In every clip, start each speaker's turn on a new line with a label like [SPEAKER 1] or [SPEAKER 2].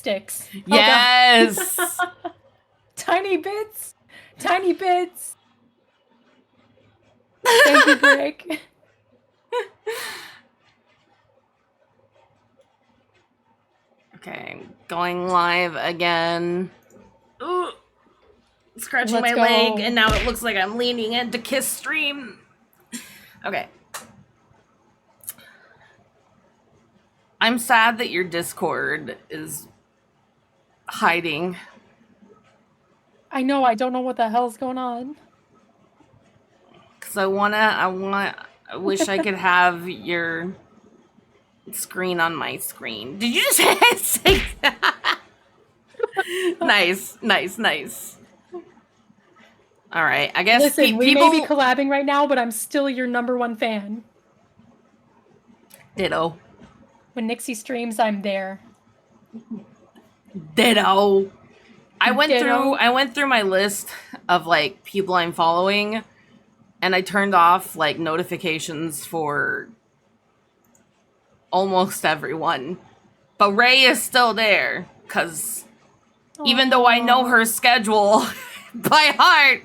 [SPEAKER 1] sticks.
[SPEAKER 2] Yes.
[SPEAKER 1] Oh, tiny bits. Tiny bits. Thank you, Brick.
[SPEAKER 2] Okay, going live again. Ooh, scratching
[SPEAKER 1] Let's
[SPEAKER 2] my
[SPEAKER 1] go.
[SPEAKER 2] leg, and now it looks like I'm leaning into Kiss stream. Okay. I'm sad that your Discord is hiding.
[SPEAKER 1] I know, I don't know what the hell's going on.
[SPEAKER 2] Cause I wish I could have your screen on my screen. Did you just say that? Nice. All right, I guess
[SPEAKER 1] Listen, we may be collabing right now, but I'm still your #1 fan.
[SPEAKER 2] Ditto.
[SPEAKER 1] When Nixie streams, I'm there.
[SPEAKER 2] Ditto. I went through my list of like people I'm following, and I turned off like notifications for almost everyone. But Ray is still there because even though I know her schedule by heart,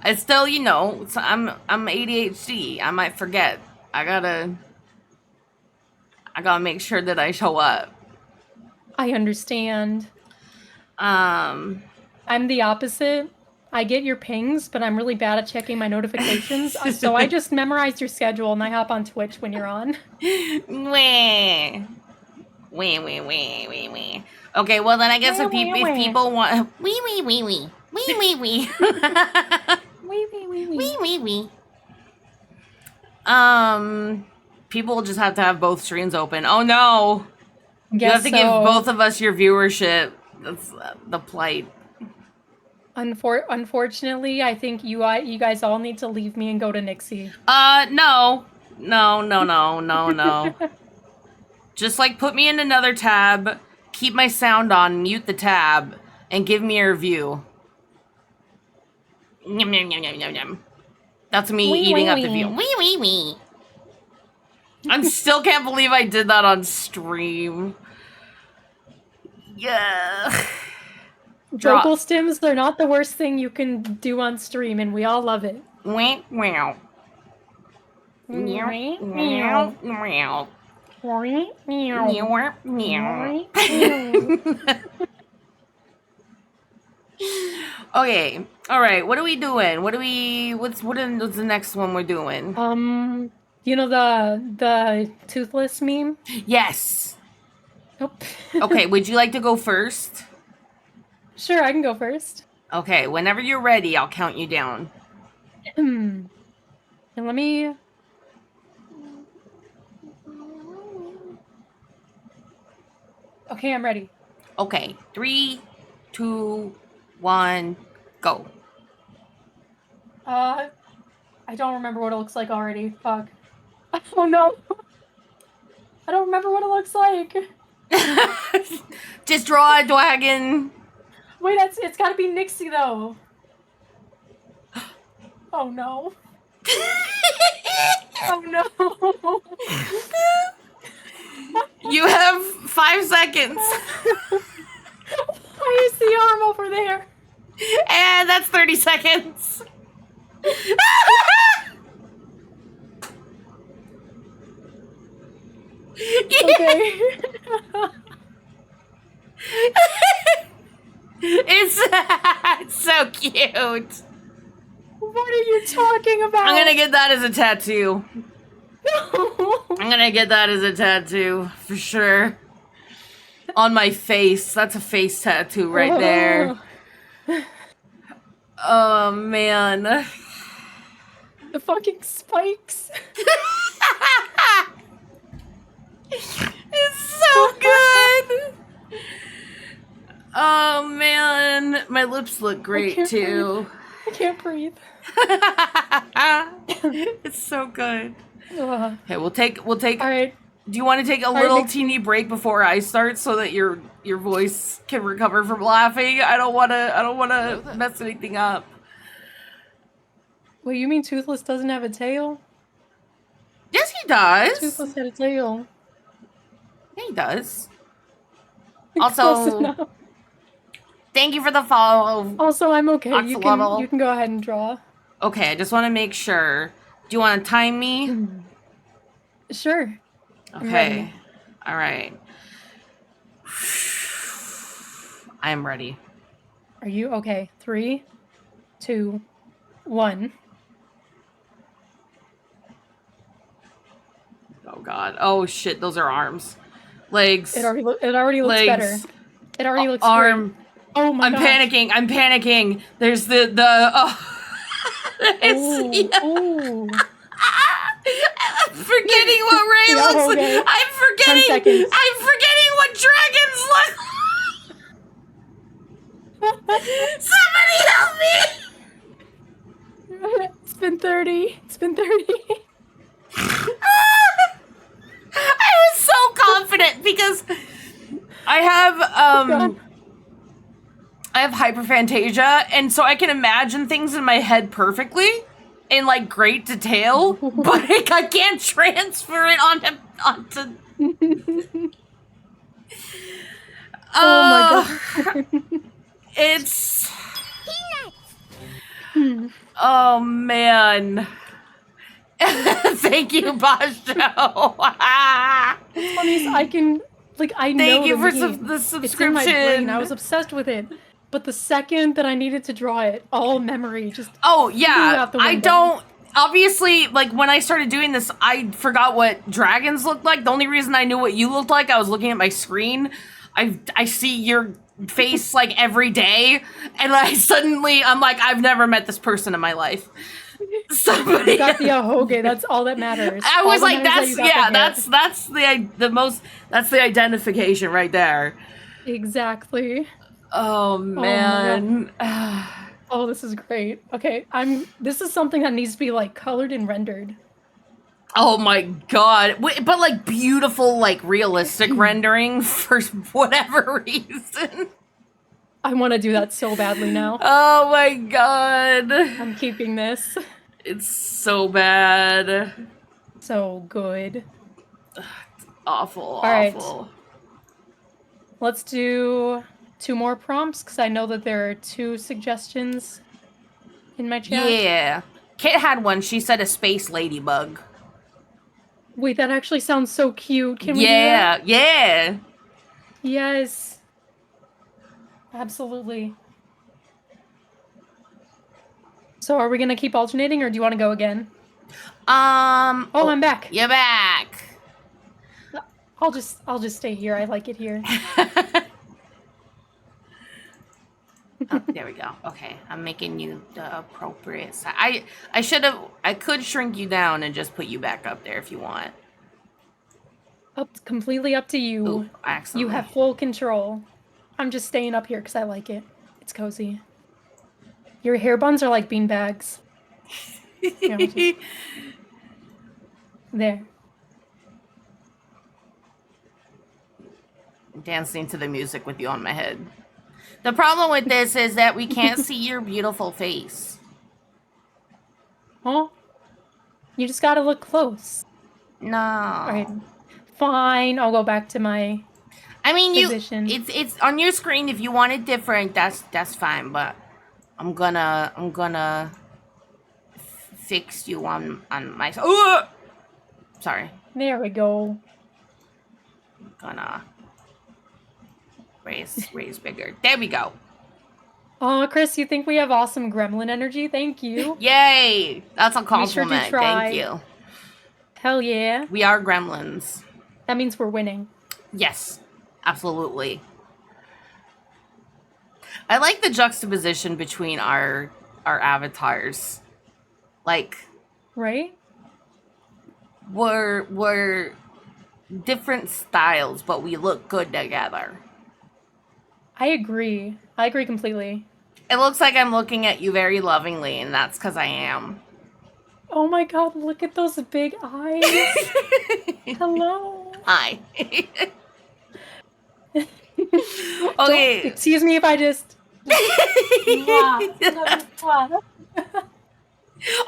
[SPEAKER 2] I still, I'm ADHD. I might forget. I gotta make sure that I show up.
[SPEAKER 1] I understand.
[SPEAKER 2] I'm
[SPEAKER 1] the opposite. I get your pings, but I'm really bad at checking my notifications. So I just memorized your schedule and I hop on Twitch when you're on.
[SPEAKER 2] Wee. Okay, well then I guess if people want wee. People just have to have both streams open. Oh no. You have to give both of us your viewership. That's the plight.
[SPEAKER 1] Unfortunately, I think you guys all need to leave me and go to Nixie.
[SPEAKER 2] No. Just like put me in another tab, keep my sound on, mute the tab, and give me a review. Yum. That's me eating up the view. Wee. I still can't believe I did that on stream. Yeah.
[SPEAKER 1] Vocal stims, they're not the worst thing you can do on stream, and we all love it.
[SPEAKER 2] Meow. Okay. All right. What are we doing? What's the next one we're doing?
[SPEAKER 1] The toothless meme?
[SPEAKER 2] Yes.
[SPEAKER 1] Nope.
[SPEAKER 2] Okay, would you like to go first?
[SPEAKER 1] Sure, I can go first.
[SPEAKER 2] Okay, whenever you're ready, I'll count you down.
[SPEAKER 1] And let me... Okay, I'm ready.
[SPEAKER 2] Okay, 3, 2, 1, go.
[SPEAKER 1] I don't remember what it looks like already. Fuck. Oh no. I don't remember what it looks like.
[SPEAKER 2] Just draw a dragon.
[SPEAKER 1] Wait, it's gotta be Nixie though. Oh no. Oh no.
[SPEAKER 2] You have 5 seconds.
[SPEAKER 1] Why is the arm over there?
[SPEAKER 2] And that's 30 seconds.
[SPEAKER 1] Okay.
[SPEAKER 2] It's so cute.
[SPEAKER 1] What are you talking about?
[SPEAKER 2] I'm gonna get that as a tattoo.
[SPEAKER 1] No.
[SPEAKER 2] I'm gonna get that as a tattoo for sure. On my face. That's a face tattoo right there. Oh man.
[SPEAKER 1] The fucking spikes.
[SPEAKER 2] It's so good. Oh man, my lips look great too.
[SPEAKER 1] I can't breathe.
[SPEAKER 2] It's so good.
[SPEAKER 1] Ugh.
[SPEAKER 2] Okay, we'll take.
[SPEAKER 1] All right.
[SPEAKER 2] Do you want to take a little teeny break before I start so that your voice can recover from laughing? I don't want to mess anything up.
[SPEAKER 1] Wait, you mean Toothless doesn't have a tail?
[SPEAKER 2] Yes, he does.
[SPEAKER 1] Toothless had a tail.
[SPEAKER 2] Yeah, he does.
[SPEAKER 1] Close
[SPEAKER 2] Also,
[SPEAKER 1] enough.
[SPEAKER 2] thank you for the follow.
[SPEAKER 1] Also, I'm okay.
[SPEAKER 2] Axolotl.
[SPEAKER 1] You can go ahead and draw.
[SPEAKER 2] Okay, I just want to make sure. Do you want to time me?
[SPEAKER 1] Sure. I'm
[SPEAKER 2] Okay.
[SPEAKER 1] ready.
[SPEAKER 2] All right. I am ready.
[SPEAKER 1] Are you okay? 3, 2, 1.
[SPEAKER 2] Oh god. Oh shit, those are arms. Legs.
[SPEAKER 1] It already looks
[SPEAKER 2] legs.
[SPEAKER 1] better. It already looks
[SPEAKER 2] arm.
[SPEAKER 1] great. Oh my
[SPEAKER 2] I'm
[SPEAKER 1] gosh.
[SPEAKER 2] panicking. I'm panicking. There's the
[SPEAKER 1] Oh.
[SPEAKER 2] I'm forgetting what Ray
[SPEAKER 1] Yeah,
[SPEAKER 2] looks like.
[SPEAKER 1] okay.
[SPEAKER 2] I'm
[SPEAKER 1] 10
[SPEAKER 2] forgetting.
[SPEAKER 1] seconds.
[SPEAKER 2] I'm forgetting what dragons look like. Somebody help me.
[SPEAKER 1] It's been 30. It's been 30.
[SPEAKER 2] I was so confident because I have hyperphantasia, and so I can imagine things in my head perfectly in like great detail, but I can't transfer it onto
[SPEAKER 1] Oh my god.
[SPEAKER 2] It's oh man. Thank you, Basho.
[SPEAKER 1] Funny is I can I know
[SPEAKER 2] Thank you
[SPEAKER 1] the
[SPEAKER 2] for
[SPEAKER 1] meme.
[SPEAKER 2] the
[SPEAKER 1] It's in my brain.
[SPEAKER 2] subscription.
[SPEAKER 1] I was obsessed with it. But the second that I needed to draw it, all memory just
[SPEAKER 2] Oh
[SPEAKER 1] flew
[SPEAKER 2] yeah,
[SPEAKER 1] out the
[SPEAKER 2] I
[SPEAKER 1] window.
[SPEAKER 2] don't. Obviously, like when I started doing this, I forgot what dragons looked like. The only reason I knew what you looked like, I was looking at my screen. I see your face like every day, and I'm like, I've never met this person in my life. Somebody
[SPEAKER 1] You got the ahoge, that's all that matters.
[SPEAKER 2] I
[SPEAKER 1] All
[SPEAKER 2] was
[SPEAKER 1] that
[SPEAKER 2] like,
[SPEAKER 1] matters is
[SPEAKER 2] that's
[SPEAKER 1] that you got the hair.
[SPEAKER 2] that's the identification right there.
[SPEAKER 1] Exactly.
[SPEAKER 2] Oh man.
[SPEAKER 1] Oh, this is great. Okay, this is something that needs to be like colored and rendered.
[SPEAKER 2] Oh my god. But like beautiful, like realistic rendering for whatever reason.
[SPEAKER 1] I want to do that so badly now.
[SPEAKER 2] Oh my god.
[SPEAKER 1] I'm keeping this.
[SPEAKER 2] It's so bad.
[SPEAKER 1] So good.
[SPEAKER 2] Awful,
[SPEAKER 1] right.
[SPEAKER 2] awful.
[SPEAKER 1] Let's do 2 more prompts because I know that there are 2 suggestions in my chat.
[SPEAKER 2] Yeah. Kit had one. She said a space ladybug.
[SPEAKER 1] Wait, that actually sounds so cute. Can we do
[SPEAKER 2] Yeah,
[SPEAKER 1] that?
[SPEAKER 2] yeah.
[SPEAKER 1] Yes. Absolutely. So are we going to keep alternating or do you want to go again?
[SPEAKER 2] Oh,
[SPEAKER 1] I'm back.
[SPEAKER 2] You're back.
[SPEAKER 1] I'll just stay here. I like it here.
[SPEAKER 2] Oh, there we go. Okay, I'm making you the appropriate size. I could shrink you down and just put you back up there if you want.
[SPEAKER 1] Completely up to you.
[SPEAKER 2] Ooh, accidentally.
[SPEAKER 1] You have full control. I'm just staying up here because I like it. It's cozy. Your hair buns are like bean bags. There.
[SPEAKER 2] Dancing to the music with you on my head. The problem with this is that we can't see your beautiful face.
[SPEAKER 1] Oh, you just gotta look close.
[SPEAKER 2] No.
[SPEAKER 1] All right. Fine. I'll go back to my
[SPEAKER 2] I mean,
[SPEAKER 1] position.
[SPEAKER 2] It's on your screen. If you want it different, that's fine. But I'm gonna fix you on my. Ooh! Sorry.
[SPEAKER 1] There we go.
[SPEAKER 2] I'm gonna raise bigger. There we go.
[SPEAKER 1] Oh, Chris, you think we have awesome gremlin energy? Thank you.
[SPEAKER 2] Yay! That's a
[SPEAKER 1] We sure do
[SPEAKER 2] compliment.
[SPEAKER 1] try.
[SPEAKER 2] Thank you.
[SPEAKER 1] Hell yeah.
[SPEAKER 2] We are gremlins.
[SPEAKER 1] That means we're winning.
[SPEAKER 2] Yes, absolutely. I like the juxtaposition between our avatars. Like,
[SPEAKER 1] Right?
[SPEAKER 2] we're different styles, but we look good together.
[SPEAKER 1] I agree. I agree completely.
[SPEAKER 2] It looks like I'm looking at you very lovingly, and that's because I am.
[SPEAKER 1] Oh my god, look at those big eyes. Hello.
[SPEAKER 2] Hi.
[SPEAKER 1] Don't-
[SPEAKER 2] Okay.
[SPEAKER 1] excuse me if I just.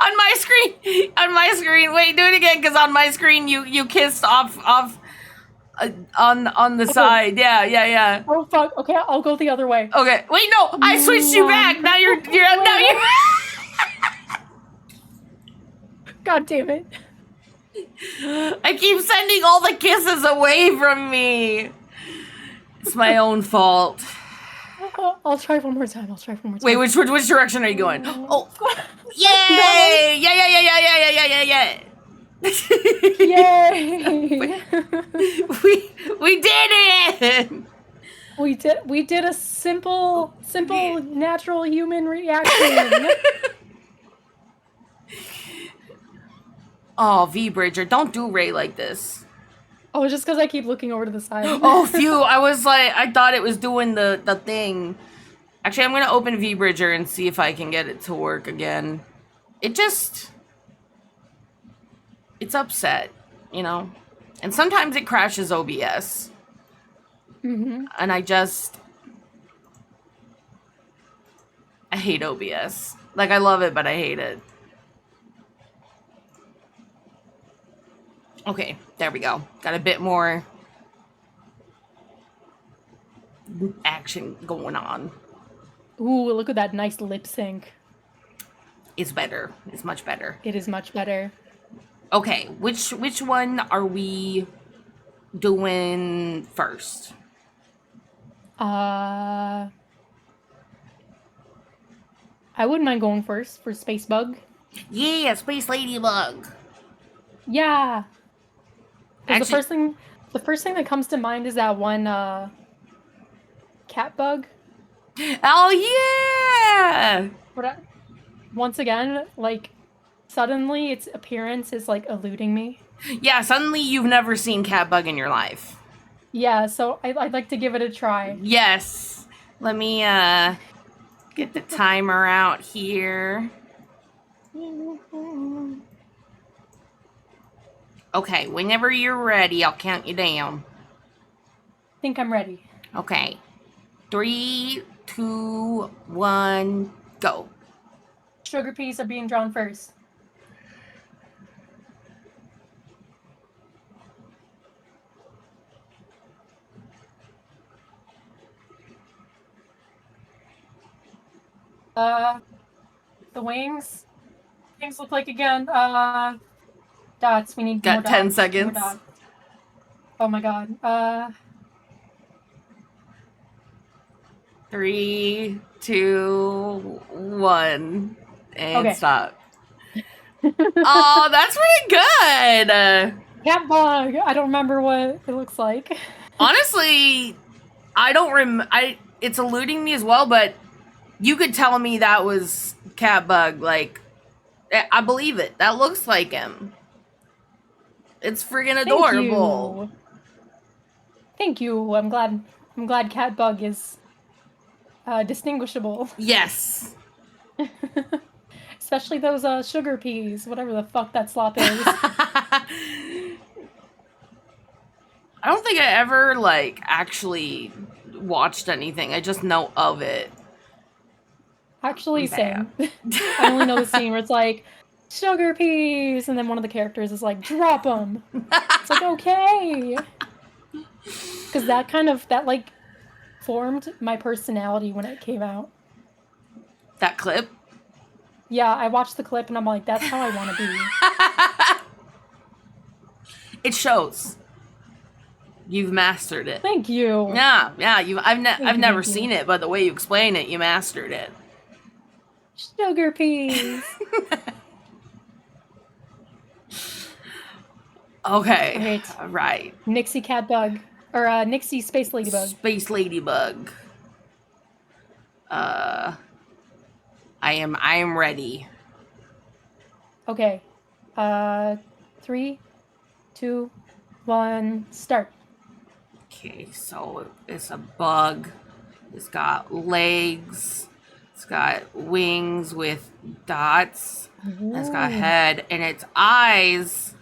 [SPEAKER 2] On my screen. Wait, do it again, because on my screen you kissed off on the side. Yeah.
[SPEAKER 1] Oh fuck. Okay, I'll go the other way.
[SPEAKER 2] Okay. Wait, no, I switched you back. Now you're now you're.
[SPEAKER 1] God damn it.
[SPEAKER 2] I keep sending all the kisses away from me. It's my own fault.
[SPEAKER 1] I'll try one more time.
[SPEAKER 2] Wait, which direction are you going? Oh, yay! Yeah.
[SPEAKER 1] Yay!
[SPEAKER 2] we did it!
[SPEAKER 1] We did a simple natural human reaction.
[SPEAKER 2] Oh, V-Bridger, don't do Ray like this.
[SPEAKER 1] Oh, just because I keep looking over to the side.
[SPEAKER 2] Oh, phew, I thought it was doing the thing. Actually, I'm gonna open V-Bridger and see if I can get it to work again. It's upset, you know? And sometimes it crashes OBS.
[SPEAKER 1] Mm-hmm.
[SPEAKER 2] And I hate OBS. Like, I love it, but I hate it. Okay, there we go. Got a bit more action going on.
[SPEAKER 1] Ooh, look at that nice lip sync.
[SPEAKER 2] It's better. It's much better.
[SPEAKER 1] It is much better.
[SPEAKER 2] Okay, which one are we doing first?
[SPEAKER 1] I wouldn't mind going first for Space Bug.
[SPEAKER 2] Yeah, Space Ladybug.
[SPEAKER 1] Yeah. 'Cause
[SPEAKER 2] Actually,
[SPEAKER 1] the first thing that comes to mind is that one cat bug.
[SPEAKER 2] oh yeah.
[SPEAKER 1] Once again, like suddenly its appearance is like eluding me.
[SPEAKER 2] Yeah, suddenly you've never seen Catbug in your life.
[SPEAKER 1] Yeah, so I'd like to give it a try.
[SPEAKER 2] Yes. Let me get the timer out here. Okay, whenever you're ready, I'll count you down.
[SPEAKER 1] I think I'm ready.
[SPEAKER 2] Okay. 3, 2, 1, go.
[SPEAKER 1] Sugar peas are being drawn first. The wings. Things look like again. Dots. We need
[SPEAKER 2] Got
[SPEAKER 1] more
[SPEAKER 2] 10
[SPEAKER 1] dots.
[SPEAKER 2] seconds.
[SPEAKER 1] More dots. Oh my god.
[SPEAKER 2] 3, 2, 1, and
[SPEAKER 1] Okay.
[SPEAKER 2] stop. Oh, that's pretty good.
[SPEAKER 1] Cat bug. I don't remember what it looks like.
[SPEAKER 2] Honestly, I don't it's eluding me as well, but you could tell me that was Catbug. Like, I believe it. That looks like him. It's friggin' adorable.
[SPEAKER 1] Thank you. I'm glad Catbug is distinguishable.
[SPEAKER 2] Yes.
[SPEAKER 1] Especially those sugar peas, whatever the fuck that slop is.
[SPEAKER 2] I don't think I ever, like, actually watched anything. I just know of it.
[SPEAKER 1] Actually, same. I only know the scene where it's like, sugar peas, and then one of the characters is like, drop them. It's like, okay. Because that like formed my personality when it came out.
[SPEAKER 2] That clip?
[SPEAKER 1] Yeah, I watched the clip and I'm like, that's how I want to be.
[SPEAKER 2] It shows. You've mastered it.
[SPEAKER 1] Thank you.
[SPEAKER 2] Yeah. I've never seen it, but the way you explain it, you mastered it.
[SPEAKER 1] Sugar peas.
[SPEAKER 2] Okay. Right.
[SPEAKER 1] Nixie Catbug. Or Nixie Space Ladybug.
[SPEAKER 2] Space Ladybug. I am ready.
[SPEAKER 1] Okay. 3, 2, 1, start.
[SPEAKER 2] Okay, so it's a bug. It's got legs. It's got wings with dots.
[SPEAKER 1] Ooh.
[SPEAKER 2] It's got a head, and its eyes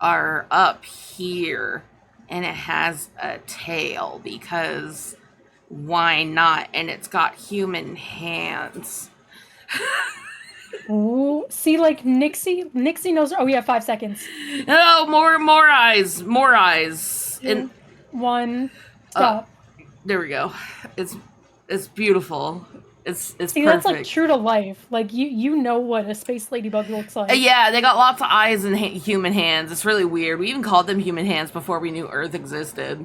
[SPEAKER 2] are up here, and it has a tail because why not? And it's got human hands.
[SPEAKER 1] Ooh, see, like Nixie knows. Oh, we have 5 seconds.
[SPEAKER 2] Oh, more eyes, and
[SPEAKER 1] 1,
[SPEAKER 2] Uh,
[SPEAKER 1] stop.
[SPEAKER 2] there we go. It's beautiful. It's
[SPEAKER 1] See,
[SPEAKER 2] perfect.
[SPEAKER 1] that's like true to life. Like you know what a space ladybug looks like.
[SPEAKER 2] Yeah, they got lots of eyes and human hands. It's really weird. We even called them human hands before we knew Earth existed.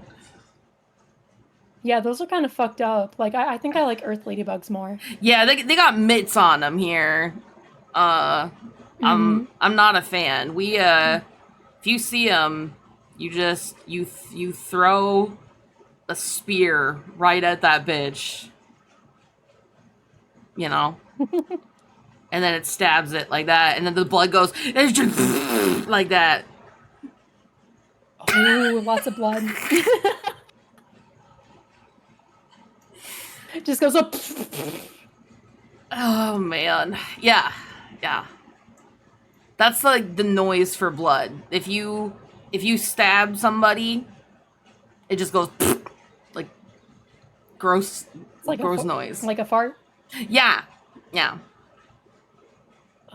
[SPEAKER 1] Yeah, those are kind of fucked up. Like I think I like Earth ladybugs more.
[SPEAKER 2] Yeah, they got mitts on them here.
[SPEAKER 1] Mhm.
[SPEAKER 2] I'm not a fan. If you see them, you throw a spear right at that bitch. You know, and then it stabs it like that, and then the blood goes it's just like that.
[SPEAKER 1] Oh, lots of blood. It just goes up.
[SPEAKER 2] Oh man, yeah. That's like the noise for blood. If you stab somebody, it just goes like gross,
[SPEAKER 1] It's like
[SPEAKER 2] gross noise.
[SPEAKER 1] like a fart.
[SPEAKER 2] Yeah.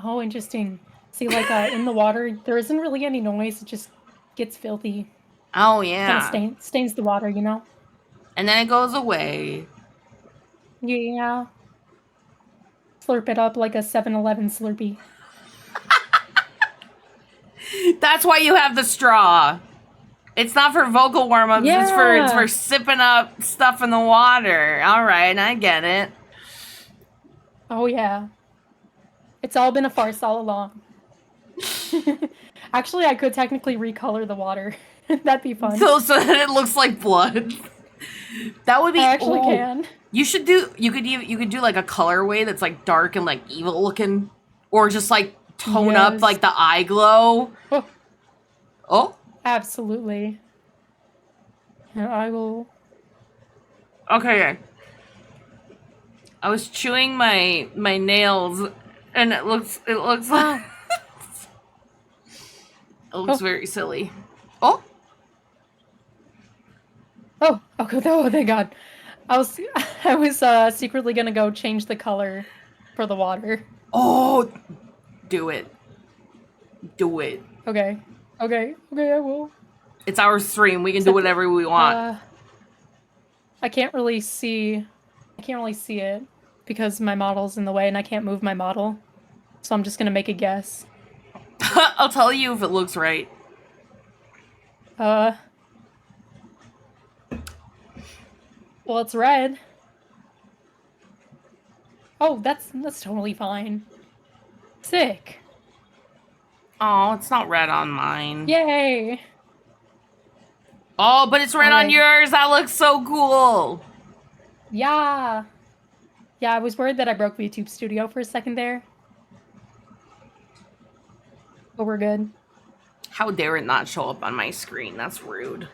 [SPEAKER 1] Oh, interesting. See, like in the water, there isn't really any noise. It just gets filthy.
[SPEAKER 2] Oh
[SPEAKER 1] Kind
[SPEAKER 2] yeah.
[SPEAKER 1] of stains the water, you know?
[SPEAKER 2] And then it goes away.
[SPEAKER 1] Yeah. Slurp it up like a 7-Eleven Slurpee.
[SPEAKER 2] That's why you have the straw. It's not for vocal warm-ups.
[SPEAKER 1] Yeah.
[SPEAKER 2] It's for sipping up stuff in the water. All right, I get it.
[SPEAKER 1] Oh yeah. It's all been a farce all along. Actually, I could technically recolor the water. That'd be fun.
[SPEAKER 2] So that it looks like blood. That would be.
[SPEAKER 1] I actually can.
[SPEAKER 2] You should do. You could do like a colorway that's like dark and like evil looking, or just like tone up like the eye glow. Oh.
[SPEAKER 1] Absolutely. I will.
[SPEAKER 2] Okay. I was chewing my nails, and it looks like it looks very silly. Oh.
[SPEAKER 1] Oh, thank God. I was secretly gonna go change the color for the water.
[SPEAKER 2] Oh, do it.
[SPEAKER 1] Okay, I will.
[SPEAKER 2] It's our stream. We can do whatever we want.
[SPEAKER 1] I can't really see it because my model's in the way and I can't move my model. So I'm just gonna make a guess.
[SPEAKER 2] I'll tell you if it looks right.
[SPEAKER 1] Well, it's red. Oh, that's totally fine. Sick.
[SPEAKER 2] Oh, it's not red on mine.
[SPEAKER 1] Yay.
[SPEAKER 2] Oh, but it's red on yours. That looks so cool.
[SPEAKER 1] Yeah. Yeah, I was worried that I broke VTube Studio for a second there. But we're good.
[SPEAKER 2] How dare it not show up on my screen? That's rude.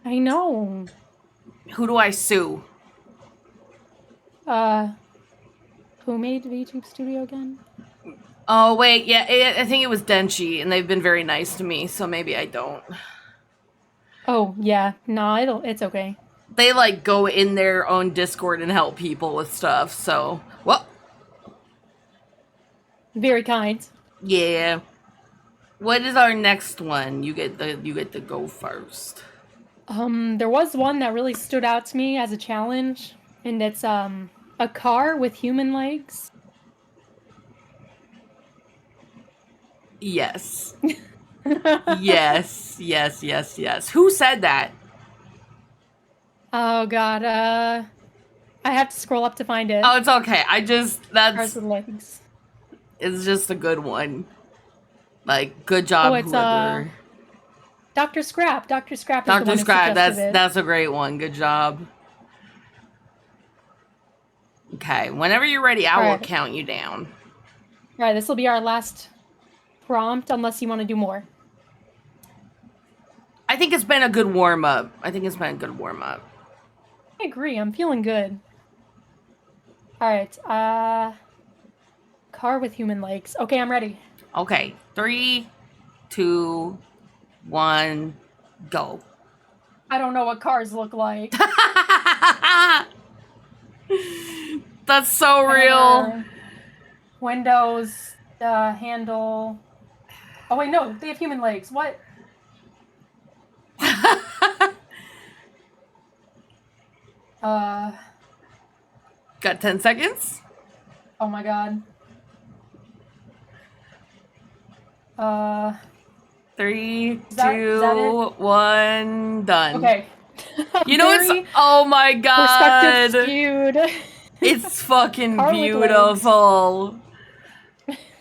[SPEAKER 1] I know.
[SPEAKER 2] Who do I sue?
[SPEAKER 1] Who made VTube Studio again?
[SPEAKER 2] Oh, wait, yeah, I think it was Denchi, and they've been very nice to me, so maybe I don't.
[SPEAKER 1] Oh, yeah. No, it's okay.
[SPEAKER 2] They, like, go in their own Discord and help people with stuff, so... Well...
[SPEAKER 1] Very kind.
[SPEAKER 2] Yeah. What is our next one? You get to go first.
[SPEAKER 1] There was one that really stood out to me as a challenge, and it's, a car with human legs.
[SPEAKER 2] Yes. yes. Who said that?
[SPEAKER 1] Oh god, I have to scroll up to find it.
[SPEAKER 2] Oh, it's okay.
[SPEAKER 1] Cars with legs.
[SPEAKER 2] It's just a good one. Like, good job,
[SPEAKER 1] it's
[SPEAKER 2] whoever.
[SPEAKER 1] Dr. Scrap. Dr. Scrap is
[SPEAKER 2] Dr.
[SPEAKER 1] the one
[SPEAKER 2] Scrap,
[SPEAKER 1] who suggested it.
[SPEAKER 2] that's a great one. Good job. Okay, whenever you're ready, I will count you down.
[SPEAKER 1] Alright, this will be our last prompt, unless you want to do more.
[SPEAKER 2] I think it's been a good warm-up. I
[SPEAKER 1] agree, I'm feeling good. Alright, car with human legs. Okay, I'm ready.
[SPEAKER 2] Okay, 3, 2, 1, go.
[SPEAKER 1] I don't know what cars look like.
[SPEAKER 2] That's so real.
[SPEAKER 1] Windows, handle. Oh wait, no, they have human legs. What? Uh,
[SPEAKER 2] Got 10 seconds?
[SPEAKER 1] oh my god.
[SPEAKER 2] 3,
[SPEAKER 1] Is that
[SPEAKER 2] 2, 1, done.
[SPEAKER 1] Okay.
[SPEAKER 2] You know it's oh my god.
[SPEAKER 1] Perspective skewed.
[SPEAKER 2] It's fucking
[SPEAKER 1] Car with
[SPEAKER 2] beautiful.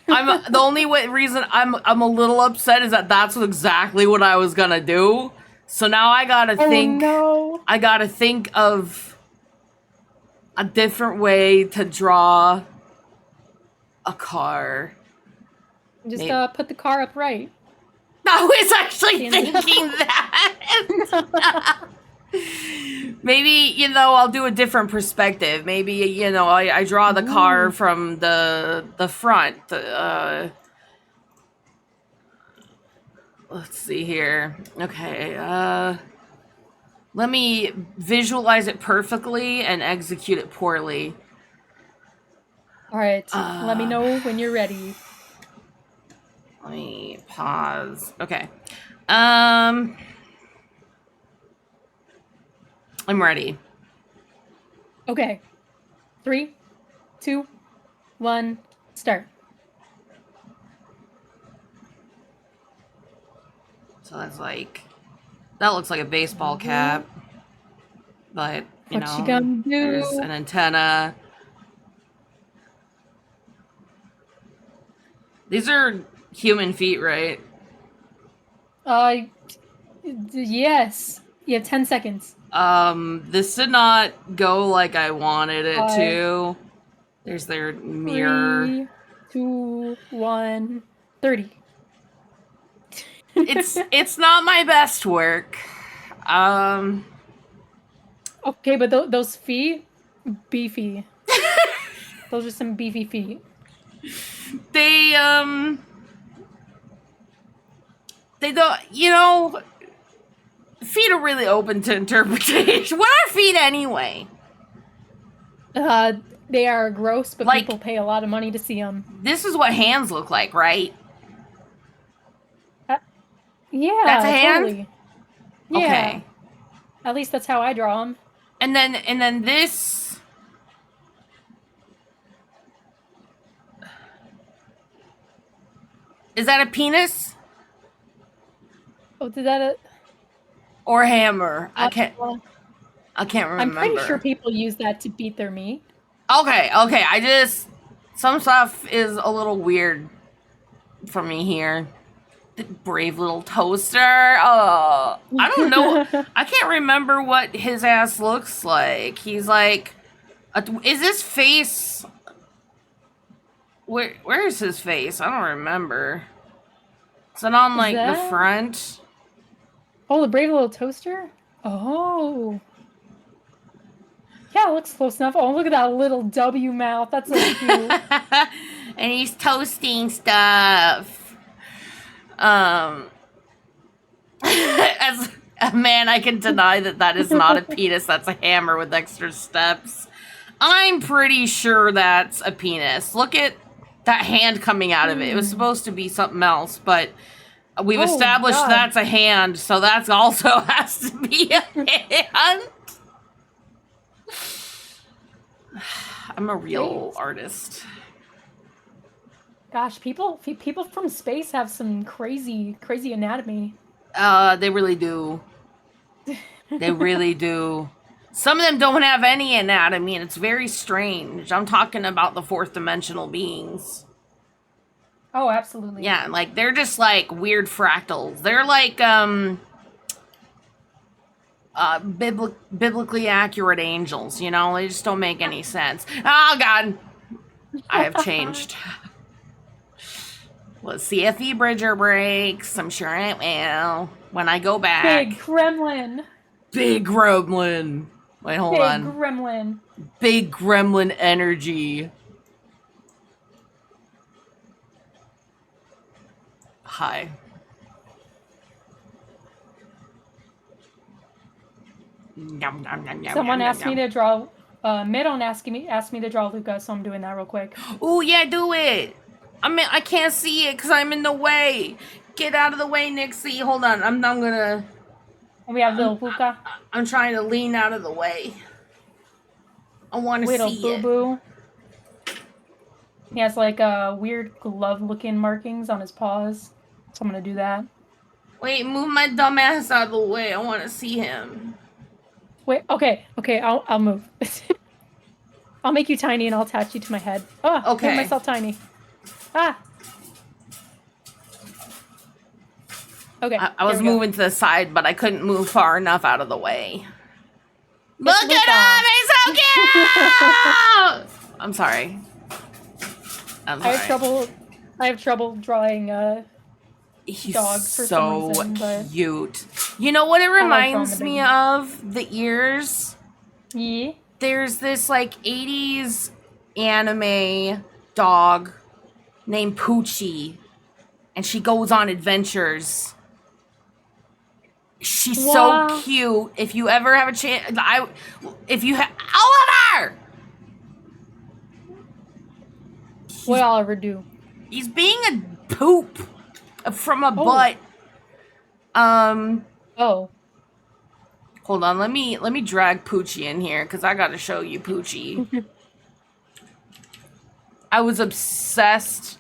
[SPEAKER 2] I'm the only reason I'm a little upset is that that's exactly what I was gonna do. So now I gotta think.
[SPEAKER 1] No.
[SPEAKER 2] I gotta think of a different way to draw a car.
[SPEAKER 1] Just put the car upright.
[SPEAKER 2] I was actually thinking that. Maybe, I'll do a different perspective. Maybe, I draw the car from the front. Let's see here. Okay, let me visualize it perfectly and execute it poorly.
[SPEAKER 1] All right, let me know when you're ready.
[SPEAKER 2] Let me pause. Okay. I'm ready.
[SPEAKER 1] Okay. 3, 2, 1, start.
[SPEAKER 2] So that's that looks like a baseball cap. But,
[SPEAKER 1] what you gonna do?
[SPEAKER 2] There's an antenna. These are human feet, right?
[SPEAKER 1] Yes. You have 10 seconds.
[SPEAKER 2] This did not go like I wanted it to. There's their mirror.
[SPEAKER 1] 3, 2, 1, 30.
[SPEAKER 2] It's not my best work.
[SPEAKER 1] Okay, but those feet, beefy. Those are some beefy feet.
[SPEAKER 2] They don't, feet are really open to interpretation. What are feet anyway?
[SPEAKER 1] They are gross, but people pay a lot of money to see them.
[SPEAKER 2] This is what hands look like, right?
[SPEAKER 1] Yeah,
[SPEAKER 2] that's a hand.
[SPEAKER 1] Totally. Yeah. Okay. At least that's how I draw them.
[SPEAKER 2] And then this. Is that a penis?
[SPEAKER 1] Oh, did that?
[SPEAKER 2] Or hammer? I can't remember.
[SPEAKER 1] I'm pretty sure people use that to beat their meat.
[SPEAKER 2] Okay. Some stuff is a little weird for me here. The brave little toaster. I don't know. I can't remember what his ass looks like. He's like, is his face? Where is his face? I don't remember. Is it on the front?
[SPEAKER 1] Oh, the brave little toaster? Oh. Yeah, it looks close enough. Oh, look at that little W mouth. That's so cute.
[SPEAKER 2] And he's toasting stuff. As a man, I can deny that is not a penis. That's a hammer with extra steps. I'm pretty sure that's a penis. Look at that hand coming out of it. It was supposed to be something else, but we've established that's a hand, so that also has to be a hand. I'm a real artist.
[SPEAKER 1] Gosh, people from space have some crazy anatomy.
[SPEAKER 2] They really do. They really do. Some of them don't have any anatomy, and it's very strange. I'm talking about the fourth dimensional beings.
[SPEAKER 1] Oh, absolutely.
[SPEAKER 2] Yeah, they're just weird fractals. They're biblically accurate angels, They just don't make any sense. Oh, God. I have changed. Let's see if E-Bridger breaks. I'm sure it will. When I go back.
[SPEAKER 1] Big gremlin.
[SPEAKER 2] Big gremlin. Wait, hold on.
[SPEAKER 1] Big gremlin.
[SPEAKER 2] Big gremlin energy. Hi.
[SPEAKER 1] Someone asked me to draw. Middle asked me to draw Luca, so I'm doing that real quick.
[SPEAKER 2] Oh yeah, do it. I can't see it because I'm in the way. Get out of the way, Nixie. Hold on. I'm gonna.
[SPEAKER 1] And we have little Luca.
[SPEAKER 2] I'm trying to lean out of the way. I want to
[SPEAKER 1] Little
[SPEAKER 2] see
[SPEAKER 1] Boo
[SPEAKER 2] it.
[SPEAKER 1] Boo. He has like weird glove-looking markings on his paws, so I'm gonna do that.
[SPEAKER 2] Wait, move my dumb ass out of the way. I want to see him.
[SPEAKER 1] Wait, okay, I'll move. I'll make you tiny and I'll attach you to my head. Oh,
[SPEAKER 2] Okay.
[SPEAKER 1] made myself tiny. Ah. Okay.
[SPEAKER 2] I was moving to the side, but I couldn't move far enough out of the way. Look
[SPEAKER 1] Luca.
[SPEAKER 2] at him! He's so cute! I'm sorry.
[SPEAKER 1] I have trouble drawing
[SPEAKER 2] He's
[SPEAKER 1] dogs for
[SPEAKER 2] so
[SPEAKER 1] some reason, but
[SPEAKER 2] cute. You know what it reminds
[SPEAKER 1] the
[SPEAKER 2] me
[SPEAKER 1] baby.
[SPEAKER 2] of? The ears.
[SPEAKER 1] Yeah.
[SPEAKER 2] There's this like 80s anime dog named Poochie, and she goes on adventures. She's
[SPEAKER 1] Wow.
[SPEAKER 2] so cute. If you ever have a chance, Oliver!
[SPEAKER 1] What I'll ever do.
[SPEAKER 2] He's being a poop from a
[SPEAKER 1] Oh.
[SPEAKER 2] butt.
[SPEAKER 1] Oh.
[SPEAKER 2] Hold on, let me drag Poochie in here because I gotta show you Poochie. I was obsessed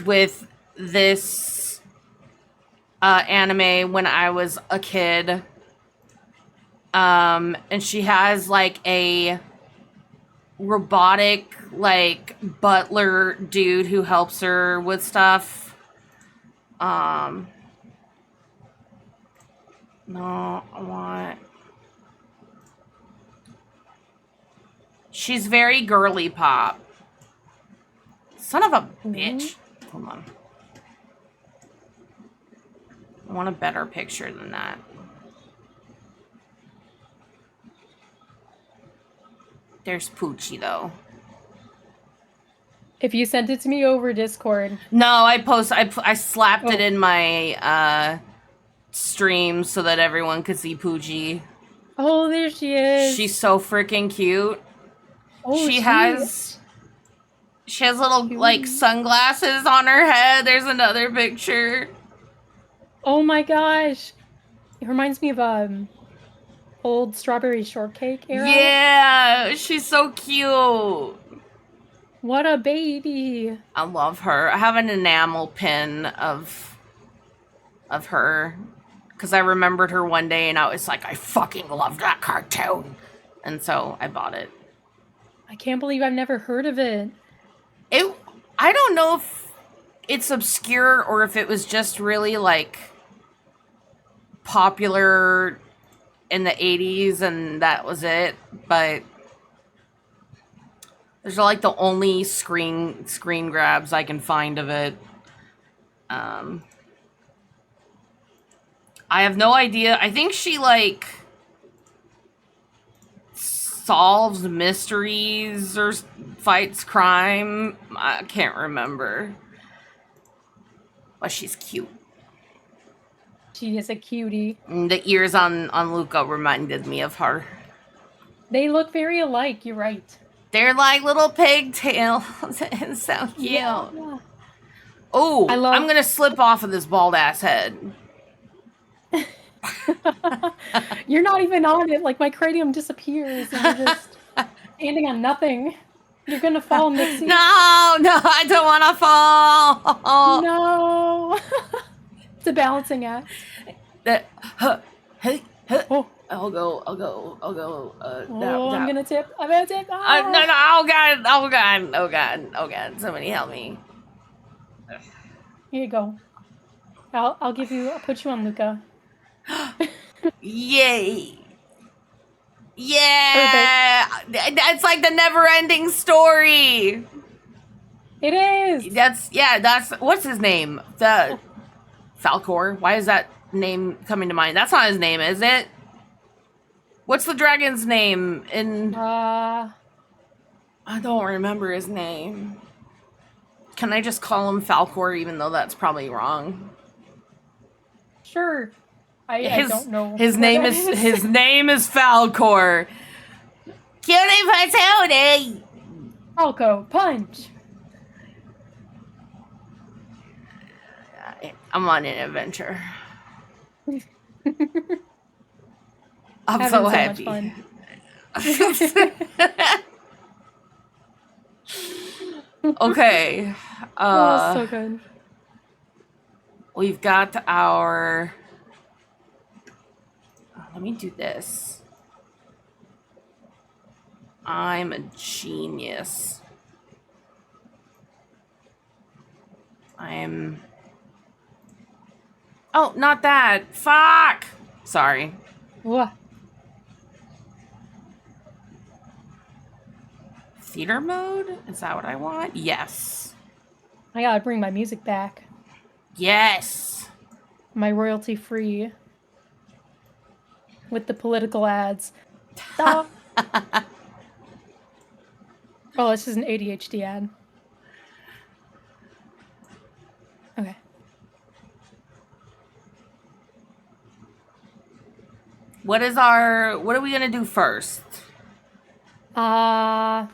[SPEAKER 2] with this anime when I was a kid. And she has like a robotic like butler dude who helps her with stuff. No, I want. She's very girly pop. Son of a bitch. Hold on. I want a better picture than that. There's Poochie though.
[SPEAKER 1] If you sent it to me over Discord.
[SPEAKER 2] No, I slapped it in my stream so that everyone could see Poochie.
[SPEAKER 1] Oh, there she is.
[SPEAKER 2] She's so freaking cute.
[SPEAKER 1] Oh,
[SPEAKER 2] She has little like sunglasses on her head. There's another picture.
[SPEAKER 1] Oh my gosh. It reminds me of old Strawberry Shortcake era.
[SPEAKER 2] Yeah, she's so cute.
[SPEAKER 1] What a baby.
[SPEAKER 2] I love her. I have an enamel pin of her because I remembered her one day and I was like, I fucking love that cartoon. And so I bought it.
[SPEAKER 1] I can't believe I've never heard of it.
[SPEAKER 2] I don't know if it's obscure or if it was just really like popular in the 80s and that was it, but there's like the only screen grabs I can find of it. I have no idea. I think she like solves mysteries or fights crime. I can't remember. But she's cute.
[SPEAKER 1] She is a cutie.
[SPEAKER 2] And the ears on Luca reminded me of her.
[SPEAKER 1] They look very alike, you're right.
[SPEAKER 2] They're like little pigtails. It's so cute.
[SPEAKER 1] Yeah.
[SPEAKER 2] Oh, I'm going to slip off of this bald ass head.
[SPEAKER 1] You're not even on it. Like, my cranium disappears and you're just standing on nothing. You're gonna fall, Nixie.
[SPEAKER 2] No, I don't want to fall.
[SPEAKER 1] No. It's a balancing act.
[SPEAKER 2] Hey.
[SPEAKER 1] Oh.
[SPEAKER 2] I'll go.
[SPEAKER 1] I'm gonna tip.
[SPEAKER 2] No, oh God. Somebody help me.
[SPEAKER 1] Here you go. I'll put you on Luca.
[SPEAKER 2] Yay. Yeah. Perfect. That's like the never-ending story.
[SPEAKER 1] It is.
[SPEAKER 2] That's what's his name? The Falcor. Why is that name coming to mind? That's not his name, is it? What's the dragon's name in I don't remember his name. Can I just call him Falcor even though that's probably wrong?
[SPEAKER 1] Sure. I don't know.
[SPEAKER 2] His name is Falcor. Cutie patootie.
[SPEAKER 1] Falco, punch.
[SPEAKER 2] I'm on an adventure. I'm so happy.
[SPEAKER 1] Much fun.
[SPEAKER 2] Okay.
[SPEAKER 1] Oh, so good.
[SPEAKER 2] We've got our... Let me do this. I'm a genius. I'm... Oh, not that. Fuck! Sorry.
[SPEAKER 1] What?
[SPEAKER 2] Theater mode? Is that what I want? Yes.
[SPEAKER 1] I gotta bring my music back.
[SPEAKER 2] Yes!
[SPEAKER 1] My royalty free. With the political ads. Stop. Oh, this is an ADHD ad. Okay.
[SPEAKER 2] What are we gonna do first?
[SPEAKER 1] I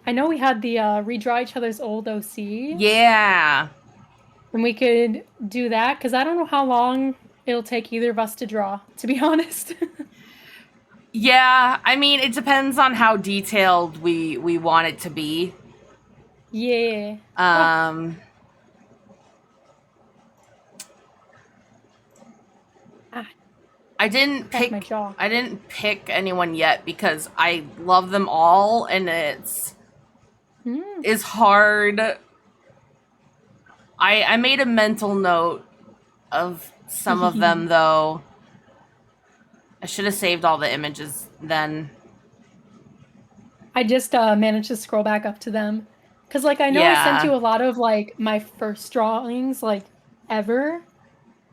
[SPEAKER 1] know we had the redraw each other's old OC.
[SPEAKER 2] Yeah.
[SPEAKER 1] And we could do that, because I don't know how long it'll take either of us to draw, to be honest.
[SPEAKER 2] Yeah, I mean, it depends on how detailed we want it to be.
[SPEAKER 1] Yeah.
[SPEAKER 2] I didn't
[SPEAKER 1] Cracked
[SPEAKER 2] pick
[SPEAKER 1] my jaw.
[SPEAKER 2] I didn't pick anyone yet because I love them all and it's hard. I made a mental note of some of them though. I should have saved all the images then.
[SPEAKER 1] I just managed to scroll back up to them. Because, like, I know I sent you a lot of, like, my first drawings, like, ever.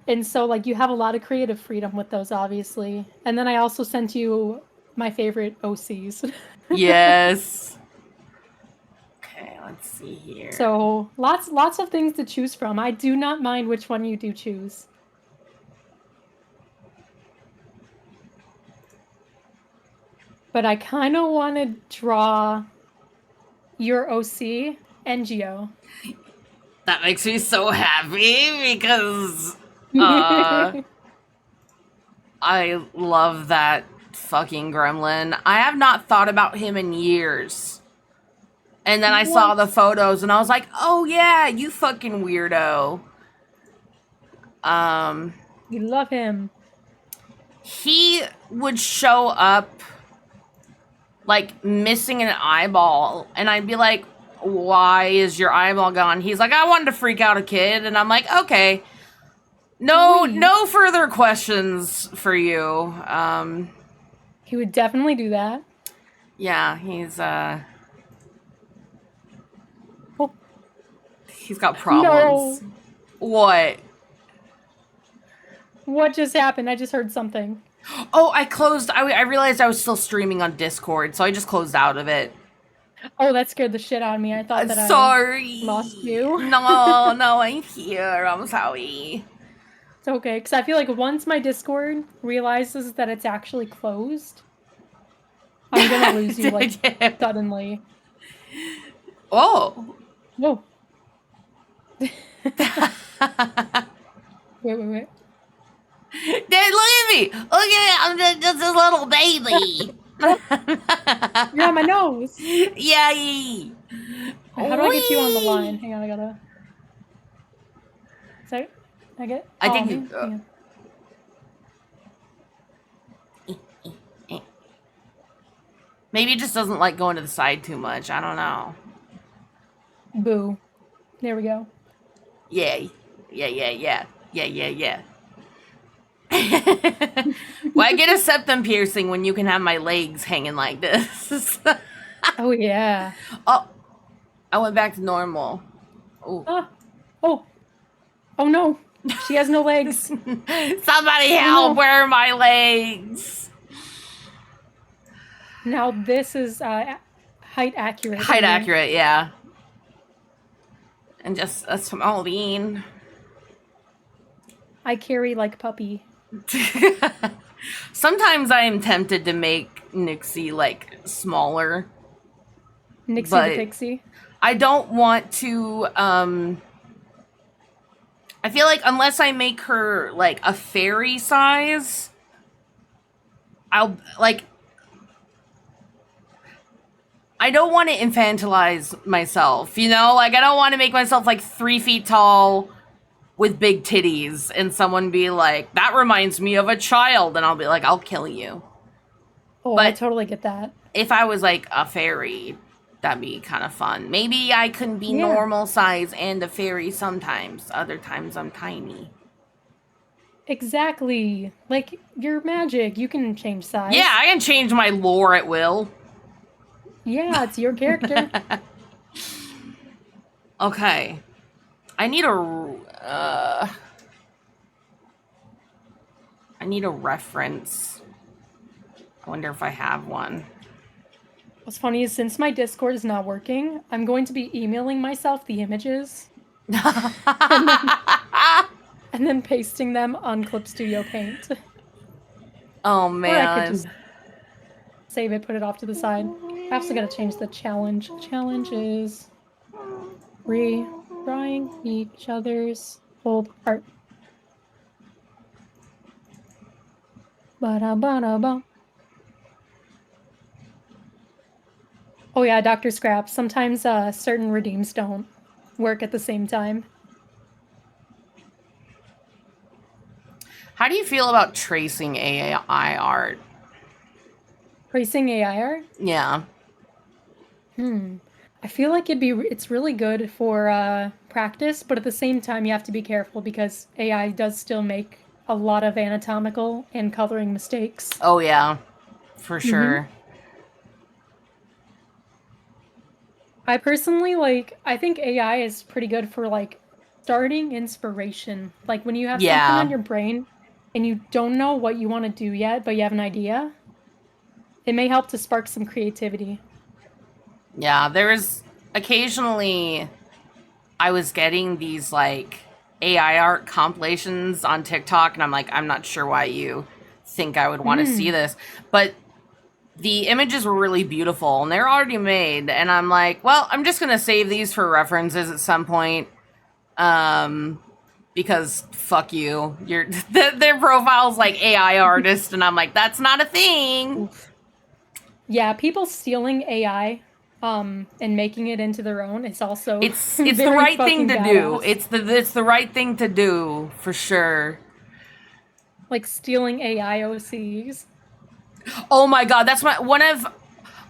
[SPEAKER 1] And so, like, you have a lot of creative freedom with those, obviously. And then I also sent you my favorite OCs.
[SPEAKER 2] Yes. Okay, let's see here.
[SPEAKER 1] So, lots of things to choose from. I do not mind which one you do choose. But I kind of want to draw your OC, NGO.
[SPEAKER 2] That makes me so happy because I love that fucking gremlin. I have not thought about him in years. And then I saw the photos and I was like, oh yeah, you fucking weirdo.
[SPEAKER 1] You love him.
[SPEAKER 2] He would show up like missing an eyeball and I'd be like, why is your eyeball gone? He's like, I wanted to freak out a kid. And I'm like, okay. No further questions for you.
[SPEAKER 1] He would definitely do that.
[SPEAKER 2] Yeah, he's got problems.
[SPEAKER 1] No.
[SPEAKER 2] What?
[SPEAKER 1] What just happened? I just heard something.
[SPEAKER 2] Oh, I realized I was still streaming on Discord, so I just closed out of it.
[SPEAKER 1] Oh, that scared the shit out of me. I thought that
[SPEAKER 2] sorry.
[SPEAKER 1] I lost you.
[SPEAKER 2] No, I'm here. I'm sorry.
[SPEAKER 1] It's okay, because I feel like once my Discord realizes that it's actually closed, I'm gonna lose you, like, suddenly.
[SPEAKER 2] Oh.
[SPEAKER 1] Whoa. Wait.
[SPEAKER 2] Dad, look at me! Look at me! I'm just a little baby!
[SPEAKER 1] You're on my nose!
[SPEAKER 2] Yay!
[SPEAKER 1] How do I get you on the line? Hang on, I gotta... Is that...
[SPEAKER 2] I think you... Maybe it just doesn't like going to the side too much. I don't know.
[SPEAKER 1] Boo. There we go.
[SPEAKER 2] Yay. Yeah. Why get a septum piercing when you can have my legs hanging like this?
[SPEAKER 1] Oh, yeah.
[SPEAKER 2] Oh, I went back to normal.
[SPEAKER 1] Oh. Oh no. She has no legs.
[SPEAKER 2] Somebody help! Where are my legs?
[SPEAKER 1] Now this is height accurate.
[SPEAKER 2] Height accurate, yeah. And just a small bean.
[SPEAKER 1] I carry like puppy.
[SPEAKER 2] Sometimes I am tempted to make Nixie like smaller.
[SPEAKER 1] Nixie the Pixie.
[SPEAKER 2] I don't want to I feel like unless I make her like a fairy size, I'll like I don't want to infantilize myself, you know? Like, I don't want to make myself like 3 feet tall with big titties and someone be like, that reminds me of a child. And I'll be like, I'll kill you.
[SPEAKER 1] Oh, I
[SPEAKER 2] But
[SPEAKER 1] totally get that.
[SPEAKER 2] if I was like a fairy, that'd be kind of fun. Maybe I can be
[SPEAKER 1] Yeah.
[SPEAKER 2] normal size and a fairy sometimes. Other times I'm tiny.
[SPEAKER 1] Exactly. Like, you're magic. You can change size.
[SPEAKER 2] Yeah, I can change my lore at will.
[SPEAKER 1] Yeah, it's your character.
[SPEAKER 2] Okay. I need a reference. I wonder if I have one.
[SPEAKER 1] What's funny is since my Discord is not working, I'm going to be emailing myself the images and then pasting them on Clip Studio Paint.
[SPEAKER 2] Oh
[SPEAKER 1] Or
[SPEAKER 2] man.
[SPEAKER 1] I could just save it, put it off to the side. I also gotta change the challenge. Challenge is redrawing each other's old art. Ba-da-ba-da-ba. Oh yeah, Dr. Scrap. Sometimes certain redeems don't work at the same time.
[SPEAKER 2] How do you feel about tracing AI art?
[SPEAKER 1] Tracing AI art?
[SPEAKER 2] Yeah.
[SPEAKER 1] I feel like it's really good for practice, but at the same time you have to be careful because AI does still make a lot of anatomical and coloring mistakes.
[SPEAKER 2] Oh yeah. For sure.
[SPEAKER 1] I personally I think AI is pretty good for like starting inspiration. Like when you have something
[SPEAKER 2] Yeah.
[SPEAKER 1] on your brain and you don't know what you want to do yet, but you have an idea, it may help to spark some creativity.
[SPEAKER 2] Yeah, there's occasionally I was getting these like AI art compilations on TikTok and I'm like, I'm not sure why you think I would want to see this. But the images were really beautiful and they're already made and I'm like, well, I'm just going to save these for references at some point. Because fuck you. Their profile's like AI artist and I'm like, that's not a thing.
[SPEAKER 1] Oof. Yeah, people stealing AI and making it into their own is also
[SPEAKER 2] It's the
[SPEAKER 1] very
[SPEAKER 2] right thing to
[SPEAKER 1] fucking
[SPEAKER 2] do.
[SPEAKER 1] badass.
[SPEAKER 2] It's the right thing to do for sure.
[SPEAKER 1] Like stealing AI OCs.
[SPEAKER 2] Oh my god, that's one of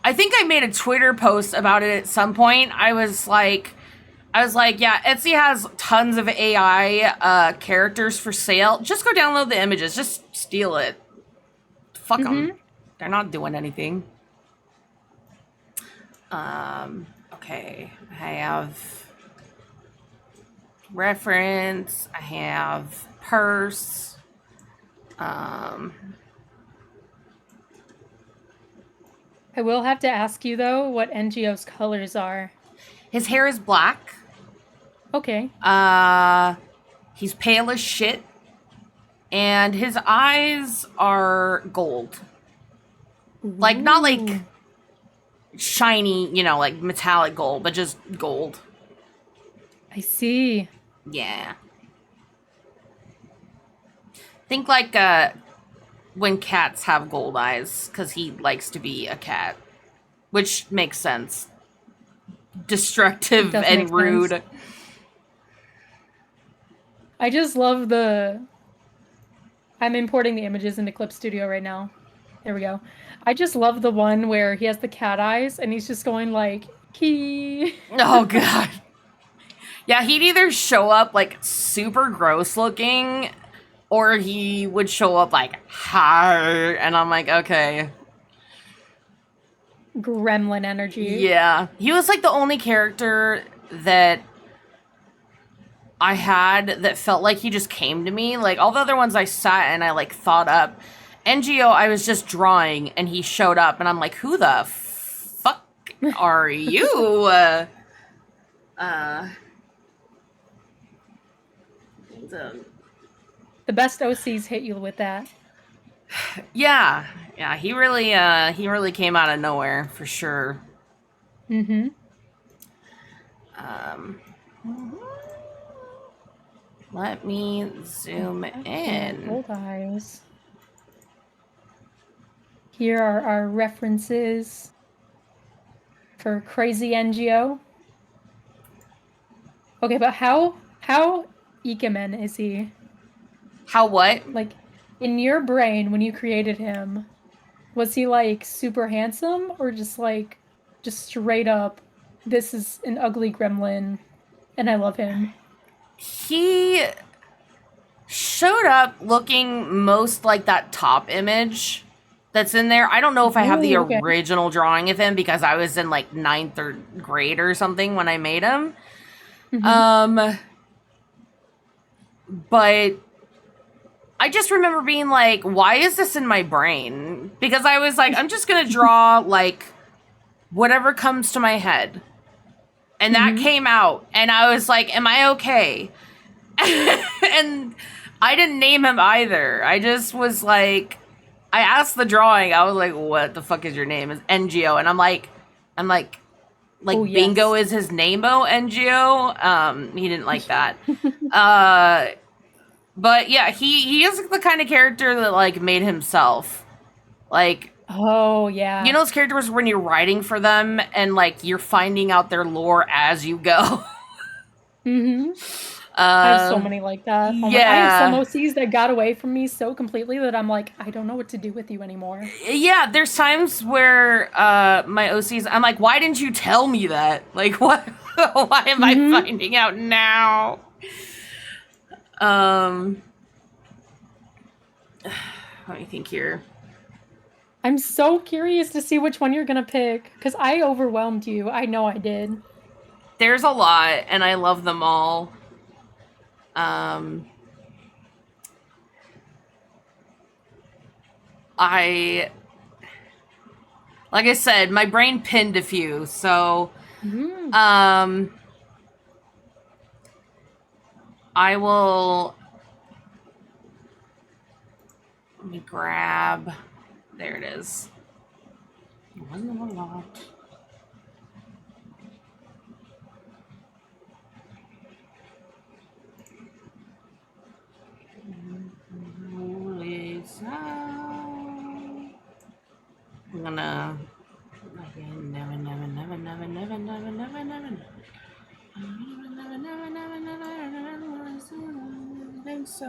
[SPEAKER 2] I think I made a Twitter post about it at some point. I was like, yeah, Etsy has tons of AI characters for sale. Just go download the images. Just steal it. Fuck them. They're not doing anything. Okay. I have reference. I have purse.
[SPEAKER 1] I will have to ask you though what NGO's colors are.
[SPEAKER 2] His hair is black.
[SPEAKER 1] Okay.
[SPEAKER 2] He's pale as shit. And his eyes are gold. Like, not like shiny, you know, like metallic gold, but just gold.
[SPEAKER 1] I see.
[SPEAKER 2] Yeah. Think like when cats have gold eyes, because he likes to be a cat. Which makes sense. Destructive and rude.
[SPEAKER 1] Sense. I just love I'm importing the images into Clip Studio right now. There we go. I just love the one where he has the cat eyes and he's just going like, he.
[SPEAKER 2] Oh, God. Yeah, he'd either show up like super gross looking or he would show up like, hi. And I'm like, okay.
[SPEAKER 1] Gremlin energy.
[SPEAKER 2] Yeah. He was like the only character that I had that felt like he just came to me. Like all the other ones I sat and I like thought up. NGO, I was just drawing and he showed up and I'm like, who the fuck are you?
[SPEAKER 1] The best OCs hit you with that.
[SPEAKER 2] Yeah. Yeah, he really came out of nowhere for sure. Let me zoom in.
[SPEAKER 1] Gold eyes. Here are our references. for crazy NGO. Okay, but how Ikemen is he?
[SPEAKER 2] How what?
[SPEAKER 1] Like, in your brain when you created him, was he like super handsome or just straight up, this is an ugly gremlin and I love him?
[SPEAKER 2] He showed up looking most like that top image that's in there. I don't know if I have the
[SPEAKER 1] Ooh, okay.
[SPEAKER 2] original drawing of him because I was in like ninth or grade or something when I made him.
[SPEAKER 1] Mm-hmm.
[SPEAKER 2] But I just remember being like, why is this in my brain? Because I was like, I'm just gonna draw like whatever comes to my head. And that
[SPEAKER 1] Mm-hmm.
[SPEAKER 2] came out, and I was like, am I okay? And I didn't name him either. I just was like, I asked the drawing, I was like, what the fuck is your name? It's NGO. And I'm like,
[SPEAKER 1] Oh,
[SPEAKER 2] Bingo
[SPEAKER 1] yes.
[SPEAKER 2] is his name-o, NGO. He didn't like that. But yeah, he is the kind of character that like made himself. Like,
[SPEAKER 1] Oh,
[SPEAKER 2] you
[SPEAKER 1] yeah.
[SPEAKER 2] know those characters when you're writing for them and like you're finding out their lore as you go.
[SPEAKER 1] Mm-hmm. I have so
[SPEAKER 2] uh
[SPEAKER 1] many like that. Oh my, I have some
[SPEAKER 2] yeah.
[SPEAKER 1] OCs that got away from me so completely that I'm like, I don't know what to do with you anymore.
[SPEAKER 2] Yeah, there's times where my OCs I'm like, why didn't you tell me that? Like what why am I
[SPEAKER 1] Mm-hmm.
[SPEAKER 2] finding out now? Um let me think here.
[SPEAKER 1] I'm so curious to see which one you're gonna pick because I overwhelmed you. I know I did.
[SPEAKER 2] There's a lot and I love them all. Um I like I said, my brain pinned a few, so
[SPEAKER 1] Mm.
[SPEAKER 2] um I will let me grab there it is. It wasn't a lot. Holy sound. I'm gonna again never never never never never never never never never so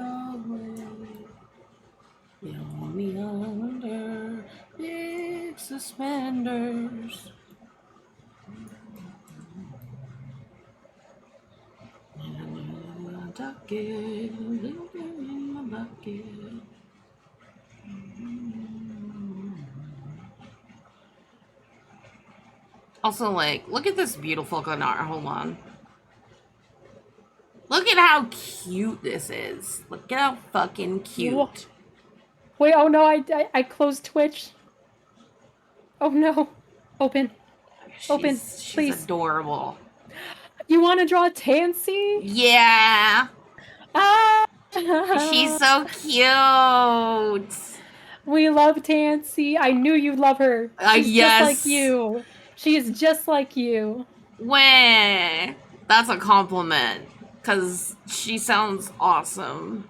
[SPEAKER 2] you me under big suspenders. Bucket, in my bucket. Also, like, look at this beautiful Glenara. Hold on. Look at how cute this is. Look at how fucking
[SPEAKER 1] Wha-
[SPEAKER 2] cute.
[SPEAKER 1] Wait, oh no, I closed Twitch. Oh no. Open. Open.
[SPEAKER 2] She's
[SPEAKER 1] Please.
[SPEAKER 2] adorable.
[SPEAKER 1] You want to draw Tansy?
[SPEAKER 2] Yeah.
[SPEAKER 1] Ah!
[SPEAKER 2] She's so cute.
[SPEAKER 1] We love Tansy. I knew you'd love her. She's just like
[SPEAKER 2] Yes.
[SPEAKER 1] you. She is just like you.
[SPEAKER 2] Wah. That's a compliment. Because she sounds awesome.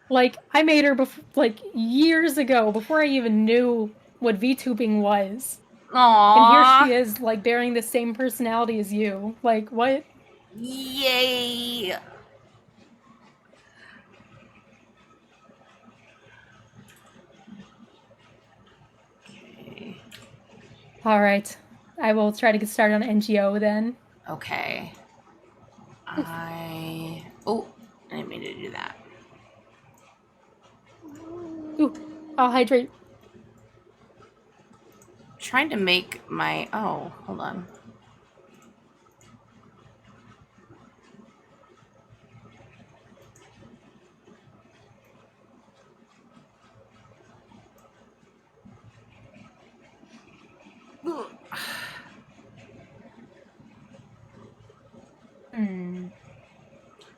[SPEAKER 1] Like, I made her like years ago before I even knew what VTubing was. And here she
[SPEAKER 2] Aww.
[SPEAKER 1] is, like, bearing the same personality as you. Like, what?
[SPEAKER 2] Yay. Okay.
[SPEAKER 1] All right. I will try to get started on NGO then.
[SPEAKER 2] Okay. I didn't mean to do that.
[SPEAKER 1] Ooh, I'll hydrate.
[SPEAKER 2] Trying to make my hold on.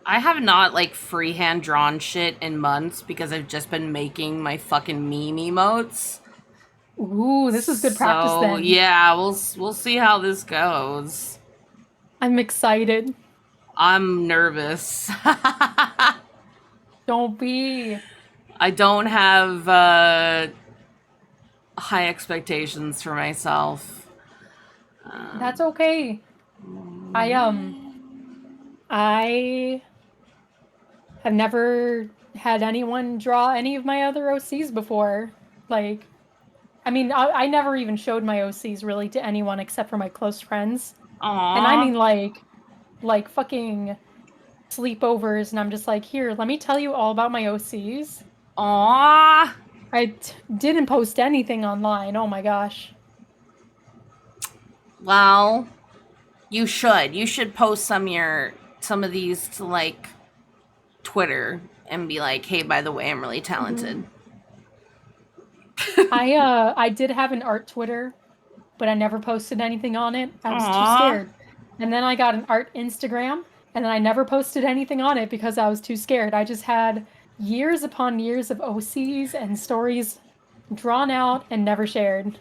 [SPEAKER 2] I have not like freehand drawn shit in months because I've just been making my fucking meme emotes.
[SPEAKER 1] Ooh, this is good practice
[SPEAKER 2] So
[SPEAKER 1] then.
[SPEAKER 2] yeah, we'll see how this goes.
[SPEAKER 1] I'm excited.
[SPEAKER 2] I'm nervous.
[SPEAKER 1] Don't be.
[SPEAKER 2] I don't have high expectations for myself.
[SPEAKER 1] That's okay. I have never had anyone draw any of my other OCs before. Like, I mean, I never even showed my OCs really to anyone except for my close friends. And I
[SPEAKER 2] Aw.
[SPEAKER 1] mean, like fucking sleepovers, and I'm just like, here, let me tell you all about my OCs.
[SPEAKER 2] Aw.
[SPEAKER 1] Didn't post anything online. Oh my gosh.
[SPEAKER 2] Well, you should. You should post some of these to like Twitter and be like, hey, by the way, I'm really talented.
[SPEAKER 1] I did have an art Twitter, but I never posted anything on it. I was too
[SPEAKER 2] Aw.
[SPEAKER 1] scared. And then I got an art Instagram, and then I never posted anything on it because I was too scared. I just had years upon years of OCs and stories drawn out and never shared.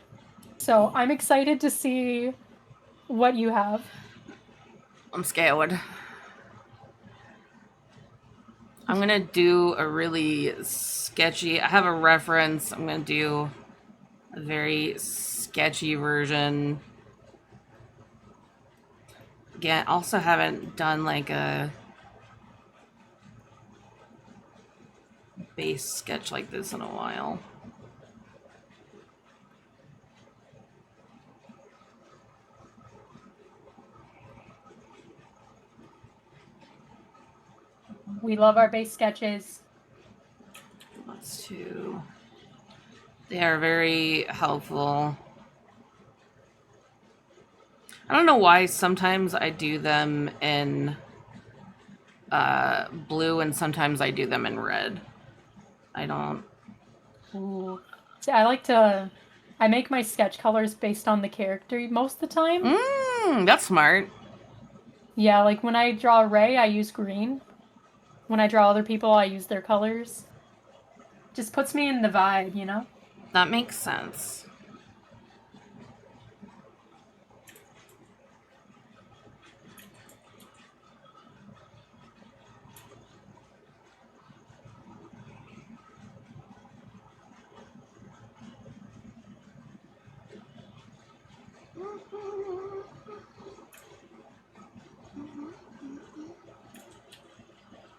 [SPEAKER 1] So I'm excited to see what you have.
[SPEAKER 2] I'm scared. I'm gonna do a really sketchy. I have a reference. I'm gonna do a very sketchy version. Again, also haven't done like a base sketch like this in a while.
[SPEAKER 1] We love our base sketches.
[SPEAKER 2] Let's do. They are very helpful. I don't know why sometimes I do them in blue and sometimes I do them in red. I don't.
[SPEAKER 1] Ooh. See, I make my sketch colors based on the character most of the time.
[SPEAKER 2] That's smart.
[SPEAKER 1] Yeah, like when I draw Ray, I use green. When I draw other people, I use their colors. Just puts me in the vibe, you know?
[SPEAKER 2] That makes sense.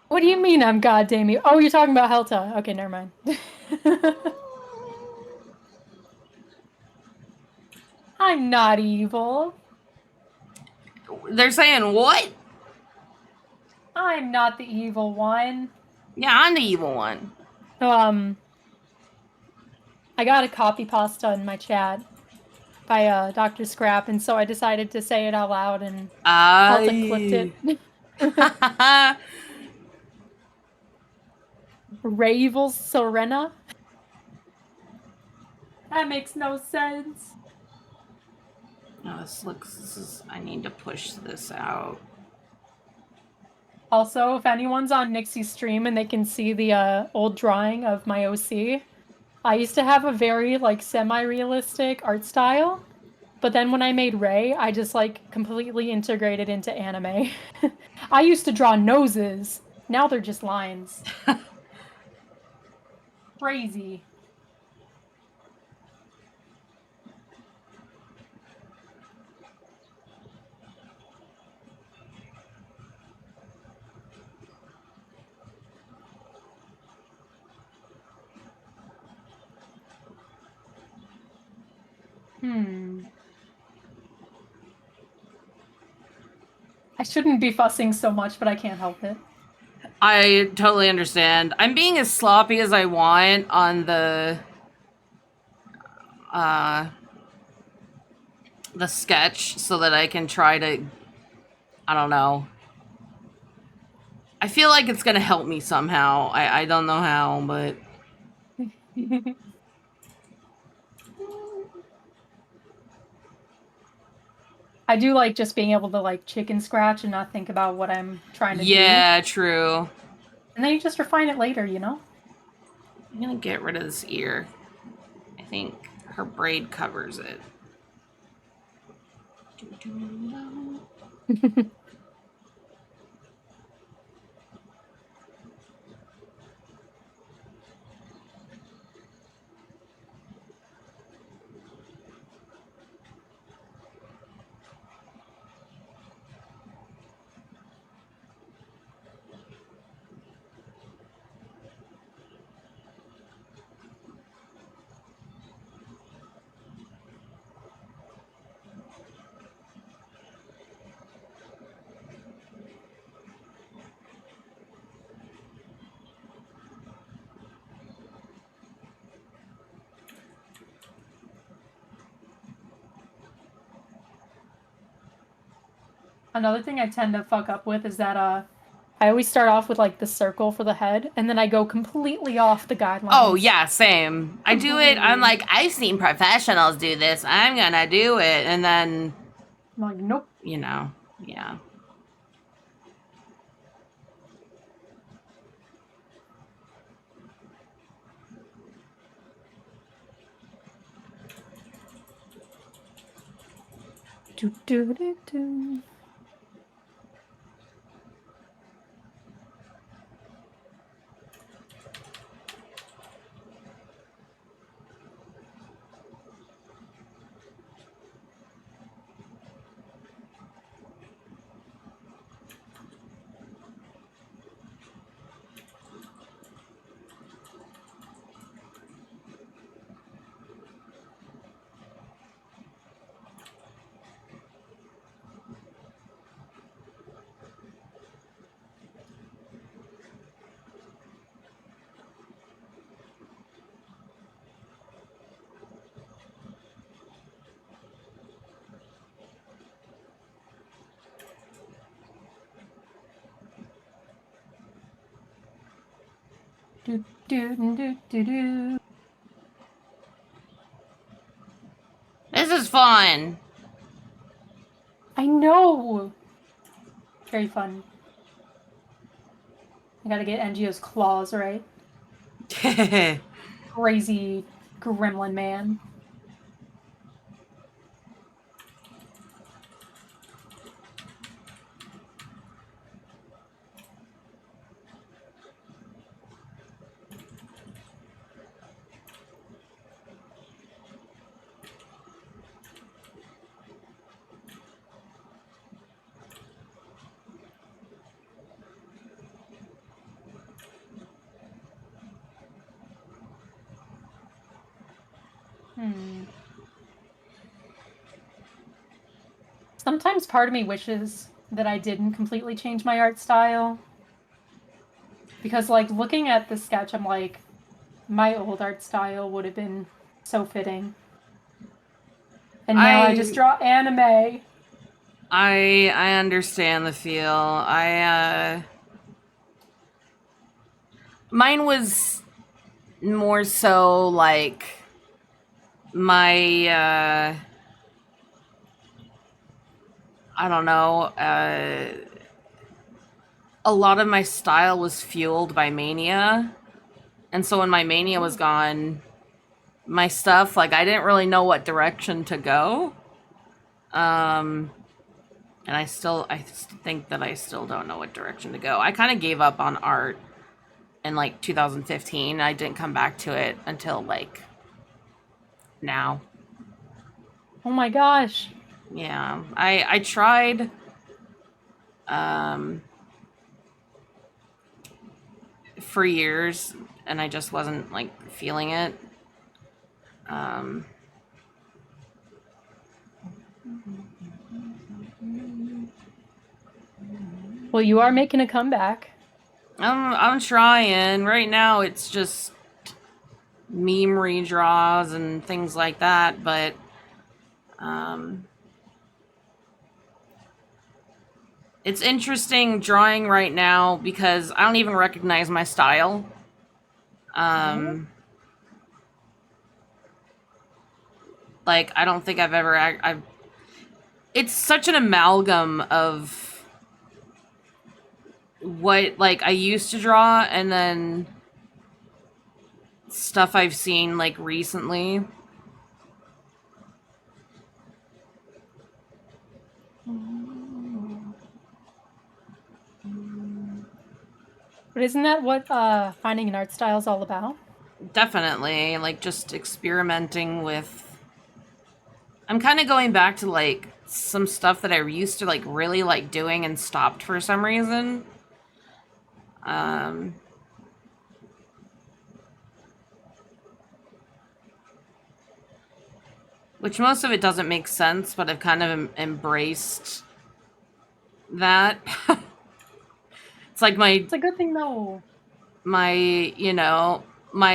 [SPEAKER 1] What do you mean I'm goddamn you? Oh, you're talking about Helta. Okay, never mind. I'm not evil.
[SPEAKER 2] They're saying what?
[SPEAKER 1] I'm not the evil one.
[SPEAKER 2] Yeah, I'm the evil one.
[SPEAKER 1] Um, I got a copy pasta in my chat by Dr. Scrap, and so I decided to say it out loud, and Helta clipped it. Ray evils Serena? That makes no sense.
[SPEAKER 2] No, this is, I need to push this out.
[SPEAKER 1] Also, if anyone's on Nixie's stream and they can see the old drawing of my OC, I used to have a very like semi-realistic art style, but then when I made Ray, I just like completely integrated into anime. I used to draw noses. Now they're just lines. Crazy. I shouldn't be fussing so much, but I can't help it.
[SPEAKER 2] I totally understand. I'm being as sloppy as I want on the sketch so that I can try to, I don't know. I feel like it's gonna help me somehow. I don't know how, but
[SPEAKER 1] I do like just being able to like chicken scratch and not think about what I'm trying to do.
[SPEAKER 2] yeah, true.
[SPEAKER 1] And then you just refine it later, you know?
[SPEAKER 2] I'm gonna get rid of this ear. I think her braid covers it.
[SPEAKER 1] Another thing I tend to fuck up with is that I always start off with like the circle for the head, and then I go completely off the guidelines.
[SPEAKER 2] Oh yeah, same. I do it. I'm like, I've seen professionals do this. I'm gonna do it, and then
[SPEAKER 1] I'm like, nope.
[SPEAKER 2] you know, yeah.
[SPEAKER 1] Do do do do. Do do do do do.
[SPEAKER 2] This is fun.
[SPEAKER 1] I know. Very fun. I gotta get Ngio's claws right. Crazy gremlin man. Sometimes part of me wishes that I didn't completely change my art style. Because, like, looking at the sketch, I'm like, my old art style would have been so fitting. And now I just draw anime.
[SPEAKER 2] I understand the feel. Mine was more so like my I don't know, a lot of my style was fueled by mania. And so when my mania was gone, my stuff, like, I didn't really know what direction to go. And I think that I still don't know what direction to go. I kind of gave up on art in like 2015. I didn't come back to it until like now.
[SPEAKER 1] Oh my gosh.
[SPEAKER 2] Yeah, I tried for years and I just wasn't like feeling it.
[SPEAKER 1] Well, you are making a comeback.
[SPEAKER 2] I'm trying. Right now it's just meme redraws and things like that, but it's interesting drawing right now because I don't even recognize my style. Like, I don't think I've ever I've it's such an amalgam of what like I used to draw and then stuff I've seen like recently.
[SPEAKER 1] But isn't that what finding an art style is all about?
[SPEAKER 2] Definitely, like just experimenting with. I'm kind of going back to like some stuff that I used to like really like doing and stopped for some reason. Which most of it doesn't make sense, but I've kind of embraced that. It's like
[SPEAKER 1] It's a good thing though.
[SPEAKER 2] my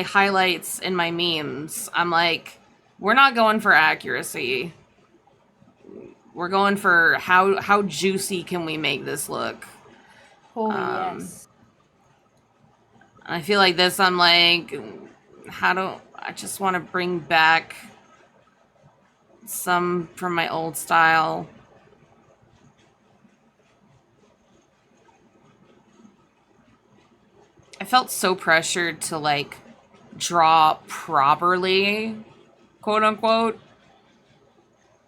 [SPEAKER 2] highlights in my memes. I'm like, we're not going for accuracy. We're going for how juicy can we make this look?
[SPEAKER 1] Oh, yes.
[SPEAKER 2] I feel like this, I'm like, I just want to bring back some from my old style. I felt so pressured to like draw properly, quote unquote,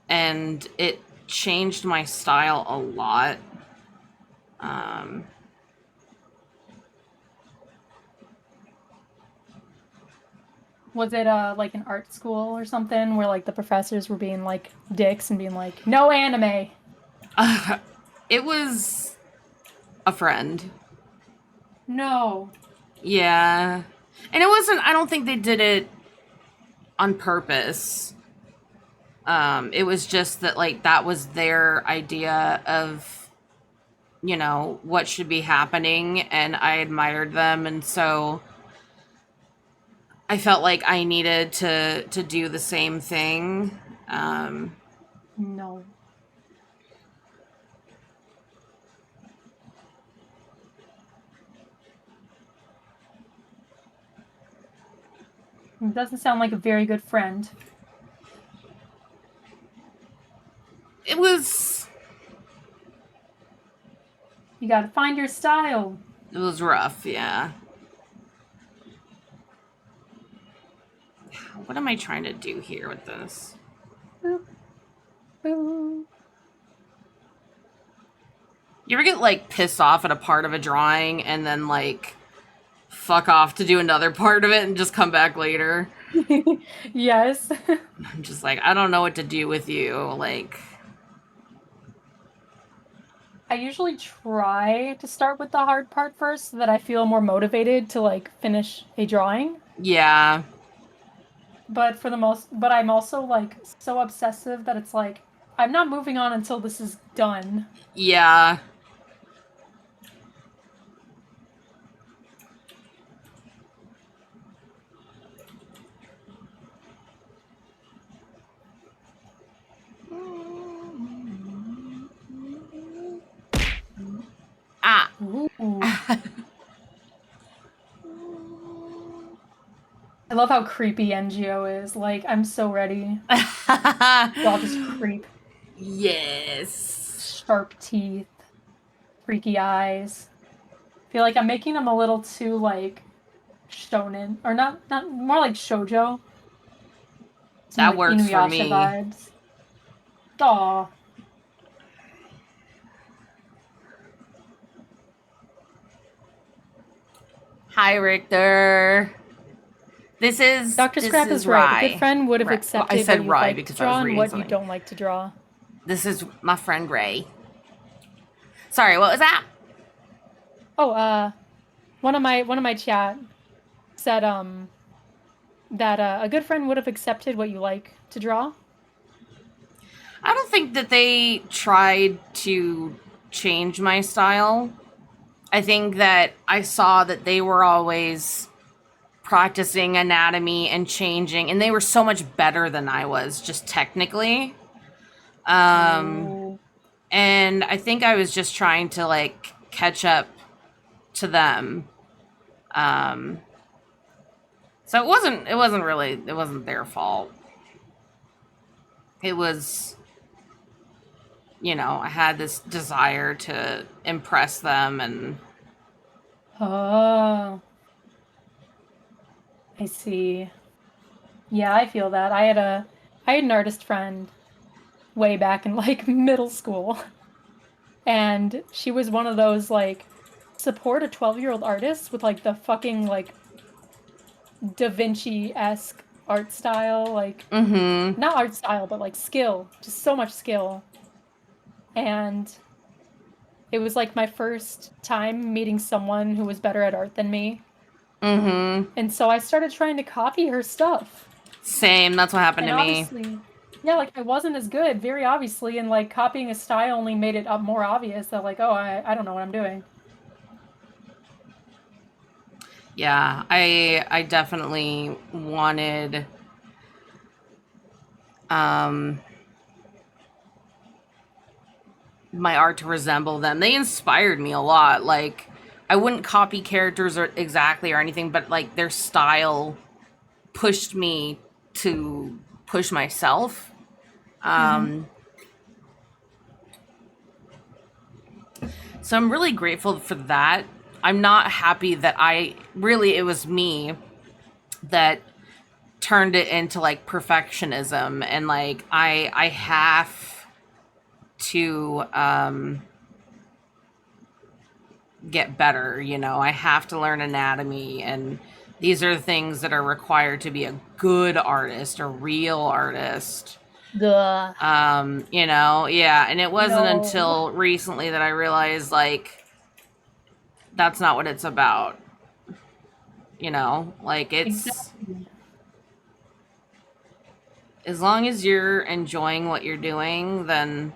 [SPEAKER 2] and it changed my style a lot.
[SPEAKER 1] Was it like an art school or something where like the professors were being like dicks and being like, no anime?
[SPEAKER 2] It was a friend.
[SPEAKER 1] No.
[SPEAKER 2] Yeah. And it wasn't, I don't think they did it on purpose. It was just that like that was their idea of, you know, what should be happening, and I admired them, and so I felt like I needed to do the same thing.
[SPEAKER 1] No. It doesn't sound like a very good friend.
[SPEAKER 2] It was
[SPEAKER 1] You gotta find your style.
[SPEAKER 2] rough, yeah. What am I trying to do here with this?
[SPEAKER 1] Boop. Boop.
[SPEAKER 2] You ever get like pissed off at a part of a drawing and then like fuck off to do another part of it and just come back later?
[SPEAKER 1] Yes.
[SPEAKER 2] I'm just like, I don't know what to do with you. Like,
[SPEAKER 1] I usually try to start with the hard part first so that I feel more motivated to like finish a drawing.
[SPEAKER 2] yeah.
[SPEAKER 1] But I'm also like so obsessive that it's like I'm not moving on until this is done.
[SPEAKER 2] Yeah. Ah.
[SPEAKER 1] Ooh. I love how creepy NGO is. Like, I'm so ready. I'll just creep.
[SPEAKER 2] Yes.
[SPEAKER 1] Sharp teeth, freaky eyes. I feel like I'm making them a little too like shonen, or not more like shoujo. Some,
[SPEAKER 2] That
[SPEAKER 1] like,
[SPEAKER 2] works for
[SPEAKER 1] Inuyasha
[SPEAKER 2] me.
[SPEAKER 1] vibes. Aw.
[SPEAKER 2] Hi, Richter. This is
[SPEAKER 1] Dr. Scrap is right. A good friend would have accepted
[SPEAKER 2] I said
[SPEAKER 1] what you
[SPEAKER 2] Rye
[SPEAKER 1] like
[SPEAKER 2] because
[SPEAKER 1] to
[SPEAKER 2] I
[SPEAKER 1] draw
[SPEAKER 2] was
[SPEAKER 1] and
[SPEAKER 2] reading
[SPEAKER 1] what
[SPEAKER 2] something.
[SPEAKER 1] you don't like to draw.
[SPEAKER 2] This is my friend Ray. Sorry, what was that?
[SPEAKER 1] Oh, one of my chat said that a good friend would have accepted what you like to draw.
[SPEAKER 2] I don't think that they tried to change my style. I think that I saw that they were always practicing anatomy and changing, and they were so much better than I was, just technically.
[SPEAKER 1] Ooh.
[SPEAKER 2] And I think I was just trying to like catch up to them. So it wasn't their fault. It was, you know, I had this desire to impress them, and
[SPEAKER 1] Oh. I see. Yeah, I feel that. I had an artist friend way back in like middle school. And she was one of those like support a 12-year-old artist with like the fucking like Da Vinci-esque art style, like not art style, but like skill. Just so much skill. And it was like my first time meeting someone who was better at art than me. And so I started trying to copy her stuff.
[SPEAKER 2] Same, that's what happened
[SPEAKER 1] And
[SPEAKER 2] to me.
[SPEAKER 1] obviously, yeah, like I wasn't as good, very obviously, and like copying a style only made it more obvious that like, oh, I don't know what I'm doing.
[SPEAKER 2] Yeah, I definitely wanted my art to resemble them. They inspired me a lot. Like, I wouldn't copy characters exactly or anything, but like their style pushed me to push myself. So I'm really grateful for that. I'm not happy that it was me that turned it into like perfectionism, and like I have to get better, you know. I have to learn anatomy, and these are the things that are required to be a good artist, a real artist.
[SPEAKER 1] Duh.
[SPEAKER 2] You know, yeah, and it wasn't
[SPEAKER 1] No.
[SPEAKER 2] until recently that I realized like that's not what it's about. You know, like it's
[SPEAKER 1] Exactly.
[SPEAKER 2] as long as you're enjoying what you're doing, then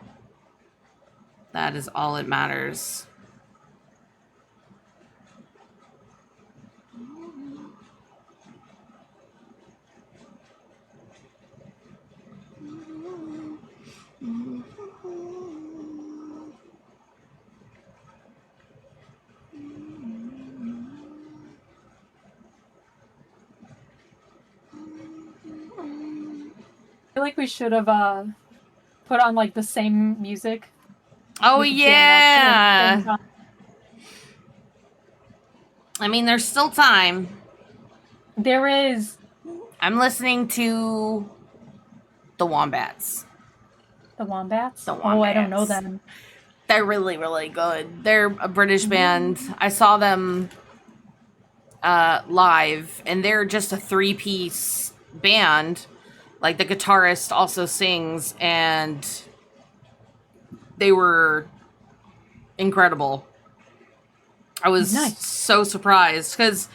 [SPEAKER 2] that is all that matters.
[SPEAKER 1] I feel like we should have put on like the same music.
[SPEAKER 2] Oh
[SPEAKER 1] We could jam out to, like, the
[SPEAKER 2] yeah.
[SPEAKER 1] same time.
[SPEAKER 2] I mean, there's still time.
[SPEAKER 1] There is
[SPEAKER 2] I'm listening to the Wombats.
[SPEAKER 1] the Wombats.
[SPEAKER 2] The
[SPEAKER 1] Oh, I don't know
[SPEAKER 2] Wombats.
[SPEAKER 1] them.
[SPEAKER 2] They're really, really good. They're a British band. I saw them live, and they're just a 3-piece band. Like, the guitarist also sings, and they were incredible. I was
[SPEAKER 1] Nice.
[SPEAKER 2] so surprised, because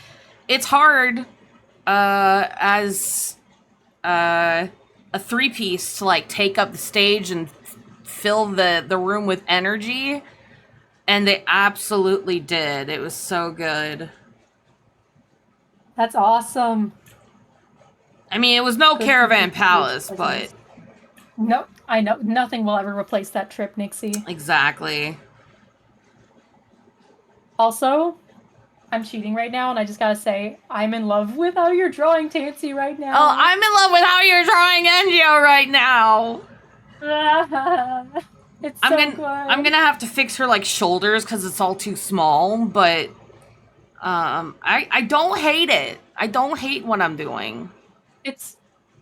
[SPEAKER 2] it's hard as a 3-piece to like take up the stage and fill the room with energy, and they absolutely did. It was so good.
[SPEAKER 1] That's awesome.
[SPEAKER 2] I mean, it was no
[SPEAKER 1] Good
[SPEAKER 2] Caravan
[SPEAKER 1] to
[SPEAKER 2] Palace,
[SPEAKER 1] see
[SPEAKER 2] but
[SPEAKER 1] presence. No, I know nothing will ever replace that trip, Nixie.
[SPEAKER 2] exactly.
[SPEAKER 1] Also, I'm cheating right now, and I just gotta say, I'm in love with how you're drawing Tansy right now.
[SPEAKER 2] Oh, I'm in love with how you're drawing Engio right now.
[SPEAKER 1] It's so good.
[SPEAKER 2] I'm gonna have to fix her like shoulders because it's all too small, but I don't hate it. I don't hate what I'm doing.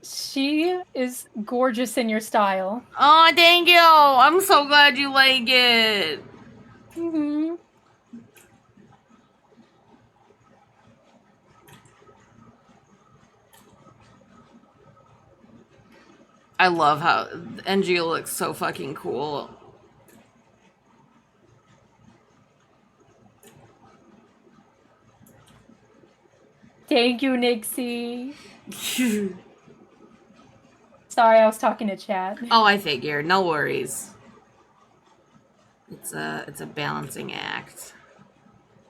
[SPEAKER 1] She is gorgeous in your style.
[SPEAKER 2] Oh, thank you. I'm so glad you like it.
[SPEAKER 1] Mm-hmm.
[SPEAKER 2] I love how Engio looks so fucking cool.
[SPEAKER 1] Thank you, Nixie. Sorry, I was talking to chat.
[SPEAKER 2] Oh, I figured. No worries. It's a balancing act.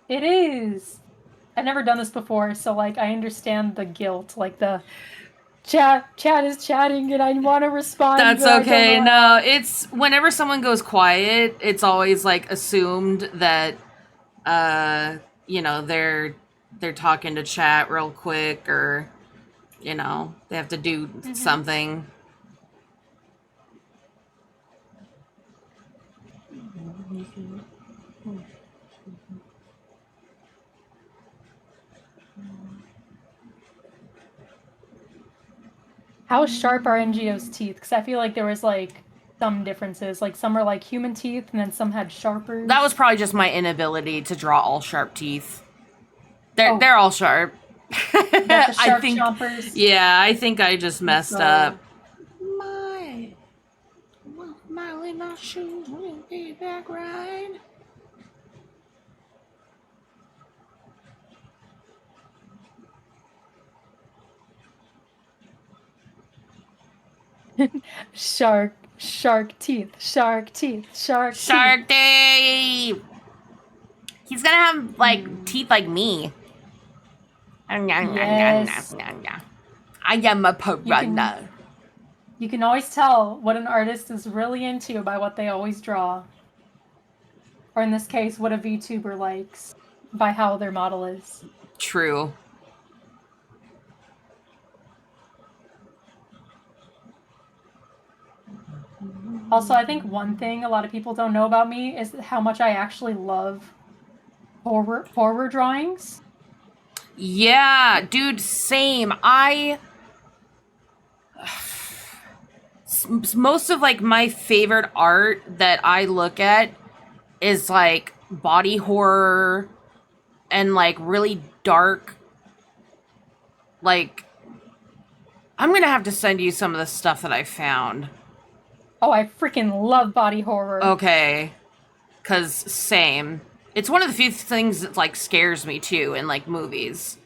[SPEAKER 1] It is. I've never done this before, so like I understand the guilt, like the chat is chatting and I want to respond.
[SPEAKER 2] That's
[SPEAKER 1] but
[SPEAKER 2] okay.
[SPEAKER 1] I don't know
[SPEAKER 2] No, it's whenever someone goes quiet, it's always like assumed that you know, they're talking to chat real quick, or you know, they have to do something.
[SPEAKER 1] How sharp are NGO's teeth? Because I feel like there was like some differences. Like some are like human teeth, and then some had sharper.
[SPEAKER 2] That was probably just my inability to draw all sharp teeth. They're all sharp.
[SPEAKER 1] The sharp
[SPEAKER 2] I think,
[SPEAKER 1] chompers.
[SPEAKER 2] yeah, I think I just messed
[SPEAKER 1] So-
[SPEAKER 2] up. My little shoes will be back right.
[SPEAKER 1] shark teeth, shark teeth.
[SPEAKER 2] Shark Day. He's gonna have like teeth like me.
[SPEAKER 1] Yes.
[SPEAKER 2] I am a piranha.
[SPEAKER 1] You can always tell what an artist is really into by what they always draw. Or in this case, what a VTuber likes by how their model is.
[SPEAKER 2] True.
[SPEAKER 1] Also, I think one thing a lot of people don't know about me is how much I actually love horror drawings.
[SPEAKER 2] Yeah, dude, same. Most of like my favorite art that I look at is like body horror and like really dark. Like, I'm gonna have to send you some of the stuff that I found.
[SPEAKER 1] Oh, I freaking love body horror.
[SPEAKER 2] Okay. Cause same. It's one of the few things that like scares me too in like movies.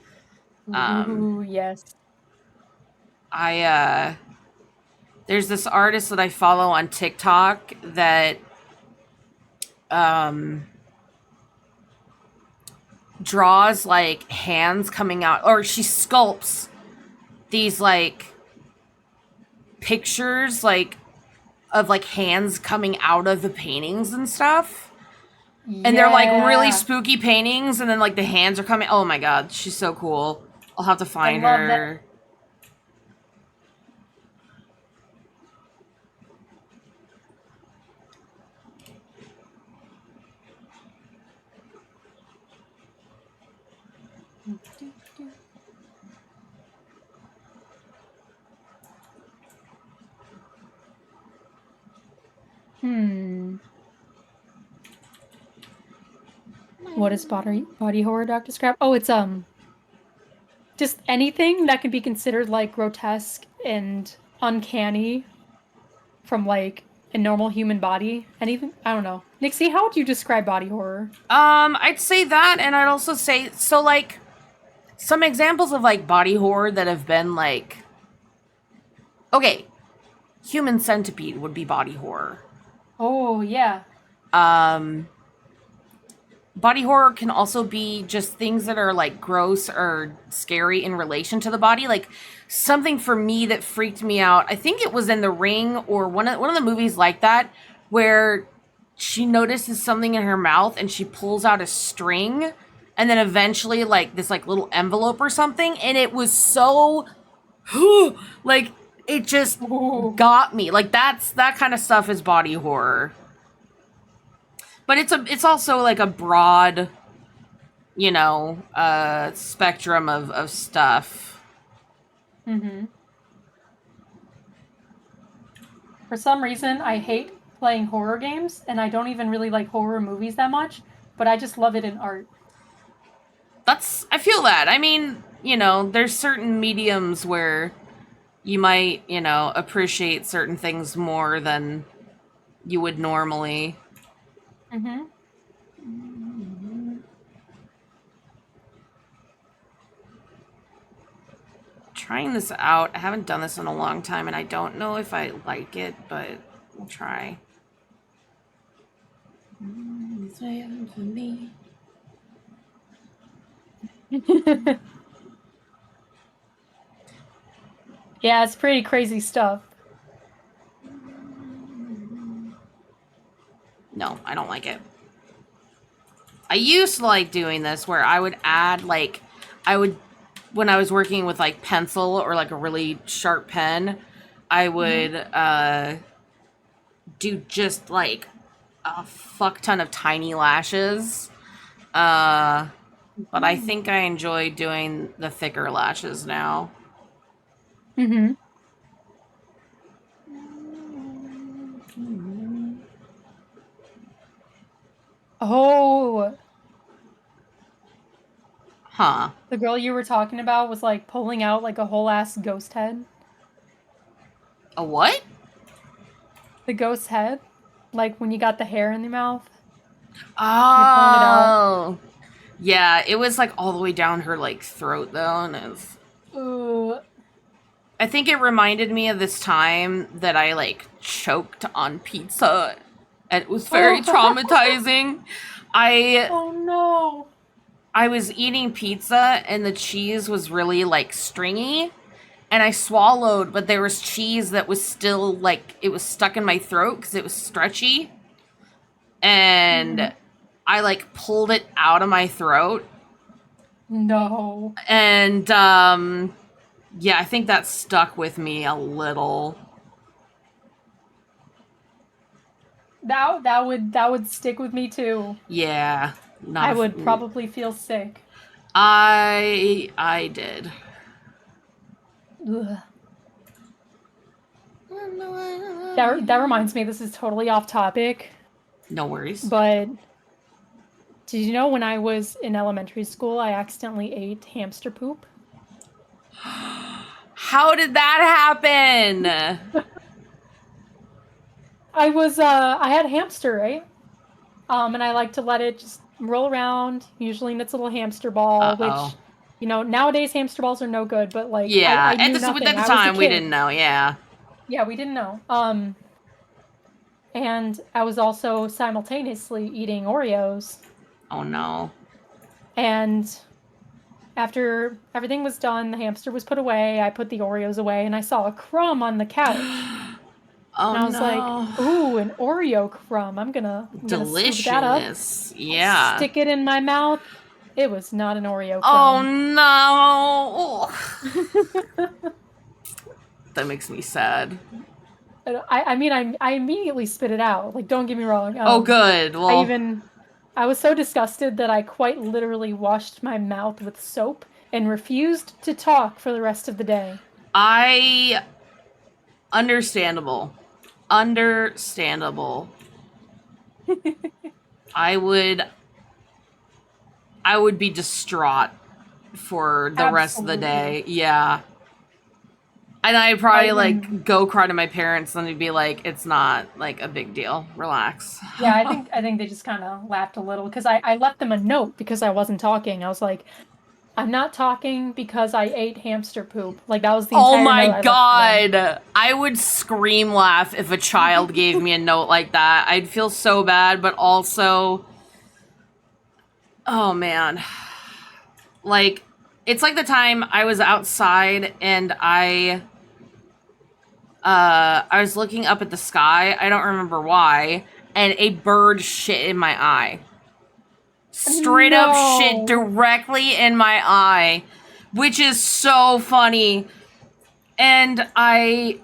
[SPEAKER 1] Ooh, yes.
[SPEAKER 2] There's this artist that I follow on TikTok that draws like hands coming out, or she sculpts these like pictures like of like hands coming out of the paintings and stuff. And they're like really spooky paintings, and then like the hands are coming. Oh my god, she's so cool. I'll have to find her.
[SPEAKER 1] What is body horror, Dr. Scrap? Oh, it's just anything that can be considered like grotesque and uncanny from like a normal human body. Anything, I don't know. Nixie, how would you describe body horror?
[SPEAKER 2] I'd say that, and I'd also say so like some examples of like body horror that have been like, okay, Human Centipede would be body horror.
[SPEAKER 1] Oh yeah.
[SPEAKER 2] Body horror can also be just things that are like gross or scary in relation to the body. Like something for me that freaked me out. I think it was in The Ring or one of the movies like that, where she notices something in her mouth and she pulls out a string, and then eventually like this like little envelope or something, and it was so like it just got me. Like that kind of stuff is body horror. But it's also like a broad, you know, spectrum of stuff.
[SPEAKER 1] Mm-hmm. For some reason, I hate playing horror games, and I don't even really like horror movies that much, but I just love it in art.
[SPEAKER 2] I feel that. I mean, you know, there's certain mediums where you might, you know, appreciate certain things more than you would normally.
[SPEAKER 1] Mm-hmm.
[SPEAKER 2] Trying this out. I haven't done this in a long time, and I don't know if I like it, but we'll try. It's waiting for me.
[SPEAKER 1] Yeah, it's pretty crazy stuff.
[SPEAKER 2] No, I don't like it. I used to like doing this where I would add like when I was working with like pencil or like a really sharp pen, I would do just like a fuck ton of tiny lashes. But I think I enjoy doing the thicker lashes now.
[SPEAKER 1] Mm-hmm. Oh.
[SPEAKER 2] Huh.
[SPEAKER 1] The girl you were talking about was like pulling out like a whole ass ghost head.
[SPEAKER 2] A what?
[SPEAKER 1] The ghost head? Like when you got the hair in your mouth?
[SPEAKER 2] Oh. Yeah, it was like all the way down her like throat though, and it's I think it reminded me of this time that I like choked on pizza, and it was very traumatizing.
[SPEAKER 1] Oh no.
[SPEAKER 2] I was eating pizza and the cheese was really like stringy, and I swallowed, but there was cheese that was still like it was stuck in my throat because it was stretchy. And I like pulled it out of my throat.
[SPEAKER 1] No.
[SPEAKER 2] And yeah, I think that stuck with me a little.
[SPEAKER 1] That would stick with me too.
[SPEAKER 2] Yeah,
[SPEAKER 1] I would probably feel sick.
[SPEAKER 2] I did.
[SPEAKER 1] Ugh. That reminds me, this is totally off topic.
[SPEAKER 2] No worries.
[SPEAKER 1] But did you know when I was in elementary school, I accidentally ate hamster poop?
[SPEAKER 2] How did that happen?
[SPEAKER 1] I had a hamster, right? And I like to let it just roll around, usually in its little hamster ball, which, you know, nowadays hamster balls are no good, but like,
[SPEAKER 2] yeah,
[SPEAKER 1] I knew nothing.
[SPEAKER 2] at the
[SPEAKER 1] I was a
[SPEAKER 2] time we
[SPEAKER 1] kid.
[SPEAKER 2] didn't know, yeah.
[SPEAKER 1] Yeah, we didn't know. And I was also simultaneously eating Oreos.
[SPEAKER 2] Oh no.
[SPEAKER 1] And after everything was done, the hamster was put away, I put the Oreos away, and I saw a crumb on the couch.
[SPEAKER 2] Oh,
[SPEAKER 1] and I was like, ooh, an Oreo crumb. I'm gonna scoop that up.
[SPEAKER 2] Yeah.
[SPEAKER 1] Stick it in my mouth. It was not an Oreo
[SPEAKER 2] Oh
[SPEAKER 1] crumb.
[SPEAKER 2] no. That makes me sad.
[SPEAKER 1] I mean, I immediately spit it out. Like, don't get me wrong.
[SPEAKER 2] Oh, good. Well,
[SPEAKER 1] I was so disgusted that I quite literally washed my mouth with soap and refused to talk for the rest of the day.
[SPEAKER 2] Understandable. I would be distraught for the rest of the day. Yeah. And I'd probably like go cry to my parents and they'd be like, it's not like a big deal. Relax.
[SPEAKER 1] Yeah, I think they just kind of laughed a little because I left them a note because I wasn't talking. I was like, I'm not talking because I ate hamster poop. Like, that was the entire note.
[SPEAKER 2] Oh my god. I would scream laugh if a child gave me a note like that. I'd feel so bad, but also, oh man. Like, it's like the time I was outside and I was looking up at the sky. I don't remember why. And a bird shit in my eye. Straight up shit directly in my eye. Which is so funny. And I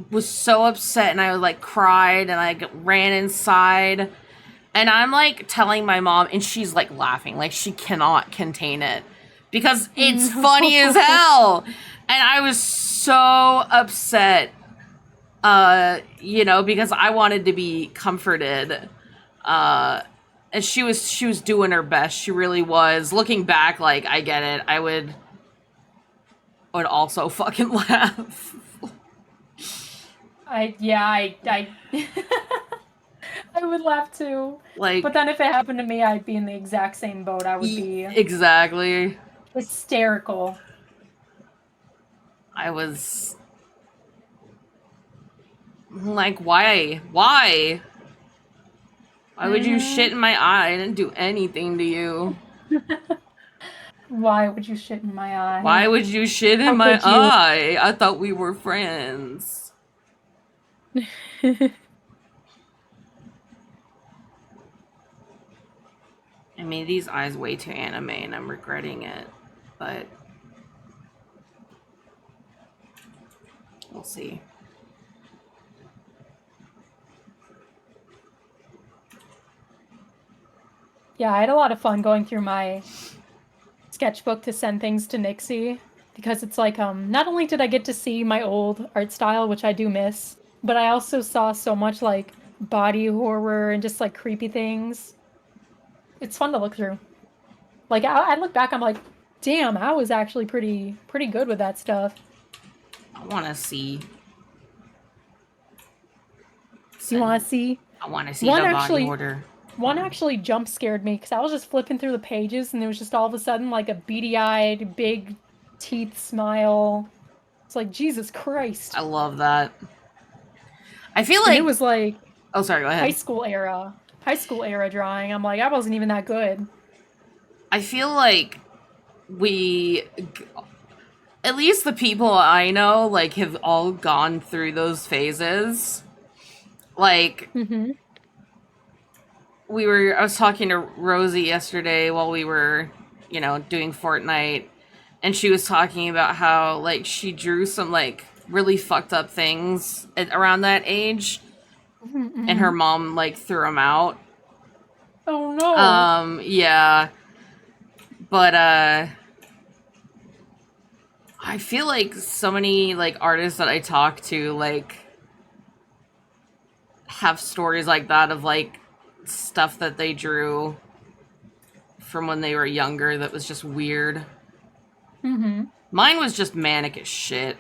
[SPEAKER 2] was so upset and I like cried and I ran inside. And I'm like telling my mom and she's like laughing. Like she cannot contain it. Because it's funny as hell. And I was so upset, you know, because I wanted to be comforted. And she was doing her best. She really was. Looking back, like, I get it. I would also fucking laugh.
[SPEAKER 1] I I would laugh too.
[SPEAKER 2] Like,
[SPEAKER 1] but then if it happened to me, I'd be in the exact same boat. I would be
[SPEAKER 2] exactly
[SPEAKER 1] hysterical.
[SPEAKER 2] I was like, why? Why would you shit in my eye? I didn't do anything to you.
[SPEAKER 1] Why would you shit in my eye?
[SPEAKER 2] Why would you shit in my eye? I thought we were friends. I made these eyes way too anime and I'm regretting it, but we'll see.
[SPEAKER 1] Yeah, I had a lot of fun going through my sketchbook to send things to Nixie because it's like, not only did I get to see my old art style, which I do miss, but I also saw so much like body horror and just like creepy things. It's fun to look through. Like, I look back, I'm like, damn, I was actually pretty good with that stuff.
[SPEAKER 2] I want to see.
[SPEAKER 1] You want to see?
[SPEAKER 2] I want to see the body order.
[SPEAKER 1] One actually jump scared me because I was just flipping through the pages and there was just all of a sudden like a beady-eyed, big teeth smile. It's like, Jesus Christ.
[SPEAKER 2] I love that. I feel like
[SPEAKER 1] it was like,
[SPEAKER 2] oh, sorry, go ahead.
[SPEAKER 1] High school era drawing. I'm like, I wasn't even that good.
[SPEAKER 2] I feel like at least the people I know, like, have all gone through those phases. Like, I was talking to Rosie yesterday while we were, you know, doing Fortnite, and she was talking about how like she drew some like really fucked up things around that age, and her
[SPEAKER 1] Mm-mm.
[SPEAKER 2] mom like threw them out.
[SPEAKER 1] Oh no.
[SPEAKER 2] Yeah, but I feel like so many like artists that I talk to like have stories like that of like stuff that they drew from when they were younger that was just weird.
[SPEAKER 1] Mm-hmm.
[SPEAKER 2] Mine was just manic as shit.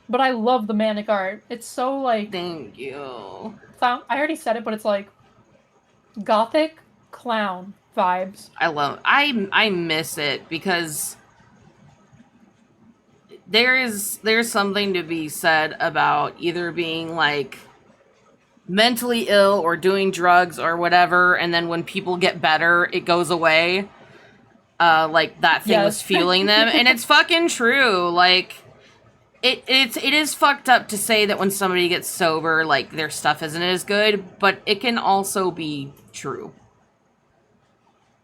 [SPEAKER 1] But I love the manic art. It's so like
[SPEAKER 2] Thank you.
[SPEAKER 1] clown. I already said it, but it's like gothic clown vibes.
[SPEAKER 2] I miss it because there's something to be said about either being like mentally ill or doing drugs or whatever, and then when people get better it goes away. Like that thing was
[SPEAKER 1] Yes.
[SPEAKER 2] fueling them, and it's fucking true. Like it is fucked up to say that when somebody gets sober, like their stuff isn't as good, but it can also be true.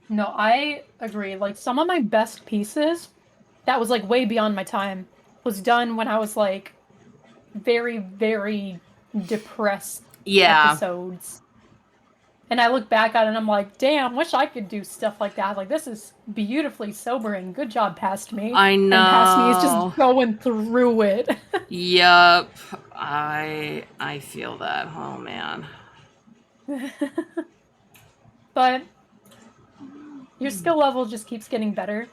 [SPEAKER 1] No, I agree. Like some of my best pieces that was like way beyond my time was done when I was like very, very depressed
[SPEAKER 2] Yeah,
[SPEAKER 1] episodes. And I look back at it and I'm like, damn, wish I could do stuff like that. Like, this is beautifully sobering. Good job, Past Me.
[SPEAKER 2] I
[SPEAKER 1] And Past Me is just
[SPEAKER 2] know.
[SPEAKER 1] going through it.
[SPEAKER 2] Yup. I feel that. Oh man.
[SPEAKER 1] But your skill level just keeps getting better.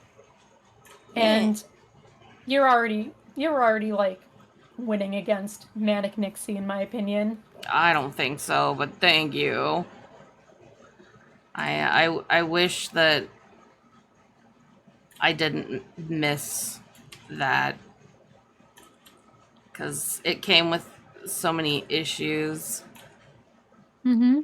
[SPEAKER 2] Eh,
[SPEAKER 1] And you're already like winning against Manic Nixie, in my opinion.
[SPEAKER 2] I don't think so, but thank you. I wish that I didn't miss that because it came with so many issues.
[SPEAKER 1] Mm-hmm.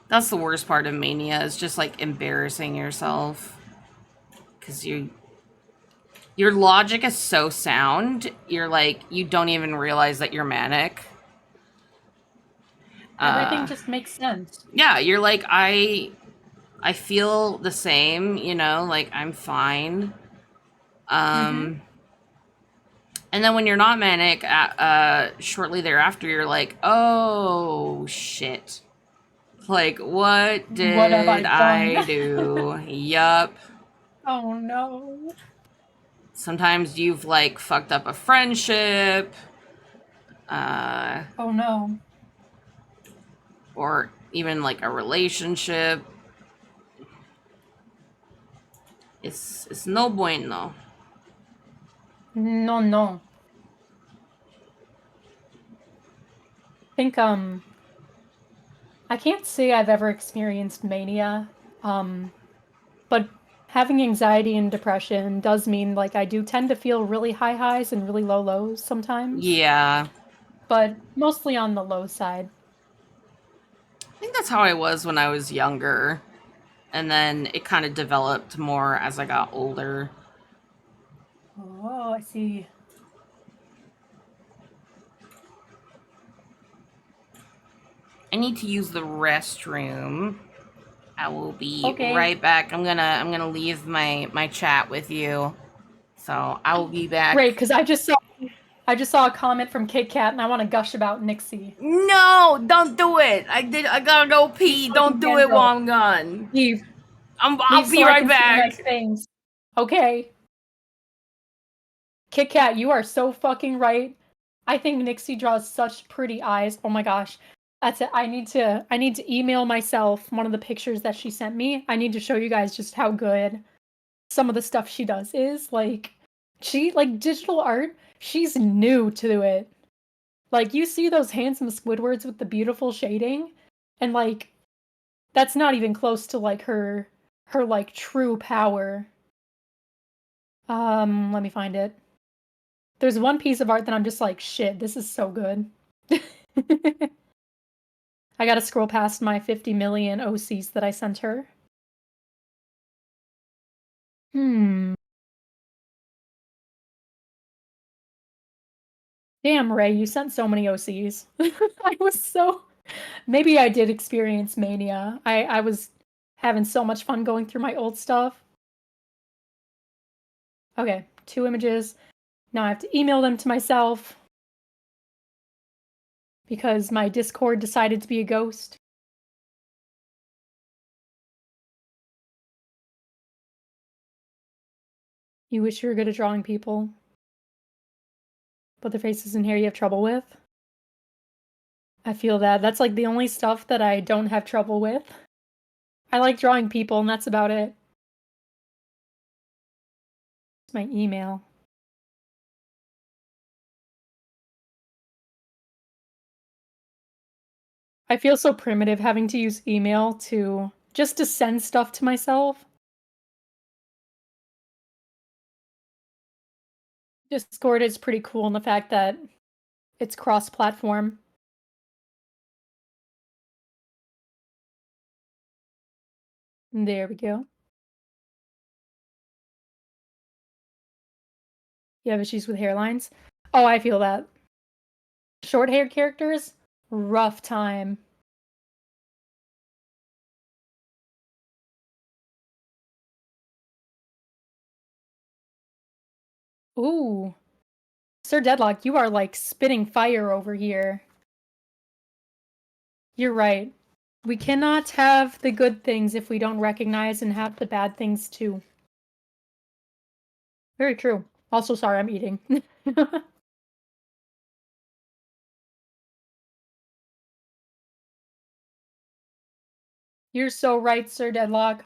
[SPEAKER 2] That's the worst part of mania is just like embarrassing yourself because your logic is so sound. You're like you don't even realize that you're manic.
[SPEAKER 1] Everything just makes sense.
[SPEAKER 2] Yeah, you're like I feel the same, you know, like I'm fine.
[SPEAKER 1] Mm-hmm.
[SPEAKER 2] Um and then when you're not manic, shortly thereafter you're like, "Oh shit." Like, what
[SPEAKER 1] What have I
[SPEAKER 2] did
[SPEAKER 1] done?
[SPEAKER 2] I do? Yup.
[SPEAKER 1] Oh no.
[SPEAKER 2] Sometimes you've like fucked up a friendship, uh,
[SPEAKER 1] Oh no.
[SPEAKER 2] or even like a relationship. It's no bueno.
[SPEAKER 1] No, no. I think I can't say I've ever experienced mania. But having anxiety and depression does mean like I do tend to feel really high highs and really low lows sometimes,
[SPEAKER 2] Yeah.
[SPEAKER 1] but mostly on the low side.
[SPEAKER 2] I think that's how I was when I was younger. And then it kind of developed more as I got older.
[SPEAKER 1] Oh, I see.
[SPEAKER 2] I need to use the restroom. I will be
[SPEAKER 1] Okay.
[SPEAKER 2] right back. I'm gonna leave my chat with you. So I will be
[SPEAKER 1] Great,
[SPEAKER 2] back.
[SPEAKER 1] because I just saw a comment from Kit Kat and I want to gush about Nixie.
[SPEAKER 2] No, don't do it. I gotta go
[SPEAKER 1] Leave
[SPEAKER 2] pee.
[SPEAKER 1] so I
[SPEAKER 2] Don't
[SPEAKER 1] can
[SPEAKER 2] do it
[SPEAKER 1] fangirl.
[SPEAKER 2] while I'm gone.
[SPEAKER 1] Leave.
[SPEAKER 2] I'll
[SPEAKER 1] Leave so
[SPEAKER 2] be
[SPEAKER 1] I
[SPEAKER 2] right
[SPEAKER 1] can say nice
[SPEAKER 2] back.
[SPEAKER 1] things. Okay. Kit Kat, you are so fucking right. I think Nixie draws such pretty eyes. Oh my gosh. That's it. I need to email myself one of the pictures that she sent me. I need to show you guys just how good some of the stuff she does is. Like she like digital art, she's new to it. Like you see those handsome Squidwards with the beautiful shading and like that's not even close to like her like true power. Let me find it. There's one piece of art that I'm just like, shit, this is so good. I gotta scroll past my 50 million OCs that I sent her. Hmm. Damn, Ray, you sent so many OCs. I was so... Maybe I did experience mania. I was having so much fun going through my old stuff. Okay, 2 images. Now I have to email them to myself because my Discord decided to be a ghost. You wish you were good at drawing people, but the faces and hair you have trouble with? I feel that. That's like the only stuff that I don't have trouble with. I like drawing people, and that's about it. It's my email. I feel so primitive having to use email to just to send stuff to myself. Discord is pretty cool in the fact that it's cross-platform. There we go. You have issues with hairlines? Oh, I feel that. Short-haired characters? Rough time. Ooh. Sir Deadlock, you are like spitting fire over here. You're right. We cannot have the good things if we don't recognize and have the bad things too. Very true. Also, sorry, I'm eating. You're so right, Sir Deadlock.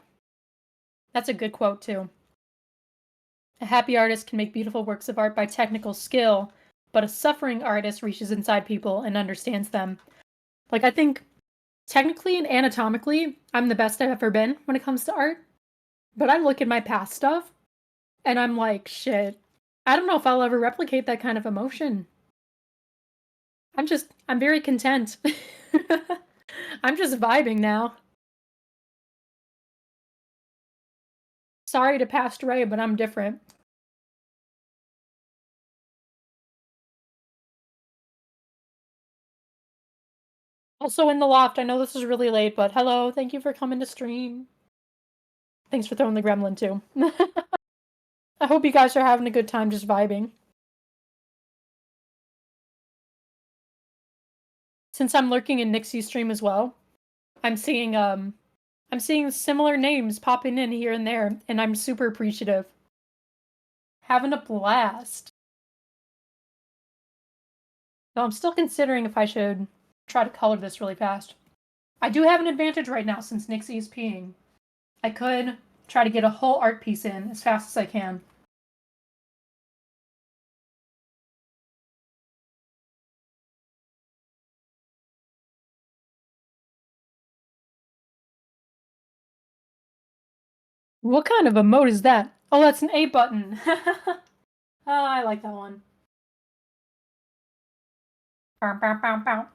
[SPEAKER 1] That's a good quote, too. A happy artist can make beautiful works of art by technical skill, but a suffering artist reaches inside people and understands them. Like, I think technically and anatomically, I'm the best I've ever been when it comes to art. But I look at my past stuff and I'm like, shit, I don't know if I'll ever replicate that kind of emotion. I'm very content. I'm just vibing now. Sorry to past Ray, but I'm different. Also in the loft, I know this is really late, but hello, thank you for coming to stream. Thanks for throwing the gremlin too. I hope you guys are having a good time just vibing. Since I'm lurking in Nixie's stream as well, I'm seeing similar names popping in here and there, and I'm super appreciative. Having a blast. Though I'm still considering if I should try to color this really fast. I do have an advantage right now since Nixie is peeing. I could try to get a whole art piece in as fast as I can. What kind of emote is that? Oh, that's an A button. Oh, I like that one. Bow, bow, bow, bow.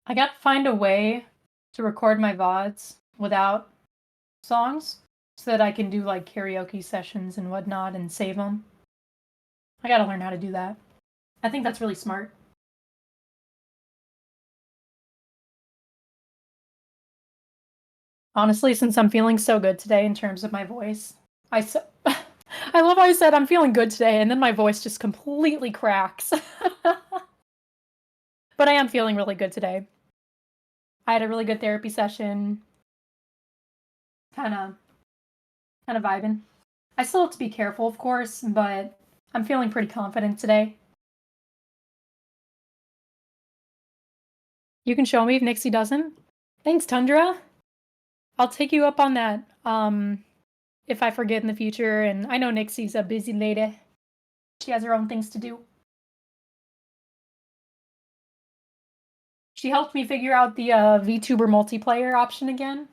[SPEAKER 1] I gotta find a way to record my VODs without songs so that I can do like karaoke sessions and whatnot and save them. I gotta learn how to do that. I think that's really smart. Honestly, since I'm feeling so good today in terms of my voice, I love how I said I'm feeling good today and then my voice just completely cracks. But I am feeling really good today. I had a really good therapy session. Kind of vibing. I still have to be careful, of course, but I'm feeling pretty confident today. You can show me if Nixie doesn't. Thanks, Tundra. I'll take you up on that. If I forget in the future, and I know Nixie's a busy lady. She has her own things to do. She helped me figure out the VTuber multiplayer option again.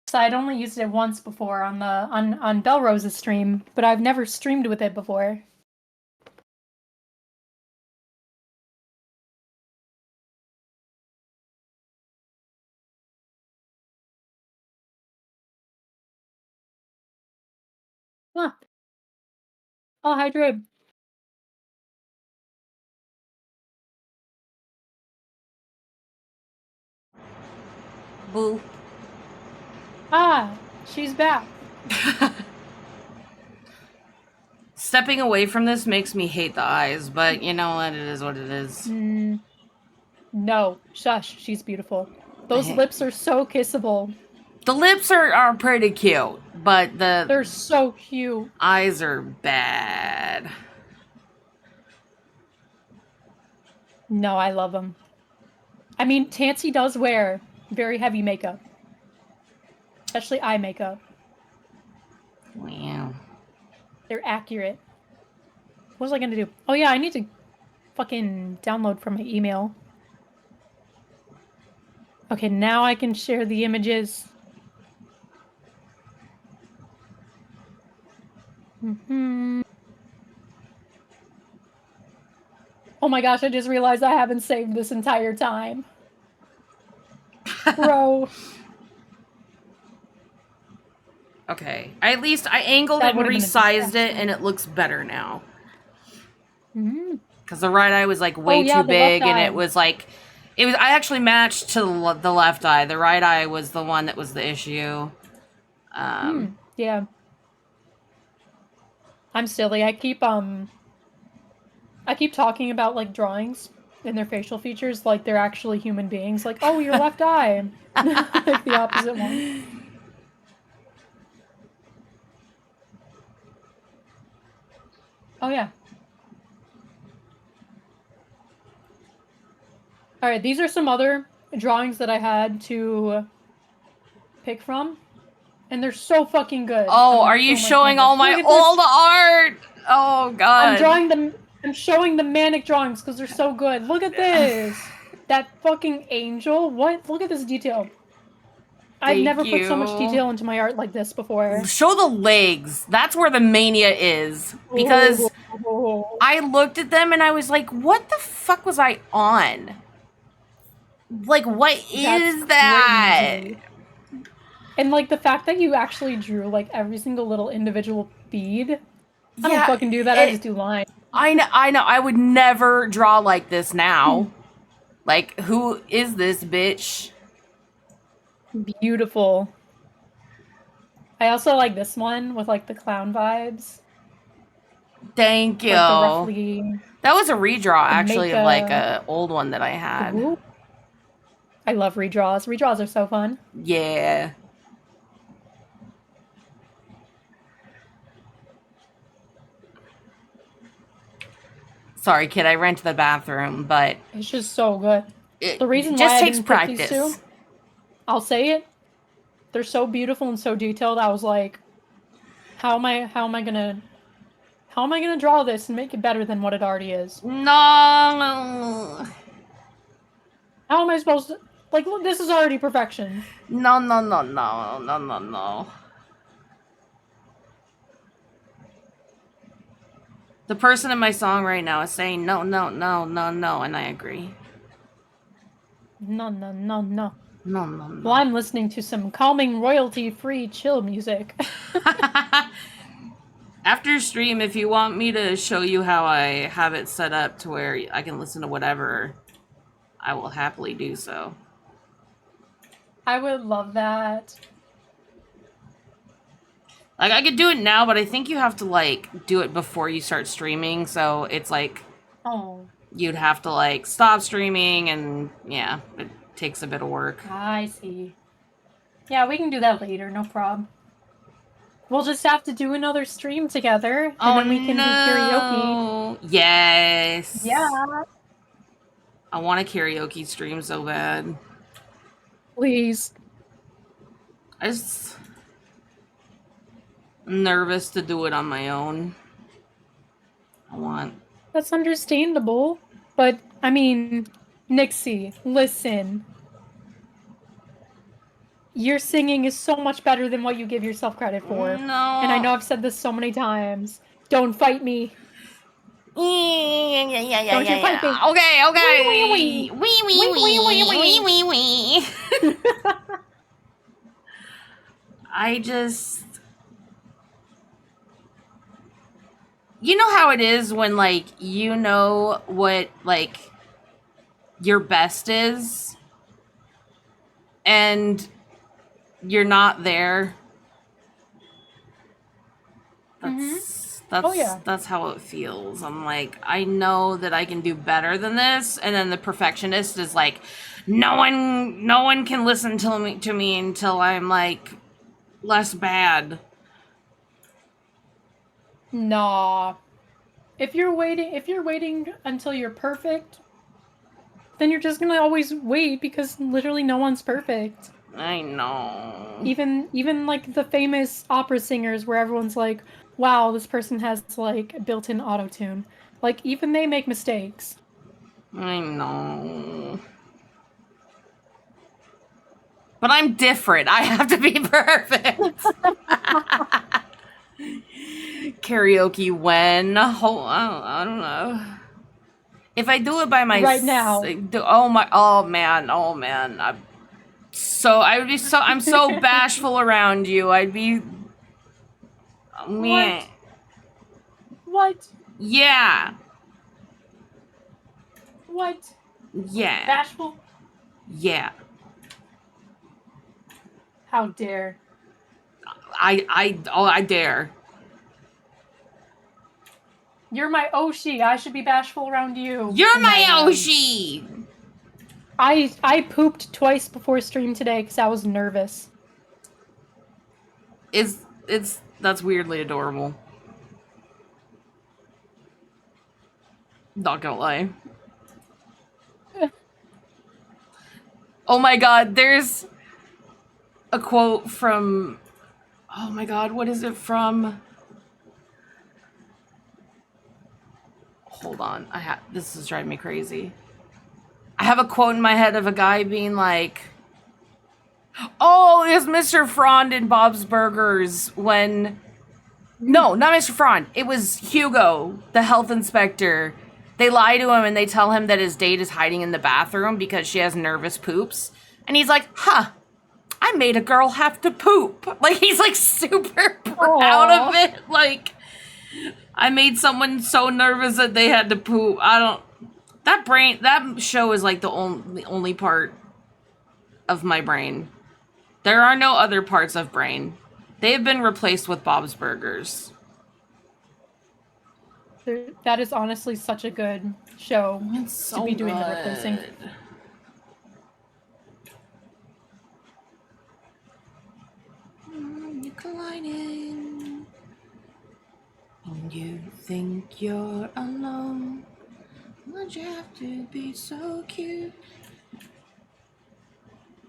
[SPEAKER 1] So I'd only used it once before on Belrose's stream, but I've never streamed with it before. Huh. Oh, hi, Drib.
[SPEAKER 2] Boo.
[SPEAKER 1] Ah, she's back.
[SPEAKER 2] Stepping away from this makes me hate the eyes, but you know what? It is what it is.
[SPEAKER 1] No, shush. She's beautiful. Those lips are so kissable.
[SPEAKER 2] The lips are pretty cute, but
[SPEAKER 1] they're so cute.
[SPEAKER 2] Eyes are bad.
[SPEAKER 1] No, I love them. I mean, Tansy does wear very heavy makeup. Especially eye makeup.
[SPEAKER 2] Wow.
[SPEAKER 1] They're accurate. What was I gonna do? Oh yeah, I need to fucking download from my email. Okay, now I can share the images. Oh my gosh, I just realized I haven't saved this entire time. Bro.
[SPEAKER 2] Okay. At least I angled it and resized it, and it looks better now. Because the right eye was like way too big, and it was like... I actually matched to the left eye. The right eye was the one that was the issue.
[SPEAKER 1] Yeah. I'm silly. I keep talking about like drawings and their facial features like they're actually human beings. Like, oh, your left eye. Like the opposite one. Oh yeah. Alright, these are some other drawings that I had to pick from. And they're so fucking good.
[SPEAKER 2] Oh, are you showing all my old art? Oh god.
[SPEAKER 1] I'm showing the manic drawings because they're so good. Look at this. That fucking angel. What? Look at this detail. I've never put so much detail into my art like this before.
[SPEAKER 2] Show the legs. That's where the mania is. Because I looked at them and I was like, what the fuck was I on? Like, what is that?
[SPEAKER 1] Crazy. And like the fact that you actually drew like every single little individual bead. I don't fucking do that. I just do lines.
[SPEAKER 2] I know. I would never draw like this now. Like, who is this bitch?
[SPEAKER 1] Beautiful. I also like this one with like the clown vibes.
[SPEAKER 2] Thank you.
[SPEAKER 1] Like
[SPEAKER 2] that was a redraw actually of like a old one that I had.
[SPEAKER 1] Ooh. I love redraws. Redraws are so fun.
[SPEAKER 2] Yeah. Sorry, kid, I ran to the bathroom, but
[SPEAKER 1] it's just so good. The reason
[SPEAKER 2] it just
[SPEAKER 1] why
[SPEAKER 2] takes
[SPEAKER 1] I didn't
[SPEAKER 2] practice.
[SPEAKER 1] Pick these two, I'll say it. They're so beautiful and so detailed. I was like, how am I gonna draw this and make it better than what it already is?
[SPEAKER 2] No.
[SPEAKER 1] How am I supposed to? Like, look, this is already perfection.
[SPEAKER 2] No. The person in my song right now is saying no, and I agree.
[SPEAKER 1] No.
[SPEAKER 2] No.
[SPEAKER 1] Well, I'm listening to some calming, royalty-free chill music.
[SPEAKER 2] After stream, if you want me to show you how I have it set up to where I can listen to whatever, I will happily do so.
[SPEAKER 1] I would love that.
[SPEAKER 2] Like, I could do it now, but I think you have to, like, do it before you start streaming, so it's like...
[SPEAKER 1] Oh.
[SPEAKER 2] You'd have to, like, stop streaming, and, yeah, it takes a bit of work.
[SPEAKER 1] I see. Yeah, we can do that later, no problem. We'll just have to do another stream together, and then we can do karaoke.
[SPEAKER 2] Yes!
[SPEAKER 1] Yeah!
[SPEAKER 2] I want a karaoke stream so bad.
[SPEAKER 1] Please.
[SPEAKER 2] I'm nervous to do it on my own.
[SPEAKER 1] That's understandable. But, I mean, Nixie, listen. Your singing is so much better than what you give yourself credit for.
[SPEAKER 2] No.
[SPEAKER 1] And I know I've said this so many times. Don't fight me.
[SPEAKER 2] Yeah.
[SPEAKER 1] Don't you fight me.
[SPEAKER 2] Okay.
[SPEAKER 1] Wee.
[SPEAKER 2] I just... You know how it is when, like, you know what, like, your best is, and you're not there? That's how it feels. I'm like, I know that I can do better than this, and then the perfectionist is like, no one can listen to me until I'm like less bad.
[SPEAKER 1] Nah. If you're waiting until you're perfect, then you're just gonna always wait because literally no one's perfect.
[SPEAKER 2] I know.
[SPEAKER 1] Even like the famous opera singers where everyone's like, wow, this person has like built-in auto-tune. Like even they make mistakes.
[SPEAKER 2] I know. But I'm different. I have to be perfect. Karaoke when? I don't know. If I do it by myself
[SPEAKER 1] right now.
[SPEAKER 2] Oh man. I'm so bashful around you. I'd be man.
[SPEAKER 1] What?
[SPEAKER 2] Yeah.
[SPEAKER 1] What?
[SPEAKER 2] Yeah.
[SPEAKER 1] Bashful?
[SPEAKER 2] Yeah.
[SPEAKER 1] How dare.
[SPEAKER 2] I dare.
[SPEAKER 1] You're my Oshi. I should be bashful around you.
[SPEAKER 2] You're my Oshi.
[SPEAKER 1] I pooped twice before stream today because I was nervous.
[SPEAKER 2] That's weirdly adorable. Not gonna lie. Oh my god, there's a quote from... Oh my god, what is it from? Hold on, this is driving me crazy. I have a quote in my head of a guy being like... Oh, it was Mr. Frond in Bob's Burgers when... No, not Mr. Frond. It was Hugo, the health inspector. They lie to him and they tell him that his date is hiding in the bathroom because she has nervous poops. And he's like, huh, I made a girl have to poop. Like, he's like super proud of it. Like, I made someone so nervous that they had to poop. That show is like the only part of my brain. There are no other parts of brain. They have been replaced with Bob's Burgers.
[SPEAKER 1] That is honestly such a good show
[SPEAKER 2] to
[SPEAKER 1] be doing the replacing.
[SPEAKER 2] You're colliding. And you think you're alone. Why'd you have to be so cute?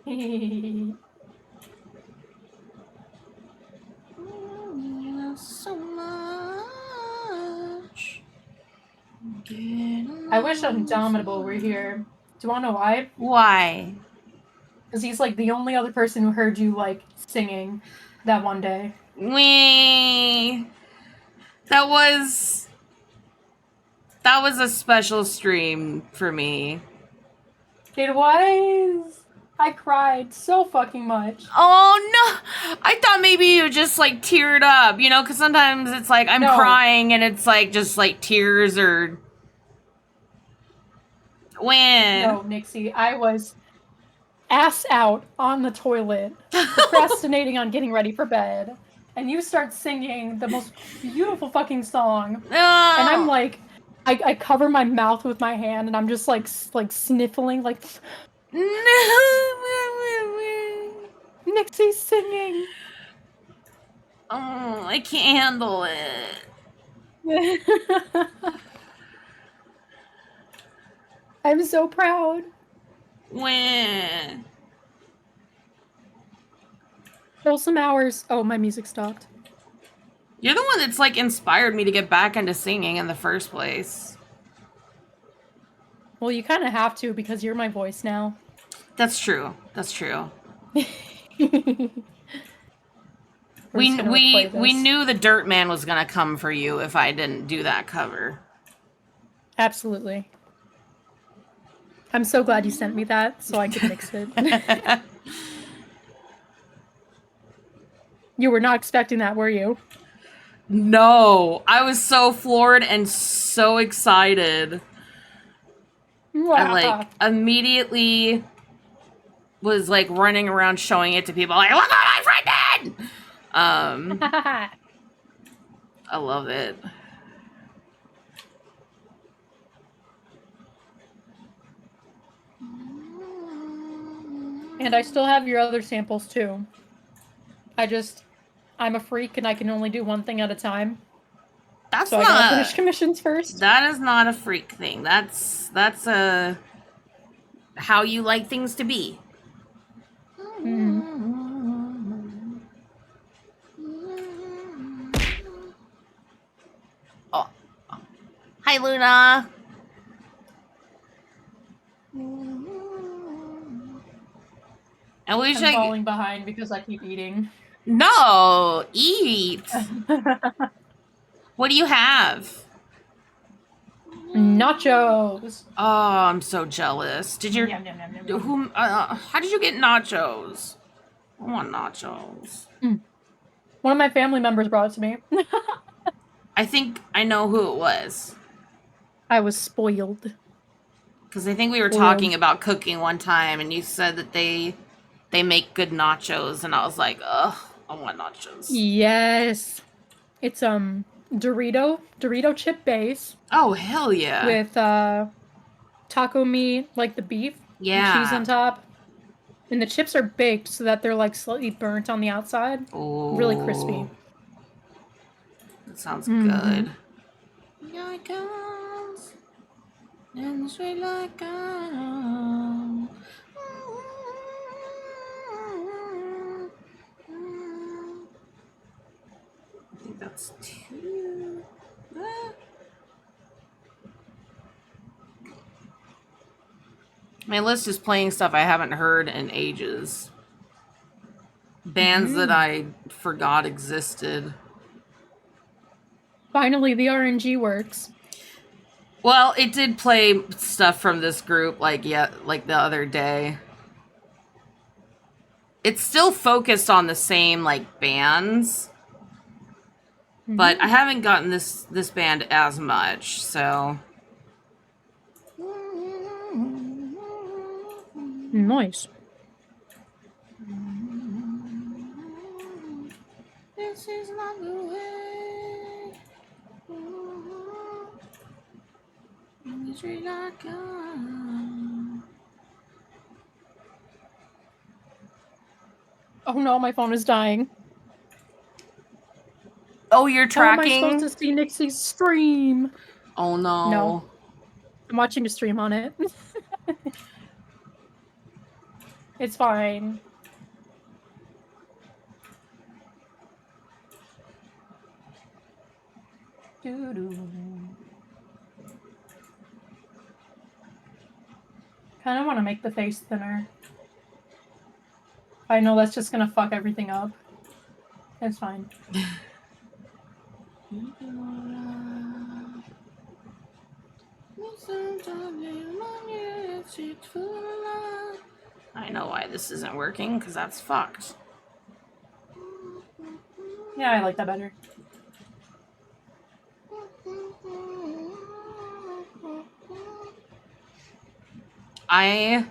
[SPEAKER 2] You love so much.
[SPEAKER 1] I wish Indomitable were here. Do you want to know why?
[SPEAKER 2] Why?
[SPEAKER 1] Because he's like the only other person who heard you like singing that one day.
[SPEAKER 2] That was a special stream for me.
[SPEAKER 1] It was. I cried so fucking much.
[SPEAKER 2] Oh no! I thought maybe you just like teared up, you know, because sometimes it's like I'm crying and it's like just like tears or... When?
[SPEAKER 1] No, Nixie, I was ass out on the toilet, procrastinating on getting ready for bed, and you start singing the most beautiful fucking song, and I'm like, I cover my mouth with my hand, and I'm just like sniffling, like,
[SPEAKER 2] no,
[SPEAKER 1] Nixie's singing.
[SPEAKER 2] Oh, I can't handle it.
[SPEAKER 1] I'm so proud.
[SPEAKER 2] When?
[SPEAKER 1] Wholesome hours. Oh, my music stopped.
[SPEAKER 2] You're the one that's like inspired me to get back into singing in the first place.
[SPEAKER 1] Well, you kind of have to because you're my voice now.
[SPEAKER 2] That's true. That's true.
[SPEAKER 1] We're just gonna play
[SPEAKER 2] We
[SPEAKER 1] this.
[SPEAKER 2] knew the Dirt Man was gonna come for you if I didn't do that cover.
[SPEAKER 1] Absolutely. I'm so glad you sent me that so I could mix it. You were not expecting that, were you?
[SPEAKER 2] No, I was so floored and so excited. I like immediately was like running around showing it to people like, look what my friend did! I love it.
[SPEAKER 1] And I still have your other samples too. I'm a freak and I can only do one thing at a time.
[SPEAKER 2] That's
[SPEAKER 1] so
[SPEAKER 2] not,
[SPEAKER 1] I gotta finish commissions first.
[SPEAKER 2] That is not a freak thing. That's a how you like things to be. Oh, hi Luna.
[SPEAKER 1] I'm falling behind because I keep eating.
[SPEAKER 2] No, eat. What do you have?
[SPEAKER 1] Nachos.
[SPEAKER 2] Oh, I'm so jealous. Did you? Who? How did you get nachos? I want nachos.
[SPEAKER 1] One of my family members brought it to me.
[SPEAKER 2] I think I know who it was.
[SPEAKER 1] I was spoiled.
[SPEAKER 2] Because I think we were talking about cooking one time, and you said that they make good nachos, and I was like, ugh, I want nachos.
[SPEAKER 1] Yes, it's Dorito chip base.
[SPEAKER 2] Oh hell yeah!
[SPEAKER 1] With taco meat, like the beef,
[SPEAKER 2] yeah,
[SPEAKER 1] and cheese on top, and the chips are baked so that they're like slightly burnt on the outside.
[SPEAKER 2] Ooh.
[SPEAKER 1] Really crispy.
[SPEAKER 2] That sounds good. Here it comes. And sweet like I think that's 2. My list is playing stuff I haven't heard in ages. Bands that I forgot existed.
[SPEAKER 1] Finally, the RNG works.
[SPEAKER 2] Well, it did play stuff from this group like the other day. It's still focused on the same like bands. But I haven't gotten this band as much, so
[SPEAKER 1] nice.
[SPEAKER 2] This is not the way.
[SPEAKER 1] Oh no, my phone is dying.
[SPEAKER 2] Oh, you're tracking?
[SPEAKER 1] How am I supposed to see Nixie's stream?
[SPEAKER 2] Oh no.
[SPEAKER 1] No. I'm watching a stream on it. It's fine. Kind of want to make the face thinner. I know that's just gonna fuck everything up. It's fine.
[SPEAKER 2] I know why this isn't working, because that's fucked.
[SPEAKER 1] Yeah, I like that better.
[SPEAKER 2] I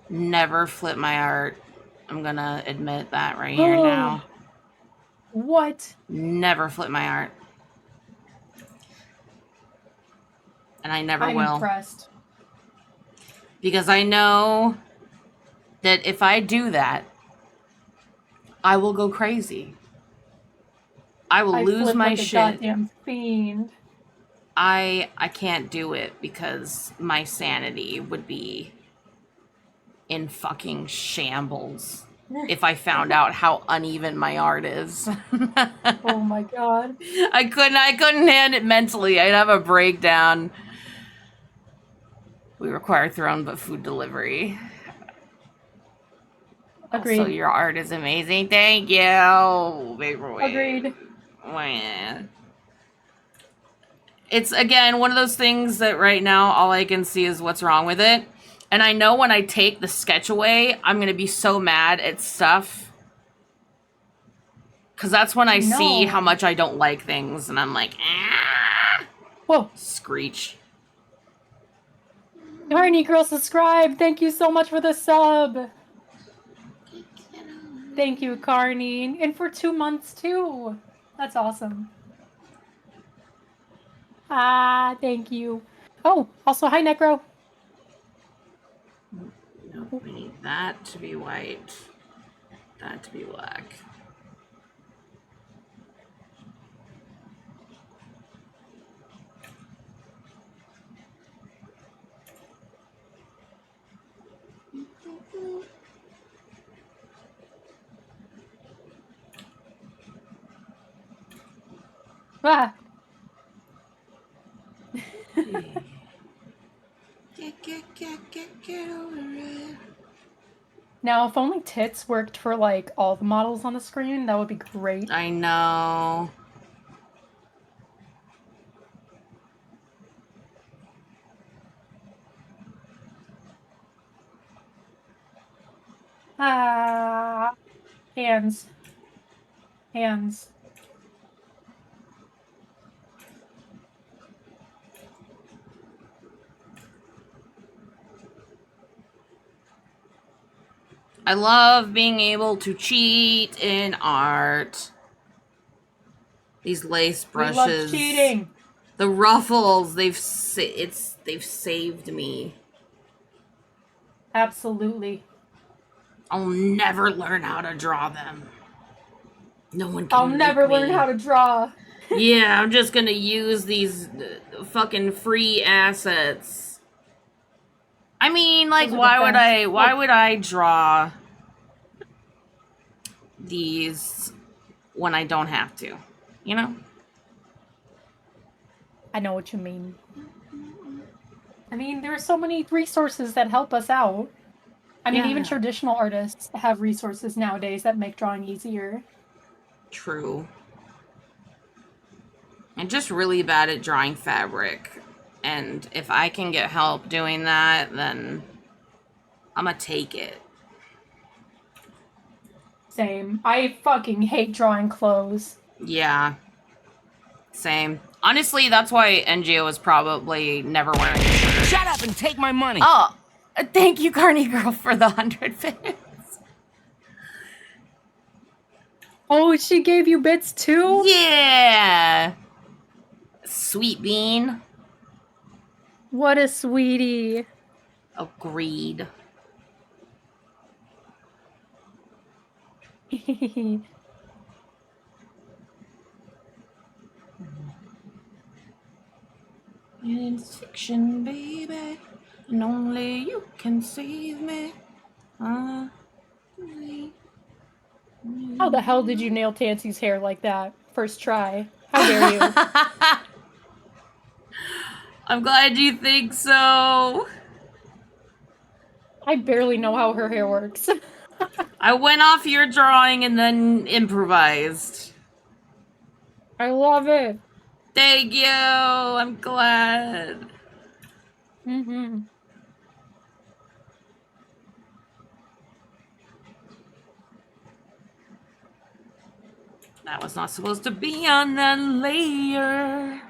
[SPEAKER 2] never flip my art. I'm gonna admit that right here now.
[SPEAKER 1] What?
[SPEAKER 2] Never flip my art. And I never will.
[SPEAKER 1] I'm impressed.
[SPEAKER 2] Because I know that if I do that, I will go crazy. I will lose my shit.
[SPEAKER 1] Goddamn fiend.
[SPEAKER 2] I can't do it because my sanity would be in fucking shambles if I found out how uneven my art is.
[SPEAKER 1] Oh my god.
[SPEAKER 2] I couldn't hand it mentally. I'd have a breakdown. We require throne but food delivery.
[SPEAKER 1] Agreed.
[SPEAKER 2] Also, your art is amazing. Thank you. Vaporwave.
[SPEAKER 1] Agreed.
[SPEAKER 2] Man. It's, again, one of those things that right now all I can see is what's wrong with it. And I know when I take the sketch away, I'm going to be so mad at stuff. Because that's when I see how much I don't like things. And I'm like, ah.
[SPEAKER 1] Whoa.
[SPEAKER 2] Screech.
[SPEAKER 1] Carney Girl subscribe. Thank you so much for the sub. Thank you, Carney. And for 2 months, too. That's awesome. Ah, thank you. Oh, also, hi, Necro.
[SPEAKER 2] Nope, we need that to be white. That to be black.
[SPEAKER 1] Ah.
[SPEAKER 2] Get over it.
[SPEAKER 1] Now, if only tits worked for, like, all the models on the screen, that would be great.
[SPEAKER 2] I know.
[SPEAKER 1] Ah. Hands. Hands.
[SPEAKER 2] I love being able to cheat in art. These lace brushes.
[SPEAKER 1] We love cheating.
[SPEAKER 2] The ruffles, they've saved me.
[SPEAKER 1] Absolutely.
[SPEAKER 2] I'll never learn how to draw them. No one can.
[SPEAKER 1] I'll never learn how to draw.
[SPEAKER 2] Yeah, I'm just gonna use these fucking free assets. I mean, like, why would I draw these when I don't have to? You know?
[SPEAKER 1] I know what you mean. I mean, there are so many resources that help us out. I mean, even traditional artists have resources nowadays that make drawing easier.
[SPEAKER 2] True. I'm just really bad at drawing fabric. And if I can get help doing that, then I'm gonna take it.
[SPEAKER 1] Same. I fucking hate drawing clothes.
[SPEAKER 2] Yeah. Same. Honestly, that's why NGO is probably never wearing a shirt.
[SPEAKER 3] Shut up and take my money!
[SPEAKER 2] Oh, thank you, Carney Girl, for the 100 bits.
[SPEAKER 1] Oh, she gave you bits too?
[SPEAKER 2] Yeah. Sweet bean.
[SPEAKER 1] What a sweetie.
[SPEAKER 2] Agreed. It's fiction, baby, and only you can save me.
[SPEAKER 1] How the hell did you nail Tansey's hair like that? First try. How dare you?
[SPEAKER 2] I'm glad you think so.
[SPEAKER 1] I barely know how her hair works.
[SPEAKER 2] I went off your drawing and then improvised.
[SPEAKER 1] I love it.
[SPEAKER 2] Thank you. I'm glad.
[SPEAKER 1] Mm-hmm.
[SPEAKER 2] That was not supposed to be on that layer.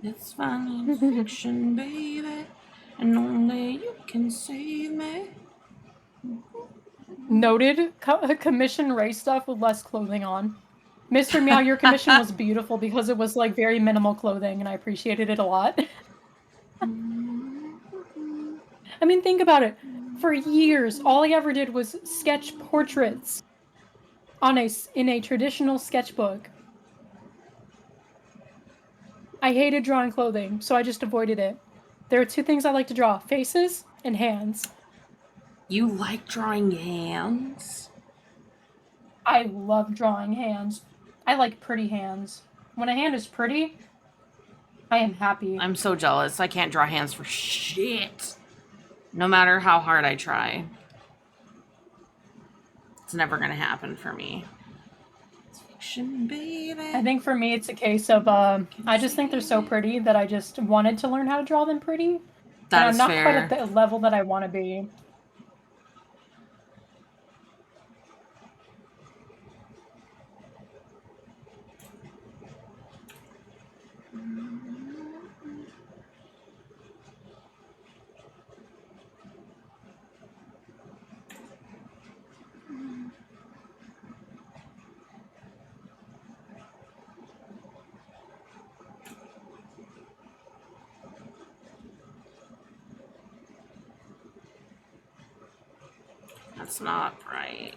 [SPEAKER 2] It's fine, fiction, baby, and only you can save me.
[SPEAKER 1] Noted. Commission Ray stuff with less clothing on. Mr. Meow, your commission was beautiful because it was like very minimal clothing and I appreciated it a lot. I mean, think about it. For years, all I ever did was sketch portraits in a traditional sketchbook. I hated drawing clothing, so I just avoided it. There are two things I like to draw: faces and hands.
[SPEAKER 2] You like drawing hands?
[SPEAKER 1] I love drawing hands. I like pretty hands. When a hand is pretty, I am happy.
[SPEAKER 2] I'm so jealous. I can't draw hands for shit. No matter how hard I try. It's never gonna happen for me. It's fiction, baby.
[SPEAKER 1] I think for me, it's a case of I just think they're so pretty that I just wanted to learn how to draw them pretty.
[SPEAKER 2] That
[SPEAKER 1] and
[SPEAKER 2] is
[SPEAKER 1] I'm not
[SPEAKER 2] fair.
[SPEAKER 1] quite at the level that I want to be.
[SPEAKER 2] That's not right.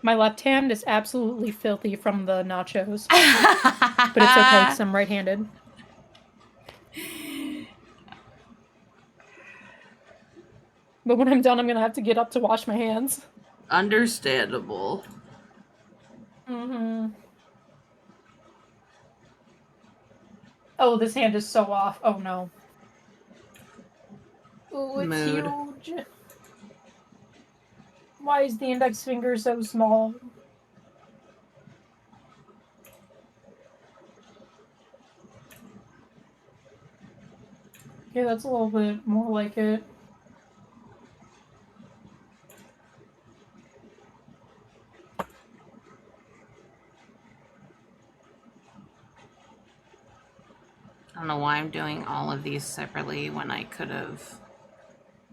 [SPEAKER 1] My left hand is absolutely filthy from the nachos. But it's okay because I'm right-handed. But when I'm done, I'm going to have to get up to wash my hands.
[SPEAKER 2] Understandable.
[SPEAKER 1] Mm-hmm. Oh, this hand is so off. Oh, no. Oh, it's
[SPEAKER 2] Mood.
[SPEAKER 1] huge. Why is the index finger so small? Okay, that's a little bit more like it.
[SPEAKER 2] I don't know why I'm doing all of these separately when I could have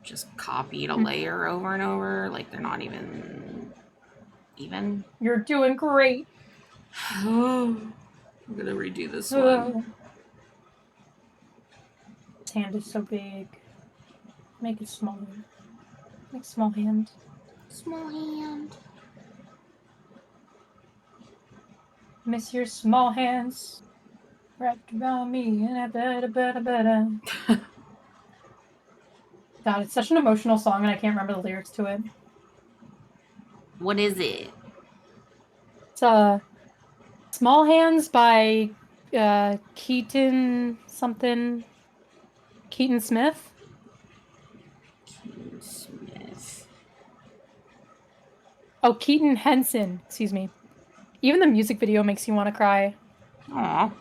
[SPEAKER 2] just copied a layer over and over. Like, they're not even.
[SPEAKER 1] You're doing great.
[SPEAKER 2] I'm gonna redo this one.
[SPEAKER 1] This hand is so big. Make it smaller. Make small hand.
[SPEAKER 2] Small hand.
[SPEAKER 1] Miss your small hands wrapped around me and I better. God, it's such an emotional song and I can't remember the lyrics to it.
[SPEAKER 2] What is it?
[SPEAKER 1] It's Small Hands by Keaton something. Keaton Smith?
[SPEAKER 2] Keaton Smith.
[SPEAKER 1] Oh, Keaton Henson. Excuse me. Even the music video makes you want to cry.
[SPEAKER 2] Aw.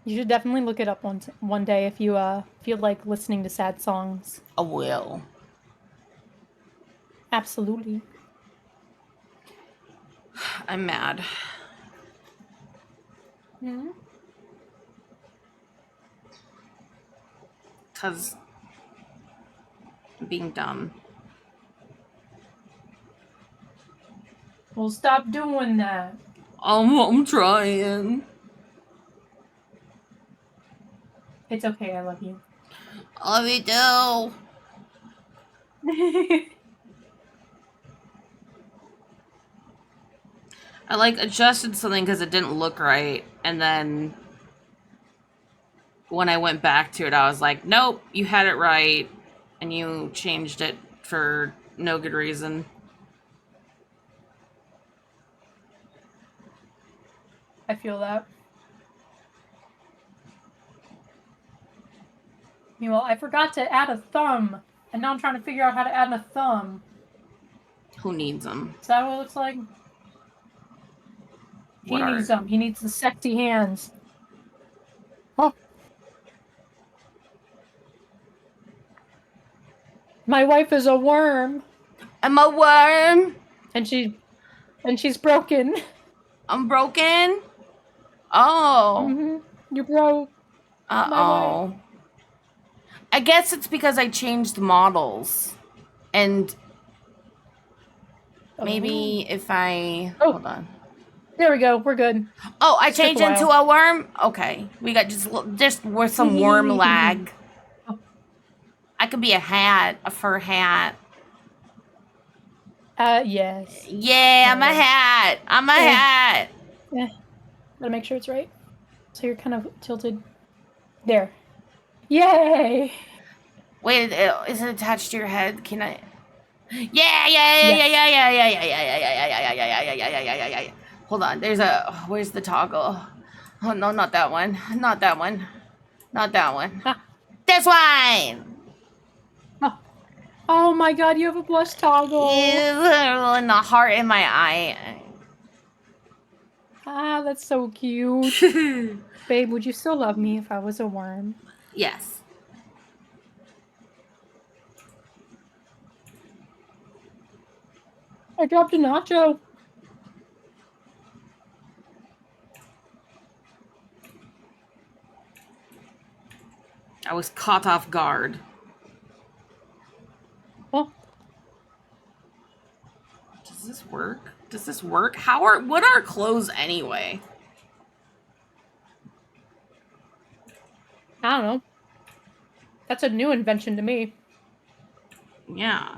[SPEAKER 1] You should definitely look it up one day if you feel like listening to sad songs.
[SPEAKER 2] I will.
[SPEAKER 1] Absolutely.
[SPEAKER 2] I'm mad.
[SPEAKER 1] Mm-hmm.
[SPEAKER 2] Because I'm being dumb.
[SPEAKER 1] Well, stop doing that.
[SPEAKER 2] I'm trying.
[SPEAKER 1] It's okay, I love you.
[SPEAKER 2] I love you too. I like adjusted something because it didn't look right, and then when I went back to it, I was like, nope, you had it right, and you changed it for no good reason.
[SPEAKER 1] I feel that. Meanwhile, I forgot to add a thumb, and now I'm trying to figure out how to add a thumb.
[SPEAKER 2] Who needs them?
[SPEAKER 1] Is that what it looks like? He needs them. He needs the sexy hands. Oh. My wife is a worm.
[SPEAKER 2] I'm a worm.
[SPEAKER 1] And she's broken.
[SPEAKER 2] I'm broken. Oh.
[SPEAKER 1] Mm-hmm. You broke.
[SPEAKER 2] Uh-oh. I guess it's because I changed models. And maybe if I...
[SPEAKER 1] Oh.
[SPEAKER 2] Hold on.
[SPEAKER 1] There we go. We're good.
[SPEAKER 2] Oh, I changed into a worm? Okay. We got just with some worm lag.
[SPEAKER 1] Oh.
[SPEAKER 2] I could be a hat, a fur hat.
[SPEAKER 1] Yes.
[SPEAKER 2] Yeah, I'm a hat. I'm a hat.
[SPEAKER 1] Yeah. Gotta make sure it's right. So you're kind of tilted. There. Yay!
[SPEAKER 2] Wait, is it attached to your head? Can I? Yeah. Hold on. There's a. Where's the toggle? Oh no, not that one. Not that one. Not that one. This one.
[SPEAKER 1] Oh my god, you have a blush toggle.
[SPEAKER 2] And the heart in my eye.
[SPEAKER 1] Ah, that's so cute. Babe, would you still love me if I was a worm?
[SPEAKER 2] Yes.
[SPEAKER 1] I dropped a nacho.
[SPEAKER 2] I was caught off guard.
[SPEAKER 1] Well,
[SPEAKER 2] does this work? Does this work? What are clothes anyway?
[SPEAKER 1] I don't know. That's a new invention to me.
[SPEAKER 2] Yeah.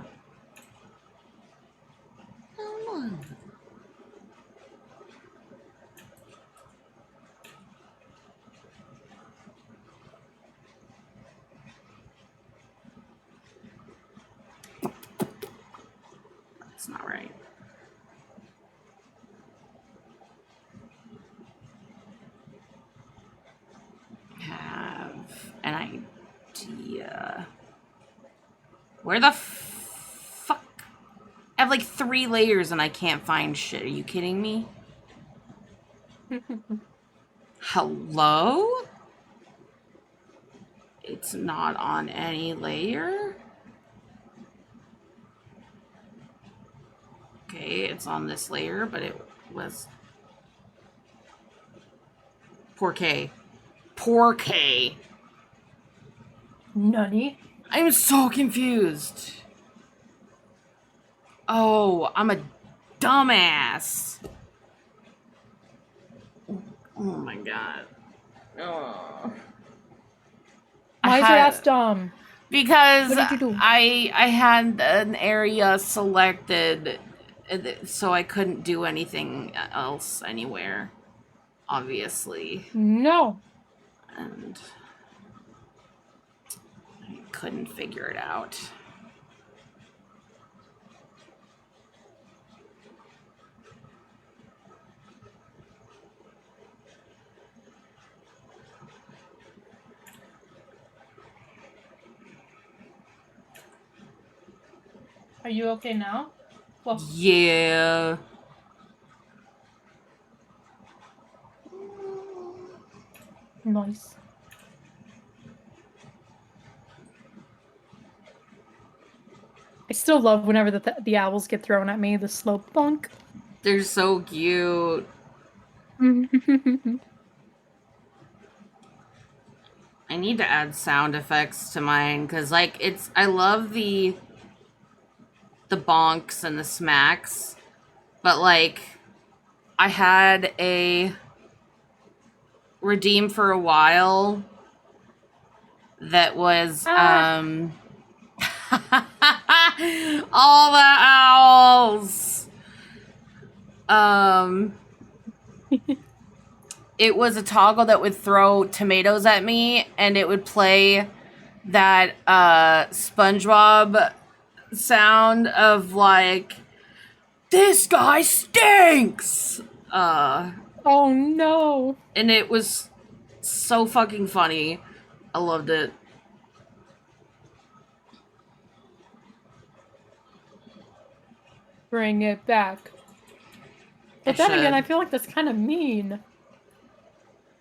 [SPEAKER 2] That's not right. Have an idea. Where the fuck? I have like 3 layers and I can't find shit. Are you kidding me? Hello? It's not on any layer? Okay, it's on this layer, but it was... Poor K. Poor K.
[SPEAKER 1] Nutty.
[SPEAKER 2] I'm so confused. Oh, I'm a dumbass. Oh my god. Oh.
[SPEAKER 1] Why is your ass dumb?
[SPEAKER 2] Because
[SPEAKER 1] what did you do?
[SPEAKER 2] I had an area selected, so I couldn't do anything else anywhere. Obviously.
[SPEAKER 1] No.
[SPEAKER 2] And I couldn't figure it out.
[SPEAKER 1] Are you okay now? Well,
[SPEAKER 2] yeah.
[SPEAKER 1] Nice. I still love whenever the owls get thrown at me, the slow bunk.
[SPEAKER 2] They're so cute. I need to add sound effects to mine because, like, I love the bonks and the smacks, but like, I had a redeem for a while that was all the owls. It was a toggle that would throw tomatoes at me, and it would play that SpongeBob sound of like, this guy stinks.
[SPEAKER 1] Oh no.
[SPEAKER 2] And it was so fucking funny. I loved it.
[SPEAKER 1] Bring it back. But then again, I feel like that's kind of mean.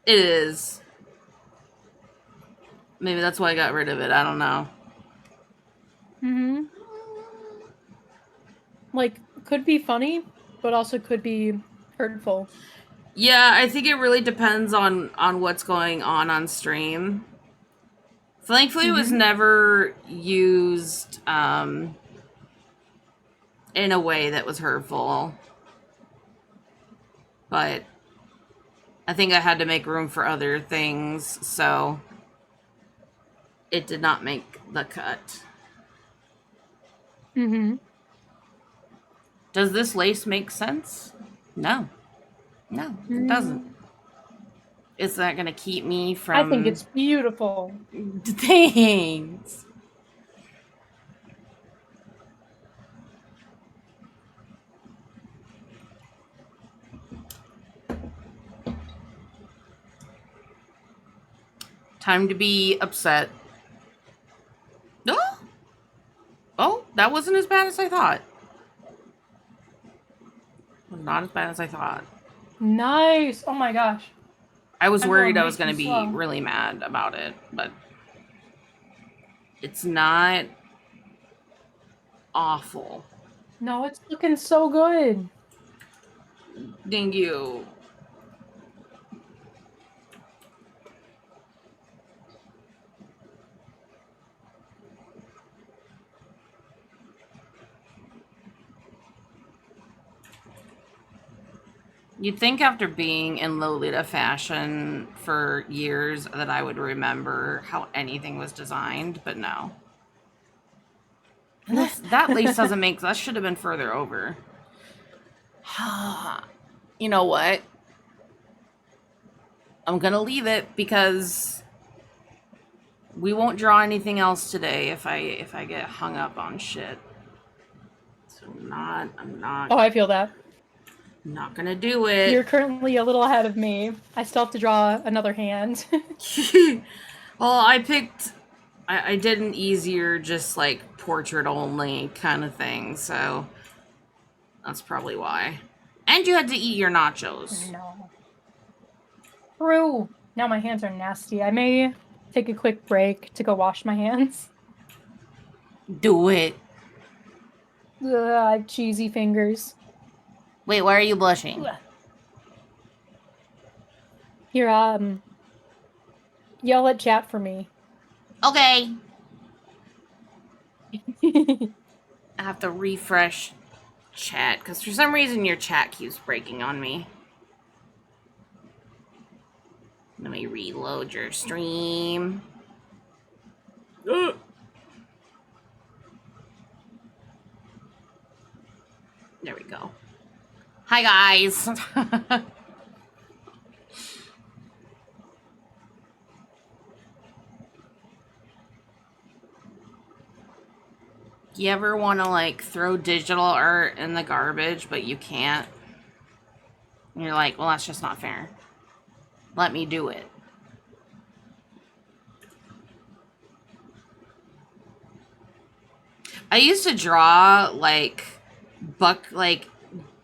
[SPEAKER 2] It is. Maybe that's why I got rid of it. I don't know.
[SPEAKER 1] Mm-hmm. Like, could be funny, but also could be hurtful.
[SPEAKER 2] Yeah, I think it really depends on what's going on stream. Thankfully, it was never used in a way that was hurtful. But I think I had to make room for other things, so it did not make the cut.
[SPEAKER 1] Mm-hmm.
[SPEAKER 2] Does this lace make sense? No. No, it doesn't. Is that going to keep me from...
[SPEAKER 1] I think it's beautiful.
[SPEAKER 2] Thanks. Time to be upset. Oh! Oh, that wasn't as bad as I thought. Not as bad as I thought.
[SPEAKER 1] Nice. Oh my gosh.
[SPEAKER 2] I was worried I was going to be really mad about it, but it's not awful.
[SPEAKER 1] No, it's looking so good.
[SPEAKER 2] Thank you. You'd think after being in Lolita fashion for years that I would remember how anything was designed, but no. And that lace doesn't make... That should have been further over. You know what? I'm gonna leave it because we won't draw anything else today if I get hung up on shit. So I'm not.
[SPEAKER 1] Oh, I feel that.
[SPEAKER 2] Not gonna do it.
[SPEAKER 1] You're currently a little ahead of me. I still have to draw another hand.
[SPEAKER 2] Well, I did an easier, just like portrait only kind of thing, so that's probably why. And you had to eat your nachos.
[SPEAKER 1] No. True. Now my hands are nasty. I may take a quick break to go wash my hands.
[SPEAKER 2] Do it.
[SPEAKER 1] I have cheesy fingers.
[SPEAKER 2] Wait, why are you blushing?
[SPEAKER 1] Here, yell at chat for me.
[SPEAKER 2] Okay. I have to refresh chat, because for some reason your chat keeps breaking on me. Let me reload your stream. There we go. Hi, guys. You ever want to, like, throw digital art in the garbage, but you can't? And you're like, well, that's just not fair. Let me do it. I used to draw, like,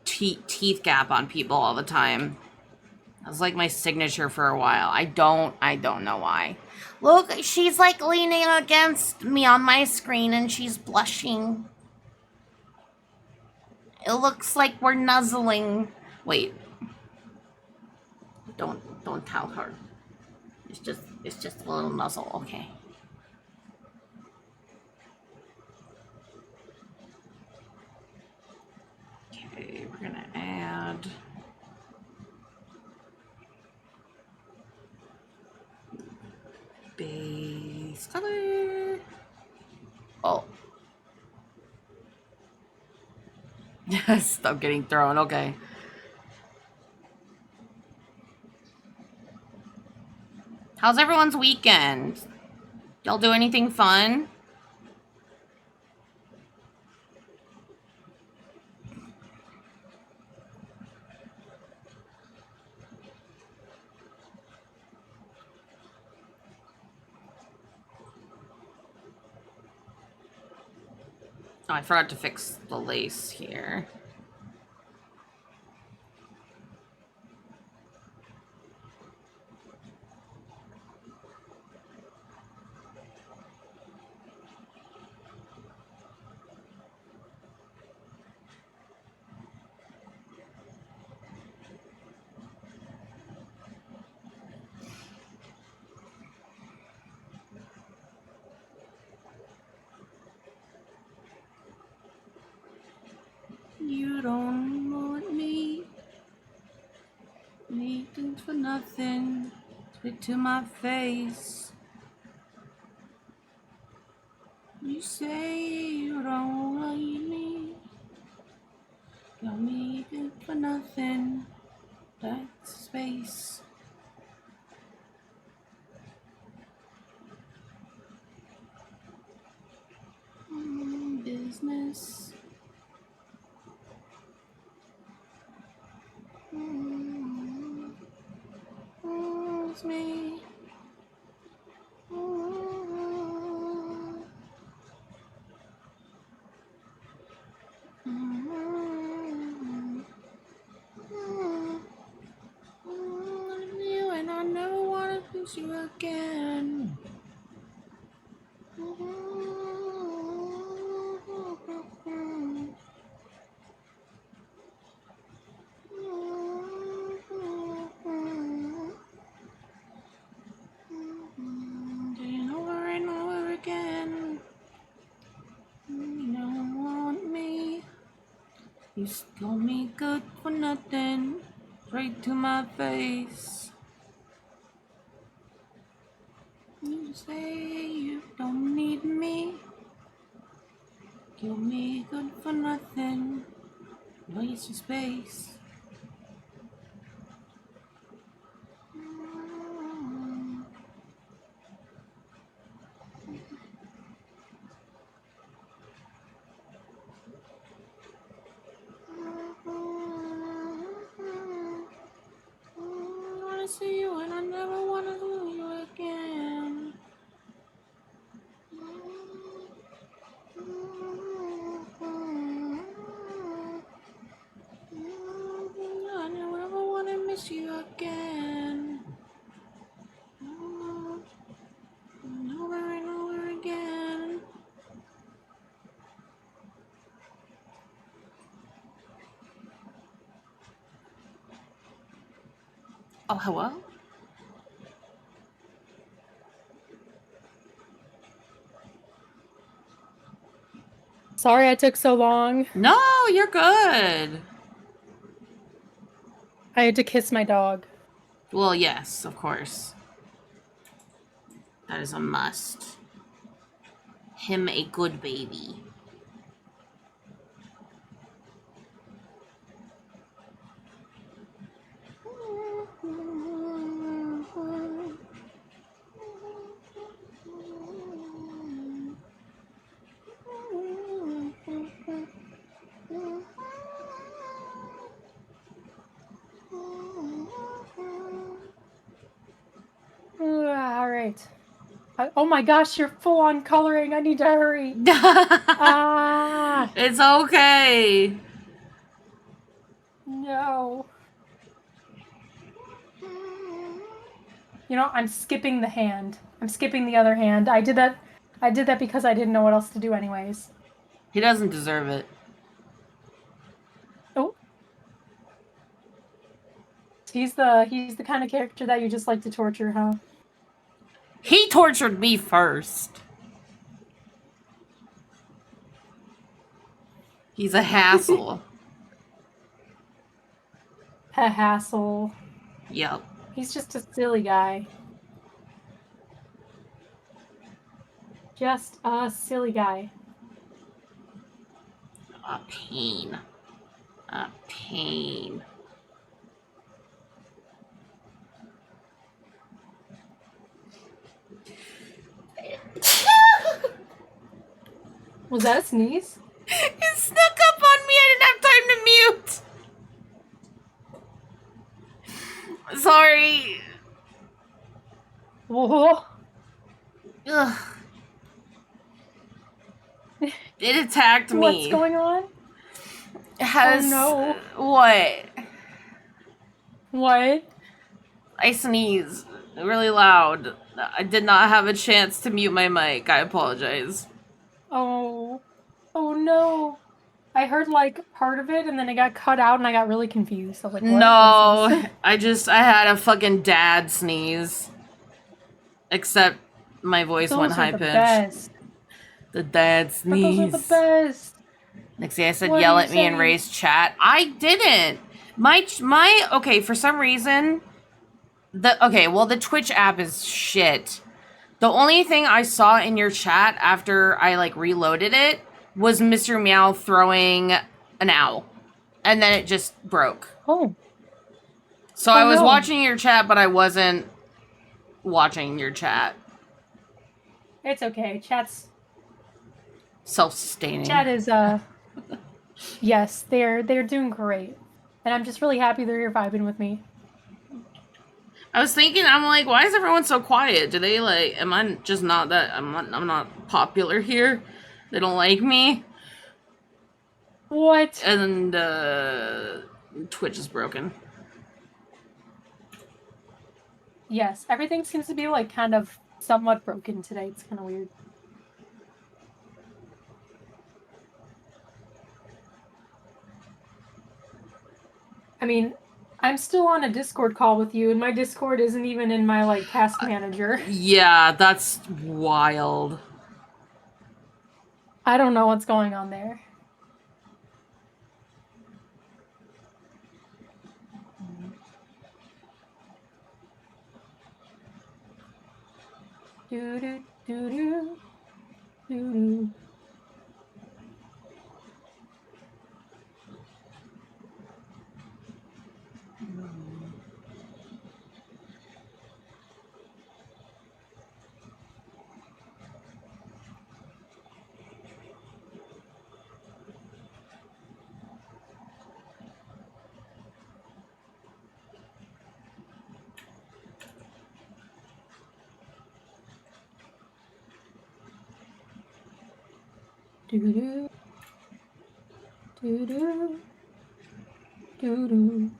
[SPEAKER 2] teeth gap on people all the time. That was like my signature for a while. I don't know why. Look, she's like leaning against me on my screen and she's blushing. It looks like we're nuzzling. Wait. Don't tell her. It's just a little nuzzle, okay. Okay, we're gonna add base color. Oh. Stop getting thrown, okay. How's everyone's weekend? Y'all do anything fun? Oh, I forgot to fix the lace here. You don't want me, anything for nothing, spit to my face. You say you don't like me, got me good for nothing, that's space. Business. It's me. You and I never wanna lose you again. Over and over again. You don't want me. You stole me good for nothing, straight to my face. You say you don't need me, kill me good for nothing, waste your space. I wanna see you and I never wanna lose you again. I never wanna miss you again. Over and over again. Oh, hello?
[SPEAKER 1] Sorry I took so long.
[SPEAKER 2] No, you're good.
[SPEAKER 1] I had to kiss my dog.
[SPEAKER 2] Well, yes, of course. That is a must. Him a good baby.
[SPEAKER 1] All right. Oh my gosh, you're full on coloring. I need to hurry. Ah,
[SPEAKER 2] It's okay.
[SPEAKER 1] no. You know, I'm skipping the hand. I'm skipping the other hand. I did that because I didn't know what else to do anyways.
[SPEAKER 2] He doesn't deserve it.
[SPEAKER 1] Oh. He's the kind of character that you just like to torture, huh?
[SPEAKER 2] He tortured me first. He's a hassle.
[SPEAKER 1] A hassle.
[SPEAKER 2] Yep.
[SPEAKER 1] He's just a silly guy. Just a silly guy.
[SPEAKER 2] A pain. A pain.
[SPEAKER 1] Was that a sneeze?
[SPEAKER 2] It snuck up on me. I didn't have time to mute. Sorry.
[SPEAKER 1] Whoa.
[SPEAKER 2] Ugh. It attacked me.
[SPEAKER 1] What's going on?
[SPEAKER 2] Has
[SPEAKER 1] Oh,
[SPEAKER 2] what?
[SPEAKER 1] What?
[SPEAKER 2] I sneezed really loud. I did not have a chance to mute my mic. I apologize.
[SPEAKER 1] Oh. Oh no. I heard like part of it and then it got cut out and I got really confused. I was like, what?
[SPEAKER 2] No,
[SPEAKER 1] What is this?
[SPEAKER 2] I had a fucking dad sneeze. Except my voice went
[SPEAKER 1] Those are
[SPEAKER 2] high
[SPEAKER 1] the
[SPEAKER 2] pitched.
[SPEAKER 1] best.
[SPEAKER 2] The dad
[SPEAKER 1] But those are the
[SPEAKER 2] sneeze.
[SPEAKER 1] best.
[SPEAKER 2] Next thing I said,
[SPEAKER 1] What are
[SPEAKER 2] yell
[SPEAKER 1] you
[SPEAKER 2] at me in
[SPEAKER 1] saying?
[SPEAKER 2] Ray's chat. I didn't. Okay, for some reason, the Twitch app is shit. The only thing I saw in your chat after I like reloaded it was Mr. Meow throwing an owl. And then it just broke.
[SPEAKER 1] Oh.
[SPEAKER 2] So
[SPEAKER 1] Oh,
[SPEAKER 2] I was
[SPEAKER 1] no.
[SPEAKER 2] watching your chat, but I wasn't watching your chat.
[SPEAKER 1] It's okay. Chat's
[SPEAKER 2] Self-sustaining.
[SPEAKER 1] Chat is yes, they're doing great. And I'm just really happy they're here vibing with me.
[SPEAKER 2] I was thinking, I'm like, why is everyone so quiet? Do they like? Am I just not that? I'm not popular here. They don't like me.
[SPEAKER 1] What?
[SPEAKER 2] And Twitch is broken.
[SPEAKER 1] Yes, everything seems to be like kind of somewhat broken today. It's kind of weird. I mean, I'm still on a Discord call with you, and my Discord isn't even in my like task manager.
[SPEAKER 2] Yeah, that's wild.
[SPEAKER 1] I don't know what's going on there. Do do do do do do. Do do do do do do.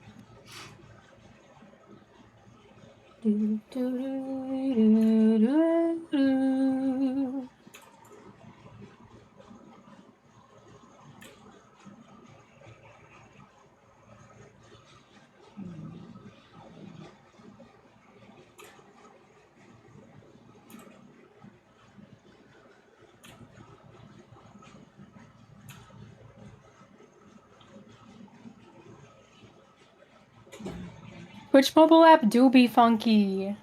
[SPEAKER 1] Do, do, do, do, do. Which mobile app do be funky?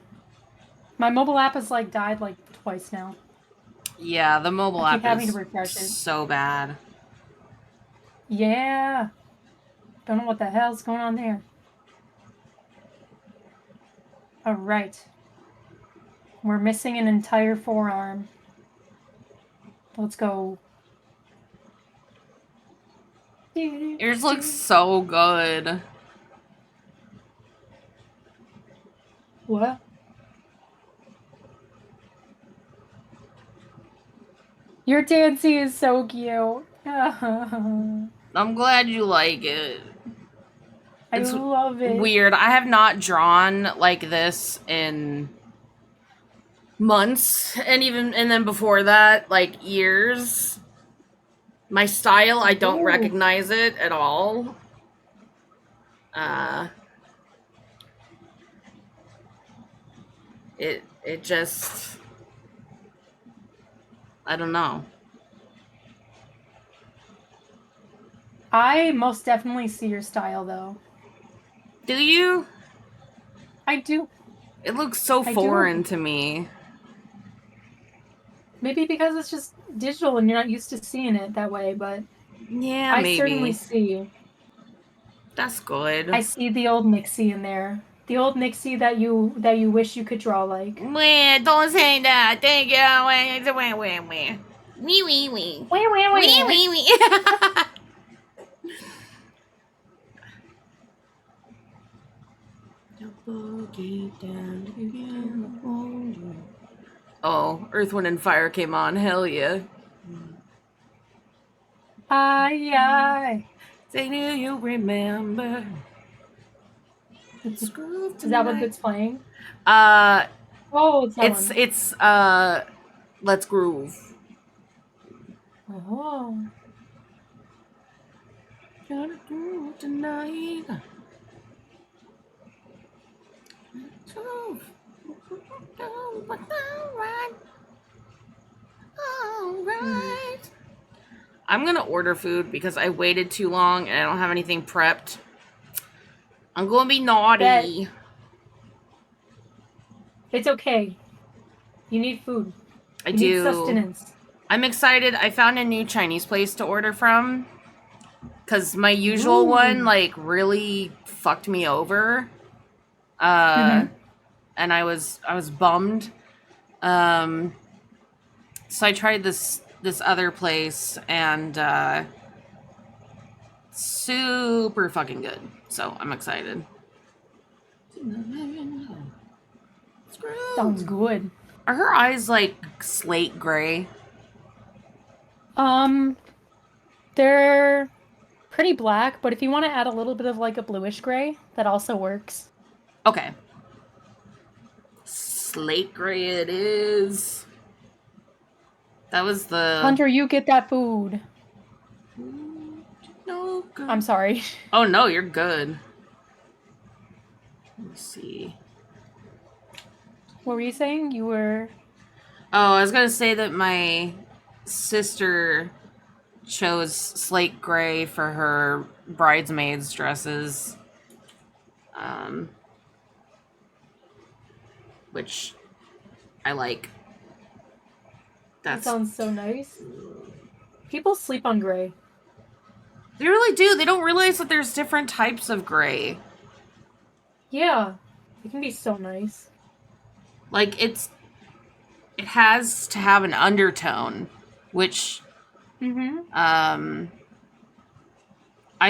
[SPEAKER 1] My mobile app has like died like twice now.
[SPEAKER 2] Yeah, the mobile
[SPEAKER 1] I keep
[SPEAKER 2] app
[SPEAKER 1] having
[SPEAKER 2] is
[SPEAKER 1] to refresh it.
[SPEAKER 2] so bad.
[SPEAKER 1] Yeah. Don't know what the hell's going on there. Alright. We're missing an entire forearm. Let's go.
[SPEAKER 2] Yours looks so good.
[SPEAKER 1] What? Your Dancy is so cute.
[SPEAKER 2] I'm glad you like it.
[SPEAKER 1] I love it.
[SPEAKER 2] Weird. I have not drawn like this in months, and then before that, like years. My style, I don't
[SPEAKER 1] Ooh.
[SPEAKER 2] recognize it at all. It just, I don't know.
[SPEAKER 1] I most definitely see your style though.
[SPEAKER 2] Do you?
[SPEAKER 1] I do.
[SPEAKER 2] It looks so foreign to me.
[SPEAKER 1] Maybe because it's just digital and you're not used to seeing it that way, but
[SPEAKER 2] yeah, maybe.
[SPEAKER 1] I certainly see.
[SPEAKER 2] That's good.
[SPEAKER 1] I see the old Nixie in there. The old Nixie that you wish you could draw like.
[SPEAKER 2] Don't say that. Thank you. Wee wee wee.
[SPEAKER 1] Wee, wee,
[SPEAKER 2] Wee
[SPEAKER 1] wee.
[SPEAKER 2] wee wee. Oh, Earth, Wind, and Fire came on. Hell yeah.
[SPEAKER 1] Aye, aye.
[SPEAKER 2] Say, do you remember?
[SPEAKER 1] Is that what it's playing?
[SPEAKER 2] Uh,
[SPEAKER 1] Oh, it's that one.
[SPEAKER 2] it's Let's Groove.
[SPEAKER 1] Oh.
[SPEAKER 2] Gotta groove tonight. Alright. I'm gonna order food because I waited too long and I don't have anything prepped. I'm gonna be naughty.
[SPEAKER 1] It's okay. You need food.
[SPEAKER 2] I
[SPEAKER 1] You
[SPEAKER 2] do.
[SPEAKER 1] need sustenance.
[SPEAKER 2] I'm excited. I found a new Chinese place to order from. Because my usual one, like, really fucked me over. And I was bummed. So I tried this other place and super fucking good. So I'm excited.
[SPEAKER 1] Sounds good.
[SPEAKER 2] Are her eyes like slate gray?
[SPEAKER 1] They're pretty black, but if you want to add a little bit of like a bluish gray, that also works.
[SPEAKER 2] Okay. Slate gray it is. That was the...
[SPEAKER 1] Hunter, you get that food.
[SPEAKER 2] No, good.
[SPEAKER 1] I'm sorry.
[SPEAKER 2] Oh, no, you're good. Let me see.
[SPEAKER 1] What were you saying? You were...
[SPEAKER 2] Oh, I was going to say that my sister chose slate gray for her bridesmaids dresses. Which I like.
[SPEAKER 1] That sounds so nice. People sleep on gray.
[SPEAKER 2] They really do. They don't realize that there's different types of gray.
[SPEAKER 1] Yeah. It can be so nice.
[SPEAKER 2] Like, it has to have an undertone, which I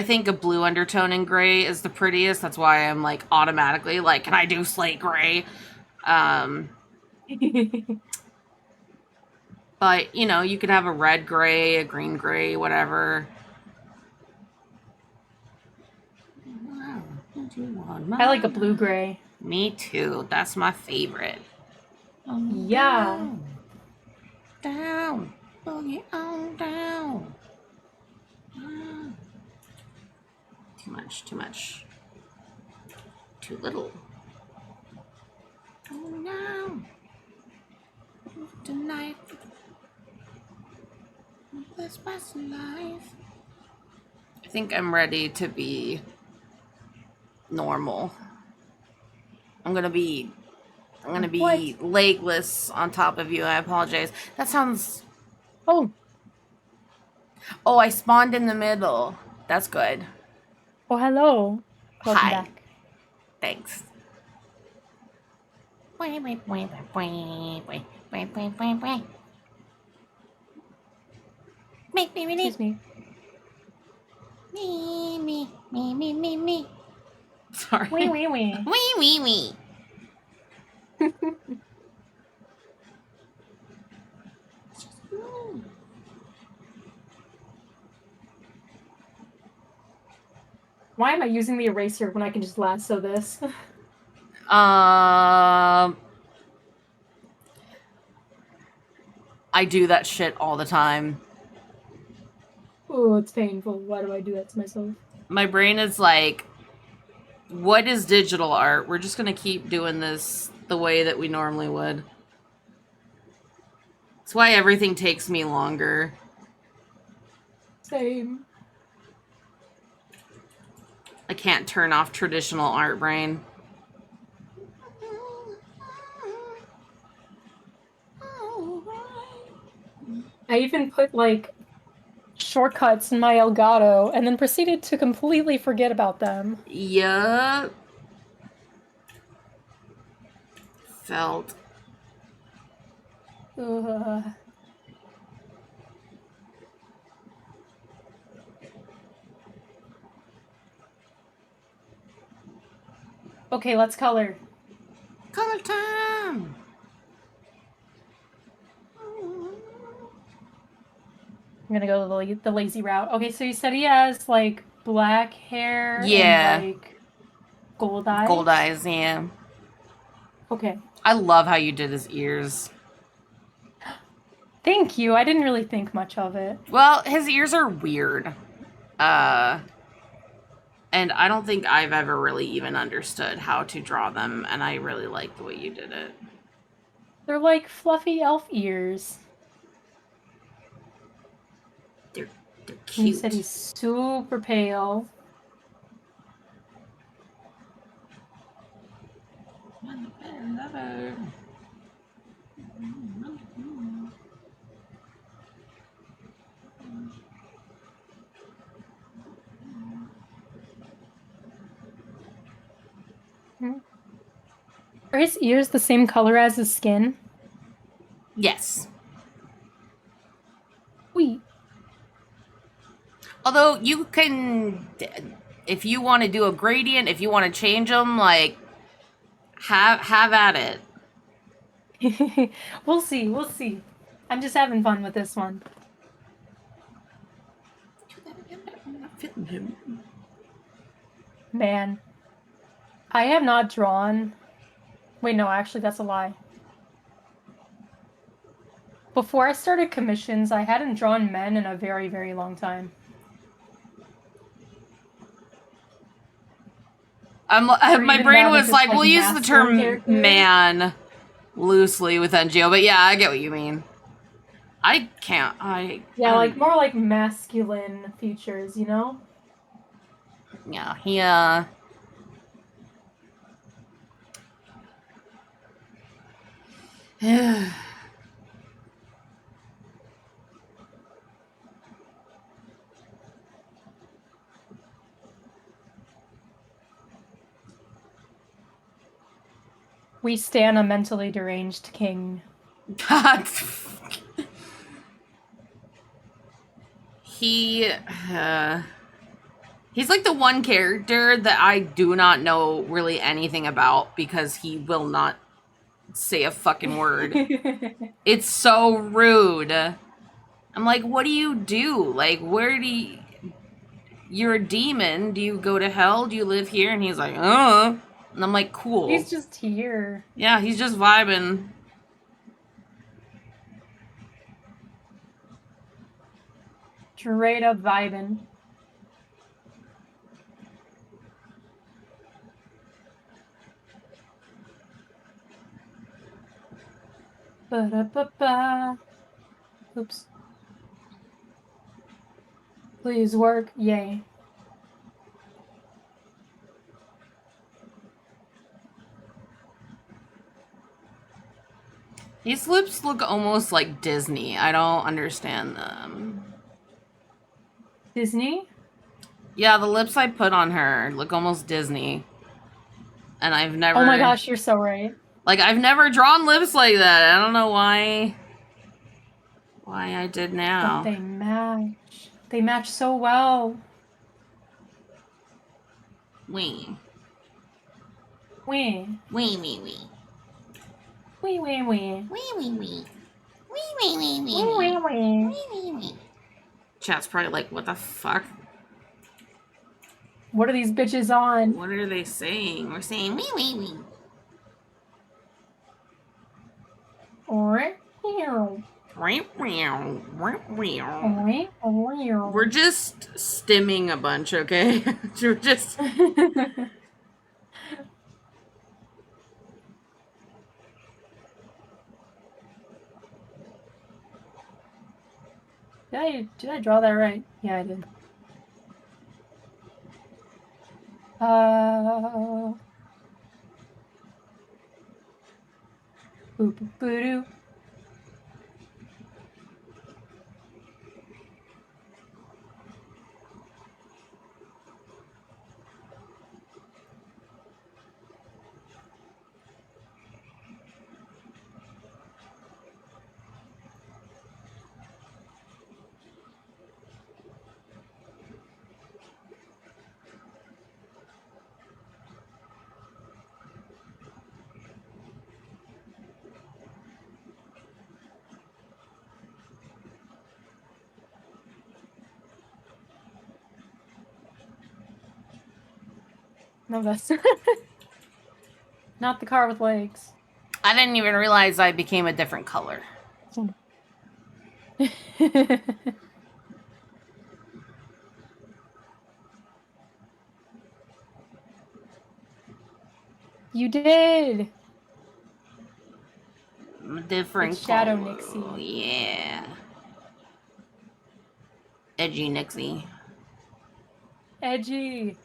[SPEAKER 2] think a blue undertone in gray is the prettiest. That's why I'm like automatically like, can I do slate gray? But you know, you could have a red gray, a green gray, whatever.
[SPEAKER 1] I like a blue gray.
[SPEAKER 2] Me too. That's my favorite.
[SPEAKER 1] Yeah.
[SPEAKER 2] Down. Boogie on down. Too much, too much. Too little. Oh no. Tonight. This past life. I think I'm ready to be normal. I'm gonna be legless on top of you. I apologize. That sounds...
[SPEAKER 1] Oh,
[SPEAKER 2] I spawned in the middle. That's good.
[SPEAKER 1] oh, hello. Welcome
[SPEAKER 2] Hi.
[SPEAKER 1] back.
[SPEAKER 2] Thanks. Make me ready.
[SPEAKER 1] Excuse me.
[SPEAKER 2] Me. Sorry.
[SPEAKER 1] Wee, wee, wee.
[SPEAKER 2] Wee.
[SPEAKER 1] Why am I using the eraser when I can just lasso this?
[SPEAKER 2] I do that shit all the time.
[SPEAKER 1] Oh, it's painful. Why do I do that to myself?
[SPEAKER 2] My brain is like, what is digital art? We're just gonna keep doing this the way that we normally would. That's why everything takes me longer.
[SPEAKER 1] Same.
[SPEAKER 2] I can't turn off traditional art brain.
[SPEAKER 1] I even put, like, shortcuts in my Elgato and then proceeded to completely forget about them.
[SPEAKER 2] Yup. Felt.
[SPEAKER 1] Okay, let's color.
[SPEAKER 2] Color time.
[SPEAKER 1] I'm gonna go the lazy route. Okay, so you said he has like black hair
[SPEAKER 2] Yeah.
[SPEAKER 1] and like gold eyes.
[SPEAKER 2] Gold eyes, yeah.
[SPEAKER 1] Okay.
[SPEAKER 2] I love how you did his ears.
[SPEAKER 1] Thank you. I didn't really think much of it.
[SPEAKER 2] Well, his ears are weird. And I don't think I've ever really even understood how to draw them, and I really like the way you did it.
[SPEAKER 1] They're like fluffy elf ears.
[SPEAKER 2] They're cute.
[SPEAKER 1] And you said he's super pale. Are his ears the same color as his skin?
[SPEAKER 2] Yes.
[SPEAKER 1] Sweet.
[SPEAKER 2] Although you can, if you want to do a gradient, if you want to change them, like, have at it.
[SPEAKER 1] We'll see. We'll see. I'm just having fun with this one. Man, I have not drawn. Wait, no, actually, that's a lie. Before I started commissions, I hadn't drawn men in a very, very long time.
[SPEAKER 2] My brain was like, we'll use the term
[SPEAKER 1] characters.
[SPEAKER 2] man loosely with NGO, but yeah, I get what you mean. I can't.
[SPEAKER 1] Yeah, like more like masculine features, you know?
[SPEAKER 2] Yeah, he.
[SPEAKER 1] We stand a mentally deranged king.
[SPEAKER 2] God. He's like the one character that I do not know really anything about because he will not say a fucking word. It's so rude. I'm like, what do you do? Like, where do you... You're a demon. Do you go to hell? Do you live here? And he's like, And I'm like, cool.
[SPEAKER 1] He's just here.
[SPEAKER 2] Yeah, he's just vibing.
[SPEAKER 1] Straight up vibing. Ba-da-ba-ba. Oops. Please work. Yay.
[SPEAKER 2] These lips look almost like Disney. I don't understand them.
[SPEAKER 1] Disney?
[SPEAKER 2] Yeah, the lips I put on her look almost Disney. And I've never...
[SPEAKER 1] Oh my gosh, you're so right.
[SPEAKER 2] Like, I've never drawn lips like that. I don't know why I did now.
[SPEAKER 1] But they match. They match so well.
[SPEAKER 2] Wee.
[SPEAKER 1] Wee.
[SPEAKER 2] Wee, wee, wee.
[SPEAKER 1] Wee, wee, wee.
[SPEAKER 2] Wee, wee, wee. Wee, wee, wee, wee.
[SPEAKER 1] Wee, wee, wee.
[SPEAKER 2] Wee, wee, wee. Chat's probably like, what the fuck?
[SPEAKER 1] What are these bitches on?
[SPEAKER 2] What are they saying? We're saying wee, wee, wee. We're just stimming a bunch, okay? We're just...
[SPEAKER 1] Did I draw that right? Yeah, I did. Boop boop boo doo. No, that's not the car with legs.
[SPEAKER 2] I didn't even realize I became a different color.
[SPEAKER 1] You did.
[SPEAKER 2] I'm a different
[SPEAKER 1] It's Shadow
[SPEAKER 2] color.
[SPEAKER 1] Nixie.
[SPEAKER 2] Yeah. Edgy Nixie.
[SPEAKER 1] Edgy.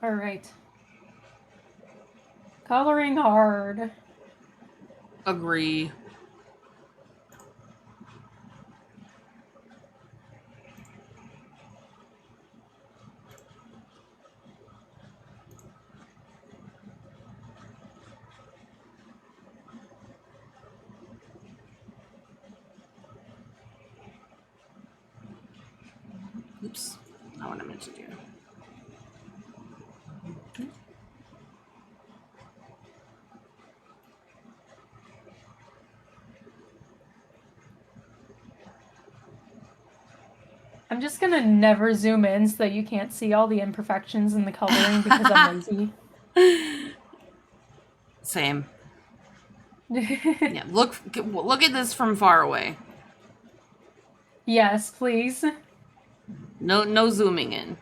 [SPEAKER 1] All right. Coloring hard.
[SPEAKER 2] Agree. Oops. Not what I meant to do.
[SPEAKER 1] I'm just gonna never zoom in so that you can't see all the imperfections in the coloring because I'm lazy.
[SPEAKER 2] Same. Yeah, look at this from far away.
[SPEAKER 1] Yes, please.
[SPEAKER 2] No zooming in.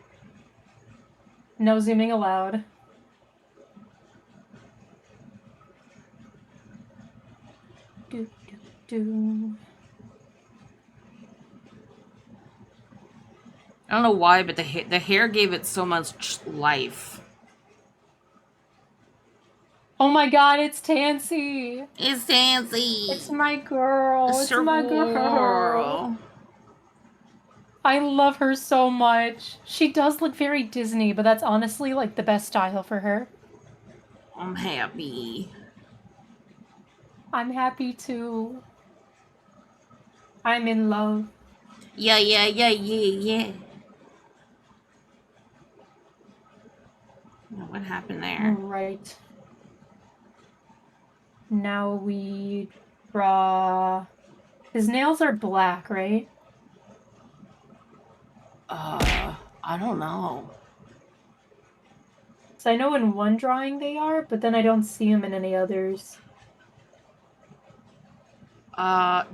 [SPEAKER 1] No zooming allowed. Do, do, do.
[SPEAKER 2] I don't know why, but the hair gave it so much life.
[SPEAKER 1] Oh my god, it's Tansy!
[SPEAKER 2] It's Tansy.
[SPEAKER 1] It's my girl. It's my girl.
[SPEAKER 2] girl.
[SPEAKER 1] I love her so much. She does look very Disney, but that's honestly like the best style for her.
[SPEAKER 2] I'm happy.
[SPEAKER 1] I'm happy too. I'm in love.
[SPEAKER 2] Yeah. What happened there?
[SPEAKER 1] Right. Now we draw. His nails are black, right?
[SPEAKER 2] I don't know.
[SPEAKER 1] So I know in one drawing they are, but then I don't see them in any others.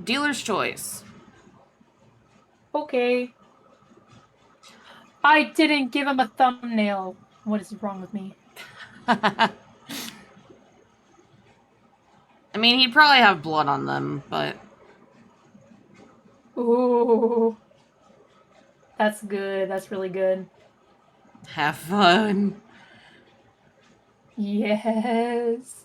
[SPEAKER 2] Dealer's choice.
[SPEAKER 1] Okay. I didn't give him a thumbnail. What is wrong with me?
[SPEAKER 2] I mean, he'd probably have blood on them, but
[SPEAKER 1] Ooh. That's good. That's really good.
[SPEAKER 2] have fun.
[SPEAKER 1] Yes.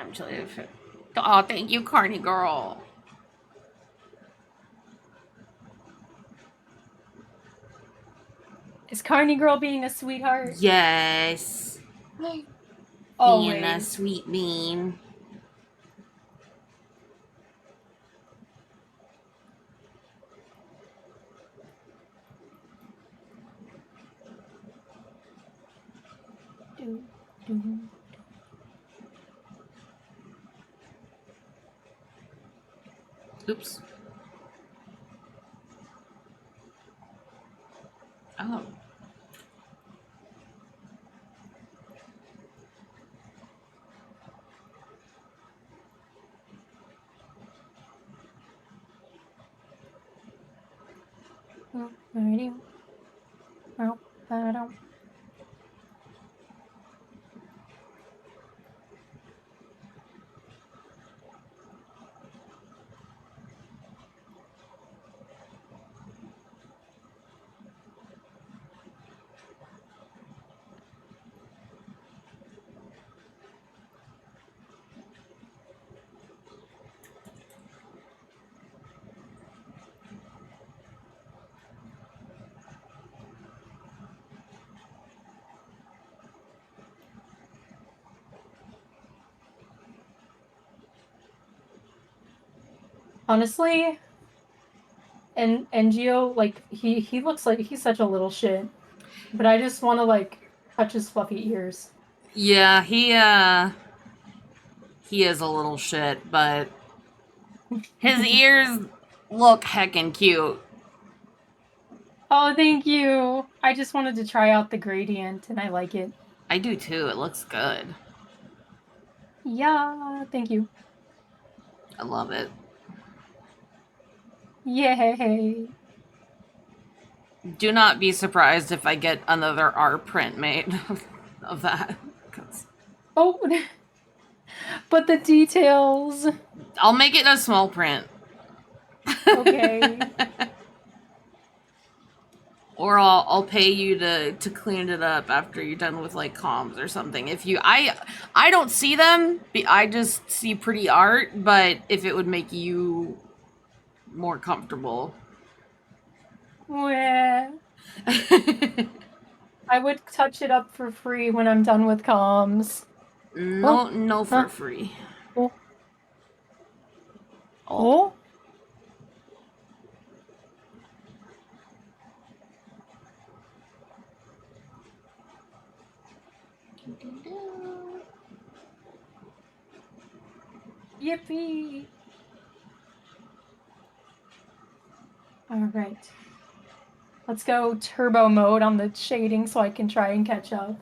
[SPEAKER 2] Actually, oh, thank you, Carney girl.
[SPEAKER 1] Is Carney Girl being a sweetheart?
[SPEAKER 2] Yes.
[SPEAKER 1] Always.
[SPEAKER 2] Being a sweet bean. Oops. Oh.
[SPEAKER 1] Honestly, and Ngio, like he looks like he's such a little shit. But I just want to like touch his fluffy ears.
[SPEAKER 2] Yeah, he is a little shit, but his ears look heckin' cute.
[SPEAKER 1] Oh, thank you. I just wanted to try out the gradient and I like it.
[SPEAKER 2] I do too. It looks good.
[SPEAKER 1] Yeah, thank you.
[SPEAKER 2] I love it.
[SPEAKER 1] Yay.
[SPEAKER 2] Do not be surprised if I get another art print made of that.
[SPEAKER 1] Oh, but the details.
[SPEAKER 2] I'll make it a small print.
[SPEAKER 1] Okay.
[SPEAKER 2] Or I'll pay you to clean it up after you're done with like comms or something. If you I don't see them. I just see pretty art, but if it would make you more comfortable.
[SPEAKER 1] Well, I would touch it up for free when I'm done with comms.
[SPEAKER 2] No for free.
[SPEAKER 1] Oh. Oh. Yippee. All right. Let's go turbo mode on the shading so I can try and catch up.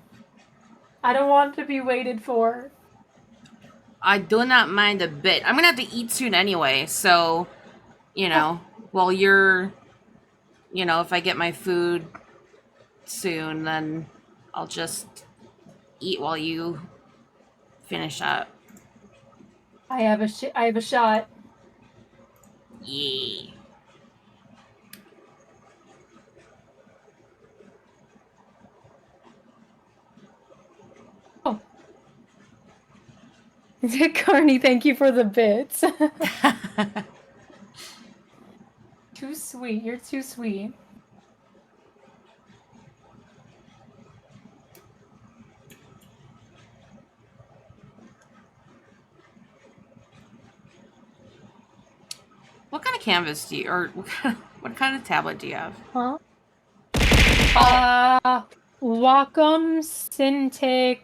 [SPEAKER 1] I don't want to be waited for.
[SPEAKER 2] I do not mind a bit. I'm gonna have to eat soon anyway, so you know, while you're, if I get my food soon, then I'll just eat while you finish up.
[SPEAKER 1] I have a shot.
[SPEAKER 2] Yeah.
[SPEAKER 1] Oh. Carney, thank you for the bits. Too sweet. You're too sweet.
[SPEAKER 2] What kind of canvas do you, or what kind of tablet do you have?
[SPEAKER 1] Huh? Wacom Cintiq.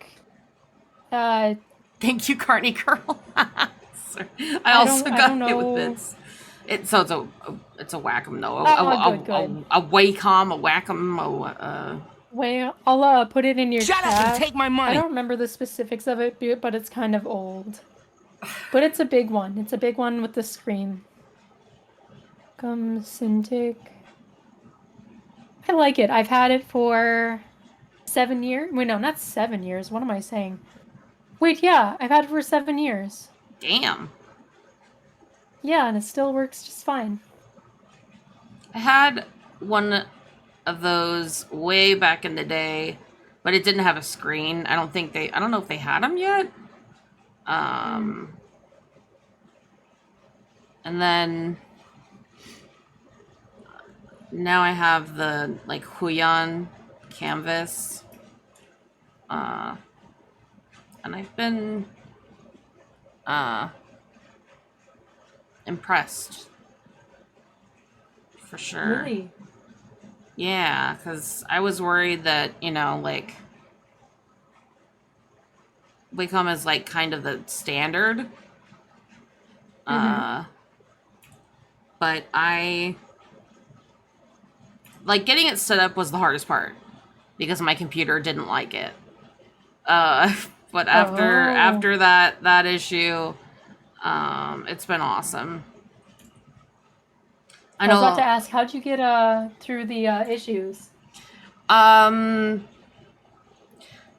[SPEAKER 2] Thank you, Carney Girl. I also got hit with bits. It's a Wacom though.
[SPEAKER 1] Good.
[SPEAKER 2] A Wacom, a Wacom.
[SPEAKER 1] Wait, I'll put it in your
[SPEAKER 3] Shut
[SPEAKER 1] chat.
[SPEAKER 3] up and take my money.
[SPEAKER 1] I don't remember the specifics of it, but it's kind of old. But it's a big one. It's a big one with the screen. Cintiq. I like it. I've had it for 7 years. Wait, no, not 7 years. What am I saying? Wait, yeah, I've had it for 7 years.
[SPEAKER 2] Damn.
[SPEAKER 1] Yeah, and it still works just fine.
[SPEAKER 2] I had one of those way back in the day, but it didn't have a screen. I don't know if they had them yet. Um, and then now I have the like Huion canvas. And I've been impressed for sure.
[SPEAKER 1] Really?
[SPEAKER 2] Yeah, because I was worried that, like Wacom is like kind of the standard.
[SPEAKER 1] Mm-hmm.
[SPEAKER 2] But I like getting it set up was the hardest part because my computer didn't like it. But
[SPEAKER 1] Oh.
[SPEAKER 2] after that issue, it's been awesome. I
[SPEAKER 1] I was about to
[SPEAKER 2] know.
[SPEAKER 1] ask, how'd you get through the issues?
[SPEAKER 2] Um,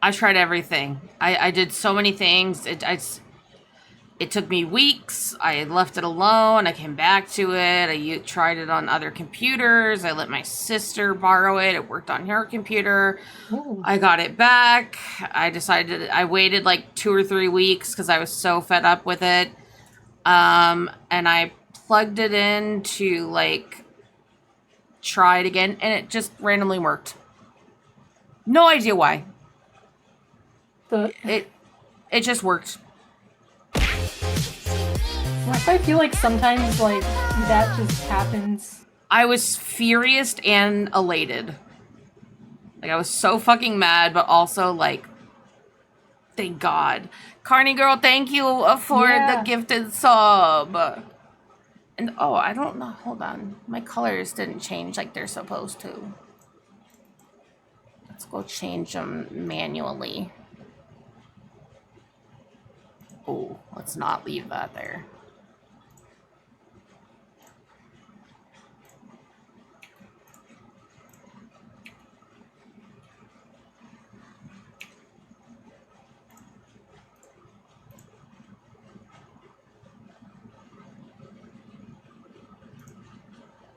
[SPEAKER 2] I tried everything. I did so many things. It took me weeks. I left it alone. I came back to it. I tried it on other computers. I let my sister borrow it. It worked on her computer.
[SPEAKER 1] Ooh.
[SPEAKER 2] I got it back. I waited like 2 or 3 weeks because I was so fed up with it. And I plugged it in to like try it again, and it just randomly worked. No idea why. It just worked.
[SPEAKER 1] I feel like sometimes like that just happens.
[SPEAKER 2] I was furious and elated. Like I was so fucking mad, but also like, thank God. Carney girl, thank you for the gifted sub. And oh, I don't know. Hold on. My colors didn't change like they're supposed to. Let's go change them manually. Oh, let's not leave that there.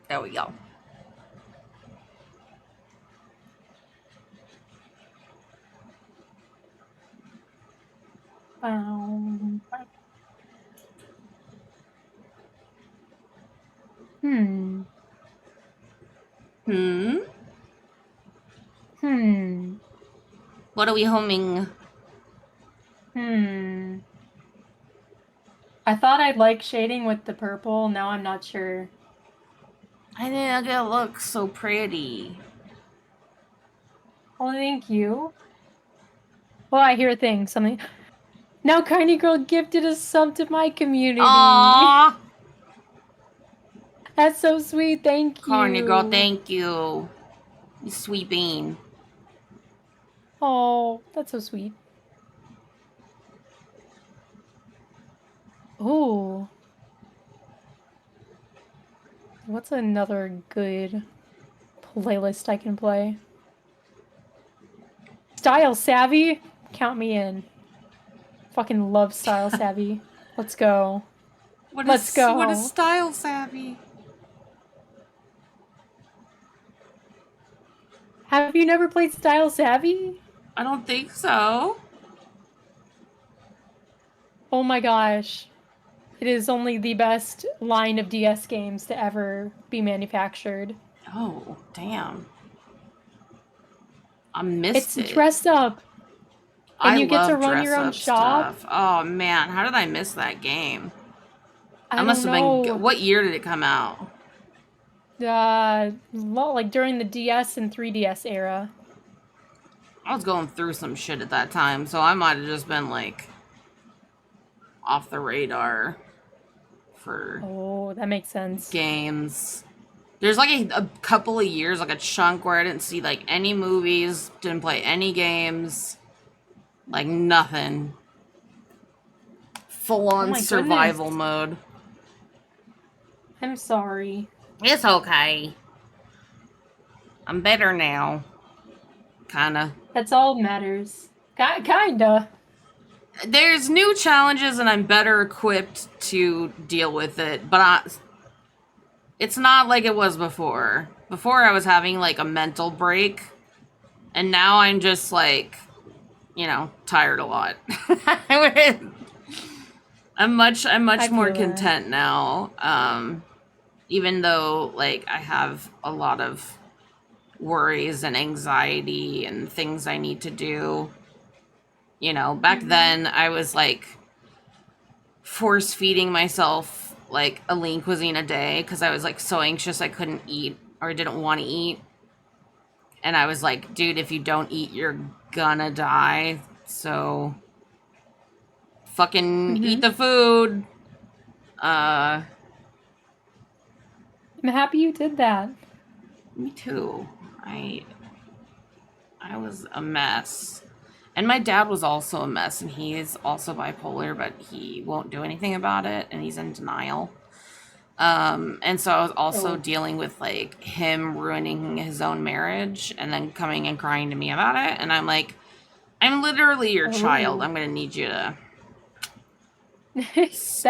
[SPEAKER 2] There we go.
[SPEAKER 1] Hmm.
[SPEAKER 2] What are we homing?
[SPEAKER 1] I thought I'd like shading with the purple. Now I'm not sure.
[SPEAKER 2] I think it looks so pretty.
[SPEAKER 1] Oh, thank you. Well, I hear a thing. Something. Now, Carney Girl gifted a sub to my community.
[SPEAKER 2] Aww.
[SPEAKER 1] That's so sweet. Thank you.
[SPEAKER 2] Carney girl, thank you. You sweet bean.
[SPEAKER 1] Oh, that's so sweet. Oh. What's another good playlist I can play? Style Savvy? Count me in. Fucking love Style Savvy. Let's go. Let's go.
[SPEAKER 2] What is Style Savvy?
[SPEAKER 1] Have you never played Style Savvy?
[SPEAKER 2] I don't think so.
[SPEAKER 1] Oh my gosh. It is only the best line of DS games to ever be manufactured.
[SPEAKER 2] Oh, damn. I missed it.
[SPEAKER 1] It's dressed up. And you get to run your own shop.
[SPEAKER 2] Stuff. Oh man, how did I miss that game?
[SPEAKER 1] I must have been.
[SPEAKER 2] What year did it come out?
[SPEAKER 1] Like during the DS and 3DS era.
[SPEAKER 2] I was going through some shit at that time, so I might have just been like off the radar for.
[SPEAKER 1] Oh, that makes sense.
[SPEAKER 2] Games. There's like a couple of years, like a chunk where I didn't see like any movies, didn't play any games, like nothing. Full on survival mode.
[SPEAKER 1] I'm sorry.
[SPEAKER 2] It's okay. I'm better now. Kinda.
[SPEAKER 1] That's all that matters. Kinda.
[SPEAKER 2] There's new challenges and I'm better equipped to deal with it, but it's not like it was before. Before I was having like a mental break, and now I'm just like, tired a lot. I'm much
[SPEAKER 1] I
[SPEAKER 2] more
[SPEAKER 1] feel that.
[SPEAKER 2] content now. Even though like I have a lot of worries and anxiety and things I need to do. You know, back then I was like force feeding myself like a lean cuisine a day because I was like so anxious I couldn't eat or didn't want to eat. And I was like, dude, if you don't eat, you're gonna die. So fucking eat
[SPEAKER 1] Mm-hmm.
[SPEAKER 2] the food. Uh,
[SPEAKER 1] I'm happy you did that.
[SPEAKER 2] Me too. I I was a mess. And my dad was also a mess, and he is also bipolar, but he won't do anything about it, and he's in denial. And so I was also
[SPEAKER 1] Oh.
[SPEAKER 2] dealing with like him ruining his own marriage and then coming and crying to me about it. And I'm like, I'm literally your child.
[SPEAKER 1] Oh.
[SPEAKER 2] I'm gonna need you to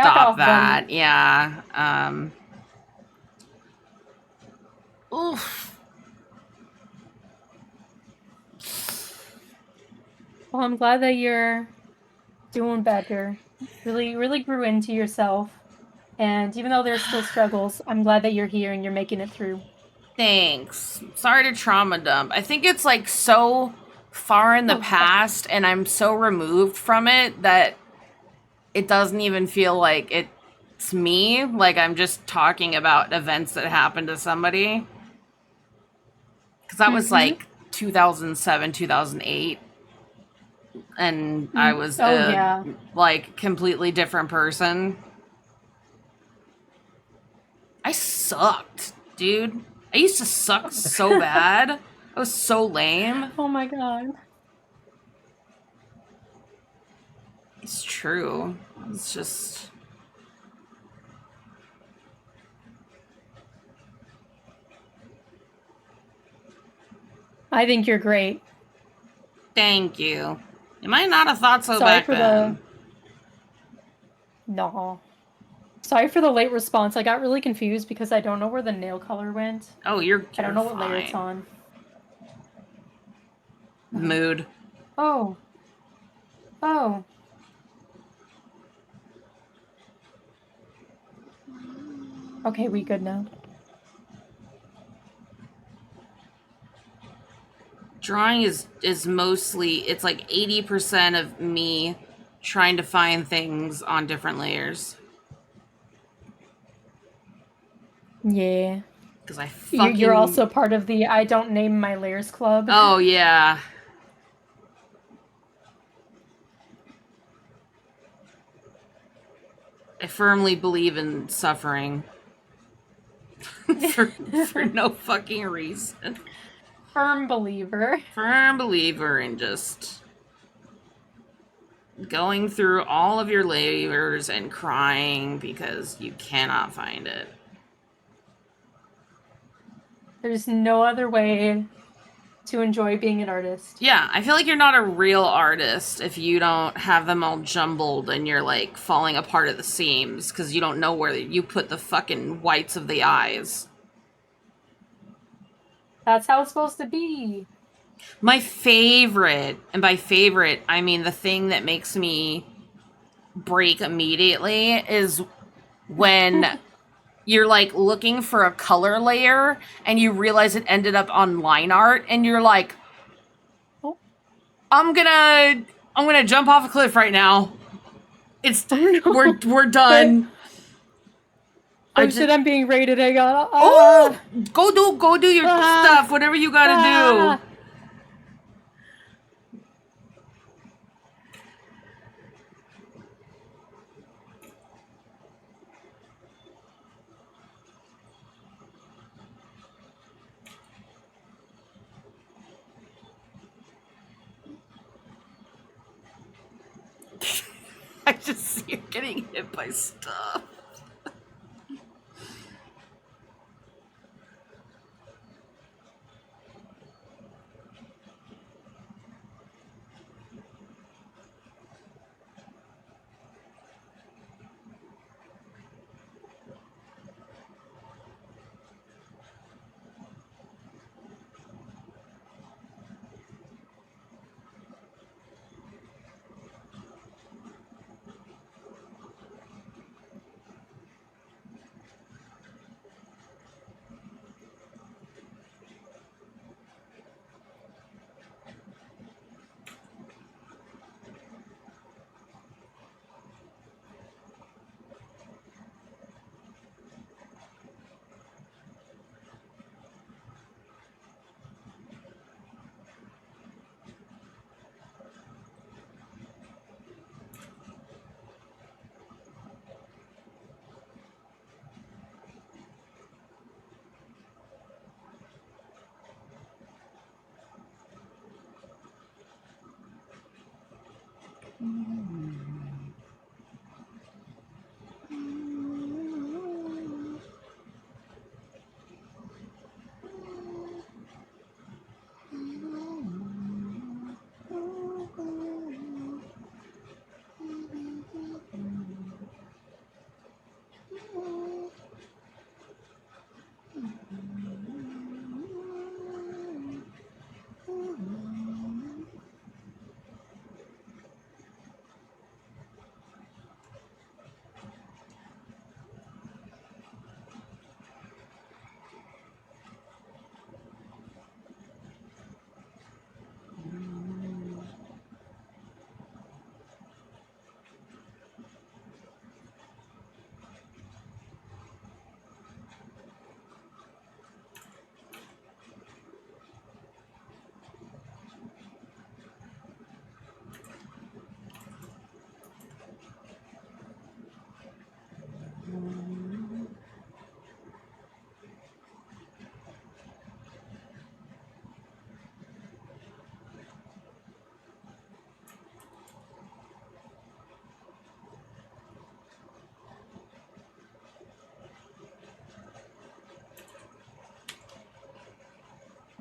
[SPEAKER 1] Back
[SPEAKER 2] stop
[SPEAKER 1] off, buddy.
[SPEAKER 2] that. Yeah. Oof.
[SPEAKER 1] Well, I'm glad that you're doing better. Really, really grew into yourself. And even though there's still struggles, I'm glad that you're here and you're making it through.
[SPEAKER 2] Thanks. Sorry to trauma dump. I think it's like so far in the
[SPEAKER 1] Oh, God.
[SPEAKER 2] past and I'm so removed from it that it doesn't even feel like it's me. Like I'm just talking about events that happened to somebody. Because that was
[SPEAKER 1] Mm-hmm.
[SPEAKER 2] like 2007, 2008. And I
[SPEAKER 1] Mm.
[SPEAKER 2] was
[SPEAKER 1] Oh,
[SPEAKER 2] a
[SPEAKER 1] yeah.
[SPEAKER 2] like completely different person. I sucked, dude. I used to suck so bad. I was so lame.
[SPEAKER 1] Oh, my God.
[SPEAKER 2] It's true. It's just.
[SPEAKER 1] I think you're great.
[SPEAKER 2] Thank you. You might not have thought so
[SPEAKER 1] Sorry
[SPEAKER 2] back
[SPEAKER 1] for the...
[SPEAKER 2] then.
[SPEAKER 1] No. Sorry for the late response. I got really confused because I don't know where the nail color went.
[SPEAKER 2] Oh, you're
[SPEAKER 1] I don't
[SPEAKER 2] you're
[SPEAKER 1] know what layer it's
[SPEAKER 2] fine.
[SPEAKER 1] on. Oh.
[SPEAKER 2] Mood.
[SPEAKER 1] Oh. Oh. Okay, we good now.
[SPEAKER 2] Drawing is mostly it's like 80% of me trying to find things on different layers.
[SPEAKER 1] Yeah.
[SPEAKER 2] Because I
[SPEAKER 1] You're
[SPEAKER 2] fucking.
[SPEAKER 1] also part of the I don't name my layers club.
[SPEAKER 2] Oh yeah. I firmly believe in suffering. for no fucking reason.
[SPEAKER 1] Firm believer.
[SPEAKER 2] Firm believer in just going through all of your layers and crying because you cannot find it.
[SPEAKER 1] There's no other way to enjoy being an artist.
[SPEAKER 2] Yeah, I feel like you're not a real artist if you don't have them all jumbled and you're like falling apart at the seams because you don't know where you put the fucking whites of the eyes.
[SPEAKER 1] That's how it's supposed to be.
[SPEAKER 2] My favorite, and by favorite, I mean the thing that makes me break immediately is when you're like looking for a color layer and you realize it ended up on line art and you're like,
[SPEAKER 1] Oh.
[SPEAKER 2] I'm gonna jump off a cliff right now. It's
[SPEAKER 1] Oh, no.
[SPEAKER 2] we're done.
[SPEAKER 1] Oh shit, I'm being rated. I got
[SPEAKER 2] Oh, go do your stuff, whatever you gotta do. I just see you getting hit by stuff.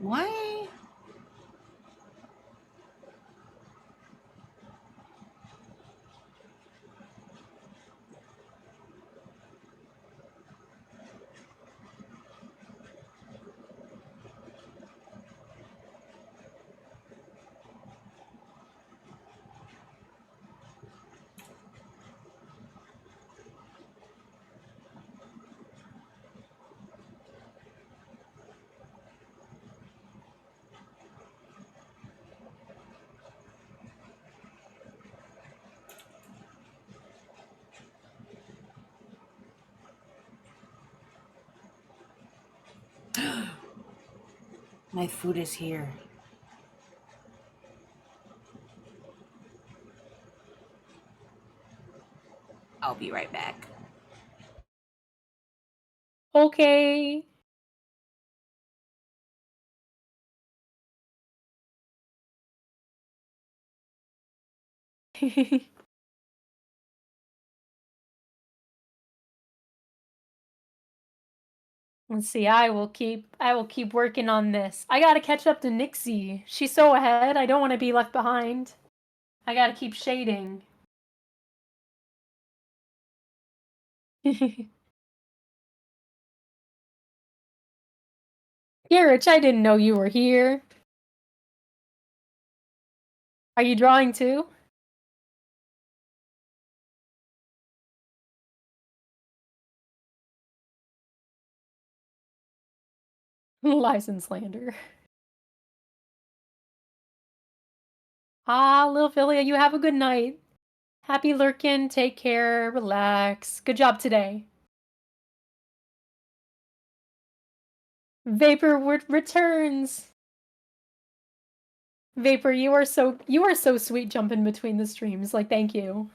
[SPEAKER 2] Why? My food is here. I'll be right back.
[SPEAKER 1] Okay. Let's see. I will keep working on this. I gotta catch up to Nixie. She's so ahead. I don't want to be left behind. I gotta keep shading. Rich, I didn't know you were here. Are you drawing too? License slander. Ah, little Philia, you have a good night. Happy lurkin', take care, relax. Good job today. Vapor returns. Vapor, you are so sweet jumping between the streams. Like, thank you.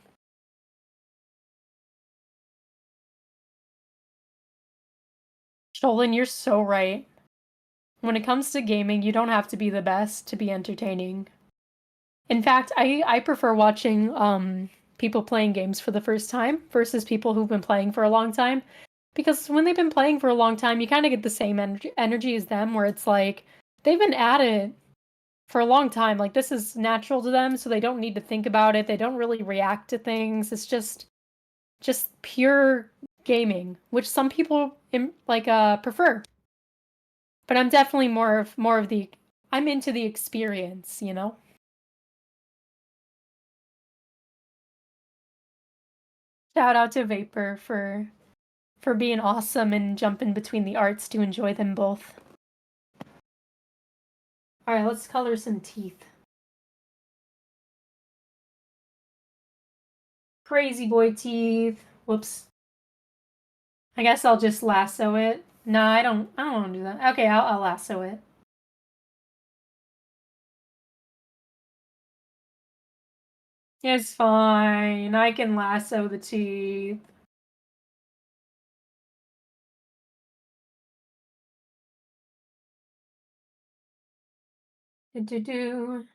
[SPEAKER 1] Sholin, you're so right. When it comes to gaming, you don't have to be the best to be entertaining. In fact, I prefer watching people playing games for the first time versus people who've been playing for a long time. Because when they've been playing for a long time, you kind of get the same energy as them, where it's like they've been at it for a long time. Like, this is natural to them, so they don't need to think about it. They don't really react to things. It's just pure gaming, which some people prefer. But I'm definitely more of the I'm into the experience, you know? Shout out to Vapor for being awesome and jumping between the arts to enjoy them both. All right, let's color some teeth. Crazy boy teeth. Whoops. I guess I'll just lasso it. No, I don't want to do that. Okay, I'll lasso it. It's fine. I can lasso the teeth. Do.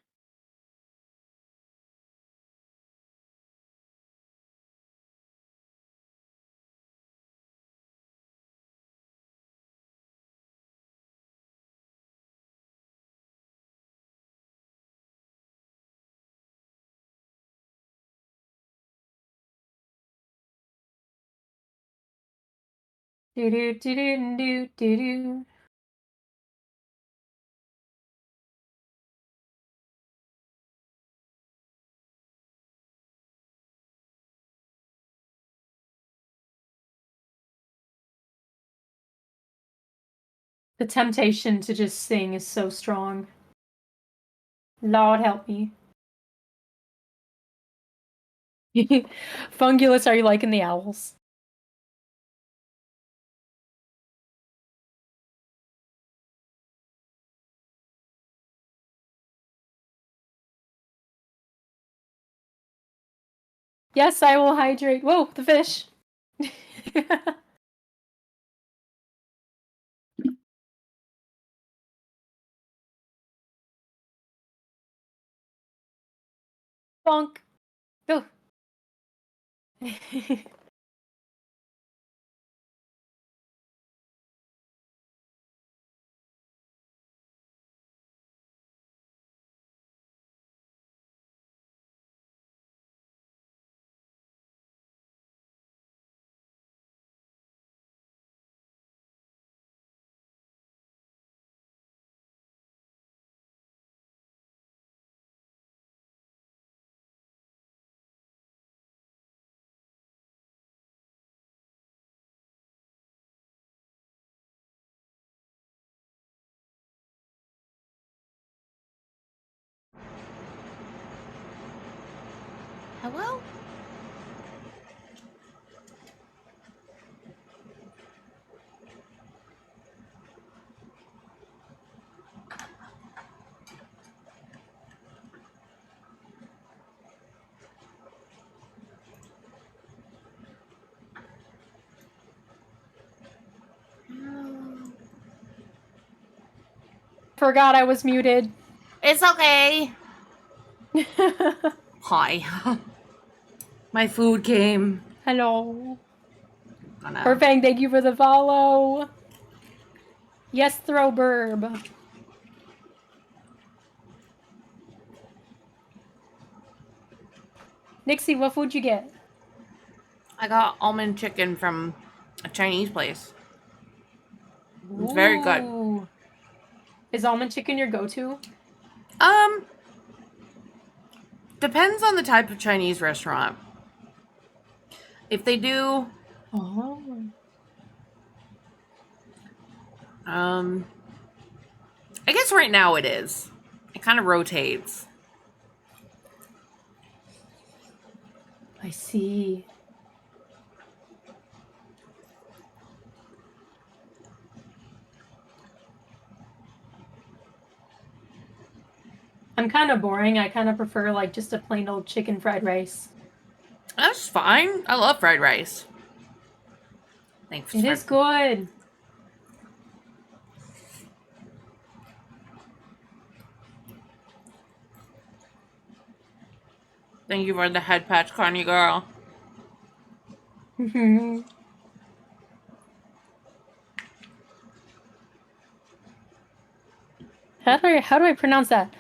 [SPEAKER 1] Do do do do do do do. The temptation to just sing is so strong. Lord help me. Fungulus, are you liking the owls? Yes, I will hydrate. Whoa, the fish. Bonk. Go.
[SPEAKER 2] Hello?
[SPEAKER 1] Forgot I was muted.
[SPEAKER 2] It's okay. Hi. My food came.
[SPEAKER 1] Hello.
[SPEAKER 2] Gonna...
[SPEAKER 1] Perfect, thank you for the follow. Yes, throw burb. Nixie, what food you get?
[SPEAKER 2] I got almond chicken from a Chinese place. It's very good.
[SPEAKER 1] Ooh. Is almond chicken your go-to?
[SPEAKER 2] Depends on the type of Chinese restaurant. If they do,
[SPEAKER 1] Oh.
[SPEAKER 2] I guess right now it is. It kind of rotates.
[SPEAKER 1] I see. I'm kind of boring. I kind of prefer like just a plain old chicken fried rice.
[SPEAKER 2] That's fine. I love fried rice. Thanks.
[SPEAKER 1] It is good.
[SPEAKER 2] Thank you for the head patch, Connie girl.
[SPEAKER 1] How do I pronounce that?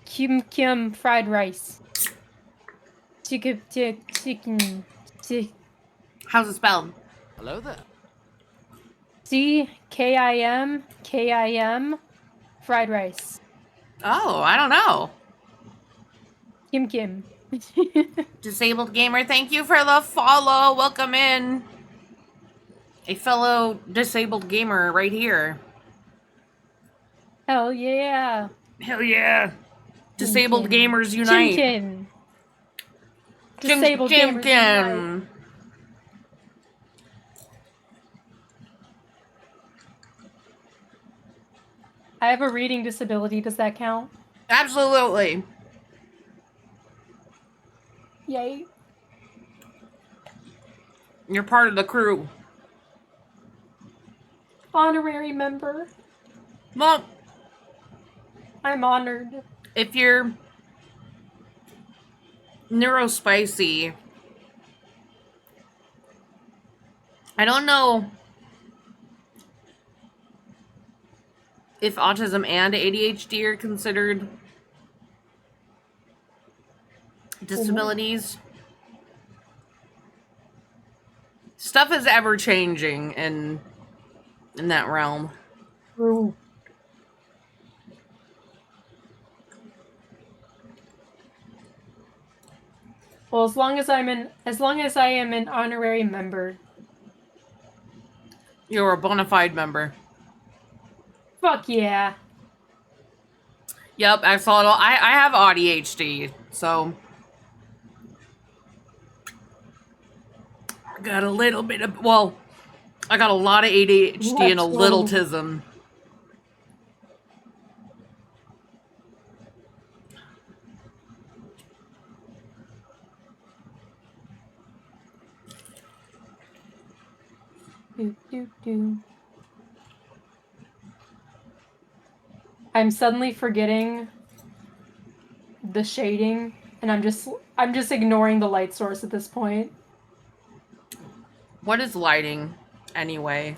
[SPEAKER 1] Kim fried rice. Chicken.
[SPEAKER 2] How's it spelled?
[SPEAKER 3] Hello there.
[SPEAKER 1] CKIM fried rice.
[SPEAKER 2] Oh, I don't know.
[SPEAKER 1] Kim.
[SPEAKER 2] Disabled gamer, thank you for the follow. Welcome in. A fellow disabled gamer right here.
[SPEAKER 1] Hell yeah.
[SPEAKER 2] Hell yeah. Disabled gamers unite.
[SPEAKER 1] Chimkin. Disabled gamers unite. I have a reading disability. Does that count?
[SPEAKER 2] Absolutely.
[SPEAKER 1] Yay.
[SPEAKER 2] You're part of the crew.
[SPEAKER 1] Honorary member.
[SPEAKER 2] Well,
[SPEAKER 1] I'm honored.
[SPEAKER 2] if you're neurospicy, I don't know if autism and ADHD are considered disabilities. Stuff is ever changing in that realm.
[SPEAKER 1] True. Well, as long as I am an honorary member.
[SPEAKER 2] You're a bona fide member.
[SPEAKER 1] Fuck yeah.
[SPEAKER 2] Yep, I saw it all. I have ADHD, so I got a little bit of, well, I got a lot of ADHD and a little tism.
[SPEAKER 1] I'm suddenly forgetting the shading, and I'm just ignoring the light source at this point.
[SPEAKER 2] What is lighting, anyway?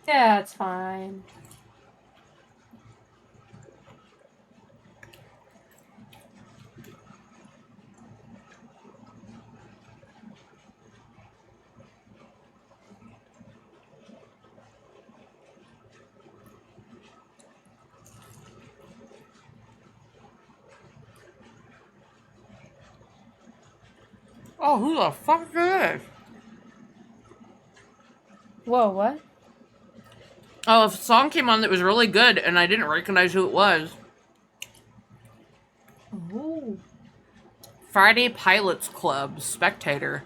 [SPEAKER 1] Yeah, it's fine.
[SPEAKER 2] Oh, who the fuck is this?
[SPEAKER 1] Whoa, what?
[SPEAKER 2] Oh, a song came on that was really good, and I didn't recognize who it was.
[SPEAKER 1] Oh.
[SPEAKER 2] Friday Pilots Club spectator.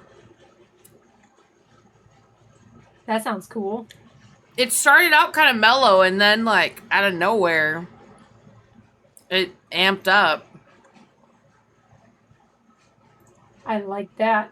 [SPEAKER 1] That sounds cool.
[SPEAKER 2] It started out kind of mellow, and then like out of nowhere, it amped up.
[SPEAKER 1] I like that.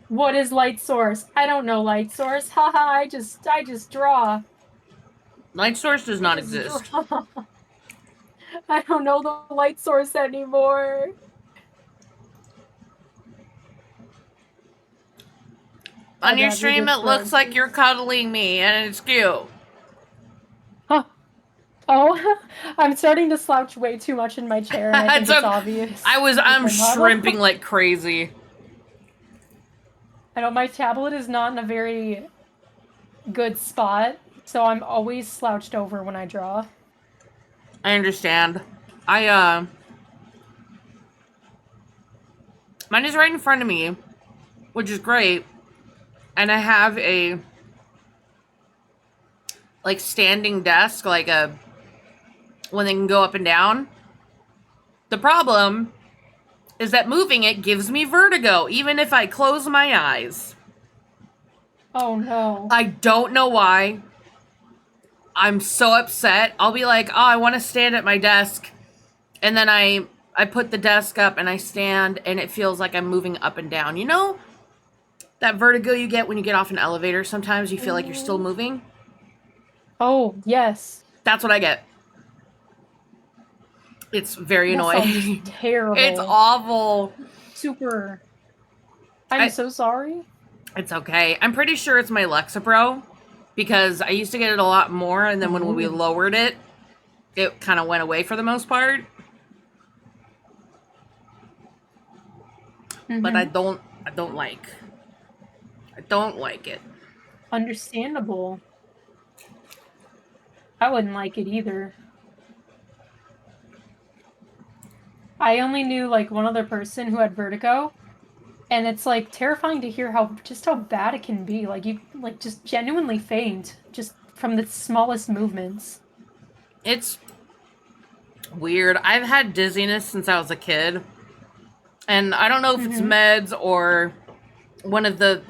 [SPEAKER 1] What is light source? I don't know light source. Haha, I just draw.
[SPEAKER 2] Light source does not exist.
[SPEAKER 1] Draw. I don't know the light source anymore.
[SPEAKER 2] On your stream, it looks like you're cuddling me, and it's cute.
[SPEAKER 1] Huh. Oh, I'm starting to slouch way too much in my chair, and I think it's obvious.
[SPEAKER 2] I'm shrimping like crazy.
[SPEAKER 1] I know my tablet is not in a very good spot, so I'm always slouched over when I draw.
[SPEAKER 2] I understand. Mine is right in front of me, which is great. And I have a, like, standing desk, like a, when they can go up and down. The problem is that moving it gives me vertigo, even if I close my eyes.
[SPEAKER 1] Oh no.
[SPEAKER 2] I don't know why. I'm so upset. I'll be like, oh, I want to stand at my desk. And then I put the desk up and I stand and it feels like I'm moving up and down. You know that vertigo you get when you get off an elevator? Sometimes you feel like you're still moving.
[SPEAKER 1] Oh, yes.
[SPEAKER 2] That's what I get. It's very annoying.
[SPEAKER 1] Terrible.
[SPEAKER 2] It's awful.
[SPEAKER 1] Super. I'm so sorry.
[SPEAKER 2] It's okay. I'm pretty sure it's my Lexapro because I used to get it a lot more, and then when we lowered it, it kind of went away for the most part. But I don't like it.
[SPEAKER 1] Understandable. I wouldn't like it either. I only knew like one other person who had vertigo, and it's like terrifying to hear how bad it can be. Like you like just genuinely faint just from the smallest movements.
[SPEAKER 2] It's weird. I've had dizziness since I was a kid. And I don't know if it's meds or one of the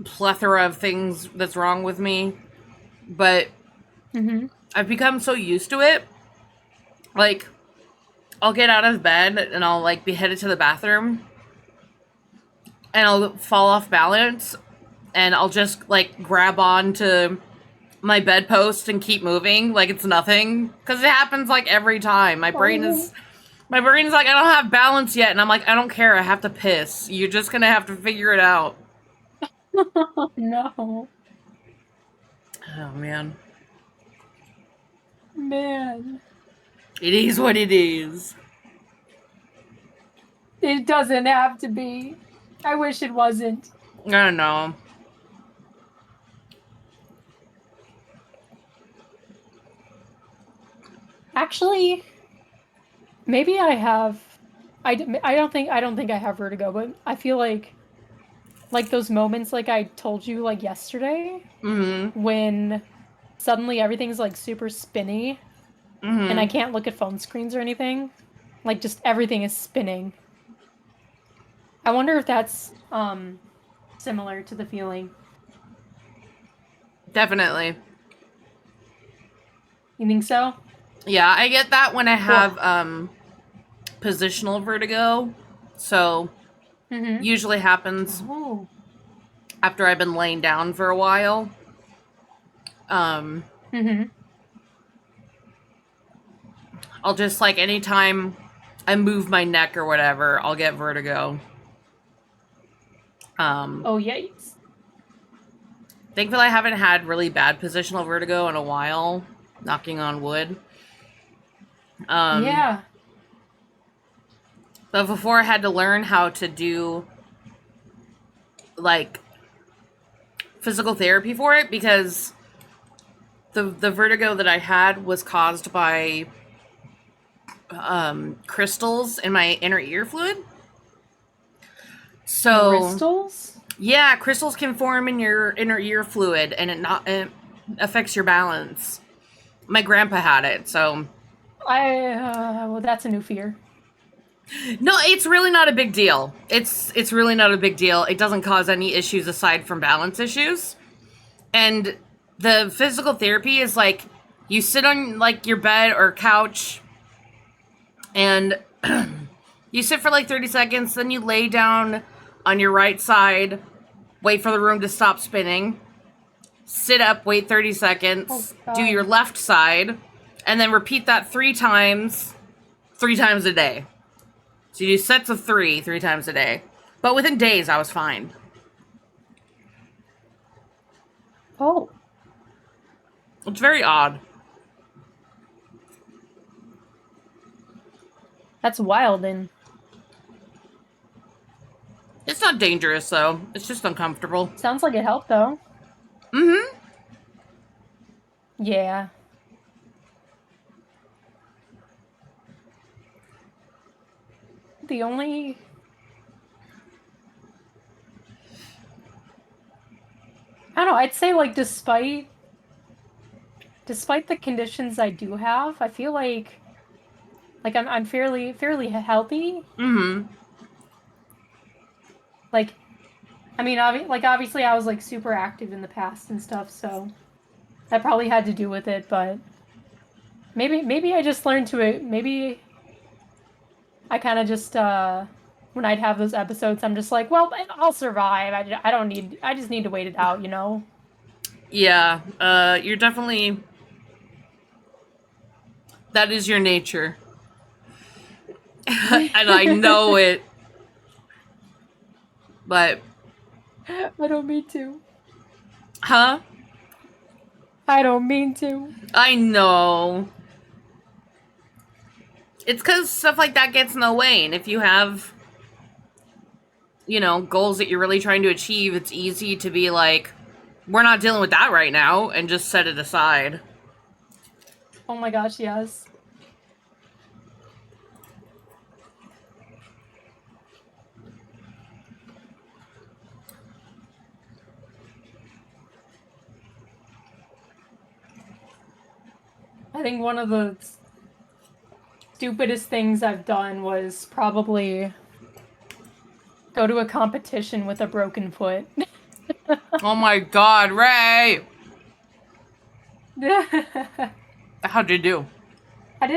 [SPEAKER 2] plethora of things that's wrong with me, but I've become so used to it. Like, I'll get out of bed and I'll like be headed to the bathroom and I'll fall off balance and I'll just like grab on to my bedpost and keep moving like it's nothing. Because it happens like every time. My brain's like, I don't have balance yet. And I'm like, I don't care. I have to piss. You're just going to have to figure it out.
[SPEAKER 1] No.
[SPEAKER 2] Oh, man.
[SPEAKER 1] Man.
[SPEAKER 2] It is what it is.
[SPEAKER 1] It doesn't have to be. I wish it wasn't.
[SPEAKER 2] I don't know.
[SPEAKER 1] Actually, maybe I have. I don't think I have vertigo, but I feel like those moments like I told you like yesterday when suddenly everything's like super spinny and I can't look at phone screens or anything. Like just everything is spinning. I wonder if that's similar to the feeling.
[SPEAKER 2] Definitely.
[SPEAKER 1] You think so?
[SPEAKER 2] Yeah, I get that when I have positional vertigo. So usually happens after I've been laying down for a while. I'll just like anytime I move my neck or whatever, I'll get vertigo.
[SPEAKER 1] Oh yikes.
[SPEAKER 2] Thankfully I haven't had really bad positional vertigo in a while, knocking on wood.
[SPEAKER 1] Yeah.
[SPEAKER 2] But before I had to learn how to do like physical therapy for it because the vertigo that I had was caused by crystals in my inner ear fluid. So
[SPEAKER 1] Crystals?
[SPEAKER 2] yeah, crystals can form in your inner ear fluid, and it affects your balance. My grandpa had it, so
[SPEAKER 1] Well, that's a new fear.
[SPEAKER 2] no, it's really not a big deal. It's really not a big deal. It doesn't cause any issues aside from balance issues. And the physical therapy is like you sit on like your bed or couch and you sit for like 30 seconds, then you lay down on your right side, wait for the room to stop spinning, sit up, wait 30 seconds, do your left side, and then repeat that 3 times a day. So you do sets of 3 times a day. But within days, I was fine.
[SPEAKER 1] Oh.
[SPEAKER 2] It's very odd.
[SPEAKER 1] That's wild, and
[SPEAKER 2] It's not dangerous, though. It's just uncomfortable.
[SPEAKER 1] sounds like it helped, though.
[SPEAKER 2] Mm-hmm.
[SPEAKER 1] Yeah. The only... I don't know, I'd say, like, despite the conditions I do have, I feel like I'm fairly healthy.
[SPEAKER 2] Mm-hmm.
[SPEAKER 1] Like, I mean, obviously I was, like, super active in the past and stuff, so that probably had to do with it, but maybe I just learned to it. Maybe I kind of just, when I'd have those episodes, I'm just like, well, I'll survive. I just need to wait it out, you know?
[SPEAKER 2] Yeah, you're definitely... That is your nature. And I know it. But...
[SPEAKER 1] I don't mean to.
[SPEAKER 2] Huh?
[SPEAKER 1] I don't mean to.
[SPEAKER 2] I know. It's because stuff like that gets in the way, and if you have, you know, goals that you're really trying to achieve, it's easy to be like, we're not dealing with that right now, and just set it aside.
[SPEAKER 1] Oh my gosh, yes. I think one of the stupidest things I've done was probably go to a competition with a broken foot.
[SPEAKER 2] Oh my god, Ray! How'd you do?
[SPEAKER 1] I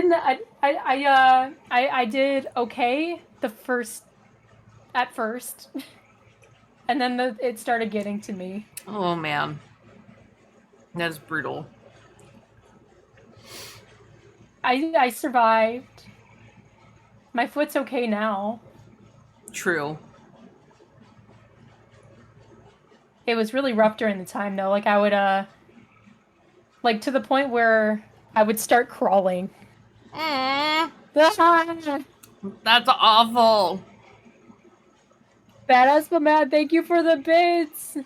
[SPEAKER 1] did okay at first. And then it started getting to me.
[SPEAKER 2] Oh man. That is brutal.
[SPEAKER 1] I survived. My foot's okay now.
[SPEAKER 2] True.
[SPEAKER 1] It was really rough during the time though. Like I would like to the point where I would start crawling.
[SPEAKER 2] That's awful.
[SPEAKER 1] Badass but mad, thank you for the bits. It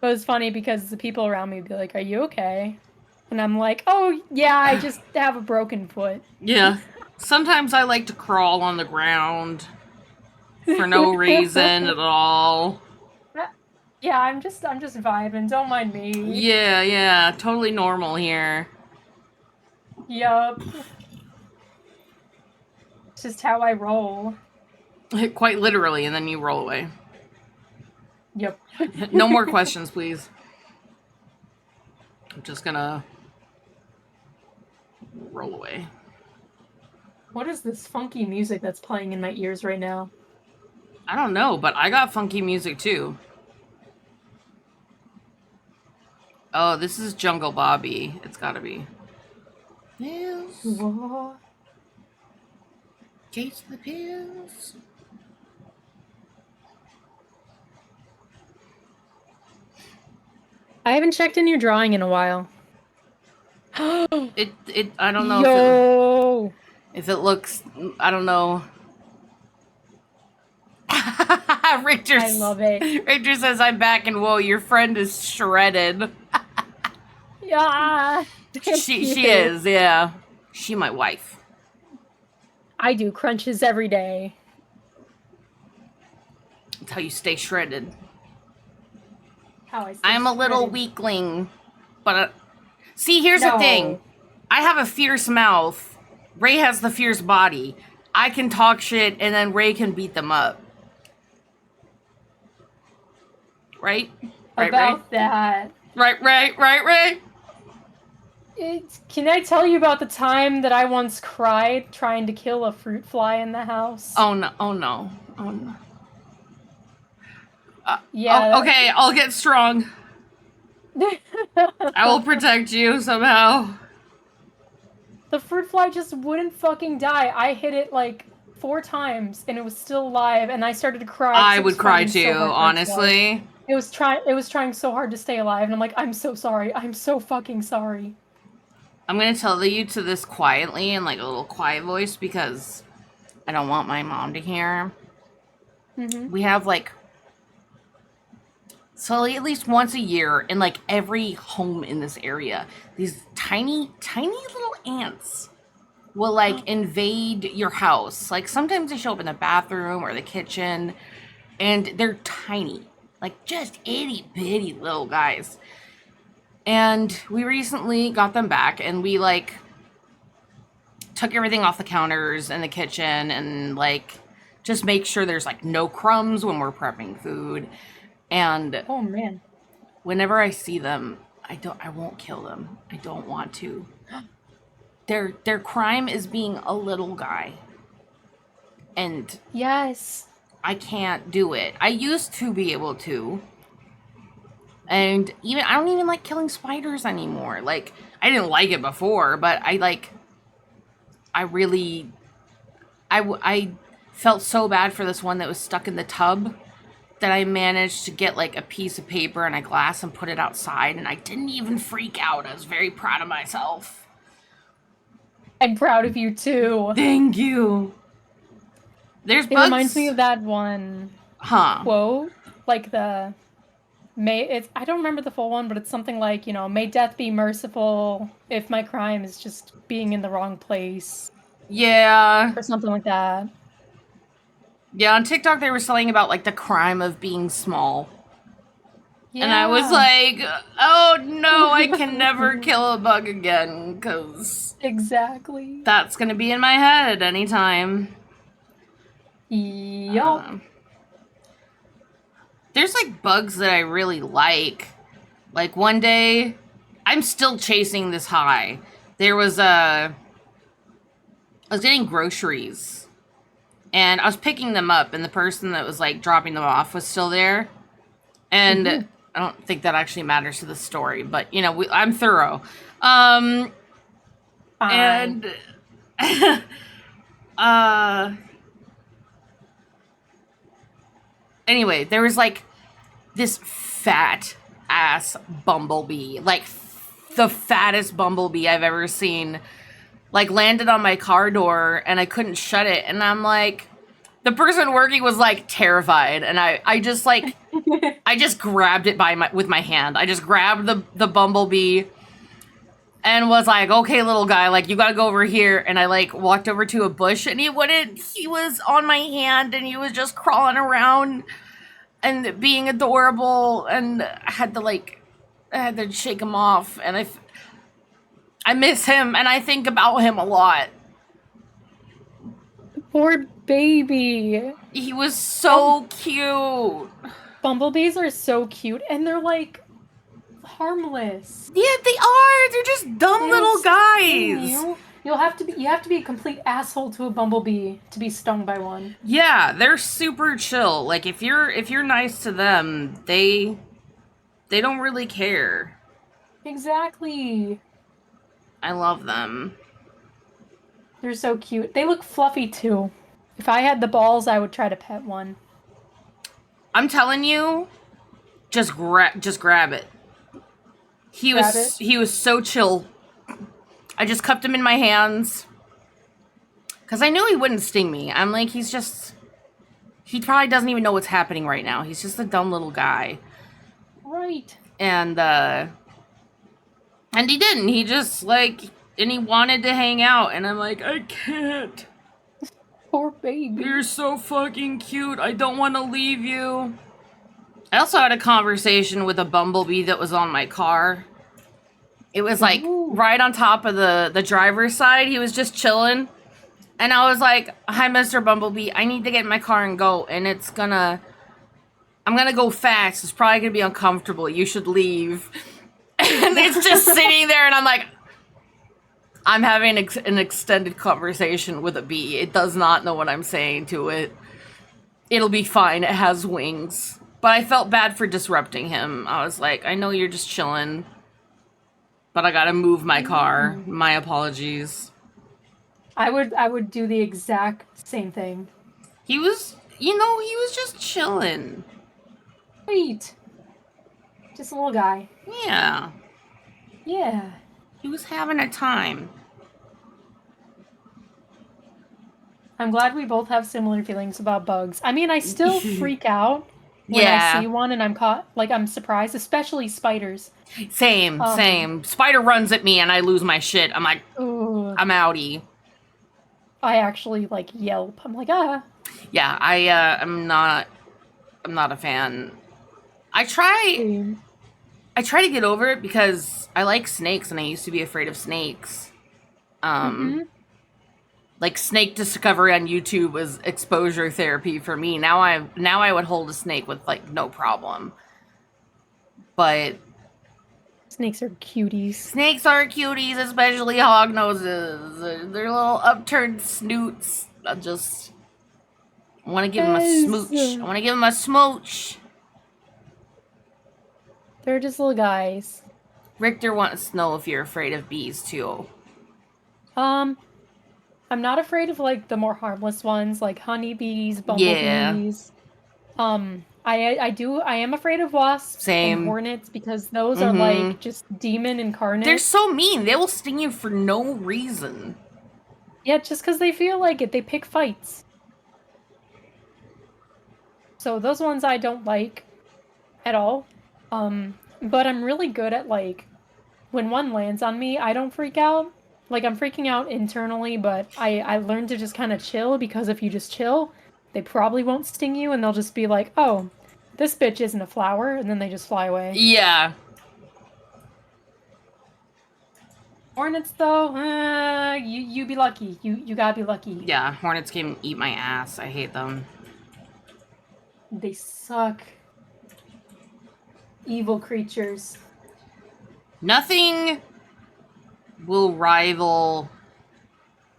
[SPEAKER 1] was funny because the people around me would be like, "Are you okay?" And I'm like, "Oh yeah, I just have a broken foot."
[SPEAKER 2] Yeah. Sometimes I like to crawl on the ground for no reason at all.
[SPEAKER 1] Yeah, I'm just vibing. Don't mind me.
[SPEAKER 2] Yeah, totally normal here.
[SPEAKER 1] Yup. It's just how I roll.
[SPEAKER 2] Quite literally, and then you roll away.
[SPEAKER 1] Yep.
[SPEAKER 2] No more questions, please. I'm just gonna roll away.
[SPEAKER 1] What is this funky music that's playing in my ears right now?
[SPEAKER 2] I don't know, but I got funky music too. Oh, this is Jungle Bobby. It's gotta be. Pills.
[SPEAKER 1] What?
[SPEAKER 2] Chase the pills.
[SPEAKER 1] I haven't checked in your drawing in a while.
[SPEAKER 2] I don't know
[SPEAKER 1] Yo!
[SPEAKER 2] if it looks, I don't know. Richter,
[SPEAKER 1] I love it.
[SPEAKER 2] Richter says, I'm back and whoa, your friend is shredded.
[SPEAKER 1] Yeah! Thank
[SPEAKER 2] She
[SPEAKER 1] you.
[SPEAKER 2] is, yeah. She my wife.
[SPEAKER 1] I do crunches every day.
[SPEAKER 2] That's how you stay shredded.
[SPEAKER 1] How I stay
[SPEAKER 2] I'm a little
[SPEAKER 1] shredded.
[SPEAKER 2] weakling, but see, here's the thing.
[SPEAKER 1] No.
[SPEAKER 2] I have a fierce mouth. Ray has the fierce body. I can talk shit, and then Ray can beat them up. Right? Right,
[SPEAKER 1] About that.
[SPEAKER 2] Ray? Ray?
[SPEAKER 1] Can I tell you about the time that I once cried trying to kill a fruit fly in the house?
[SPEAKER 2] Oh no, oh no, oh no.
[SPEAKER 1] Yeah.
[SPEAKER 2] Oh, okay, I'll get strong. I will protect you somehow.
[SPEAKER 1] The fruit fly just wouldn't fucking die. I hit it like 4 times and it was still alive, and I started to cry.
[SPEAKER 2] I would cry too, honestly.
[SPEAKER 1] It was trying so hard to stay alive, and I'm like, I'm so sorry. I'm so fucking sorry.
[SPEAKER 2] I'm gonna tell you to this quietly in like a little quiet voice because I don't want my mom to hear.
[SPEAKER 1] Mm-hmm.
[SPEAKER 2] We have like at least once a year in like every home in this area, these tiny little ants will like invade your house. Like sometimes they show up in the bathroom or the kitchen, and they're tiny, like just itty bitty little guys. And we recently got them back, and we like took everything off the counters in the kitchen and like just make sure there's like no crumbs when we're prepping food. And
[SPEAKER 1] Oh man.
[SPEAKER 2] whenever I see them, I won't kill them. I don't want to. Their crime is being a little guy. And
[SPEAKER 1] Yes.
[SPEAKER 2] I can't do it. I used to be able to. And even I don't even like killing spiders anymore. Like I didn't like it before, but I really I felt so bad for this one that was stuck in the tub that I managed to get like a piece of paper and a glass and put it outside, and I didn't even freak out. I was very proud of myself.
[SPEAKER 1] I'm proud of you too.
[SPEAKER 2] Thank you. There's
[SPEAKER 1] It
[SPEAKER 2] bugs.
[SPEAKER 1] reminds me of that one quote, like I don't remember the full one, but it's something like, may death be merciful if my crime is just being in the wrong place.
[SPEAKER 2] Yeah.
[SPEAKER 1] Or something like that.
[SPEAKER 2] Yeah, on TikTok they were saying about like the crime of being small.
[SPEAKER 1] Yeah.
[SPEAKER 2] And I was like, oh no, I can never kill a bug again, because
[SPEAKER 1] exactly.
[SPEAKER 2] that's going to be in my head anytime.
[SPEAKER 1] Yup.
[SPEAKER 2] There's like bugs that I really like. Like one day, I'm still chasing this high. There was I was getting groceries. And I was picking them up, and the person that was like dropping them off was still there. And I don't think that actually matters to the story, but I'm thorough.
[SPEAKER 1] Fine.
[SPEAKER 2] And anyway, there was like this fat ass bumblebee, like the fattest bumblebee I've ever seen, like landed on my car door, and I couldn't shut it. And I'm like, the person working was like terrified, and I just like I just grabbed it with my hand. I just grabbed the bumblebee and was like, okay, little guy, like you gotta go over here. And I like walked over to a bush, and he was on my hand, and he was just crawling around and being adorable, and I had to shake him off, and I miss him, and I think about him a lot.
[SPEAKER 1] Poor baby.
[SPEAKER 2] He was so cute.
[SPEAKER 1] Bumblebees are so cute, and they're like harmless.
[SPEAKER 2] Yeah, they are. They're just dumb little guys.
[SPEAKER 1] You have to be a complete asshole to a bumblebee to be stung by one.
[SPEAKER 2] Yeah, they're super chill. Like if you're nice to them, they don't really care.
[SPEAKER 1] Exactly.
[SPEAKER 2] I love them.
[SPEAKER 1] They're so cute. They look fluffy too. If I had the balls, I would try to pet one.
[SPEAKER 2] I'm telling you, just grab it. He was so chill. I just cupped him in my hands because I knew he wouldn't sting me. I'm like, he probably doesn't even know what's happening right now. He's just a dumb little guy.
[SPEAKER 1] Right.
[SPEAKER 2] And And he didn't. He just, like, and he wanted to hang out. And I'm like, I can't.
[SPEAKER 1] Poor baby.
[SPEAKER 2] You're so fucking cute. I don't want to leave you. I also had a conversation with a bumblebee that was on my car. It was, like, right on top of the driver's side. He was just chilling. And I was like, hi, Mr. Bumblebee. I need to get in my car and go. And I'm gonna go fast. It's probably gonna be uncomfortable. You should leave. And it's just sitting there, and I'm like, I'm having an extended conversation with a bee. It does not know what I'm saying to it. It'll be fine. It has wings. But I felt bad for disrupting him. I was like, I know you're just chilling, but I gotta move my car. My apologies.
[SPEAKER 1] I would do the exact same thing.
[SPEAKER 2] He was, he was just chilling.
[SPEAKER 1] Sweet. Just a little guy.
[SPEAKER 2] Yeah.
[SPEAKER 1] Yeah.
[SPEAKER 2] He was having a time.
[SPEAKER 1] I'm glad we both have similar feelings about bugs. I mean, I still freak out when I see one and I'm surprised, especially spiders.
[SPEAKER 2] Same. Spider runs at me and I lose my shit. I'm like, ooh. I'm outie.
[SPEAKER 1] I actually, like, yelp. I'm like, ah.
[SPEAKER 2] Yeah, I'm not a fan. I try to get over it because I like snakes and I used to be afraid of snakes. Like, snake discovery on YouTube was exposure therapy for me. Now I would hold a snake with, like, no problem. But
[SPEAKER 1] snakes are cuties.
[SPEAKER 2] Snakes are cuties, especially hognoses. Their little upturned snoots. I want to give them a smooch.
[SPEAKER 1] They're just little guys.
[SPEAKER 2] Richter wants to know if you're afraid of bees, too.
[SPEAKER 1] I'm not afraid of, like, the more harmless ones, like honeybees, bumblebees. Yeah. I am afraid of wasps and hornets because those are, like, just demon incarnate.
[SPEAKER 2] They're so mean. They will sting you for no reason.
[SPEAKER 1] Yeah, just because they feel like it. They pick fights. So those ones I don't like at all. But I'm really good at, like, when one lands on me, I don't freak out. Like, I'm freaking out internally, but I learned to just kind of chill, because if you just chill, they probably won't sting you, and they'll just be like, oh, this bitch isn't a flower, and then they just fly away.
[SPEAKER 2] Yeah.
[SPEAKER 1] Hornets, though, you be lucky. You gotta be lucky.
[SPEAKER 2] Yeah, hornets can eat my ass. I hate them.
[SPEAKER 1] They suck. Evil creatures.
[SPEAKER 2] Nothing will rival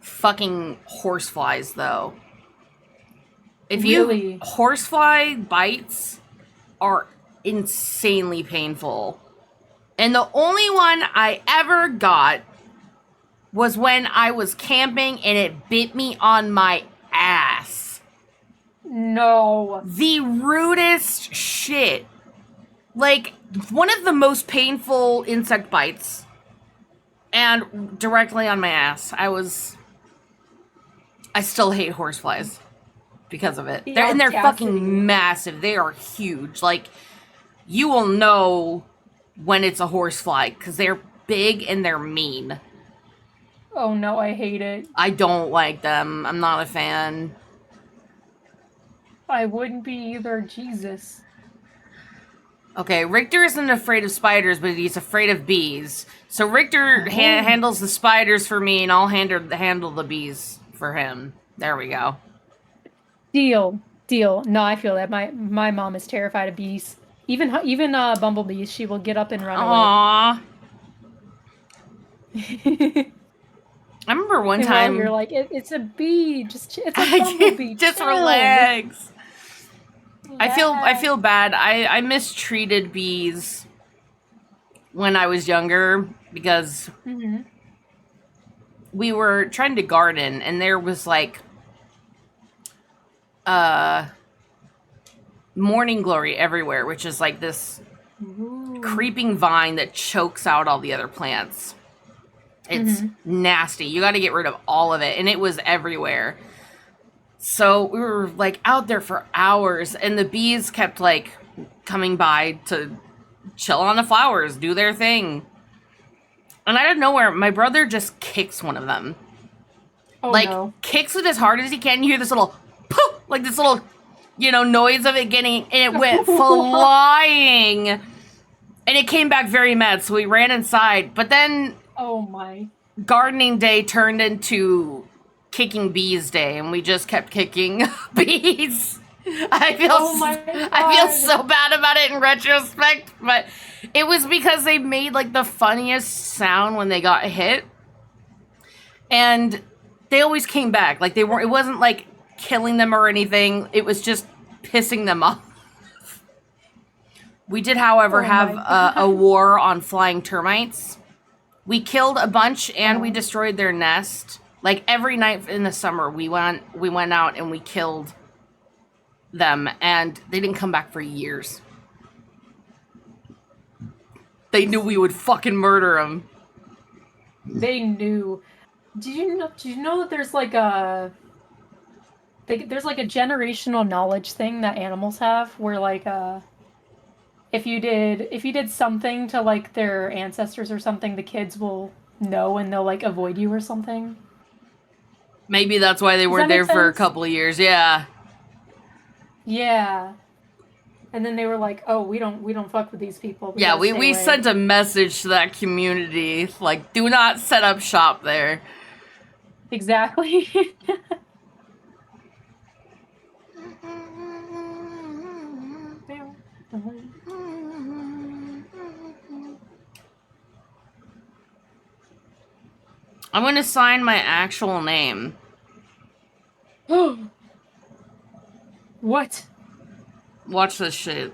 [SPEAKER 2] fucking horseflies, though. Horsefly bites are insanely painful. And the only one I ever got was when I was camping and it bit me on my ass.
[SPEAKER 1] No.
[SPEAKER 2] The rudest shit. Like, one of the most painful insect bites. And directly on my ass. I still hate horseflies because of it. They're fucking massive. They are huge. Like, you will know when it's a horsefly because they're big and they're mean.
[SPEAKER 1] Oh no, I hate it.
[SPEAKER 2] I don't like them. I'm not a fan.
[SPEAKER 1] I wouldn't be either. Jesus.
[SPEAKER 2] Okay, Richter isn't afraid of spiders, but he's afraid of bees. So Richter handles the spiders for me, and I'll handle the bees for him. There we go.
[SPEAKER 1] Deal. No, I feel that. My mom is terrified of bees. Even bumblebees, she will get up and run
[SPEAKER 2] away. I remember one time
[SPEAKER 1] you're like, it's a bee. It's a bumblebee.
[SPEAKER 2] Just relax. I feel bad. I mistreated bees when I was younger because we were trying to garden and there was like morning glory everywhere, which is like this creeping vine that chokes out all the other plants. It's nasty. You got to get rid of all of it, and it was everywhere. So we were like out there for hours, and the bees kept like coming by to chill on the flowers, do their thing. And out of nowhere, my brother just kicks one of them.
[SPEAKER 1] Oh
[SPEAKER 2] Like,
[SPEAKER 1] no.
[SPEAKER 2] kicks it as hard as he can. You hear this little poof, like this little, noise of it getting, and it went flying. And it came back very mad, so we ran inside. But then
[SPEAKER 1] Oh my.
[SPEAKER 2] gardening day turned into kicking bees day, and we just kept kicking bees. I feel so bad about it in retrospect, but it was because they made like the funniest sound when they got hit, and they always came back. Like it wasn't like killing them or anything. It was just pissing them off. We did, however, have a war on flying termites. We killed a bunch and we destroyed their nest. Like every night in the summer, we went out and we killed them, and they didn't come back for years. They knew we would fucking murder them.
[SPEAKER 1] They knew. Did you know that there's like a generational knowledge thing that animals have, where like if you did something to like their ancestors or something, the kids will know and they'll like avoid you or something.
[SPEAKER 2] Maybe that's why they weren't there for a couple of years. Yeah.
[SPEAKER 1] Yeah. And then they were like, "Oh, we don't fuck with these people."
[SPEAKER 2] Yeah, we sent a message to that community, like, do not set up shop there.
[SPEAKER 1] Exactly.
[SPEAKER 2] I'm gonna sign my actual name.
[SPEAKER 1] What?
[SPEAKER 2] Watch this shit.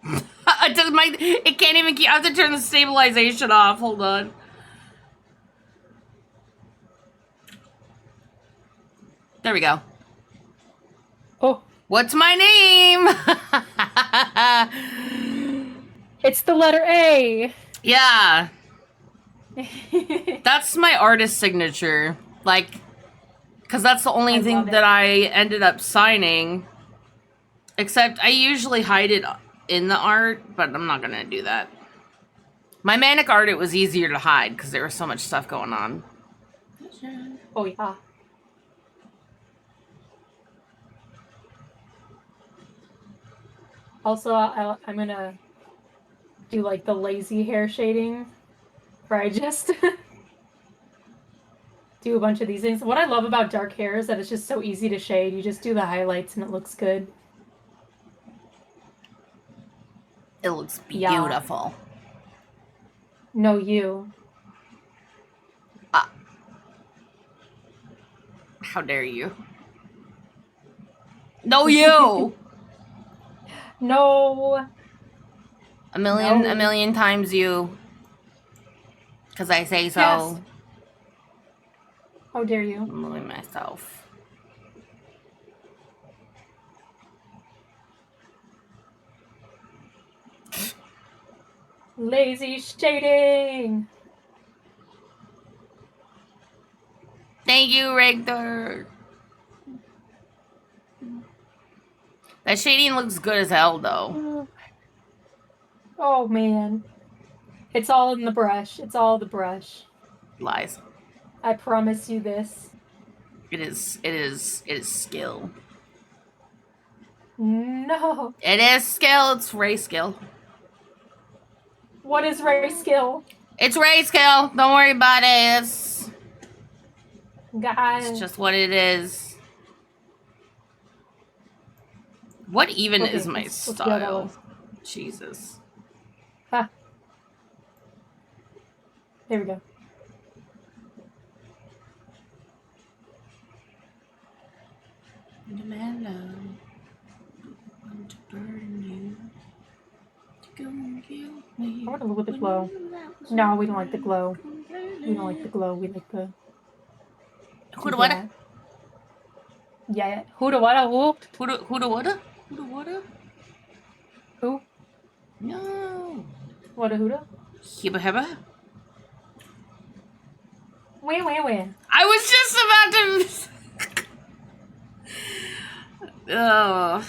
[SPEAKER 2] It can't even keep. I have to turn the stabilization off. Hold on. There we go.
[SPEAKER 1] Oh.
[SPEAKER 2] What's my name?
[SPEAKER 1] It's the letter A.
[SPEAKER 2] Yeah. That's my artist signature. Like, because that's the only thing that I ended up signing. Except I usually hide it in the art, but I'm not going to do that. My manic art, it was easier to hide because there was so much stuff going on.
[SPEAKER 1] Oh, yeah. Also, I'm going to do like the lazy hair shading, where I just do a bunch of these things. What I love about dark hair is that it's just so easy to shade. You just do the highlights and it looks good.
[SPEAKER 2] It looks beautiful.
[SPEAKER 1] Yeah. No, you.
[SPEAKER 2] How dare you? No, you!
[SPEAKER 1] No.
[SPEAKER 2] A million times you. Because I say so.
[SPEAKER 1] Yes. How dare you?
[SPEAKER 2] I'm moving myself.
[SPEAKER 1] Lazy shading.
[SPEAKER 2] Thank you, Richter. That shading looks good as hell, though.
[SPEAKER 1] Oh, man. It's all in the brush. It's all the brush.
[SPEAKER 2] Lies.
[SPEAKER 1] I promise you this.
[SPEAKER 2] It is skill.
[SPEAKER 1] No.
[SPEAKER 2] It is skill. It's Ray skill.
[SPEAKER 1] What is Ray skill?
[SPEAKER 2] It's Ray skill. Don't worry about it. It's just what it is. What even is my style? Jesus.
[SPEAKER 1] Ha. There we go. I want a little bit glow. No, we don't like the glow. We don't like the glow. We like the...
[SPEAKER 2] Who the what?
[SPEAKER 1] Yeah. Who the what? Who?
[SPEAKER 2] Who the what? Who the what?
[SPEAKER 1] Who?
[SPEAKER 2] No.
[SPEAKER 1] What a hooda?
[SPEAKER 2] Hibba hibba?
[SPEAKER 1] Where?
[SPEAKER 2] I was just about to... Oh.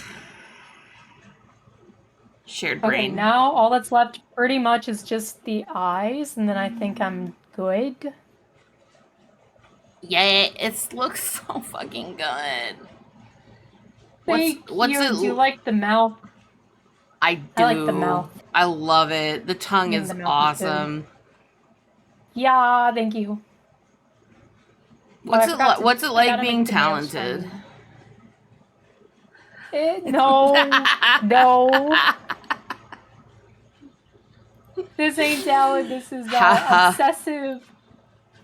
[SPEAKER 2] Shared
[SPEAKER 1] Okay,
[SPEAKER 2] brain.
[SPEAKER 1] now all that's left pretty much is just the eyes, and then I think I'm good.
[SPEAKER 2] Yeah, it looks so fucking good.
[SPEAKER 1] Thank
[SPEAKER 2] What's
[SPEAKER 1] you.
[SPEAKER 2] it?
[SPEAKER 1] Do you like the mouth?
[SPEAKER 2] I
[SPEAKER 1] I like the
[SPEAKER 2] do.
[SPEAKER 1] mouth.
[SPEAKER 2] I love it. The tongue is
[SPEAKER 1] The mouth is good.
[SPEAKER 2] awesome.
[SPEAKER 1] Yeah, thank you.
[SPEAKER 2] What's it like? What's it
[SPEAKER 1] I
[SPEAKER 2] like
[SPEAKER 1] gotta
[SPEAKER 2] being
[SPEAKER 1] make the nail
[SPEAKER 2] talented?
[SPEAKER 1] shiny. No, no. This ain't talent. This is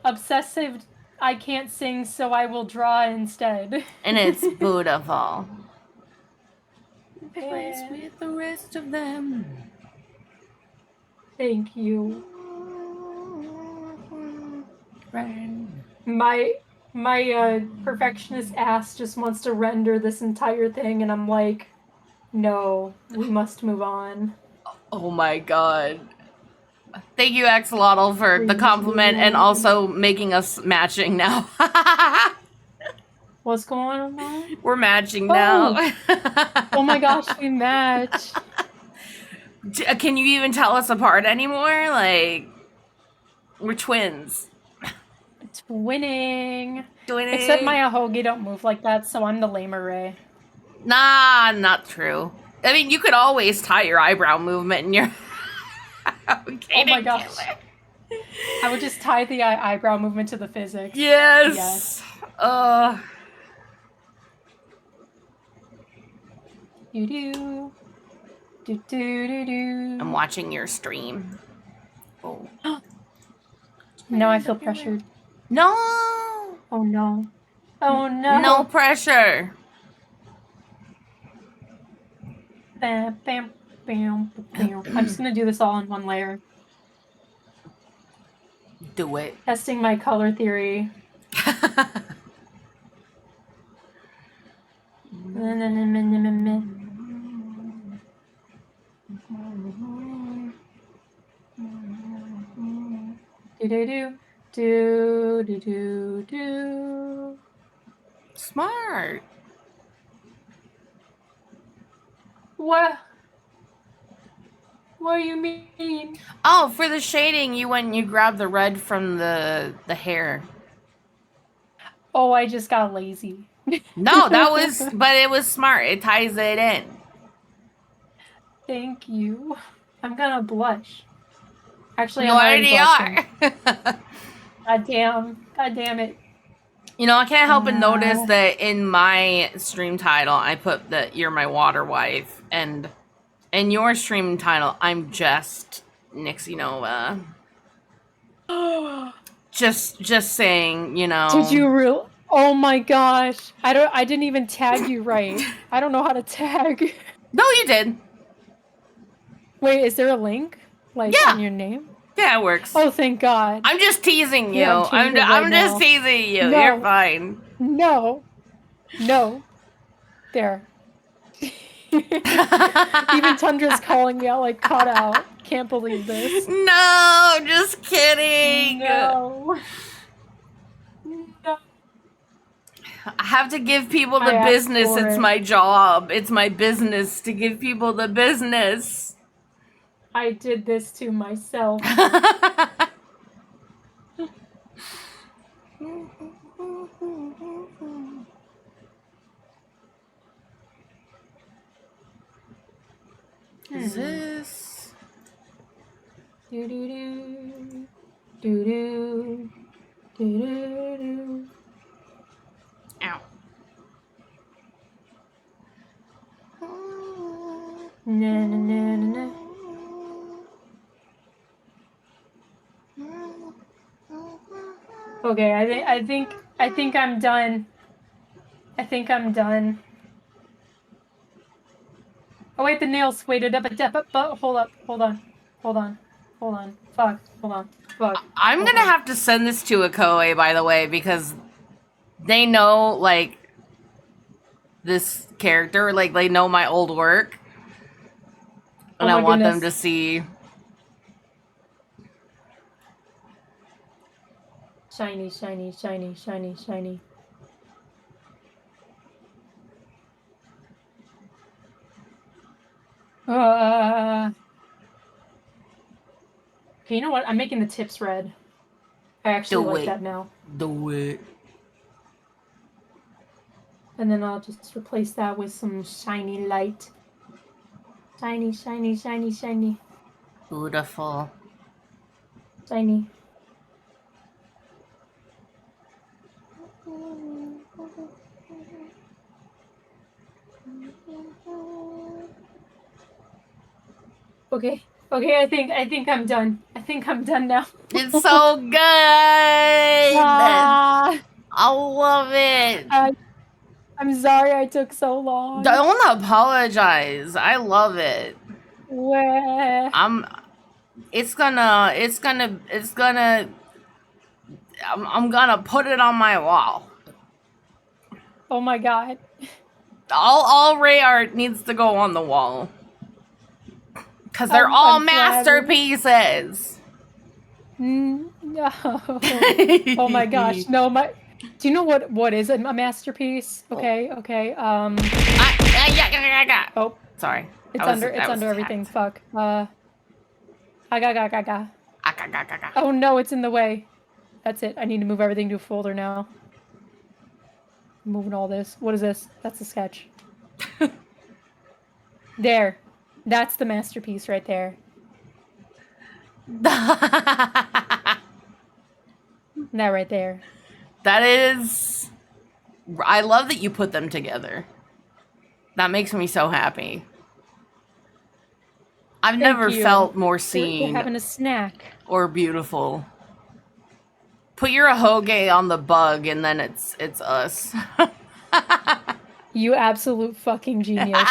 [SPEAKER 1] obsessive. I can't sing, so I will draw instead.
[SPEAKER 2] And it's beautiful.
[SPEAKER 1] Place
[SPEAKER 2] with the rest of them.
[SPEAKER 1] Thank you. My perfectionist ass just wants to render this entire thing, and I'm like, no, we must move on.
[SPEAKER 2] Oh my god. Thank you, Axolotl, for the compliment and also making us matching now.
[SPEAKER 1] What's going on?
[SPEAKER 2] We're matching now.
[SPEAKER 1] Oh my gosh, we match.
[SPEAKER 2] Can you even tell us apart anymore? Like, we're twins.
[SPEAKER 1] Twinning.
[SPEAKER 2] Twinning.
[SPEAKER 1] Except my ahogi don't move like that, so I'm the lamer Ray.
[SPEAKER 2] Nah, not true. I mean, you could always tie your eyebrow movement in your...
[SPEAKER 1] Okay, oh my gosh. I would just tie the eyebrow movement to the physics.
[SPEAKER 2] Yes.
[SPEAKER 1] Do-do. Do-do-do-do.
[SPEAKER 2] I'm watching your stream. Oh.
[SPEAKER 1] Now I feel pressured.
[SPEAKER 2] No!
[SPEAKER 1] Oh no. Oh no.
[SPEAKER 2] No pressure.
[SPEAKER 1] Bam, bam, bam, bam. I'm just gonna do this all in one layer.
[SPEAKER 2] Do it.
[SPEAKER 1] Testing my color theory. Do.
[SPEAKER 2] Smart.
[SPEAKER 1] What? What do you mean?
[SPEAKER 2] Oh, for the shading, you went and you grabbed the red from the hair.
[SPEAKER 1] Oh, I just got lazy.
[SPEAKER 2] No, but it was smart. It ties it in.
[SPEAKER 1] Thank you. I'm gonna blush. Actually,
[SPEAKER 2] you
[SPEAKER 1] I'm
[SPEAKER 2] already are.
[SPEAKER 1] God damn it.
[SPEAKER 2] You know, I can't help but notice that in my stream title, I put that you're my water wife, and in your stream title, I'm just Nixie Nova. just saying, you know.
[SPEAKER 1] Did you real? Oh my gosh! I didn't even tag you right. I don't know how to tag.
[SPEAKER 2] No, you did.
[SPEAKER 1] Wait, is there a link? Like on your name?
[SPEAKER 2] Yeah, it works.
[SPEAKER 1] Oh, thank God.
[SPEAKER 2] I'm just teasing you.
[SPEAKER 1] Yeah,
[SPEAKER 2] I'm just teasing you. No. You're fine.
[SPEAKER 1] No. There. Even Tundra's calling me out like cut out. Can't believe this.
[SPEAKER 2] No, just kidding.
[SPEAKER 1] No.
[SPEAKER 2] I have to give people the business. It's my job. It's my business to give people the business.
[SPEAKER 1] I did this to myself.
[SPEAKER 2] Is this?
[SPEAKER 1] Do-do-do. Do-do. Do-do-do.
[SPEAKER 2] Ow.
[SPEAKER 1] Na na na na na. Okay, I think I'm done. I think I'm done. Oh wait, the nails. Wait, hold on. Fuck, hold on. Fuck.
[SPEAKER 2] I'm gonna have to send this to Akoe, by the way, because they know, like, this character, like, they know my old work. And I want them to see.
[SPEAKER 1] Shiny, shiny, shiny, shiny, shiny. Okay, you know what? I'm making the tips red. I actually
[SPEAKER 2] Do
[SPEAKER 1] like
[SPEAKER 2] it.
[SPEAKER 1] that now.
[SPEAKER 2] Do it.
[SPEAKER 1] And then I'll just replace that with some shiny light. Shiny, shiny, shiny, shiny.
[SPEAKER 2] Beautiful.
[SPEAKER 1] Shiny. Okay. Okay, I think I'm done. I think I'm done now.
[SPEAKER 2] It's so good.
[SPEAKER 1] Ah,
[SPEAKER 2] I love it.
[SPEAKER 1] I'm sorry I took so long.
[SPEAKER 2] Don't apologize. I love it.
[SPEAKER 1] Where?
[SPEAKER 2] I'm gonna put it on my wall.
[SPEAKER 1] Oh my god.
[SPEAKER 2] All Ray art needs to go on the wall. Cause they're all
[SPEAKER 1] I'm flattered.
[SPEAKER 2] masterpieces.
[SPEAKER 1] No. Oh my gosh. No, do you know what is a masterpiece? Okay, okay.
[SPEAKER 2] Yeah.
[SPEAKER 1] Oh,
[SPEAKER 2] Sorry.
[SPEAKER 1] it's under everything. Fuck. Aga. Oh no, it's in the way. That's it. I need to move everything to a folder now. I'm moving all this. What is this? That's a sketch. There. That's the masterpiece right there. That right there.
[SPEAKER 2] That is. I love that you put them together. That makes me so happy. I've never felt more seen.
[SPEAKER 1] We're having a snack.
[SPEAKER 2] Or beautiful. Put your ahoge on the bug and then it's us.
[SPEAKER 1] You absolute fucking genius.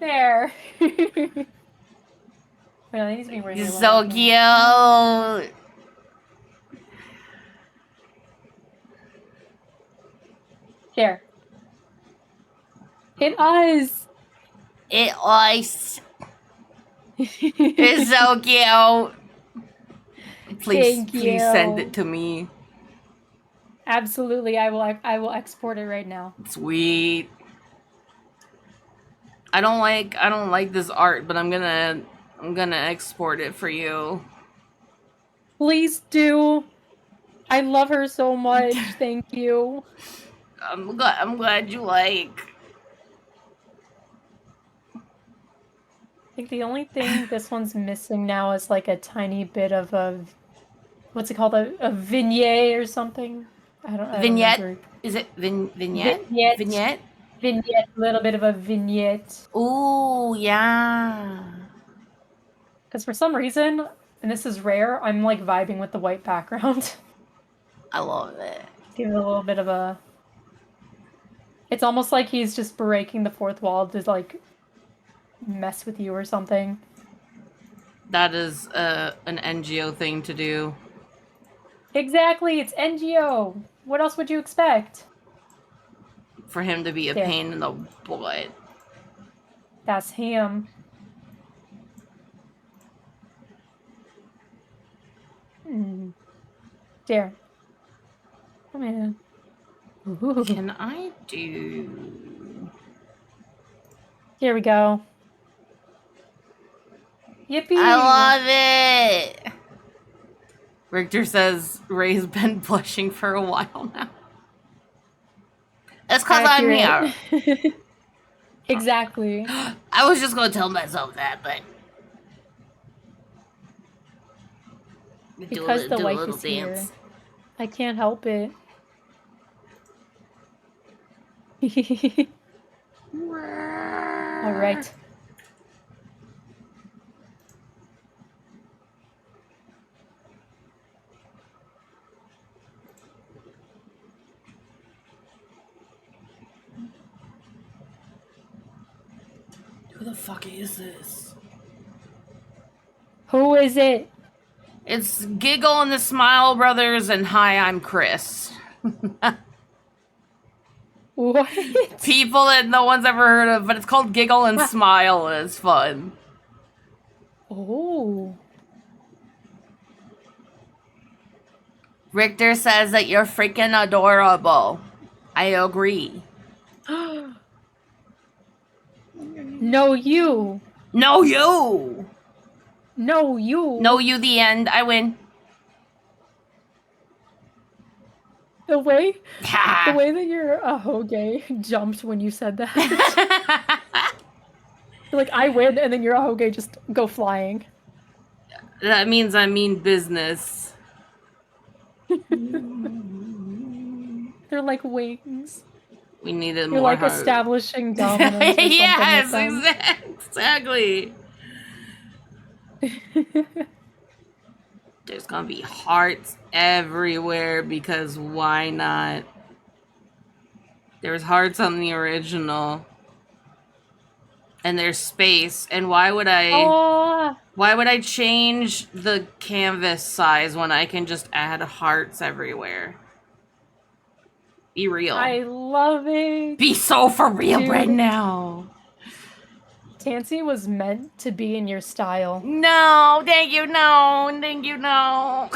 [SPEAKER 1] There. Well, he's being really
[SPEAKER 2] so cute.
[SPEAKER 1] Here. It is.
[SPEAKER 2] It was. It's so cute. Please send it to me.
[SPEAKER 1] Absolutely, I will export it right now.
[SPEAKER 2] Sweet. I don't like this art, but I'm gonna export it for you.
[SPEAKER 1] Please do. I love her so much. Thank you.
[SPEAKER 2] I'm glad you like.
[SPEAKER 1] I think the only thing this one's missing now is like a tiny bit of a, what's it called, a vignette or something. I don't remember.
[SPEAKER 2] Is it vignette?
[SPEAKER 1] Vignette. A little bit of a vignette.
[SPEAKER 2] Ooh, yeah.
[SPEAKER 1] Because for some reason, and this is rare, I'm like vibing with the white background.
[SPEAKER 2] I love it.
[SPEAKER 1] Give it a little bit of a. It's almost like he's just breaking the fourth wall to like mess with you or something.
[SPEAKER 2] That is an NGO thing to do.
[SPEAKER 1] Exactly, it's NGO. What else would you expect?
[SPEAKER 2] For him to be a pain in the butt.
[SPEAKER 1] That's him. There. Come in.
[SPEAKER 2] Ooh. Can I do...
[SPEAKER 1] Here we go. Yippee!
[SPEAKER 2] I love it! Richter says Ray's been blushing for a while now. That's because I'm here.
[SPEAKER 1] Exactly.
[SPEAKER 2] I was just going to tell myself that, but...
[SPEAKER 1] Because the wife is here. I can't help it. All right.
[SPEAKER 2] Who the fuck is this?
[SPEAKER 1] Who is it?
[SPEAKER 2] It's Giggle and the Smile Brothers and Hi, I'm Chris.
[SPEAKER 1] What?
[SPEAKER 2] People that no one's ever heard of, but it's called Giggle and Smile and it's fun.
[SPEAKER 1] Oh.
[SPEAKER 2] Richter says that you're freaking adorable. I agree.
[SPEAKER 1] No, you.
[SPEAKER 2] No, you.
[SPEAKER 1] No, you.
[SPEAKER 2] No, you. The end. I win.
[SPEAKER 1] The way
[SPEAKER 2] Ha.
[SPEAKER 1] that your Ahoge jumped when you said that. Like, I win, and then your Ahoge just go flying.
[SPEAKER 2] That means I mean business.
[SPEAKER 1] They're like wings.
[SPEAKER 2] We needed
[SPEAKER 1] You're
[SPEAKER 2] more
[SPEAKER 1] like
[SPEAKER 2] heart.
[SPEAKER 1] establishing dominance or something
[SPEAKER 2] Yes,
[SPEAKER 1] with them.
[SPEAKER 2] exactly. There's gonna be hearts everywhere because why not? There's hearts on the original. And there's space. And why would I change the canvas size when I can just add hearts everywhere? Be real.
[SPEAKER 1] I love it.
[SPEAKER 2] Be so for real
[SPEAKER 1] Dude.
[SPEAKER 2] right now.
[SPEAKER 1] Tansy was meant to be in your style.
[SPEAKER 2] No, thank you, no. Thank you, no.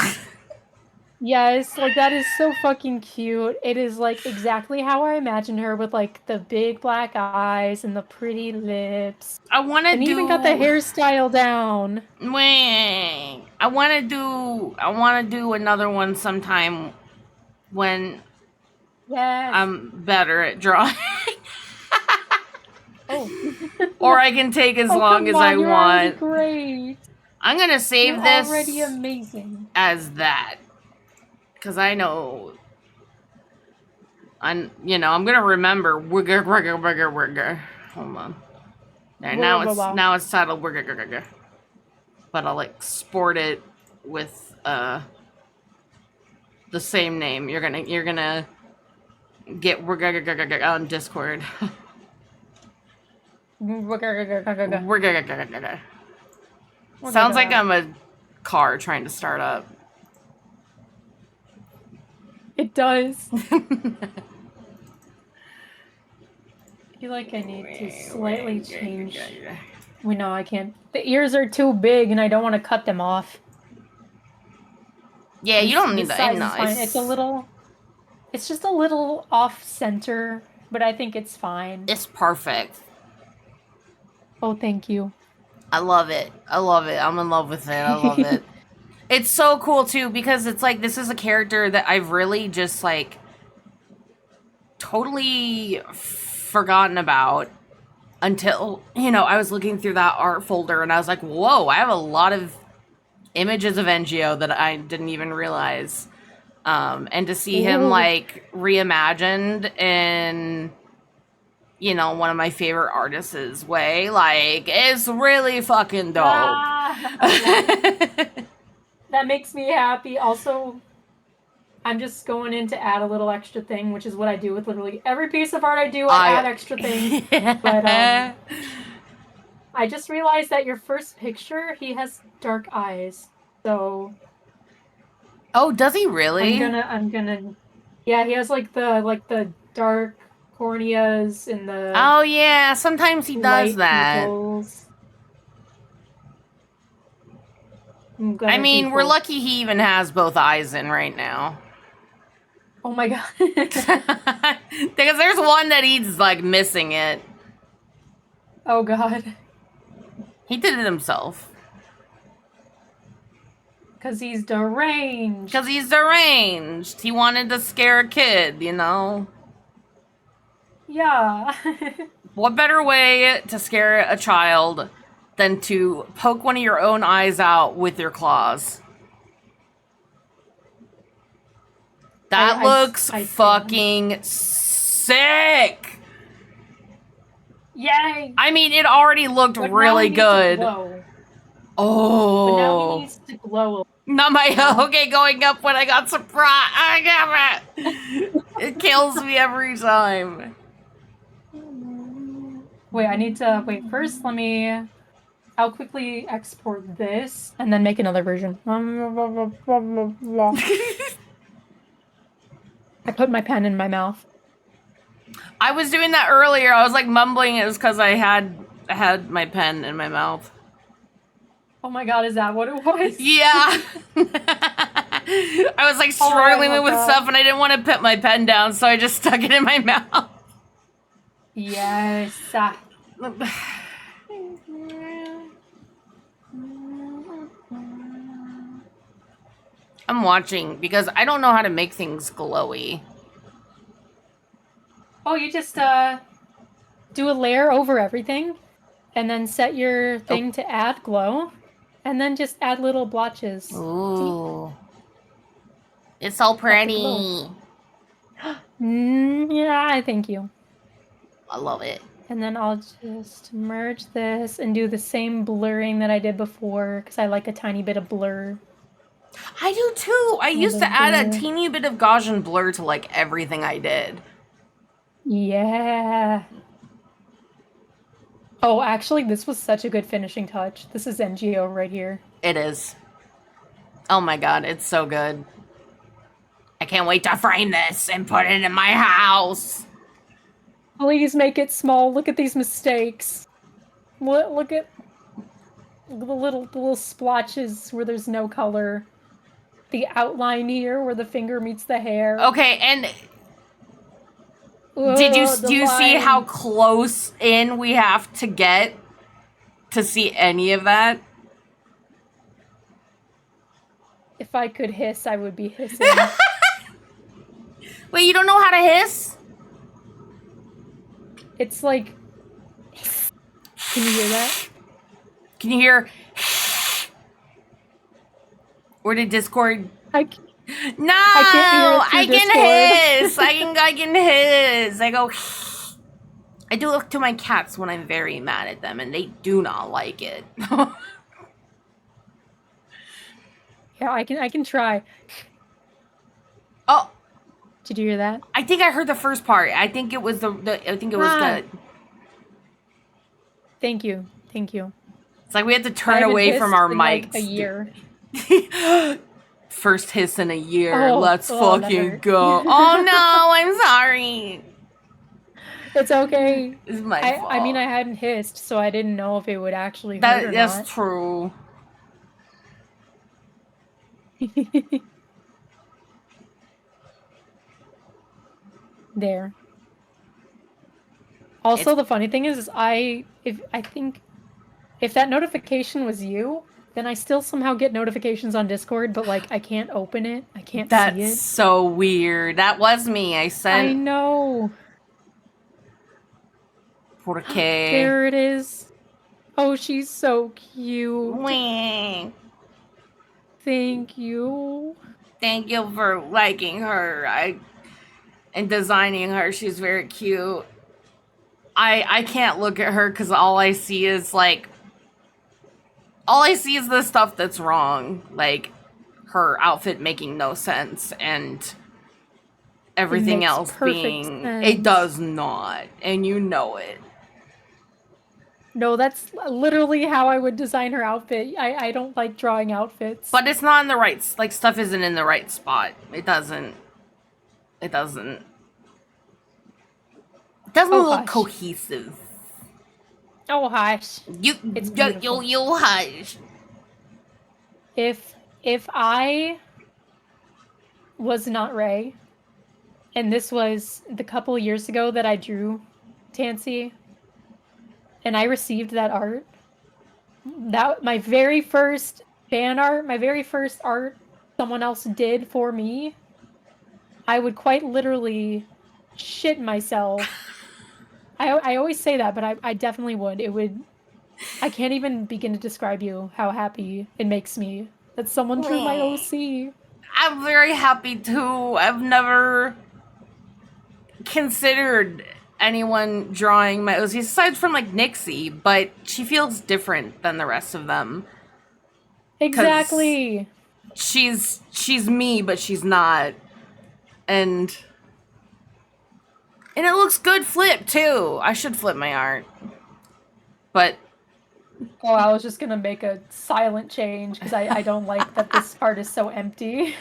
[SPEAKER 1] Yes, like that is so fucking cute. It is like exactly how I imagined her with like the big black eyes and the pretty lips.
[SPEAKER 2] I want to do...
[SPEAKER 1] And even got the hairstyle down.
[SPEAKER 2] Wait. I want to do another one sometime when
[SPEAKER 1] Yes.
[SPEAKER 2] I'm better at drawing.
[SPEAKER 1] Oh.
[SPEAKER 2] Or I can take as long as I
[SPEAKER 1] you're
[SPEAKER 2] want.
[SPEAKER 1] Great.
[SPEAKER 2] I'm going to save
[SPEAKER 1] You're
[SPEAKER 2] this
[SPEAKER 1] already amazing.
[SPEAKER 2] as that. Because I know... I'm going to remember wigger. Hold on. There, now it's titled wigger. But I'll like sport it with the same name. You're gonna get wigger on Discord. Sounds like I'm a car trying to start up.
[SPEAKER 1] It does. I feel like I need to slightly change. Wait, no, I can't. The ears are too big and I don't want to cut them off.
[SPEAKER 2] Yeah, you don't need
[SPEAKER 1] that.
[SPEAKER 2] that.
[SPEAKER 1] Nice. It's just a little off center, but I think it's fine.
[SPEAKER 2] It's perfect.
[SPEAKER 1] Oh, thank you.
[SPEAKER 2] I love it. I'm in love with it. I love it. It's so cool too because it's like this is a character that I've really just like totally forgotten about until, I was looking through that art folder and I was like, whoa, I have a lot of images of NGO that I didn't even realize. And to see him like reimagined in, one of my favorite artists' way, like, it's really fucking dope.
[SPEAKER 1] That makes me happy. Also, I'm just going in to add a little extra thing, which is what I do with literally every piece of art I do. I add extra things. But I just realized that your first picture, he has dark eyes. So.
[SPEAKER 2] Oh, does he really?
[SPEAKER 1] I'm gonna. Yeah, he has like the dark corneas and the.
[SPEAKER 2] Oh yeah, sometimes he does that.
[SPEAKER 1] Pupils.
[SPEAKER 2] I mean, we're lucky he even has both eyes in right now.
[SPEAKER 1] Oh my god.
[SPEAKER 2] Because there's one that he's like missing it.
[SPEAKER 1] Oh god.
[SPEAKER 2] He did it himself.
[SPEAKER 1] Because he's deranged.
[SPEAKER 2] He wanted to scare a kid,
[SPEAKER 1] Yeah.
[SPEAKER 2] What better way to scare a child than to poke one of your own eyes out with your claws? That looks fucking sick.
[SPEAKER 1] Yay!
[SPEAKER 2] I mean, it already looked really good. Oh.
[SPEAKER 1] But now he needs to glow.
[SPEAKER 2] Not my okay going up when I got surprised. I got it. It kills me every time.
[SPEAKER 1] Wait, I need to wait. First, I'll quickly export this and then make another version. I put my pen in my mouth.
[SPEAKER 2] I was doing that earlier. I was like mumbling. It was because I had my pen in my mouth.
[SPEAKER 1] Oh my god, is that what it was?
[SPEAKER 2] Yeah. I was like struggling with stuff and I didn't want to put my pen down, so I just stuck it in my mouth.
[SPEAKER 1] Yes.
[SPEAKER 2] I'm watching because I don't know how to make things glowy.
[SPEAKER 1] Oh, you just do a layer over everything and then set your thing to add glow and then just add little blotches. See?
[SPEAKER 2] Ooh. It's so
[SPEAKER 1] Got the
[SPEAKER 2] pretty.
[SPEAKER 1] glow. Yeah, thank you.
[SPEAKER 2] I love it.
[SPEAKER 1] And then I'll just merge this and do the same blurring that I did before because I like a tiny bit of blur.
[SPEAKER 2] I do too. I used to
[SPEAKER 1] Little
[SPEAKER 2] add a
[SPEAKER 1] blur.
[SPEAKER 2] teeny bit of Gaussian blur to like everything I did.
[SPEAKER 1] Yeah. Oh, actually, this was such a good finishing touch. This is NGO right here.
[SPEAKER 2] It is. Oh my god, it's so good. I can't wait to frame this and put it in my house.
[SPEAKER 1] Please make it small. Look at these mistakes. Look at the little splotches where there's no color. The outline here where the finger meets the hair.
[SPEAKER 2] Okay, and
[SPEAKER 1] Whoa,
[SPEAKER 2] do
[SPEAKER 1] the
[SPEAKER 2] you see
[SPEAKER 1] line.
[SPEAKER 2] how close in we have to get to see any of that?
[SPEAKER 1] If I could hiss, I would be hissing.
[SPEAKER 2] Wait, you don't know how to hiss?
[SPEAKER 1] It's like... Can you hear that?
[SPEAKER 2] Can you hear? Or did Discord?
[SPEAKER 1] I
[SPEAKER 2] No,
[SPEAKER 1] I can't hear it through
[SPEAKER 2] can
[SPEAKER 1] Discord.
[SPEAKER 2] hiss. I can hiss. I go. I do look to my cats when I'm very mad at them, and they do not like it.
[SPEAKER 1] Yeah, I can try.
[SPEAKER 2] Oh,
[SPEAKER 1] Did you hear that?
[SPEAKER 2] I think I heard the first part. I think it was I think it was good.
[SPEAKER 1] Thank you. Thank you.
[SPEAKER 2] It's like we had to
[SPEAKER 1] I
[SPEAKER 2] turn
[SPEAKER 1] haven't
[SPEAKER 2] away from
[SPEAKER 1] hissed
[SPEAKER 2] our
[SPEAKER 1] in,
[SPEAKER 2] mics.
[SPEAKER 1] like, a year.
[SPEAKER 2] First hiss in a year.
[SPEAKER 1] Oh,
[SPEAKER 2] Let's
[SPEAKER 1] that
[SPEAKER 2] fucking
[SPEAKER 1] hurt.
[SPEAKER 2] go. Oh no, I'm sorry.
[SPEAKER 1] It's okay.
[SPEAKER 2] It's my fault.
[SPEAKER 1] I mean, I hadn't hissed, so I didn't know if it would actually hurt or
[SPEAKER 2] That's
[SPEAKER 1] not.
[SPEAKER 2] true.
[SPEAKER 1] There. Also, the funny thing is I think if that notification was you, then I still somehow get notifications on Discord, but like I can't open it. I can't see
[SPEAKER 2] That's
[SPEAKER 1] it.
[SPEAKER 2] so weird. That was me. I
[SPEAKER 1] I
[SPEAKER 2] sent
[SPEAKER 1] know.
[SPEAKER 2] Porque.
[SPEAKER 1] There it is. Oh, she's so cute.
[SPEAKER 2] Wah.
[SPEAKER 1] Thank you.
[SPEAKER 2] Thank you for liking her. And designing her. She's very cute. I can't look at her because all I see is the stuff that's wrong. Like her outfit making no sense and everything
[SPEAKER 1] makes
[SPEAKER 2] else
[SPEAKER 1] perfect
[SPEAKER 2] being
[SPEAKER 1] sense.
[SPEAKER 2] it does not, and you know it.
[SPEAKER 1] No, that's literally how I would design her outfit. I don't like drawing outfits.
[SPEAKER 2] But it's not in the right stuff isn't in the right spot. It doesn't look
[SPEAKER 1] hush.
[SPEAKER 2] cohesive.
[SPEAKER 1] Oh, hush.
[SPEAKER 2] You hush.
[SPEAKER 1] If I was not Ray, and this was the couple of years ago that I drew Tansy, and I received that art, that my very first fan art, my very first art someone else did for me, I would quite literally shit myself. I always say that, but I definitely would. It would. I can't even begin to describe you how happy it makes me that someone drew my OC.
[SPEAKER 2] I'm very happy too. I've never considered anyone drawing my OCs aside from like Nixie, but she feels different than the rest of them.
[SPEAKER 1] Exactly.
[SPEAKER 2] She's me, but she's not. And it looks good flip too. I should flip my art. But
[SPEAKER 1] oh, I was just gonna make a silent change because I don't like that this part is so empty.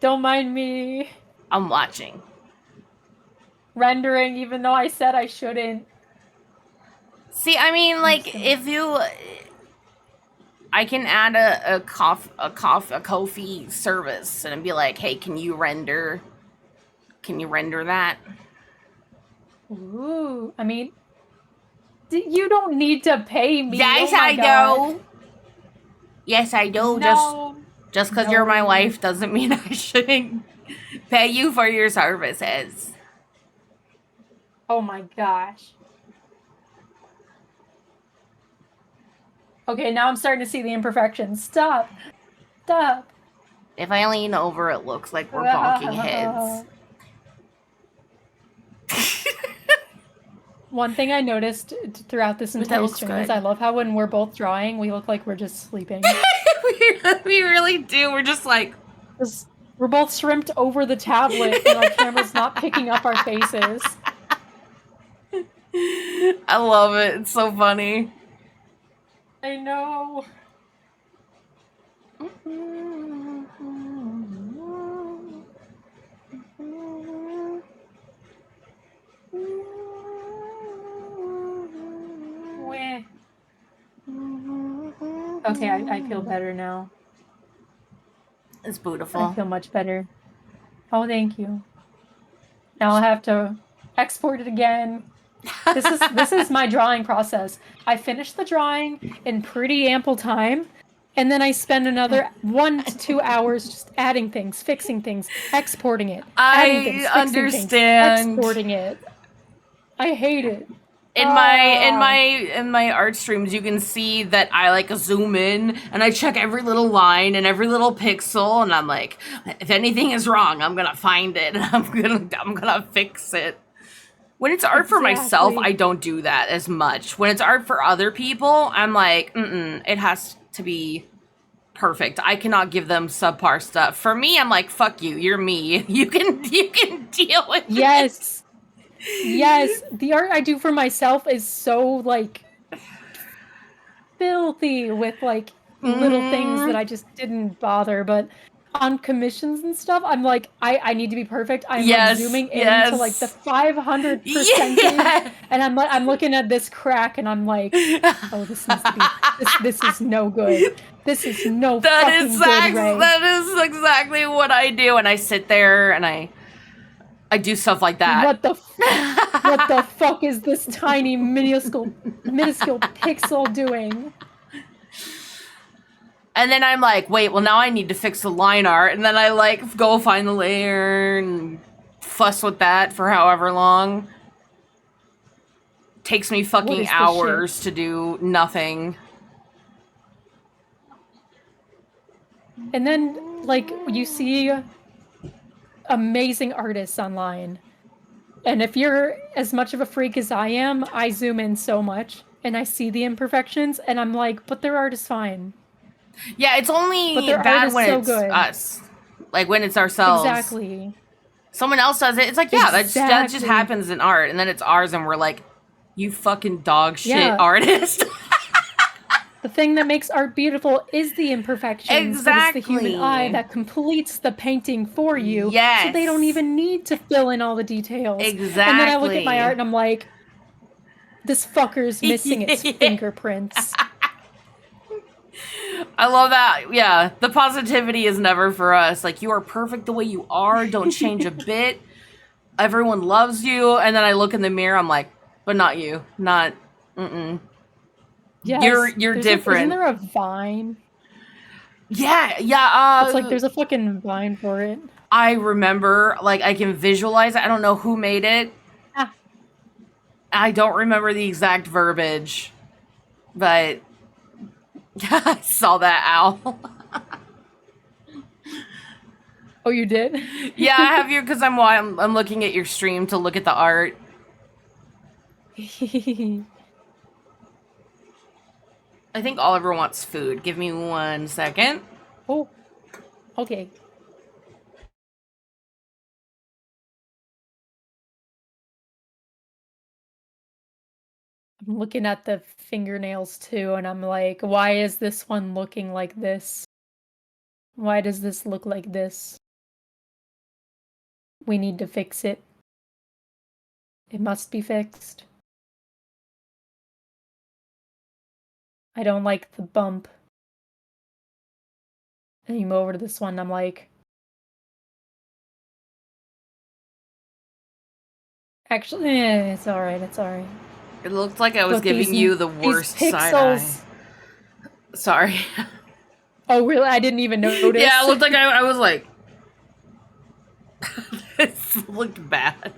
[SPEAKER 1] Don't mind me.
[SPEAKER 2] I'm watching.
[SPEAKER 1] Rendering, even though I said I shouldn't.
[SPEAKER 2] See, I mean, like, if you... I can add a Ko-fi service and be like, hey, can you render Can you render that?
[SPEAKER 1] Ooh, I mean, you don't need to pay me.
[SPEAKER 2] Yes,
[SPEAKER 1] oh my
[SPEAKER 2] I
[SPEAKER 1] God.
[SPEAKER 2] do. Yes, I do.
[SPEAKER 1] No.
[SPEAKER 2] Just because you're my
[SPEAKER 1] No.
[SPEAKER 2] wife doesn't mean I shouldn't pay you for your services.
[SPEAKER 1] Oh my gosh. Okay, now I'm starting to see the imperfections. Stop. Stop.
[SPEAKER 2] If I lean over, it looks like we're bonking heads.
[SPEAKER 1] One thing I noticed throughout this
[SPEAKER 2] But that
[SPEAKER 1] entire
[SPEAKER 2] looks
[SPEAKER 1] stream is
[SPEAKER 2] good.
[SPEAKER 1] I love how when we're both drawing, we look like we're just sleeping.
[SPEAKER 2] We really do. We're just like...
[SPEAKER 1] We're both shrimped over the tablet and our camera's not picking up our faces.
[SPEAKER 2] I love it. It's so funny.
[SPEAKER 1] I know. Weh. Okay, I feel better now.
[SPEAKER 2] It's beautiful.
[SPEAKER 1] I feel much better. Oh, thank you. Now I'll have to export it again. This is my drawing process. I finish the drawing in pretty ample time, and then I spend another 1 to 2 hours just adding things, fixing things, exporting it, adding things, fixing
[SPEAKER 2] understand.
[SPEAKER 1] things, exporting it. I hate it.
[SPEAKER 2] In my art streams, you can see that I like zoom in and I check every little line and every little pixel, and I'm like, if anything is wrong, I'm gonna find it and I'm gonna fix it. When it's art for myself, I don't do that as much. When it's art for other people, I'm like, it has to be perfect. I cannot give them subpar stuff. For me, I'm like, fuck you, you're me. You can deal with it.
[SPEAKER 1] Yes, the art I do for myself is so, like, filthy with, like, little things that I just didn't bother, but on commissions and stuff, I'm like, I need to be perfect. I'm like zooming into like the 500%, and I'm looking at this crack, and I'm like, oh, this needs to be, this is no good. This is no fucking good, Ray.
[SPEAKER 2] That is exactly what I do, and I sit there and I do stuff like that.
[SPEAKER 1] What the fuck is this tiny minuscule pixel doing?
[SPEAKER 2] And then I'm like, wait, well now I need to fix the line art, and then I like go find the layer and fuss with that for however long. Takes me fucking hours to do nothing.
[SPEAKER 1] And then, like, you see amazing artists online. And if you're as much of a freak as I am, I zoom in so much and I see the imperfections and I'm like, but their art is fine.
[SPEAKER 2] Yeah, it's only bad when it's us. Like when it's ourselves.
[SPEAKER 1] Exactly.
[SPEAKER 2] Someone else does it. It's like, yeah, that just happens in art. And then it's ours and we're like, you fucking dog shit artist.
[SPEAKER 1] The thing that makes art beautiful is the imperfections.
[SPEAKER 2] Exactly.
[SPEAKER 1] It's the human eye that completes the painting for you.
[SPEAKER 2] Yes.
[SPEAKER 1] So they don't even need to fill in all the details.
[SPEAKER 2] Exactly.
[SPEAKER 1] And then I look at my art and I'm like, this fucker's missing its fingerprints.
[SPEAKER 2] I love that. Yeah, the positivity is never for us. Like, you are perfect the way you are. Don't change a bit. Everyone loves you. And then I look in the mirror, I'm like, but not you. Not,
[SPEAKER 1] Yes,
[SPEAKER 2] you're different.
[SPEAKER 1] Isn't there a Vine?
[SPEAKER 2] Yeah.
[SPEAKER 1] It's like there's a fucking Vine for it.
[SPEAKER 2] I remember, like, I can visualize it. I don't know who made it. I don't remember the exact verbiage, but I saw that owl.
[SPEAKER 1] Oh, you did?
[SPEAKER 2] Yeah, I have you because I'm looking at your stream to look at the art. I think Oliver wants food. Give me 1 second.
[SPEAKER 1] Oh, okay. I'm looking at the fingernails too, and I'm like, why is this one looking like this? Why does this look like this? We need to fix it. It must be fixed. I don't like the bump. And you move over to this one, I'm like, Actually, it's alright, it's alright.
[SPEAKER 2] It looked like I was
[SPEAKER 1] Look,
[SPEAKER 2] giving you the
[SPEAKER 1] these
[SPEAKER 2] worst side eye.
[SPEAKER 1] pixels.
[SPEAKER 2] Sorry.
[SPEAKER 1] Oh, really? I didn't even notice.
[SPEAKER 2] Yeah, it looked like I was like... This looked bad.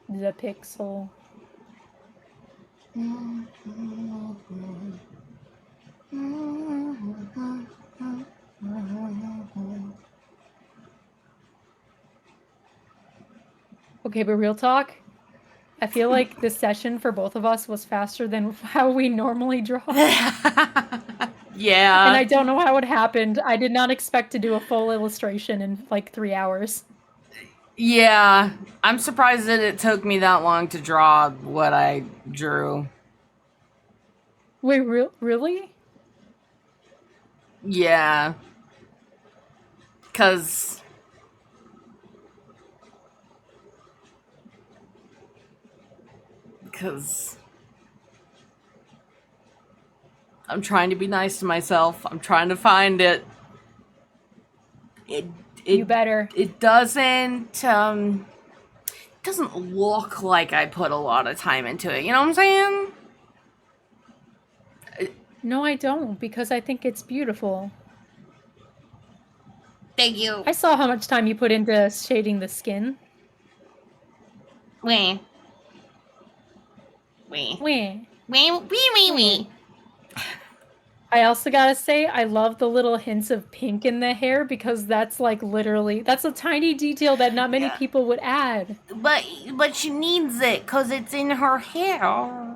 [SPEAKER 1] The pixel. Okay, but real talk, I feel like this session for both of us was faster than how we normally draw.
[SPEAKER 2] Yeah.
[SPEAKER 1] And I don't know how it happened. I did not expect to do a full illustration in like 3 hours.
[SPEAKER 2] Yeah. I'm surprised that it took me that long to draw what I drew.
[SPEAKER 1] Wait, really?
[SPEAKER 2] Yeah. Because... I'm trying to be nice to myself. I'm trying to find it.
[SPEAKER 1] You better.
[SPEAKER 2] It doesn't look like I put a lot of time into it. You know what I'm saying?
[SPEAKER 1] No, I don't, because I think it's beautiful.
[SPEAKER 2] Thank you.
[SPEAKER 1] I saw how much time you put into shading the skin.
[SPEAKER 2] Wee. I
[SPEAKER 1] also gotta say, I love the little hints of pink in the hair, because that's like literally, that's a tiny detail that not many people would add.
[SPEAKER 2] But she needs it, because it's in her hair.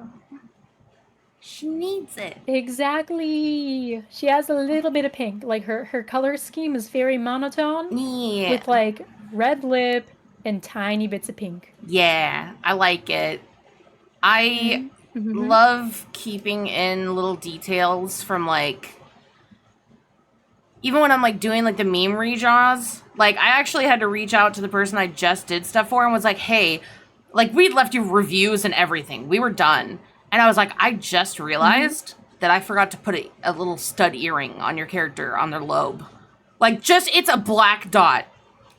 [SPEAKER 2] She needs it.
[SPEAKER 1] Exactly. She has a little bit of pink. Like her color scheme is very monotone.
[SPEAKER 2] Yeah.
[SPEAKER 1] With like red lip and tiny bits of pink.
[SPEAKER 2] Yeah, I like it. I love keeping in little details from like, even when I'm like doing like the meme redraws, like I actually had to reach out to the person I just did stuff for and was like, hey, like we'd left you reviews and everything. We were done. And I was like, I just realized that I forgot to put a little stud earring on your character on their lobe. Like just, it's a black dot.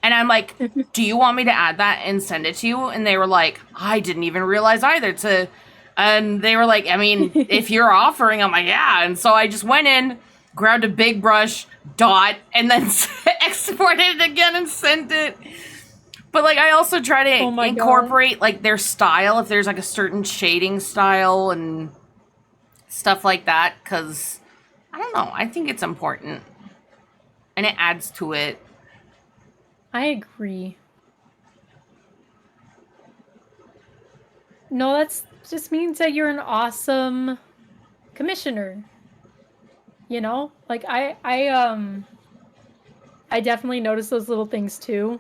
[SPEAKER 2] And I'm like, do you want me to add that and send it to you? And they were like, I didn't even realize either. And they were like, I mean, if you're offering, I'm like, yeah. And so I just went in, grabbed a big brush, dot, and then exported it again and sent it. But like, I also try to incorporate like their style, if there's like a certain shading style and stuff like that. Because, I don't know, I think it's important. And it adds to it.
[SPEAKER 1] I agree. No, that's just means that you're an awesome commissioner. You know? Like I definitely notice those little things too.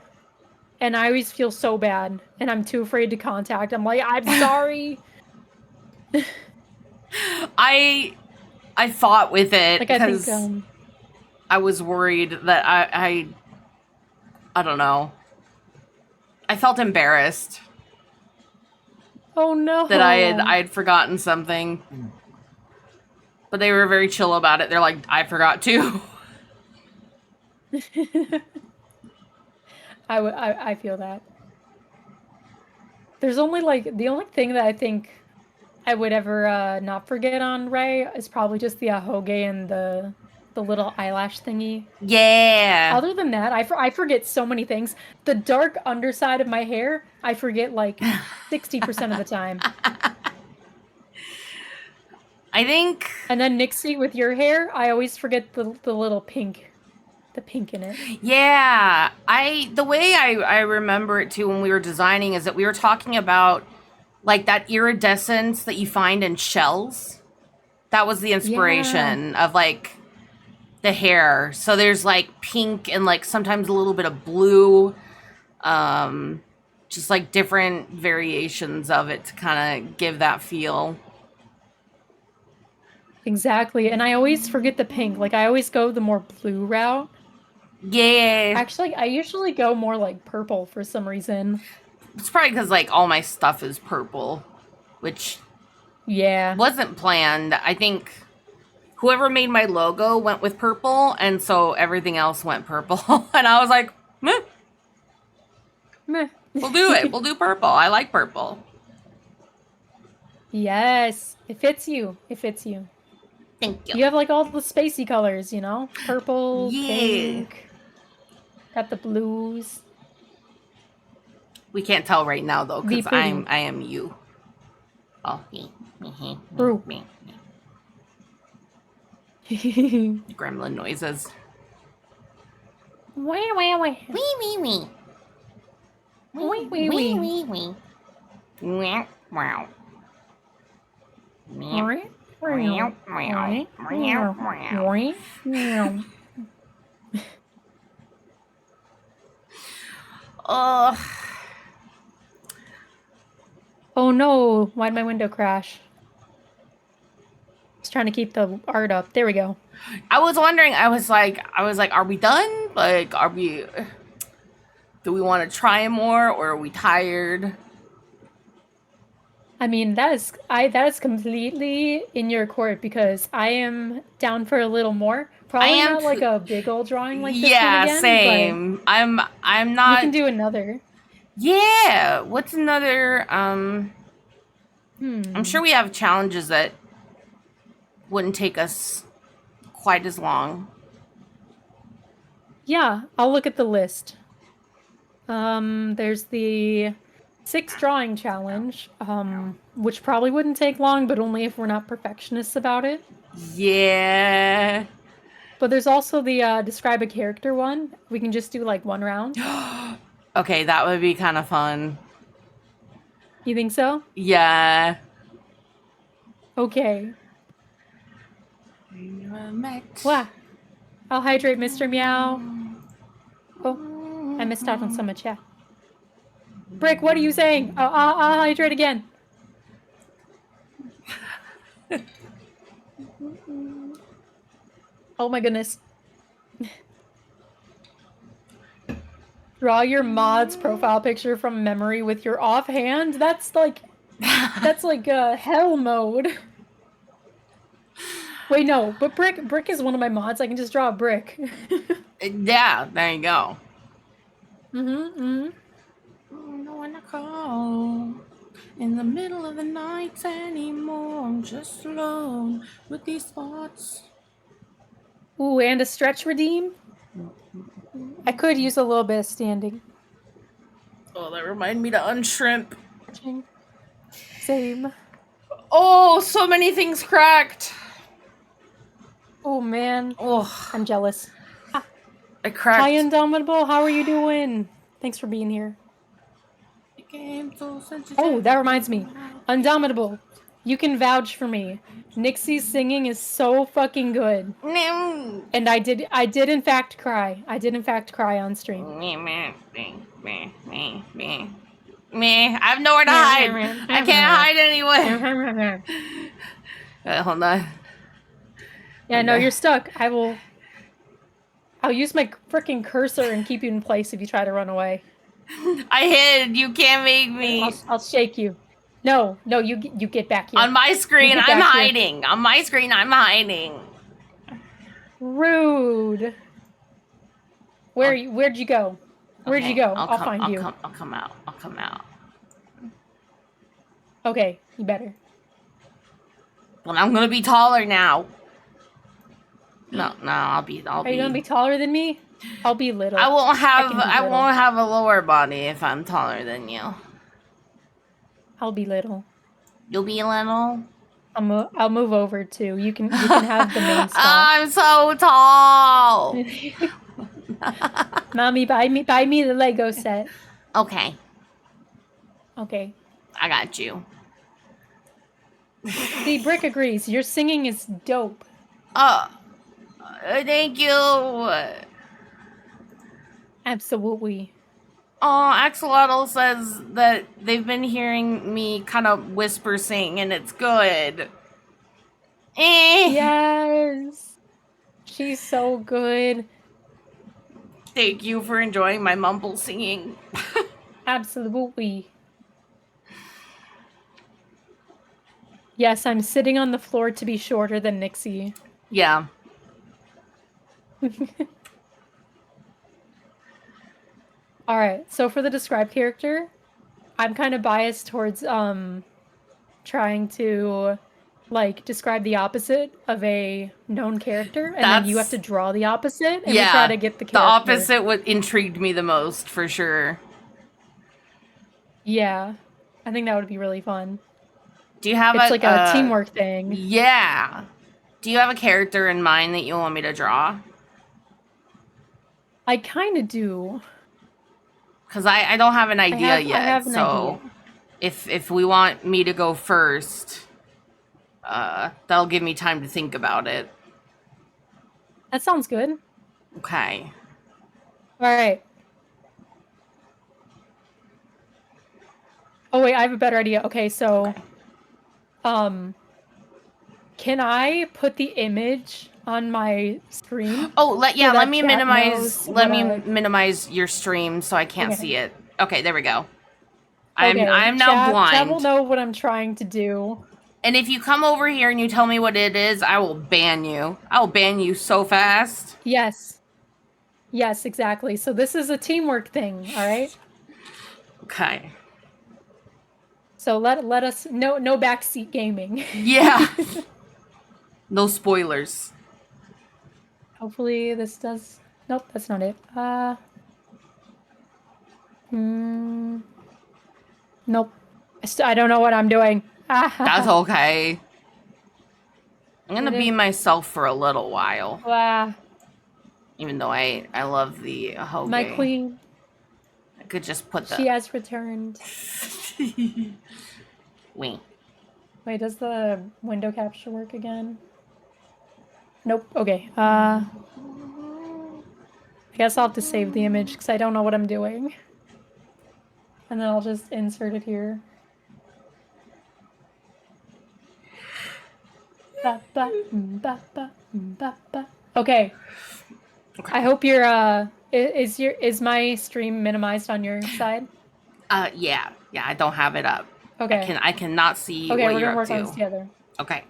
[SPEAKER 1] And I always feel so bad and I'm too afraid to contact. I'm like, I'm sorry.
[SPEAKER 2] I fought with it
[SPEAKER 1] like,
[SPEAKER 2] because I was worried that I don't know. I felt embarrassed.
[SPEAKER 1] Oh no.
[SPEAKER 2] That I had forgotten something. But they were very chill about it. They're like, I forgot too.
[SPEAKER 1] I feel that. There's only like, the only thing that I think I would ever not forget on Ray is probably just the ahoge and the little eyelash thingy.
[SPEAKER 2] Yeah.
[SPEAKER 1] Other than that, I forget so many things. The dark underside of my hair, I forget like 60% of the time.
[SPEAKER 2] I think.
[SPEAKER 1] And then Nixie, with your hair, I always forget the little pink, the pink in it.
[SPEAKER 2] Yeah, the way I remember it too when we were designing is that we were talking about like that iridescence that you find in shells. That was the inspiration of like the hair. So there's like pink and like sometimes a little bit of blue, just like different variations of it to kind of give that feel.
[SPEAKER 1] Exactly, and I always forget the pink. Like I always go the more blue route.
[SPEAKER 2] Yeah.
[SPEAKER 1] Actually, I usually go more like purple for some reason.
[SPEAKER 2] It's probably because like all my stuff is purple, which wasn't planned. I think whoever made my logo went with purple, and so everything else went purple. And I was like, meh.
[SPEAKER 1] Meh.
[SPEAKER 2] We'll do it. We'll do purple. I like purple.
[SPEAKER 1] Yes, it fits you. It fits you.
[SPEAKER 2] Thank you.
[SPEAKER 1] You have like all the spacey colors, you know? Purple,
[SPEAKER 2] Yeah.
[SPEAKER 1] pink. Got the blues.
[SPEAKER 2] We can't tell right now though,
[SPEAKER 1] Be
[SPEAKER 2] because
[SPEAKER 1] pretty.
[SPEAKER 2] I am you. Oh, me.
[SPEAKER 1] True.
[SPEAKER 2] Me.
[SPEAKER 1] Wee
[SPEAKER 2] Gremlin noises.
[SPEAKER 1] wee wee.
[SPEAKER 2] Wee wee wee.
[SPEAKER 1] Wee wee wee.
[SPEAKER 2] Wee wee. Meow wow. Meow
[SPEAKER 1] Meow,
[SPEAKER 2] meow
[SPEAKER 1] meow,
[SPEAKER 2] meow meow.
[SPEAKER 1] meow, meow.
[SPEAKER 2] Ugh.
[SPEAKER 1] Oh no, why'd my window crash? Just trying to keep the art up. There we go.
[SPEAKER 2] I was wondering. I was like, are we done? Like, are we? Do we want to try more, or are we tired?
[SPEAKER 1] I mean, that is completely in your court because I am down for a little more. Probably
[SPEAKER 2] am
[SPEAKER 1] not like
[SPEAKER 2] too-
[SPEAKER 1] a big old drawing like this one
[SPEAKER 2] Yeah,
[SPEAKER 1] again,
[SPEAKER 2] same. I'm
[SPEAKER 1] but we
[SPEAKER 2] not.
[SPEAKER 1] can do another.
[SPEAKER 2] Yeah. What's another? I'm
[SPEAKER 1] Hmm.
[SPEAKER 2] sure we have challenges that wouldn't take us quite as long.
[SPEAKER 1] Yeah, I'll look at the list. There's the 6 drawing challenge, which probably wouldn't take long, but only if we're not perfectionists about it.
[SPEAKER 2] Yeah.
[SPEAKER 1] But there's also the describe a character one. We can just do like one round.
[SPEAKER 2] Okay, that would be kind of fun.
[SPEAKER 1] You think so?
[SPEAKER 2] Yeah.
[SPEAKER 1] Okay. Wow. I'll hydrate Mr. Meow. Oh, I missed out on some chat. Brick, what are you saying? I'll hydrate again. Oh my goodness. Draw your mod's profile picture from memory with your offhand? That's like hell mode. Wait, no, but Brick is one of my mods. I can just draw a brick.
[SPEAKER 2] Yeah, there you go.
[SPEAKER 1] Mm-hmm.
[SPEAKER 2] No one to call in the middle of the night anymore. I'm just alone with these thoughts.
[SPEAKER 1] Ooh, and a stretch redeem? I could use a little bit of standing.
[SPEAKER 2] Oh, that reminded me to unshrimp.
[SPEAKER 1] Same.
[SPEAKER 2] Oh, so many things cracked.
[SPEAKER 1] Oh man.
[SPEAKER 2] Oh,
[SPEAKER 1] I'm jealous.
[SPEAKER 2] I cracked.
[SPEAKER 1] Hi, Indomitable. How are you doing? Thanks for being here. Oh, that reminds me. Indomitable. You can vouch for me. Nixie's singing is so fucking good.
[SPEAKER 2] No.
[SPEAKER 1] And I did in fact cry. I did in fact cry on stream.
[SPEAKER 2] Me. I have nowhere to hide. I can't hide anywhere. Hold on.
[SPEAKER 1] Yeah, no, you're stuck. I'll use my freaking cursor and keep you in place if you try to run away.
[SPEAKER 2] I hid. You can't make me.
[SPEAKER 1] I'll shake you. No, you get back here.
[SPEAKER 2] On my screen, I'm hiding. On my screen, I'm hiding.
[SPEAKER 1] Rude. Where'd you go? Where'd you go? I'll find you.
[SPEAKER 2] I'll come out.
[SPEAKER 1] Okay, you better.
[SPEAKER 2] Well, I'm gonna be taller now. No, I'll be.
[SPEAKER 1] Are you gonna be taller than me? I'll be little.
[SPEAKER 2] I won't have a lower body if I'm taller than you.
[SPEAKER 1] I'll be little.
[SPEAKER 2] You'll be little.
[SPEAKER 1] I'll move over too. You can have the main spot.
[SPEAKER 2] I'm so tall.
[SPEAKER 1] Mommy, buy me the Lego set.
[SPEAKER 2] Okay.
[SPEAKER 1] Okay.
[SPEAKER 2] I got you.
[SPEAKER 1] See, Brick agrees. Your singing is dope.
[SPEAKER 2] Thank you.
[SPEAKER 1] Absolutely.
[SPEAKER 2] Oh, Axolotl says that they've been hearing me kind of whisper sing, and it's good.
[SPEAKER 1] Yes. She's so good.
[SPEAKER 2] Thank you for enjoying my mumble singing.
[SPEAKER 1] Absolutely. Yes, I'm sitting on the floor to be shorter than Nixie. All right. So for the describe character, I'm kind of biased towards trying to like describe the opposite of a known character, and then you have to
[SPEAKER 2] That's
[SPEAKER 1] draw the opposite, and we try
[SPEAKER 2] yeah.
[SPEAKER 1] to get the
[SPEAKER 2] The
[SPEAKER 1] character.
[SPEAKER 2] opposite what intrigued me the most for sure.
[SPEAKER 1] Yeah, I think that would be really fun.
[SPEAKER 2] Do you have
[SPEAKER 1] It's like a teamwork thing.
[SPEAKER 2] Yeah. Do you have a character in mind that you want me to draw?
[SPEAKER 1] I kind of do.
[SPEAKER 2] Because I don't have an idea
[SPEAKER 1] I
[SPEAKER 2] yet.
[SPEAKER 1] have an
[SPEAKER 2] so
[SPEAKER 1] idea.
[SPEAKER 2] if we want me to go first, that'll give me time to think about it.
[SPEAKER 1] That sounds good.
[SPEAKER 2] Okay.
[SPEAKER 1] All right. Oh wait, I have a better idea. Okay, so can I put the image on my screen?
[SPEAKER 2] Oh, let me
[SPEAKER 1] chat
[SPEAKER 2] minimize
[SPEAKER 1] knows what
[SPEAKER 2] minimize your stream so I can't
[SPEAKER 1] Okay.
[SPEAKER 2] see it. Okay, there we go.
[SPEAKER 1] Okay,
[SPEAKER 2] I'm now
[SPEAKER 1] Chat will
[SPEAKER 2] blind.
[SPEAKER 1] know what I'm trying to do.
[SPEAKER 2] And if you come over here and you tell me what it is, I will ban you. I will ban you so fast.
[SPEAKER 1] Yes. Yes, exactly. So this is a teamwork thing, all right?
[SPEAKER 2] Okay.
[SPEAKER 1] So let us no backseat gaming.
[SPEAKER 2] Yeah. No spoilers.
[SPEAKER 1] Hopefully this does. Nope, that's not it. Nope. I don't know what I'm doing.
[SPEAKER 2] That's okay. I'm gonna be myself for a little while.
[SPEAKER 1] Wow.
[SPEAKER 2] Even though I love the Hoge.
[SPEAKER 1] My queen.
[SPEAKER 2] I could just put the.
[SPEAKER 1] She has returned.
[SPEAKER 2] Wait.
[SPEAKER 1] Wait, does the window capture work again? Nope. Okay. I guess I'll have to save the image because I don't know what I'm doing. And then I'll just insert it here. Okay. I hope you're is my stream minimized on your side?
[SPEAKER 2] Yeah. I don't have it up.
[SPEAKER 1] Okay.
[SPEAKER 2] I cannot see
[SPEAKER 1] okay,
[SPEAKER 2] what
[SPEAKER 1] we're
[SPEAKER 2] you're
[SPEAKER 1] gonna
[SPEAKER 2] up
[SPEAKER 1] work on
[SPEAKER 2] to.
[SPEAKER 1] this together.
[SPEAKER 2] Okay.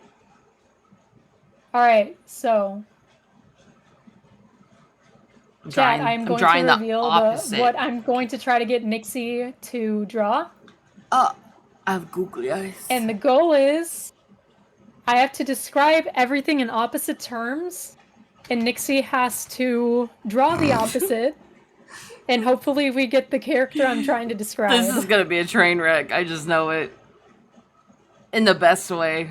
[SPEAKER 1] All right, so Chat, I'm going to reveal what I'm going to try to get Nixie to draw.
[SPEAKER 2] I have googly eyes.
[SPEAKER 1] And the goal is I have to describe everything in opposite terms, and Nixie has to draw the opposite, and hopefully we get the character I'm trying to describe.
[SPEAKER 2] This is gonna be a train wreck. I just know it. In the best way.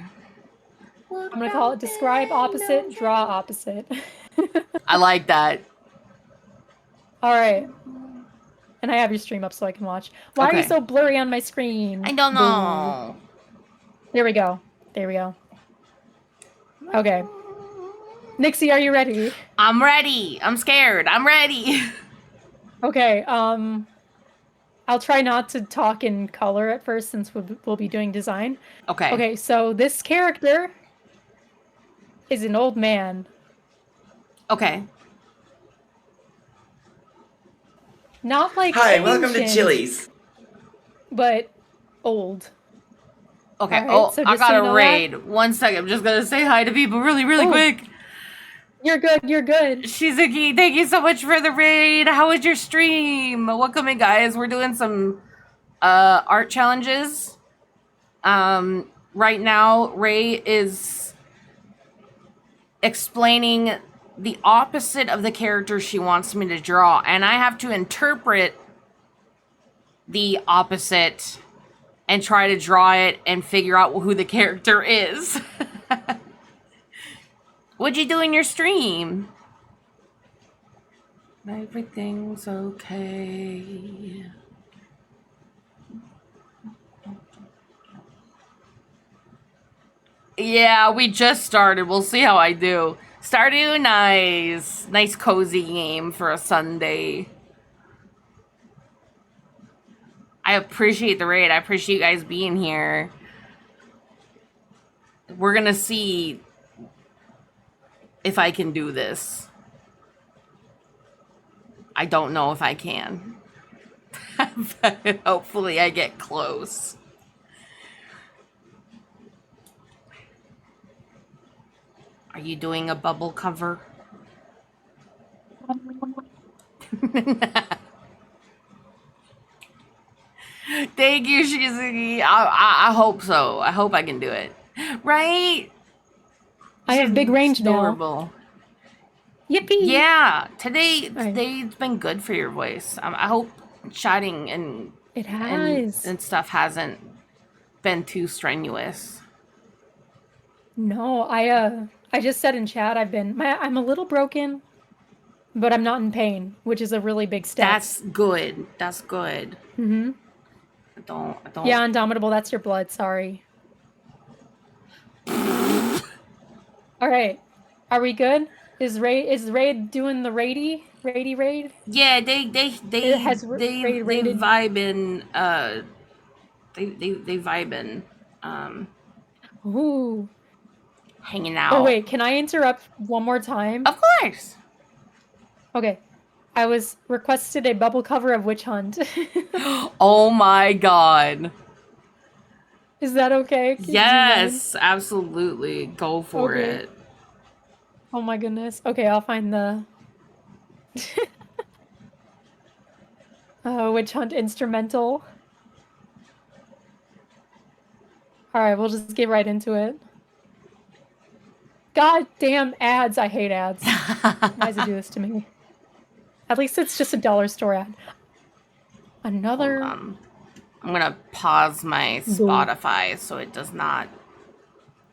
[SPEAKER 1] I'm gonna call it describe opposite, draw opposite.
[SPEAKER 2] I like that.
[SPEAKER 1] All right. And I have your stream up so I can watch. Why are you so blurry on my screen?
[SPEAKER 2] I don't know.
[SPEAKER 1] There we go. Okay. Nixie, are you ready?
[SPEAKER 2] I'm ready. I'm scared. I'm ready.
[SPEAKER 1] Okay. I'll try not to talk in color at first since we'll be doing design.
[SPEAKER 2] Okay.
[SPEAKER 1] Okay, so this character is an old man.
[SPEAKER 2] Okay.
[SPEAKER 1] Not like
[SPEAKER 3] Hi,
[SPEAKER 1] ancient,
[SPEAKER 3] welcome to Chili's.
[SPEAKER 1] But old.
[SPEAKER 2] Okay.
[SPEAKER 1] Right, so
[SPEAKER 2] I got
[SPEAKER 1] so
[SPEAKER 2] a raid. 1 second. I'm just gonna say hi to people really quick.
[SPEAKER 1] You're good.
[SPEAKER 2] Shizuki, thank you so much for the raid. How was your stream? Welcome in, guys. We're doing some art challenges. Right now, Ray is explaining the opposite of the character she wants me to draw, and I have to interpret the opposite and try to draw it and figure out who the character is. What'd you do in your stream? Everything's okay. Yeah, we just started. We'll see how I do. Stardew, nice. Nice cozy game for a Sunday. I appreciate the raid. I appreciate you guys being here. We're gonna see if I can do this. I don't know if I can. But hopefully I get close. Are you doing a bubble cover? Thank you, Shizuki. I hope so. I hope I can do it. Right?
[SPEAKER 1] I have big range now.
[SPEAKER 2] Adorable.
[SPEAKER 1] Yippee!
[SPEAKER 2] Yeah, today
[SPEAKER 1] Right.
[SPEAKER 2] today's been good for your voice. I hope chatting and
[SPEAKER 1] It has.
[SPEAKER 2] and stuff hasn't been too strenuous.
[SPEAKER 1] No, I just said in chat I'm a little broken, but I'm not in pain, which is a really big step.
[SPEAKER 2] That's good. That's good.
[SPEAKER 1] Mm-hmm.
[SPEAKER 2] I don't.
[SPEAKER 1] Yeah, Indomitable, that's your blood. Sorry. All right, are we good? Is Raid doing the raid?
[SPEAKER 2] Yeah, they
[SPEAKER 1] raided.
[SPEAKER 2] vibing. They vibing.
[SPEAKER 1] Ooh.
[SPEAKER 2] Hanging out.
[SPEAKER 1] Oh wait, can I interrupt one more time?
[SPEAKER 2] Of course.
[SPEAKER 1] Okay. I was requested a bubble cover of Witch Hunt.
[SPEAKER 2] Oh my god.
[SPEAKER 1] Is that okay?
[SPEAKER 2] Yes, absolutely. Go for it.
[SPEAKER 1] Oh my goodness. Okay, I'll find the Witch Hunt instrumental. Alright, we'll just get right into it. God damn ads. I hate ads. Why does it do this to me? At least it's just a dollar store ad. Another.
[SPEAKER 2] Hold on. I'm gonna pause my Spotify so it does not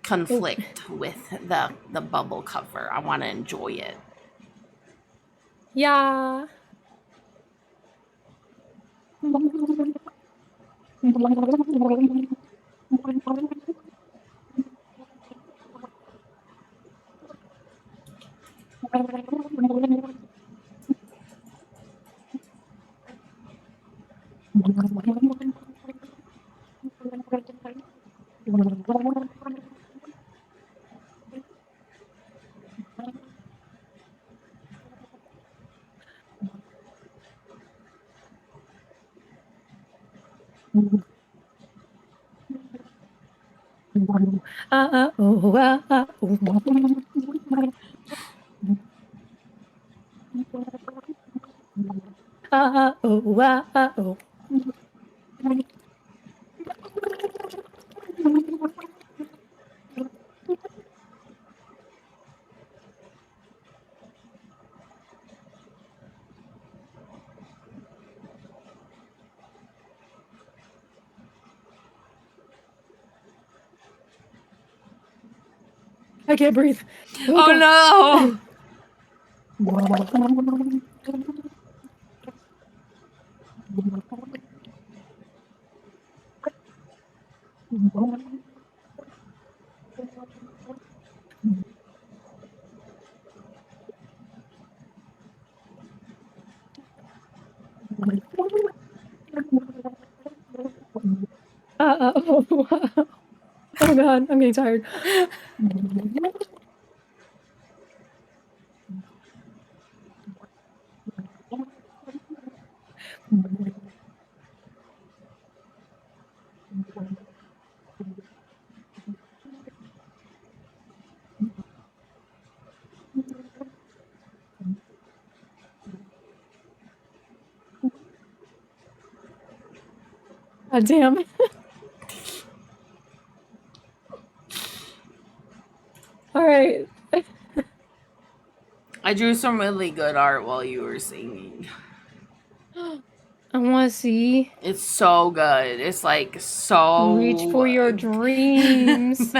[SPEAKER 2] conflict with the bubble cover. I want to enjoy it.
[SPEAKER 1] Yeah. I can't breathe.
[SPEAKER 2] Oh no!
[SPEAKER 1] Oh god, I'm getting tired. God damn. Alright.
[SPEAKER 2] I drew some really good art while you were singing.
[SPEAKER 1] I want to see.
[SPEAKER 2] It's so good. It's like so.
[SPEAKER 1] Reach for your dreams.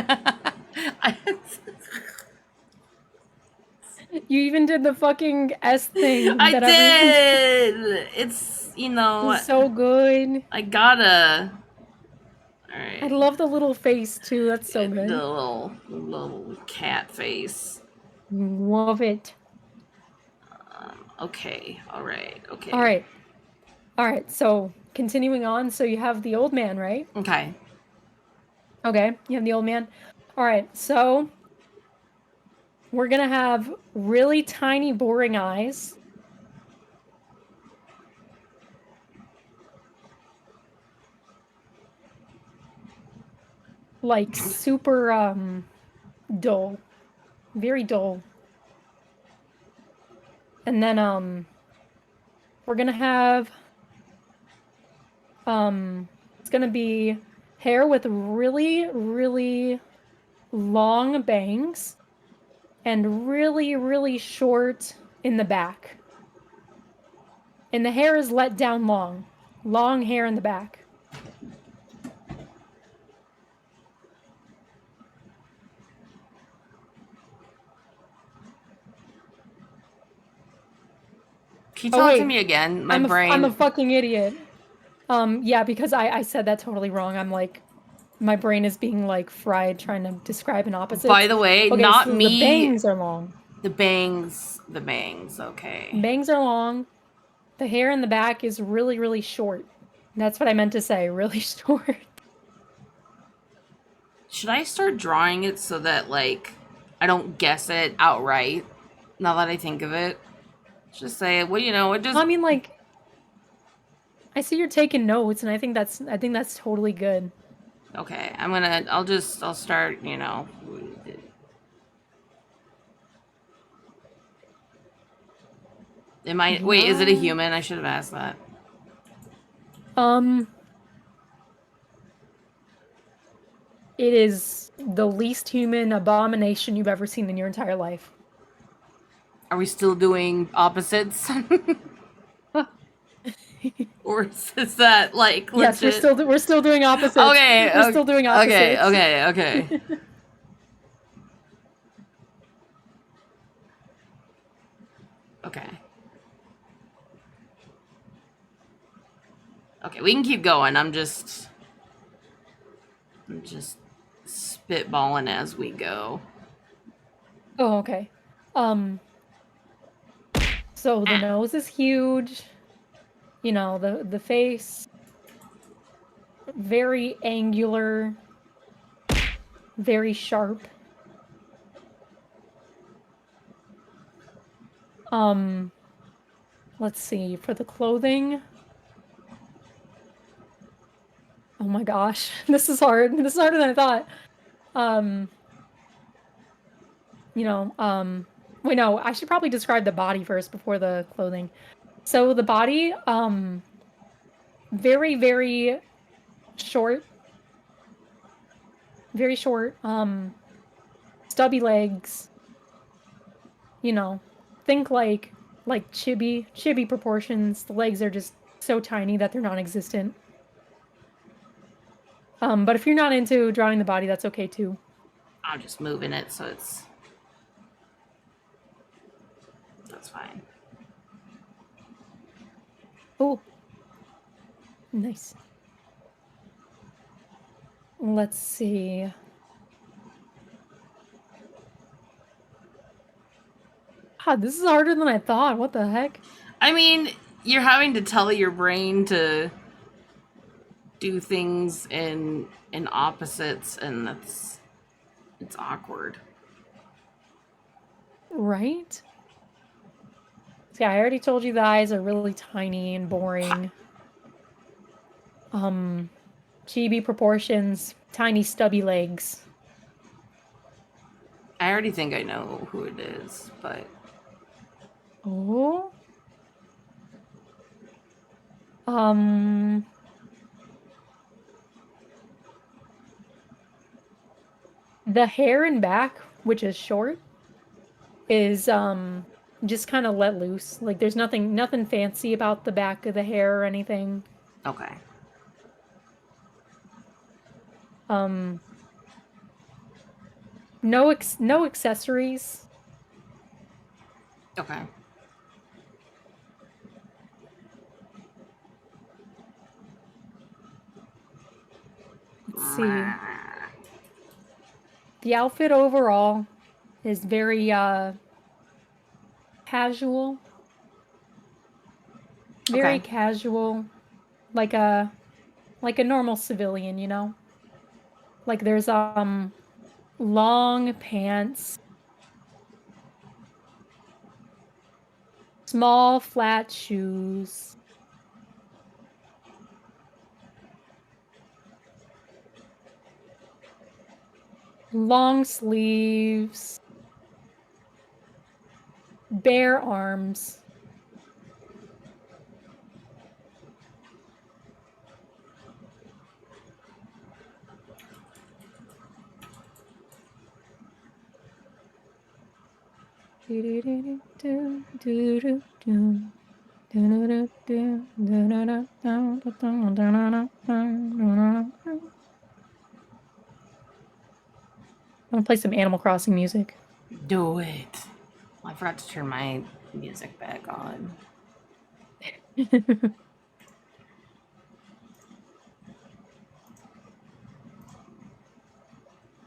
[SPEAKER 1] You even did the fucking S thing.
[SPEAKER 2] I did. It's
[SPEAKER 1] It's so good.
[SPEAKER 2] I gotta. All right.
[SPEAKER 1] I love the little face too. That's so good.
[SPEAKER 2] The little cat face.
[SPEAKER 1] Love it.
[SPEAKER 2] Okay. All right. Okay.
[SPEAKER 1] All right. So continuing on. So you have the old man, right?
[SPEAKER 2] Okay.
[SPEAKER 1] Okay. You have the old man. All right. So we're gonna have really tiny, boring eyes. Like super dull. Very dull. And then we're gonna have It's gonna be hair with really, really long bangs and really, really short in the back. And the hair is let down long. Long hair in the back.
[SPEAKER 2] Can you tell it to
[SPEAKER 1] wait.
[SPEAKER 2] me again? My
[SPEAKER 1] I'm
[SPEAKER 2] brain.
[SPEAKER 1] a fucking idiot. Yeah, because I said that totally wrong. I'm like, my brain is being like fried trying to describe an opposite.
[SPEAKER 2] By the way,
[SPEAKER 1] Okay,
[SPEAKER 2] not
[SPEAKER 1] so the
[SPEAKER 2] me.
[SPEAKER 1] bangs are long.
[SPEAKER 2] The bangs. The bangs. Okay.
[SPEAKER 1] Bangs are long. The hair in the back is really, really short. That's what I meant to say. Really short.
[SPEAKER 2] Should I start drawing it so that, like, I don't guess it outright? Now that I think of it. Just say, well, you know, it just...
[SPEAKER 1] I mean, like, I see you're taking notes, and I think that's totally good.
[SPEAKER 2] Okay, I'll start, you know. Wait, is it a human? I should have asked that.
[SPEAKER 1] It is the least human abomination you've ever seen in your entire life.
[SPEAKER 2] Are we still doing opposites? Or is that, like, legit?
[SPEAKER 1] Yes, we're still doing opposites.
[SPEAKER 2] Okay,
[SPEAKER 1] we're still doing opposites.
[SPEAKER 2] Okay. Okay. Okay, we can keep going. I'm just spitballing as we go.
[SPEAKER 1] Oh, okay. So the nose is huge. You know, the face, very angular, very sharp. Let's see, for the clothing. Oh my gosh, this is hard. This is harder than I thought. Wait, no, I should probably describe the body first before the clothing. So the body, very, very short. Very short, stubby legs. You know, think like chibi proportions. The legs are just so tiny that they're non-existent. But if you're not into drawing the body, that's okay too.
[SPEAKER 2] I'm just moving it so that's fine.
[SPEAKER 1] Oh, nice. Let's see. God, this is harder than I thought. What the heck?
[SPEAKER 2] I mean, you're having to tell your brain to do things in opposites, and it's awkward.
[SPEAKER 1] Right? See, I already told you the eyes are really tiny and boring. Chibi proportions, tiny stubby legs.
[SPEAKER 2] I already think I know who it is, but...
[SPEAKER 1] Oh? The hair in back, which is short, is just kind of let loose. Like there's nothing fancy about the back of the hair or anything.
[SPEAKER 2] Okay.
[SPEAKER 1] No accessories.
[SPEAKER 2] Okay.
[SPEAKER 1] Let's see. The outfit overall is very casual. Very casual. Like a normal civilian, you know? Like there's long pants, small flat shoes, long sleeves, bare arms. I'm gonna play some Animal Crossing music.
[SPEAKER 2] Do it. I forgot to turn my music back on.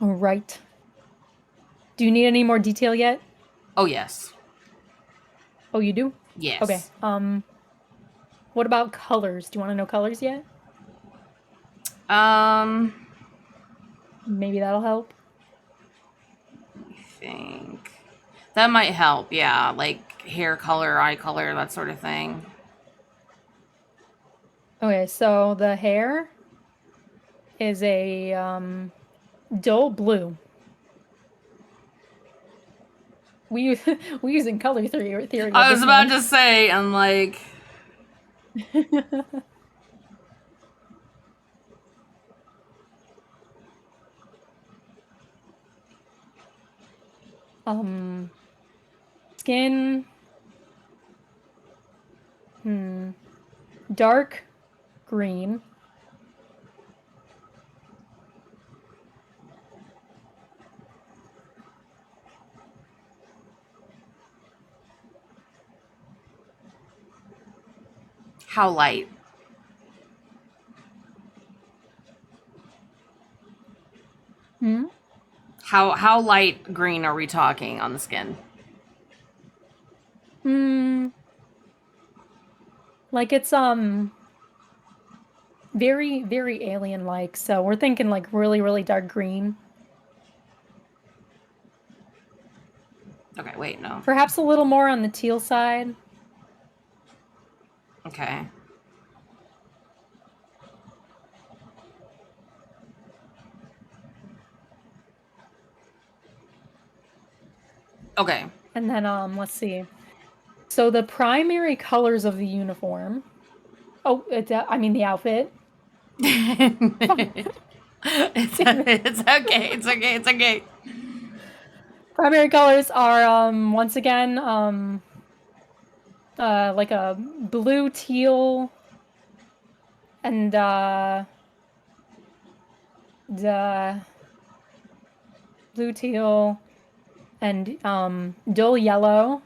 [SPEAKER 1] All right. Do you need any more detail yet?
[SPEAKER 2] Oh, yes.
[SPEAKER 1] Oh, you do?
[SPEAKER 2] Yes.
[SPEAKER 1] Okay. What about colors? Do you want to know colors yet? Maybe that'll help.
[SPEAKER 2] I think that might help. Yeah, like hair color, eye color, that sort of thing.
[SPEAKER 1] Okay, so the hair is a dull blue. We using color theory.
[SPEAKER 2] I was about to say, I'm like,
[SPEAKER 1] skin. Dark green.
[SPEAKER 2] how light? How light green are we talking on the skin?
[SPEAKER 1] Like it's very, very alien-like. So we're thinking like really, really dark green.
[SPEAKER 2] Okay, wait, no.
[SPEAKER 1] Perhaps a little more on the teal side.
[SPEAKER 2] Okay. Okay.
[SPEAKER 1] And then let's see. So the primary colors of the uniform. Oh, I mean the outfit.
[SPEAKER 2] It's okay. It's okay. It's okay.
[SPEAKER 1] Primary colors are once again like a blue teal and the blue teal and dull yellow.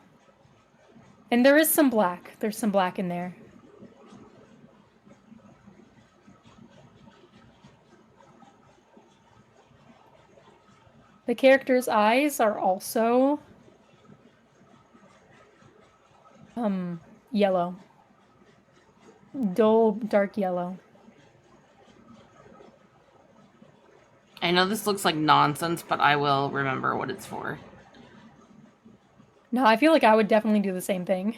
[SPEAKER 1] And there is some black. There's some black in there. The character's eyes are also yellow. Dull dark yellow.
[SPEAKER 2] I know this looks like nonsense, but I will remember what it's for.
[SPEAKER 1] No, I feel like I would definitely do the same thing.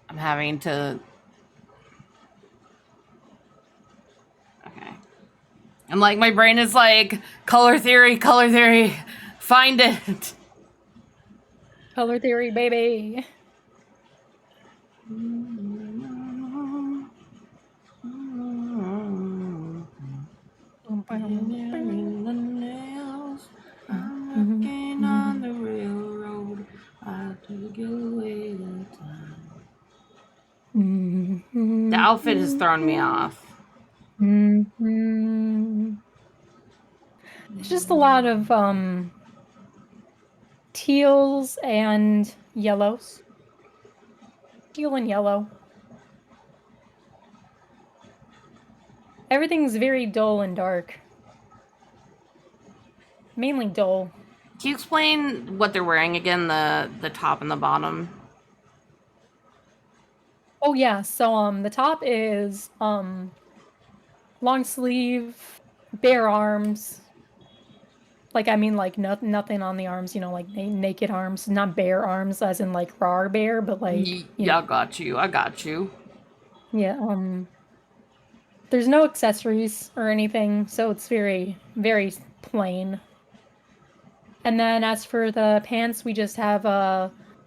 [SPEAKER 2] I'm having to... Okay. I'm like, my brain is like, color theory, find it.
[SPEAKER 1] Color theory, baby.
[SPEAKER 2] I'm walking on the railroad. I took you away the time. The outfit has thrown me off.
[SPEAKER 1] It's just a lot of teals and yellows. Teal and yellow. Everything's very dull and dark. Mainly dull.
[SPEAKER 2] Can you explain what they're wearing again? The top and the bottom.
[SPEAKER 1] Oh yeah, so the top is long sleeve, bare arms. Like I mean like nothing on the arms, you know, like naked arms, not bare arms as in like raw bare, but like
[SPEAKER 2] Yeah, I got you. I got you.
[SPEAKER 1] Yeah, there's no accessories or anything, so it's very, very plain. And then as for the pants, we just have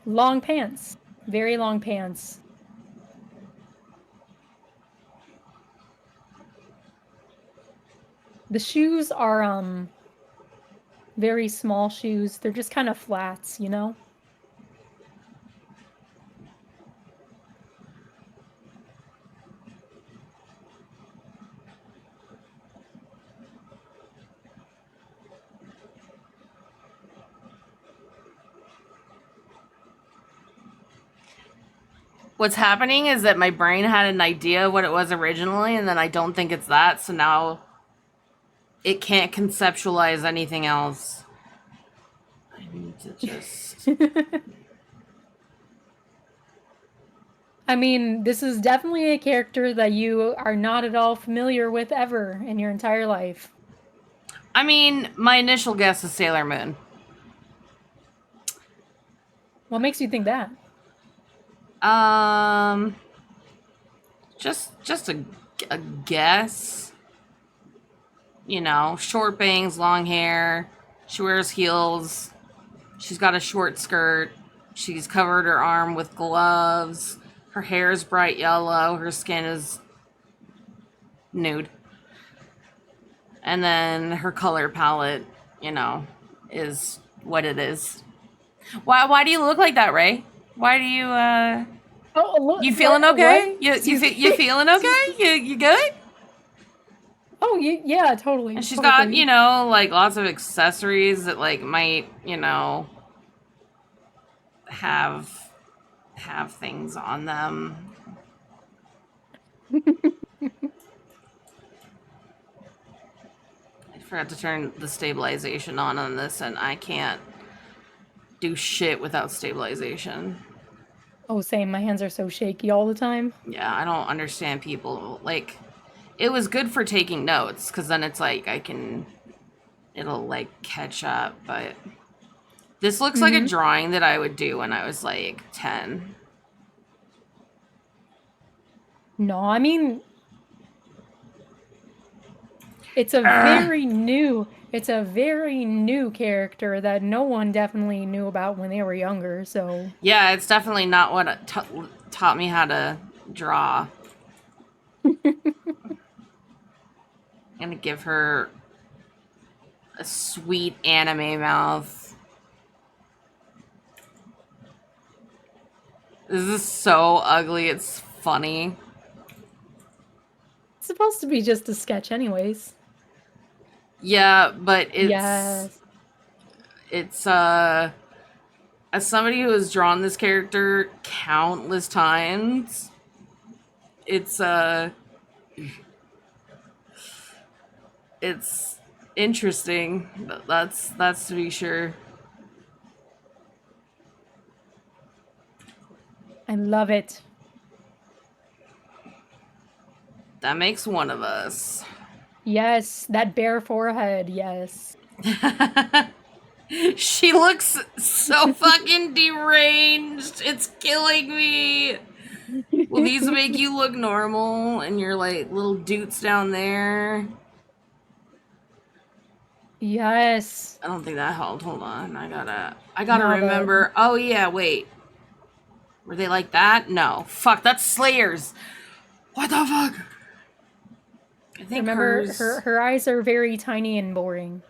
[SPEAKER 1] long pants. Very long pants. The shoes are very small shoes. They're just kind of flats, you know?
[SPEAKER 2] What's happening is that my brain had an idea of what it was originally, and then I don't think it's that, so now it can't conceptualize anything else. I need to just...
[SPEAKER 1] I mean, this is definitely a character that you are not at all familiar with ever in your entire life.
[SPEAKER 2] I mean, my initial guess is Sailor Moon.
[SPEAKER 1] What makes you think that?
[SPEAKER 2] Just a guess. You know, short bangs, long hair. She wears heels. She's got a short skirt. She's covered her arm with gloves. Her hair is bright yellow. Her skin is nude. And then her color palette, you know, is what it is. Why do you look like that, Ray? Why do you
[SPEAKER 1] Oh, look,
[SPEAKER 2] you feeling
[SPEAKER 1] what?
[SPEAKER 2] okay? You feeling okay? You good?
[SPEAKER 1] Oh, yeah, totally.
[SPEAKER 2] And she's
[SPEAKER 1] totally.
[SPEAKER 2] got, you know, like lots of accessories that like might, you know, have things on them. I forgot to turn the stabilization on this, and I can't do shit without stabilization.
[SPEAKER 1] Oh, same. My hands are so shaky all the time.
[SPEAKER 2] Yeah, I don't understand people. Like, it was good for taking notes, because then it's like it'll like catch up, but this looks like a drawing that I would do when I was like 10.
[SPEAKER 1] No, I mean, it's a very new character that no one definitely knew about when they were younger, so.
[SPEAKER 2] Yeah, it's definitely not what taught me how to draw. I'm gonna give her a sweet anime mouth. This is so ugly, it's funny.
[SPEAKER 1] It's supposed to be just a sketch anyways.
[SPEAKER 2] Yeah, but it's...
[SPEAKER 1] Yes.
[SPEAKER 2] It's, as somebody who has drawn this character countless times, it's interesting. That's to be sure.
[SPEAKER 1] I love it.
[SPEAKER 2] That makes one of us.
[SPEAKER 1] Yes, that bare forehead, yes.
[SPEAKER 2] She looks so fucking deranged. It's killing me. Will these make you look normal and your like little doots down there?
[SPEAKER 1] Yes.
[SPEAKER 2] I don't think that helped. Hold on. I gotta remember. Oh yeah, wait. Were they like that? No. Fuck, that's Slayers. What the fuck? I think
[SPEAKER 1] remember her eyes are very tiny and boring.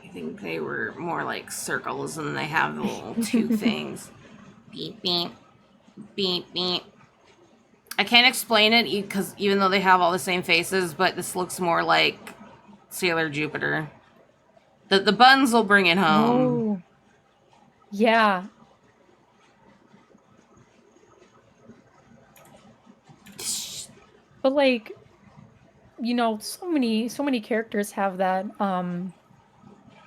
[SPEAKER 2] I think they were more like circles, and they have the little two things. Beep beep, beep beep. I can't explain it because even though they have all the same faces, but this looks more like Sailor Jupiter. The buns will bring it home.
[SPEAKER 1] Oh. Yeah. But like, you know, so many characters have that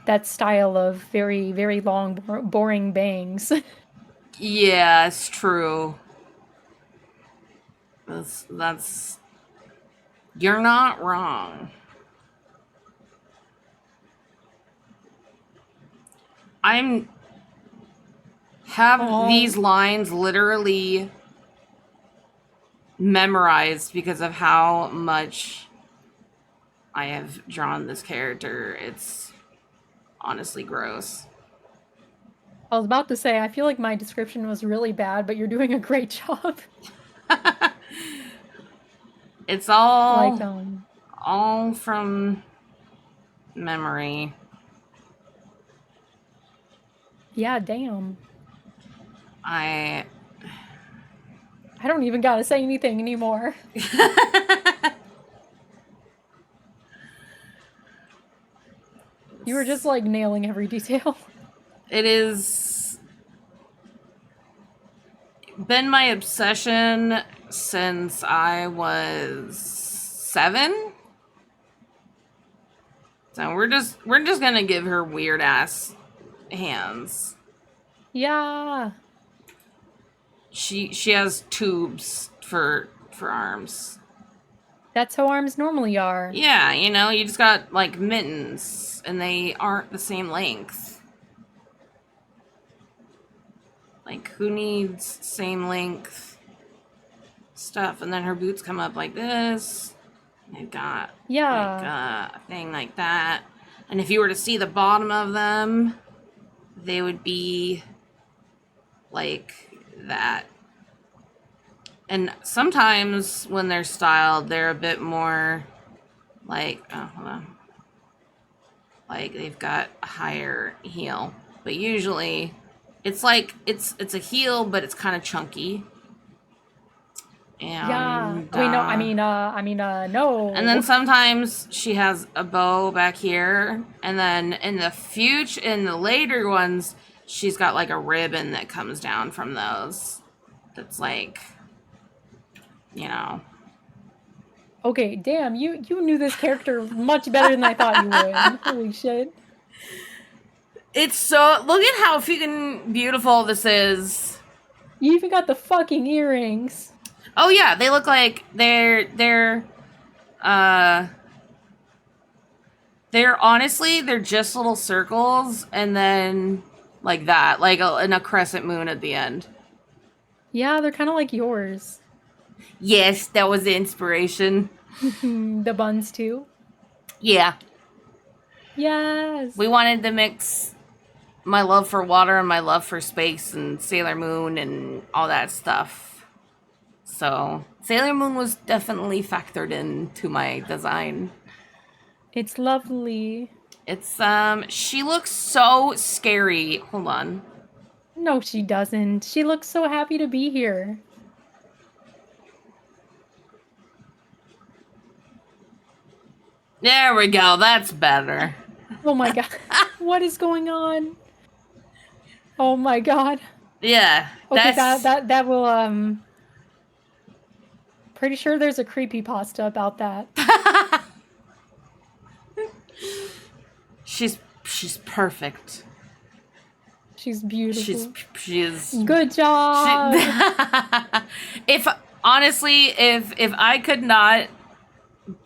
[SPEAKER 1] that style of very, very long, boring bangs.
[SPEAKER 2] Yeah, it's true. That's you're not wrong. Have these lines literally memorized because of how much I have drawn this character. It's honestly gross.
[SPEAKER 1] I was about to say, I feel like my description was really bad, but you're doing a great job.
[SPEAKER 2] It's all all from memory.
[SPEAKER 1] Yeah, damn.
[SPEAKER 2] I
[SPEAKER 1] don't even gotta say anything anymore. You were just like nailing every detail.
[SPEAKER 2] It is been my obsession since I was 7. So we're just gonna give her weird ass hands.
[SPEAKER 1] Yeah.
[SPEAKER 2] She has tubes for arms.
[SPEAKER 1] That's how arms normally are.
[SPEAKER 2] Yeah, you know, you just got like mittens and they aren't the same length. Like who needs same length stuff? And then her boots come up like this. They've got like a thing like that. And if you were to see the bottom of them, they would be like that. And sometimes when they're styled, they're a bit more like, oh, hold on. Like they've got a higher heel. But usually it's like, it's a heel, but it's kind of chunky. And,
[SPEAKER 1] yeah. Wait, no, no.
[SPEAKER 2] And then sometimes she has a bow back here. And then in the later ones, she's got like a ribbon that comes down from those. That's like, you know.
[SPEAKER 1] Okay, damn, you knew this character much better than I thought you would. Holy shit.
[SPEAKER 2] It's so, look at how freaking beautiful this is.
[SPEAKER 1] You even got the fucking earrings.
[SPEAKER 2] Oh yeah, they look like they're honestly, they're just little circles and then like that, like a crescent moon at the end.
[SPEAKER 1] Yeah, they're kind of like yours.
[SPEAKER 2] Yes, that was the inspiration.
[SPEAKER 1] The buns too.
[SPEAKER 2] Yeah.
[SPEAKER 1] Yes.
[SPEAKER 2] We wanted to mix my love for water and my love for space and Sailor Moon and all that stuff. So Sailor Moon was definitely factored into my design.
[SPEAKER 1] It's lovely.
[SPEAKER 2] It's she looks so scary. Hold on.
[SPEAKER 1] No, she doesn't. She looks so happy to be here.
[SPEAKER 2] There we go. That's better.
[SPEAKER 1] Oh my god. What is going on? Oh my god.
[SPEAKER 2] Yeah.
[SPEAKER 1] Okay, that will pretty sure there's a creepypasta about that.
[SPEAKER 2] She's perfect.
[SPEAKER 1] She's beautiful.
[SPEAKER 2] She's
[SPEAKER 1] good job.
[SPEAKER 2] if honestly, if I could not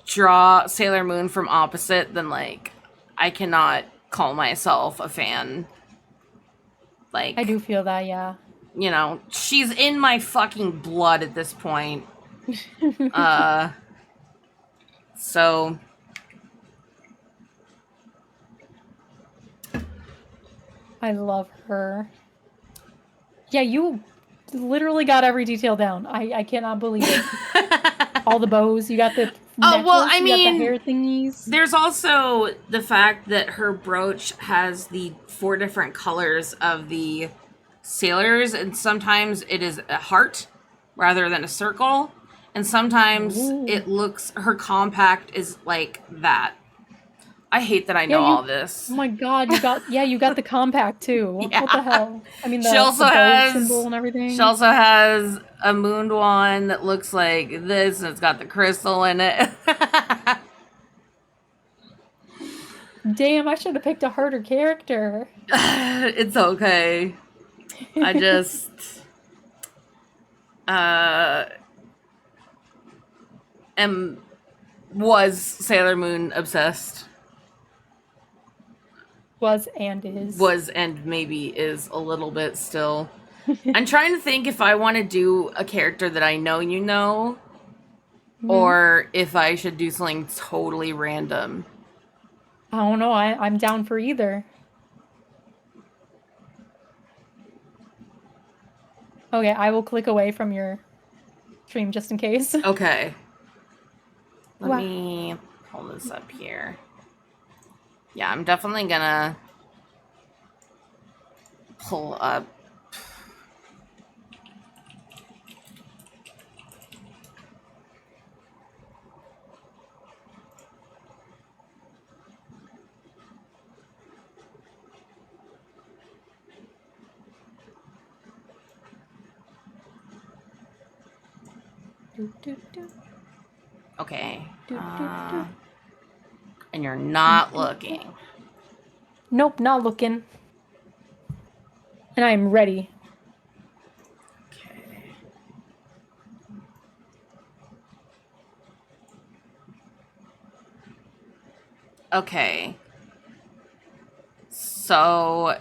[SPEAKER 2] draw Sailor Moon from opposite, then like I cannot call myself a fan. Like
[SPEAKER 1] I do feel that, yeah.
[SPEAKER 2] You know, she's in my fucking blood at this point. So
[SPEAKER 1] I love her. Yeah, you literally got every detail down. I cannot believe it. All the bows, you got the necklace,
[SPEAKER 2] well, I mean,
[SPEAKER 1] you got the hair thingies.
[SPEAKER 2] There's also the fact that her brooch has the 4 different colors of the sailors, and sometimes it is a heart rather than a circle, and sometimes it looks, her compact is like that. I hate that I know all this.
[SPEAKER 1] Oh my god, you got the compact too. Yeah. What the hell? I mean,
[SPEAKER 2] she also has
[SPEAKER 1] symbol and everything.
[SPEAKER 2] She also has a moon wand that looks like this, and it's got the crystal in it.
[SPEAKER 1] Damn, I should have picked a harder character.
[SPEAKER 2] It's okay. I just was Sailor Moon obsessed.
[SPEAKER 1] Was and is.
[SPEAKER 2] Was and maybe is a little bit still. I'm trying to think if I want to do a character that I know you know, or if I should do something totally random.
[SPEAKER 1] I don't know. I'm down for either. Okay, I will click away from your stream just in case.
[SPEAKER 2] Okay. Let me pull this up here. Yeah, I'm definitely gonna pull up. Okay. And you're not looking.
[SPEAKER 1] Nope, not looking. And I am ready.
[SPEAKER 2] Okay. Okay. So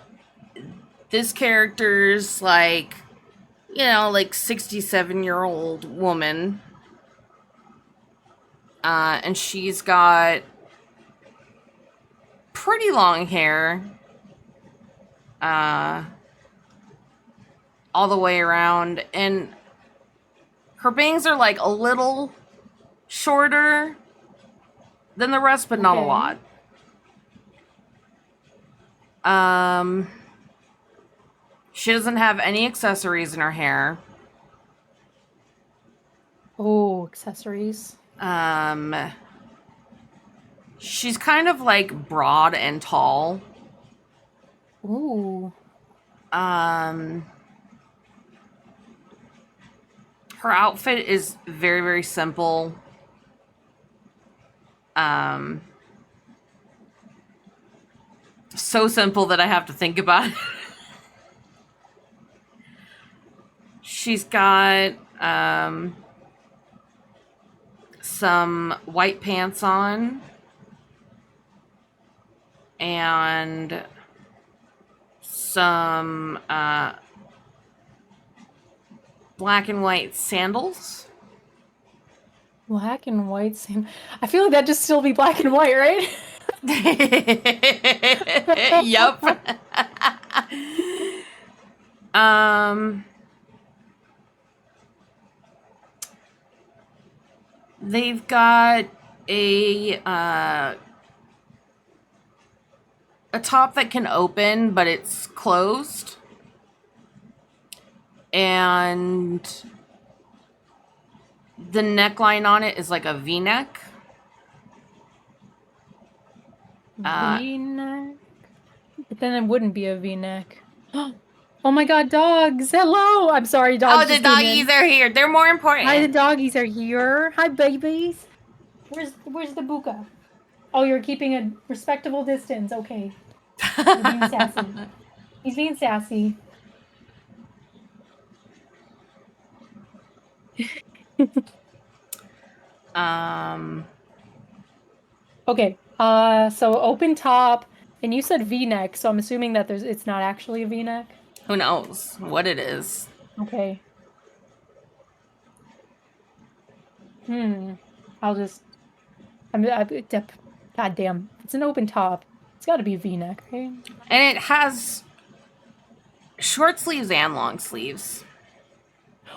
[SPEAKER 2] this character's like, 67-year-old woman. And she's got pretty long hair. All the way around. And her bangs are like a little shorter than the rest, but not a lot. She doesn't have any accessories in her hair.
[SPEAKER 1] Oh, accessories.
[SPEAKER 2] She's kind of like broad and tall.
[SPEAKER 1] Ooh.
[SPEAKER 2] Her outfit is very, very simple. So simple that I have to think about it. She's got some white pants on and some black and white sandals.
[SPEAKER 1] Black and white sand. I feel like that'd just still be black and white, right?
[SPEAKER 2] Yep. They've got a top that can open, but it's closed. And the neckline on it is like a V-neck.
[SPEAKER 1] V-neck? But then it wouldn't be a V-neck. Oh my god, dogs! Hello! I'm sorry, dogs.
[SPEAKER 2] Oh, the doggies are here. They're more important.
[SPEAKER 1] Hi, the doggies are here. Hi, babies. Where's the buka? Oh, you're keeping a respectable distance. Okay. You're being sassy. He's being sassy. Okay. So open top, and you said V-neck, so I'm assuming that it's not actually a V-neck.
[SPEAKER 2] Who knows what it is?
[SPEAKER 1] Okay. God damn. It's an open top. It's got to be a V-neck, right?
[SPEAKER 2] And it has short sleeves and long sleeves.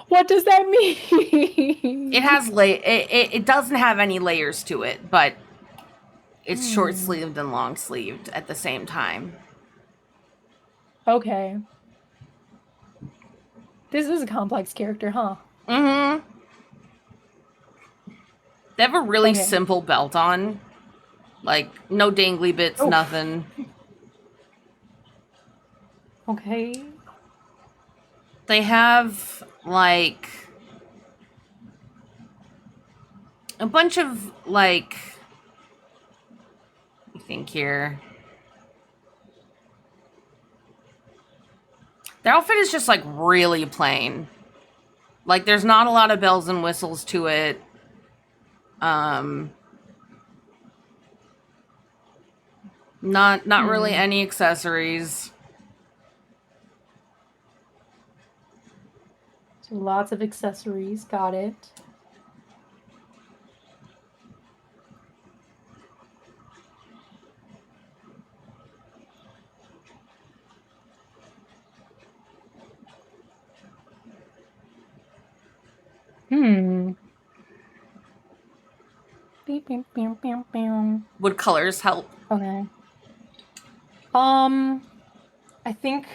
[SPEAKER 1] What does that mean?
[SPEAKER 2] It has it doesn't have any layers to it, but it's short sleeved and long sleeved at the same time.
[SPEAKER 1] Okay. This is a complex character, huh?
[SPEAKER 2] Mm-hmm. They have a really simple belt on. Like, no dangly bits, nothing.
[SPEAKER 1] Okay.
[SPEAKER 2] They have, like, a bunch of, like, I think here. Their outfit is just, like, really plain. Like, there's not a lot of bells and whistles to it. Not really any accessories.
[SPEAKER 1] So lots of accessories. Got it. Beep, beep, beep, beep, beep.
[SPEAKER 2] Would colors help?
[SPEAKER 1] Okay. I think,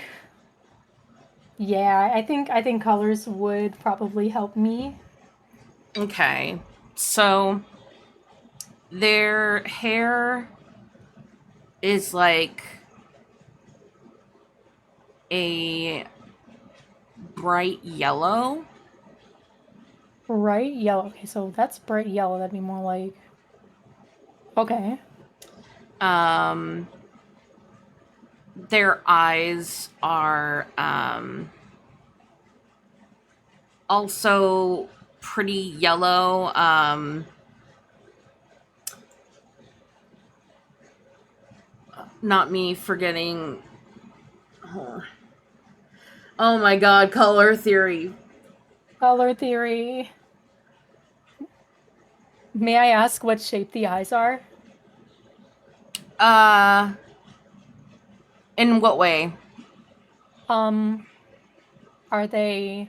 [SPEAKER 1] yeah, I think colors would probably help me.
[SPEAKER 2] Okay. So their hair is like a bright yellow.
[SPEAKER 1] Bright yellow. Okay, so that's bright yellow. That'd be more like. Okay.
[SPEAKER 2] Their eyes are also pretty yellow. Not me forgetting. Oh my god, color theory.
[SPEAKER 1] Color theory. May I ask what shape the eyes are?
[SPEAKER 2] In what way?
[SPEAKER 1] Are they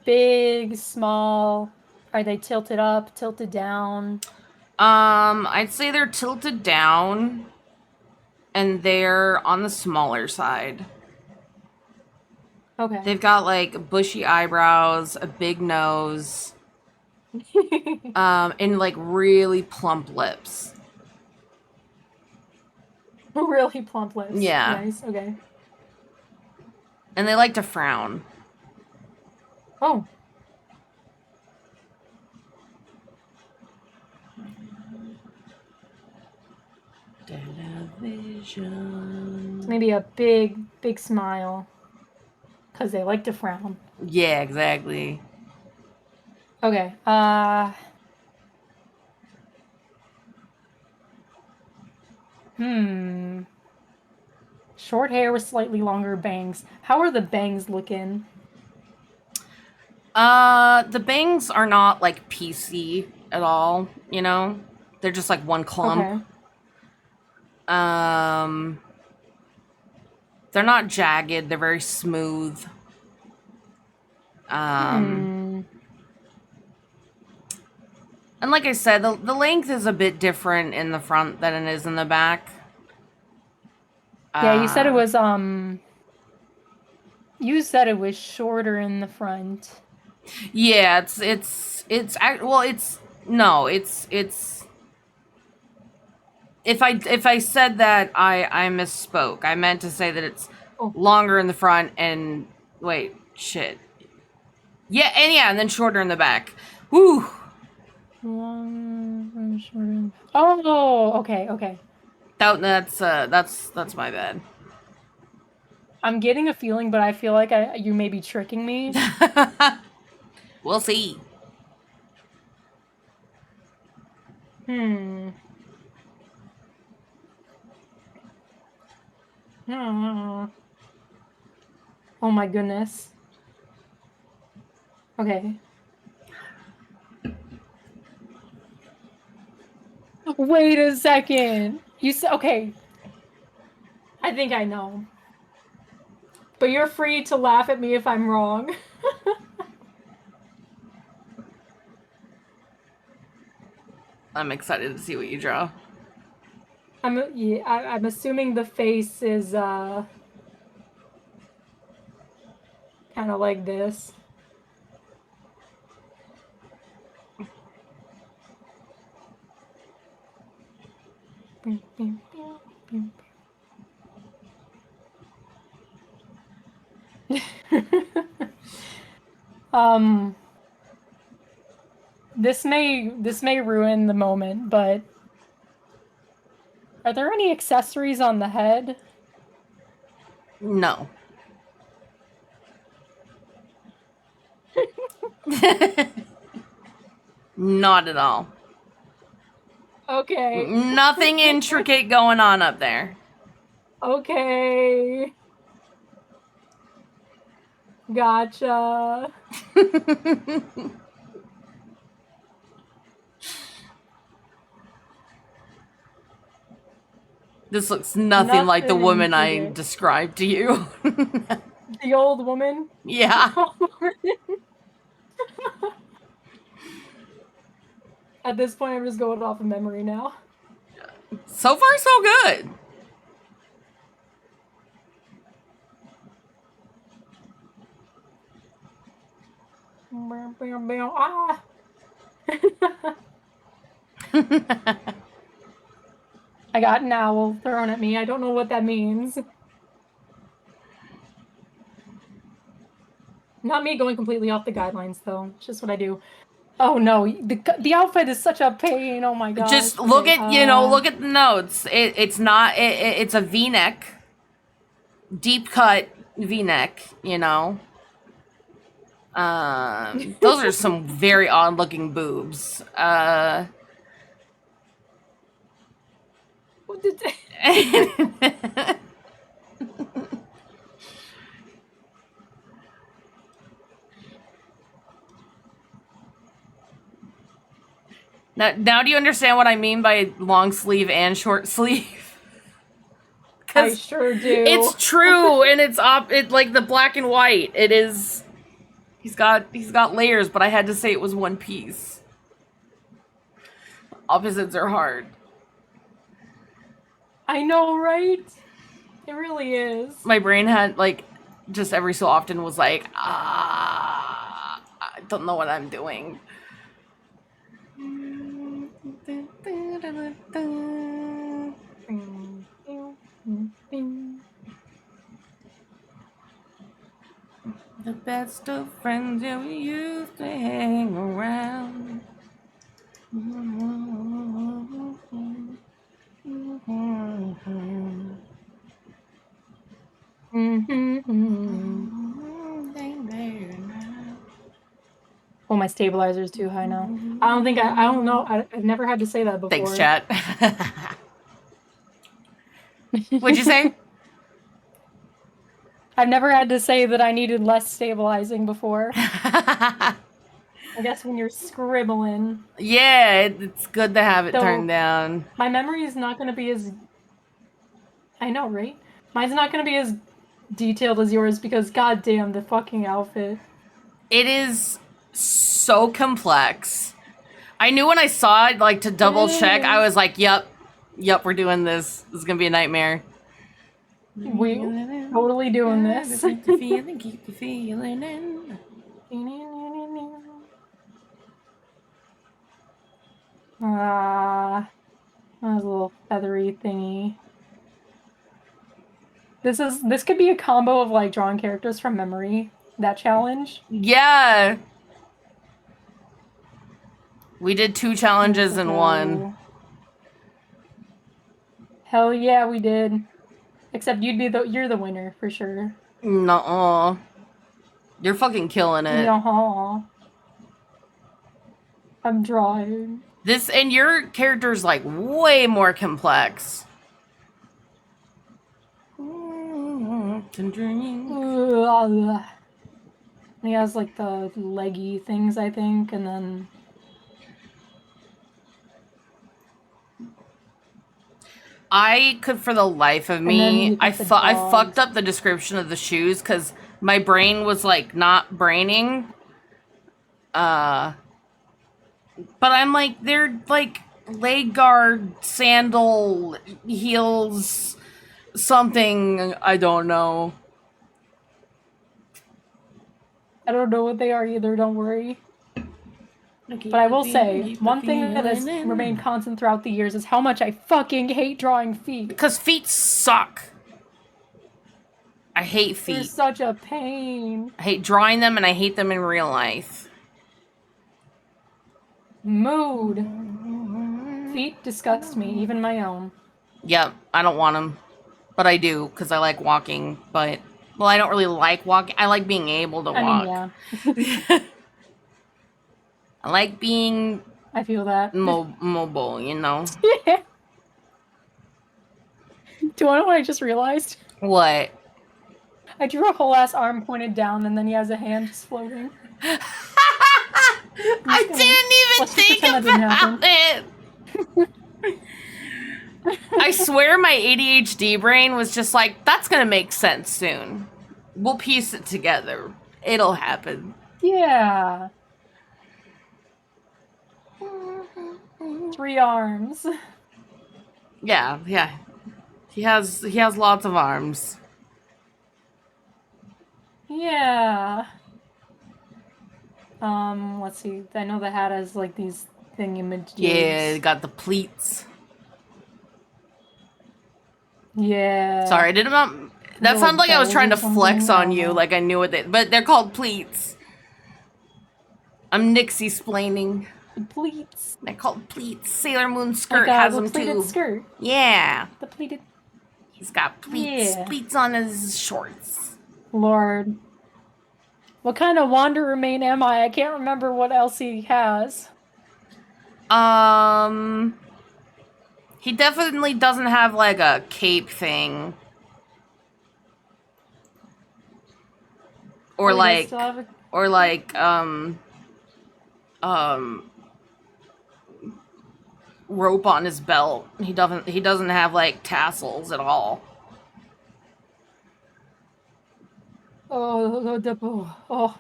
[SPEAKER 1] big, small? Are they tilted up, tilted down?
[SPEAKER 2] I'd say they're tilted down and they're on the smaller side.
[SPEAKER 1] Okay.
[SPEAKER 2] They've got like bushy eyebrows, a big nose, and like really plump lips.
[SPEAKER 1] Really plump lips.
[SPEAKER 2] Yeah.
[SPEAKER 1] Nice. Okay.
[SPEAKER 2] And they like to frown.
[SPEAKER 1] Oh.
[SPEAKER 2] Television.
[SPEAKER 1] Maybe a big, big smile. Because they like to frown.
[SPEAKER 2] Yeah, exactly.
[SPEAKER 1] Okay. Short hair with slightly longer bangs. How are the bangs looking?
[SPEAKER 2] The bangs are not like PC at all, you know? They're just like one clump.
[SPEAKER 1] Okay.
[SPEAKER 2] They're not jagged, they're very smooth. And like I said, the length is a bit different in the front than it is in the back.
[SPEAKER 1] Yeah, you said it was you said it was shorter in the front.
[SPEAKER 2] Yeah, it's if I said that I misspoke. I meant to say that it's longer in the front and wait, shit. Yeah, and then shorter in the back. Woo.
[SPEAKER 1] Oh, okay.
[SPEAKER 2] That's my bad.
[SPEAKER 1] I'm getting a feeling, but I feel like you may be tricking me.
[SPEAKER 2] We'll see.
[SPEAKER 1] Oh my goodness. Okay. Wait a second. You said okay. I think I know. But you're free to laugh at me if I'm wrong.
[SPEAKER 2] I'm excited to see what you draw.
[SPEAKER 1] I'm assuming the face is kind of like this. This may ruin the moment, but are there any accessories on the head?
[SPEAKER 2] No. Not at all.
[SPEAKER 1] Okay.
[SPEAKER 2] Nothing intricate going on up there.
[SPEAKER 1] Okay. Gotcha.
[SPEAKER 2] This looks nothing like the woman I
[SPEAKER 1] intricate.
[SPEAKER 2] described to you.
[SPEAKER 1] The old woman?
[SPEAKER 2] Yeah.
[SPEAKER 1] At this point, I'm just going off of memory now.
[SPEAKER 2] So far, so good.
[SPEAKER 1] Ah! I got an owl thrown at me. I don't know what that means. Not me going completely off the guidelines, though. It's just what I do. Oh no, the outfit is such a pain. Oh my god.
[SPEAKER 2] Just look at look at the notes. It's not. It's a V-neck, deep cut V-neck. Those are some very odd looking boobs.
[SPEAKER 1] What did
[SPEAKER 2] Now do you understand what I mean by long sleeve and short sleeve?
[SPEAKER 1] I sure do.
[SPEAKER 2] It's true, and it's like the black and white. It is. He's got layers, but I had to say it was one piece. Opposites are hard.
[SPEAKER 1] I know, right? It really is.
[SPEAKER 2] My brain had just every so often was like, I don't know what I'm doing. The best of friends, yeah, we used to hang around.
[SPEAKER 1] Oh, my stabilizer is too high now. I don't know. I've never had to say that before.
[SPEAKER 2] Thanks, chat. What'd you say?
[SPEAKER 1] I've never had to say that I needed less stabilizing before. I guess when you're scribbling.
[SPEAKER 2] Yeah, it's good to have it turned down.
[SPEAKER 1] My memory is not going to be as... I know, right? Mine's not going to be as detailed as yours because goddamn the fucking outfit.
[SPEAKER 2] It is so complex. I knew when I saw it, to double check, I was like, yep, we're doing this. This is going to be a nightmare.
[SPEAKER 1] We totally doing this.
[SPEAKER 2] Keep the feeling in.
[SPEAKER 1] That was a little feathery thingy. This could be a combo of drawing characters from memory. That challenge.
[SPEAKER 2] Yeah. We did 2 challenges in one.
[SPEAKER 1] Hell yeah, we did. Except you're the winner for sure.
[SPEAKER 2] Nuh-uh. You're fucking killing it.
[SPEAKER 1] Nuh-uh. I'm drawing.
[SPEAKER 2] And your character's way more complex.
[SPEAKER 1] He has the leggy things, I think, and then
[SPEAKER 2] I could, for the life of me, I fucked up the description of the shoes because my brain was not braining. But I'm they're leg guard, sandal, heels, something, I don't know.
[SPEAKER 1] I don't know what they are either, don't worry. But I will say, one thing that has remained constant throughout the years is how much I fucking hate drawing feet.
[SPEAKER 2] Because feet suck. I hate feet.
[SPEAKER 1] They're such a pain.
[SPEAKER 2] I hate drawing them, and I hate them in real life.
[SPEAKER 1] Mood. Feet disgust me, even my own.
[SPEAKER 2] Yep, I don't want them. But I do, because I like walking. But, well, I don't really like walking. I like being able to walk.
[SPEAKER 1] I mean, yeah.
[SPEAKER 2] I like being...
[SPEAKER 1] I feel that.
[SPEAKER 2] Mobile, Yeah.
[SPEAKER 1] Do you want to know what I just realized?
[SPEAKER 2] What?
[SPEAKER 1] I drew a whole ass arm pointed down, and then he has a hand just floating.
[SPEAKER 2] I didn't even think about it! I swear my ADHD brain was just that's gonna make sense soon. We'll piece it together. It'll happen.
[SPEAKER 1] Yeah. 3 arms.
[SPEAKER 2] Yeah. He has lots of arms.
[SPEAKER 1] Yeah. Let's see. I know the hat has like these thingamajigs.
[SPEAKER 2] Yeah, got the pleats.
[SPEAKER 1] Yeah.
[SPEAKER 2] Sorry, I didn't. That
[SPEAKER 1] Little
[SPEAKER 2] sounded like I was
[SPEAKER 1] bells
[SPEAKER 2] trying
[SPEAKER 1] or
[SPEAKER 2] to flex
[SPEAKER 1] something? I
[SPEAKER 2] on
[SPEAKER 1] don't
[SPEAKER 2] you,
[SPEAKER 1] know.
[SPEAKER 2] like I knew what they. But they're called pleats. I'm Nixie-splaining.
[SPEAKER 1] The pleats.
[SPEAKER 2] They're called pleats. Sailor Moon skirt
[SPEAKER 1] Like
[SPEAKER 2] has
[SPEAKER 1] the
[SPEAKER 2] them
[SPEAKER 1] pleated
[SPEAKER 2] too.
[SPEAKER 1] skirt.
[SPEAKER 2] Yeah,
[SPEAKER 1] The pleated.
[SPEAKER 2] he's got pleats.
[SPEAKER 1] Yeah.
[SPEAKER 2] Pleats on his shorts.
[SPEAKER 1] Lord. What kind of wanderer main am I? I can't remember what else he has.
[SPEAKER 2] He definitely doesn't have like a cape thing. Or
[SPEAKER 1] Oh, he does
[SPEAKER 2] like,
[SPEAKER 1] still have a...
[SPEAKER 2] or like, rope on his belt. He doesn't have like tassels at all.
[SPEAKER 1] Oh,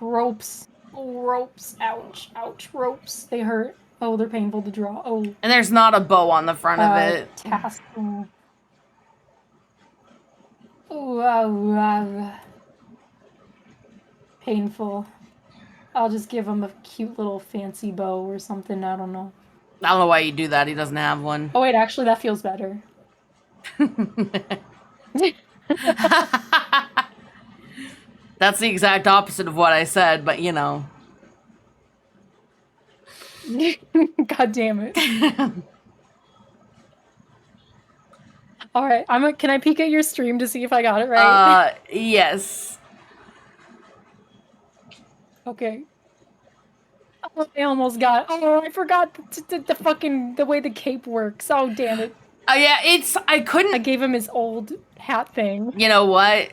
[SPEAKER 1] ropes. Oh, ropes. Ouch. Ouch. Ropes. They hurt. Oh, they're painful to draw. Oh.
[SPEAKER 2] And there's not a bow on the front of it.
[SPEAKER 1] Tassel. Oh, painful. I'll just give him a cute little fancy bow or something. I don't know.
[SPEAKER 2] I don't know why you do that. He doesn't have one.
[SPEAKER 1] Oh, wait. Actually, that feels better.
[SPEAKER 2] That's the exact opposite of what I said, but you know.
[SPEAKER 1] God damn it. All right. Can I peek at your stream to see if I got it right?
[SPEAKER 2] Yes.
[SPEAKER 1] Okay. Oh, I almost got it. Oh, I forgot the fucking the way the cape works. Oh, damn it.
[SPEAKER 2] Yeah, I couldn't.
[SPEAKER 1] I gave him his old hat thing.
[SPEAKER 2] You know what?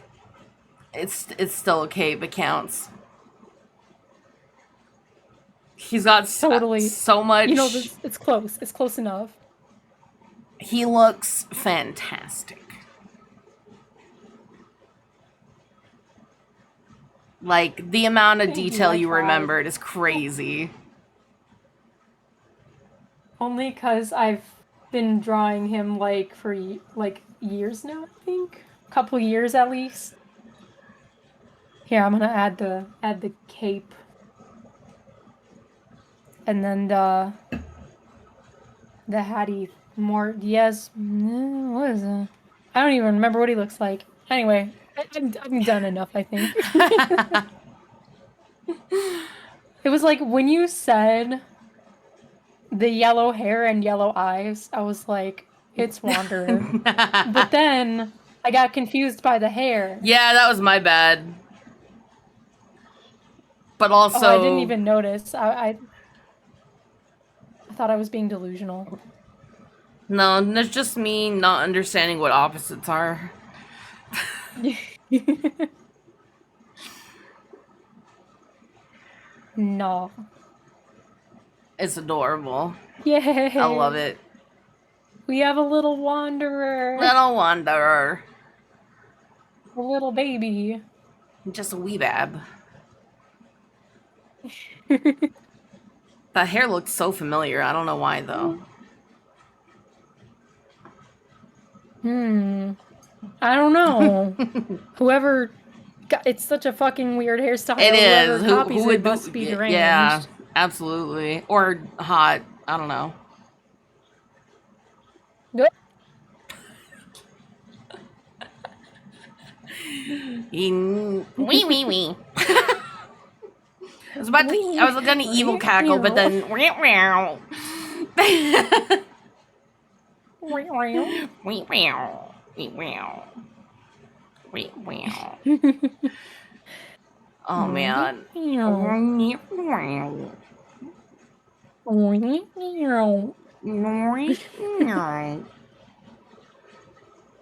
[SPEAKER 2] It's still okay, but counts. He's got
[SPEAKER 1] Totally.
[SPEAKER 2] so much.
[SPEAKER 1] You know, it's close. It's close enough.
[SPEAKER 2] He looks fantastic. Like, the amount of
[SPEAKER 1] Thank you,
[SPEAKER 2] detail
[SPEAKER 1] I
[SPEAKER 2] you
[SPEAKER 1] tried.
[SPEAKER 2] remembered is crazy.
[SPEAKER 1] Only because I've been drawing him like for like years now, I think. A couple years at least. Here, I'm gonna add the cape. And then the hattie more yes. What is it? I don't even remember what he looks like. Anyway, I'm done enough, I think. It was like when you said the yellow hair and yellow eyes, I was like, it's Wanderer. But then I got confused by the hair.
[SPEAKER 2] Yeah, that was my bad. But also,
[SPEAKER 1] Oh, I didn't even notice. I thought I was being delusional.
[SPEAKER 2] No, that's just me not understanding what opposites are.
[SPEAKER 1] No.
[SPEAKER 2] It's adorable.
[SPEAKER 1] Yay!
[SPEAKER 2] I love it.
[SPEAKER 1] We have a little wanderer.
[SPEAKER 2] Little wanderer.
[SPEAKER 1] A little baby.
[SPEAKER 2] Just a wee bab. That hair looks so familiar. I don't know why, though.
[SPEAKER 1] I don't know. Whoever... It's such a fucking weird hairstyle.
[SPEAKER 2] It is.
[SPEAKER 1] Who
[SPEAKER 2] would
[SPEAKER 1] must be deranged.
[SPEAKER 2] Yeah, absolutely. Or hot. I don't know. Wee. I was gonna evil cackle, but then oh man.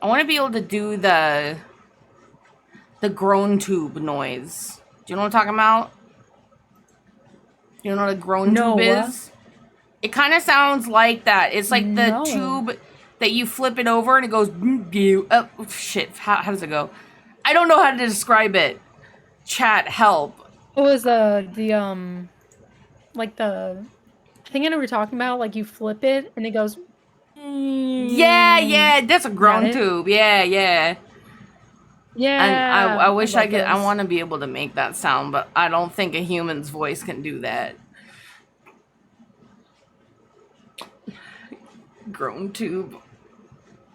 [SPEAKER 2] I want to be able to do the groan tube noise. Do you know what I'm talking about? You know what a groan tube is? It kind of sounds like that. It's like the tube that you flip it over and it goes. Oh shit! How does it go? I don't know how to describe it. Chat, help.
[SPEAKER 1] What was like the think I know what you're talking about. Like, you flip it, and it goes...
[SPEAKER 2] Yeah, that's a groan
[SPEAKER 1] it?
[SPEAKER 2] tube. Yeah. And I
[SPEAKER 1] Yeah, I
[SPEAKER 2] wish I
[SPEAKER 1] love
[SPEAKER 2] could. I
[SPEAKER 1] those.
[SPEAKER 2] want to be able to make that sound, but I don't think a human's voice can do that. Groan tube.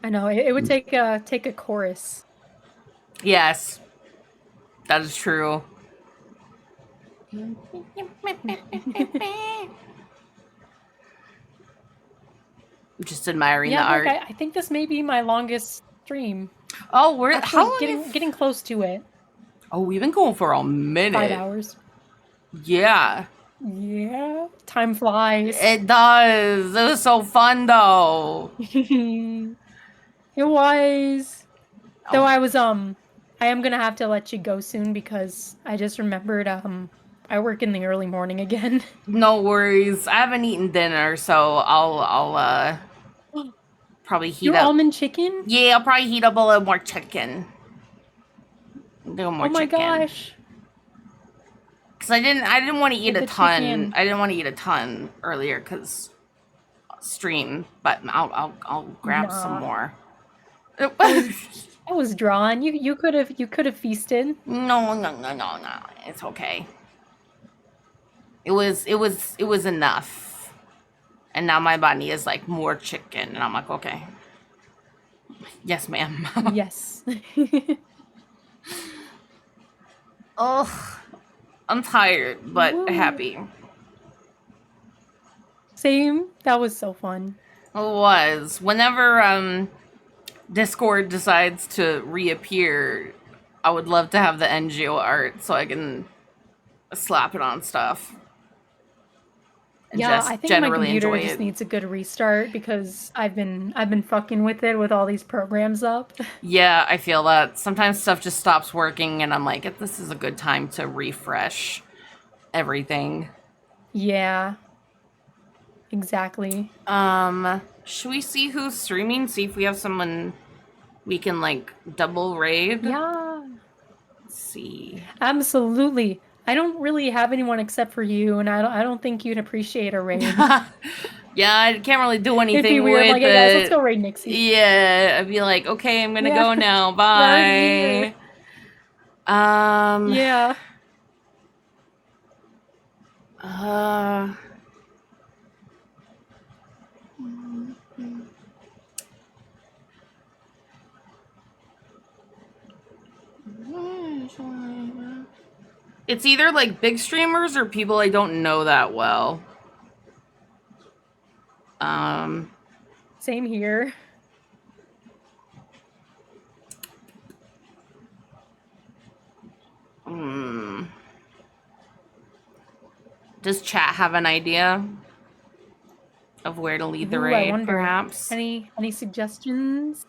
[SPEAKER 1] I know, it would take a chorus.
[SPEAKER 2] Yes, that is true. Just admiring the
[SPEAKER 1] Yeah,
[SPEAKER 2] art.
[SPEAKER 1] look, I think this may be my longest stream.
[SPEAKER 2] Oh, we're
[SPEAKER 1] Actually,
[SPEAKER 2] how long?
[SPEAKER 1] getting close to it.
[SPEAKER 2] Oh, we've been going for a minute.
[SPEAKER 1] 5 hours.
[SPEAKER 2] Yeah,
[SPEAKER 1] Yeah, time flies.
[SPEAKER 2] it does. It was so fun though.
[SPEAKER 1] It was. Though
[SPEAKER 2] Oh,
[SPEAKER 1] I am gonna have to let you go soon because I just remembered I work in the early morning again.
[SPEAKER 2] no worries. I haven't eaten dinner, so I'll probably heat
[SPEAKER 1] Your
[SPEAKER 2] up.
[SPEAKER 1] almond chicken?
[SPEAKER 2] Yeah, I'll probably heat up a little more chicken. A little more
[SPEAKER 1] Oh my
[SPEAKER 2] chicken.
[SPEAKER 1] gosh.
[SPEAKER 2] Cause I didn't want to eat
[SPEAKER 1] Get
[SPEAKER 2] a
[SPEAKER 1] the
[SPEAKER 2] ton.
[SPEAKER 1] chicken.
[SPEAKER 2] I didn't want to eat a ton earlier because stream. But I'll grab some
[SPEAKER 1] Nah.
[SPEAKER 2] more.
[SPEAKER 1] I was drawn. You could have feasted.
[SPEAKER 2] No. It's okay. It was enough. And now my body is like more chicken, and I'm like, okay. Yes, ma'am.
[SPEAKER 1] Yes.
[SPEAKER 2] Ugh. I'm tired, but
[SPEAKER 1] Woo.
[SPEAKER 2] happy.
[SPEAKER 1] Same. That was so fun.
[SPEAKER 2] It was. Whenever Discord decides to reappear, I would love to have the NGO art so I can slap it on stuff. And
[SPEAKER 1] Yeah,
[SPEAKER 2] just
[SPEAKER 1] I think my
[SPEAKER 2] generally
[SPEAKER 1] computer
[SPEAKER 2] enjoy
[SPEAKER 1] just
[SPEAKER 2] it.
[SPEAKER 1] needs a good restart because I've been fucking with it with all these programs up.
[SPEAKER 2] Yeah, I feel that. Sometimes stuff just stops working and I'm like, this is a good time to refresh everything.
[SPEAKER 1] Yeah. Exactly.
[SPEAKER 2] Should we see who's streaming? See if we have someone we can like double raid?
[SPEAKER 1] Yeah.
[SPEAKER 2] Let's see.
[SPEAKER 1] Absolutely. I don't really have anyone except for you, and I don't think you'd appreciate a raid.
[SPEAKER 2] Yeah, I can't really do anything
[SPEAKER 1] It'd be weird,
[SPEAKER 2] with
[SPEAKER 1] like,
[SPEAKER 2] it.
[SPEAKER 1] hey guys, let's go raid Nixie.
[SPEAKER 2] Yeah, I'd be like, okay, I'm gonna
[SPEAKER 1] Yeah.
[SPEAKER 2] go now.
[SPEAKER 1] We're already
[SPEAKER 2] Bye.
[SPEAKER 1] here. Yeah.
[SPEAKER 2] It's either like big streamers or people I don't know that well.
[SPEAKER 1] Same here.
[SPEAKER 2] Does chat have an idea of where to lead the
[SPEAKER 1] Ooh,
[SPEAKER 2] raid,
[SPEAKER 1] I wonder.
[SPEAKER 2] perhaps?
[SPEAKER 1] Any suggestions?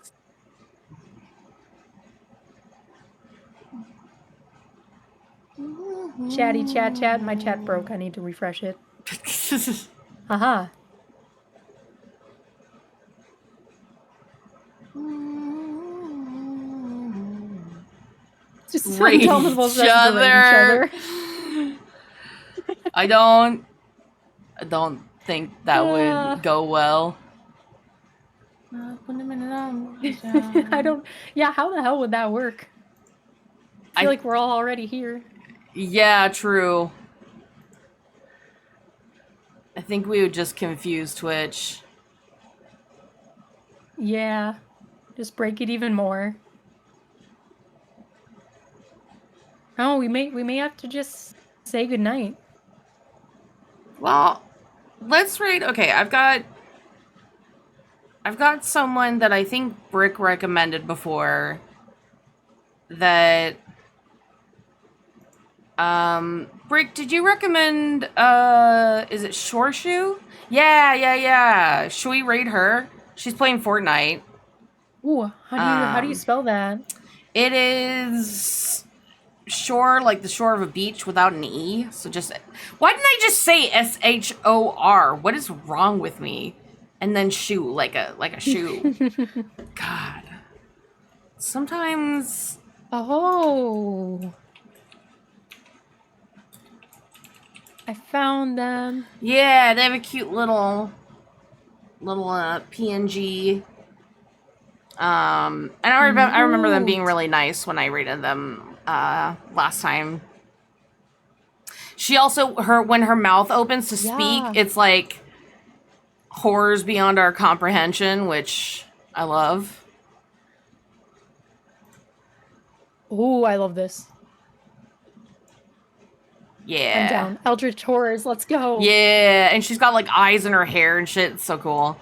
[SPEAKER 1] Chatty chat. My chat broke. I need to refresh it. Haha. Just
[SPEAKER 2] Raid
[SPEAKER 1] indomitable
[SPEAKER 2] each
[SPEAKER 1] says to raid each other.
[SPEAKER 2] I don't think that would go well.
[SPEAKER 1] I don't. Yeah, how the hell would that work? I feel like we're all already here.
[SPEAKER 2] Yeah, true. I think we would just confuse Twitch.
[SPEAKER 1] Yeah. Just break it even more. Oh, we may have to just say goodnight.
[SPEAKER 2] Well, let's raid. Okay, I've got someone that I think Brick recommended before that Brick, did you recommend is it Shoreshoe? Yeah. Should we raid her? She's playing Fortnite.
[SPEAKER 1] Ooh, how do you spell that?
[SPEAKER 2] It is shore, like the shore of a beach without an E. So just, why didn't I just say SHOR? What is wrong with me? And then shoe, like a shoe. God. Sometimes.
[SPEAKER 1] Oh. I found them.
[SPEAKER 2] Yeah, they have a cute little PNG. And I remember them being really nice when I rated them last time. She also when her mouth opens to speak,
[SPEAKER 1] Yeah.
[SPEAKER 2] it's like horrors beyond our comprehension, which I love.
[SPEAKER 1] Ooh, I love this.
[SPEAKER 2] Yeah.
[SPEAKER 1] I'm down. Eldritch Horrors, let's go.
[SPEAKER 2] Yeah, and she's got like eyes in her hair and shit. It's so cool.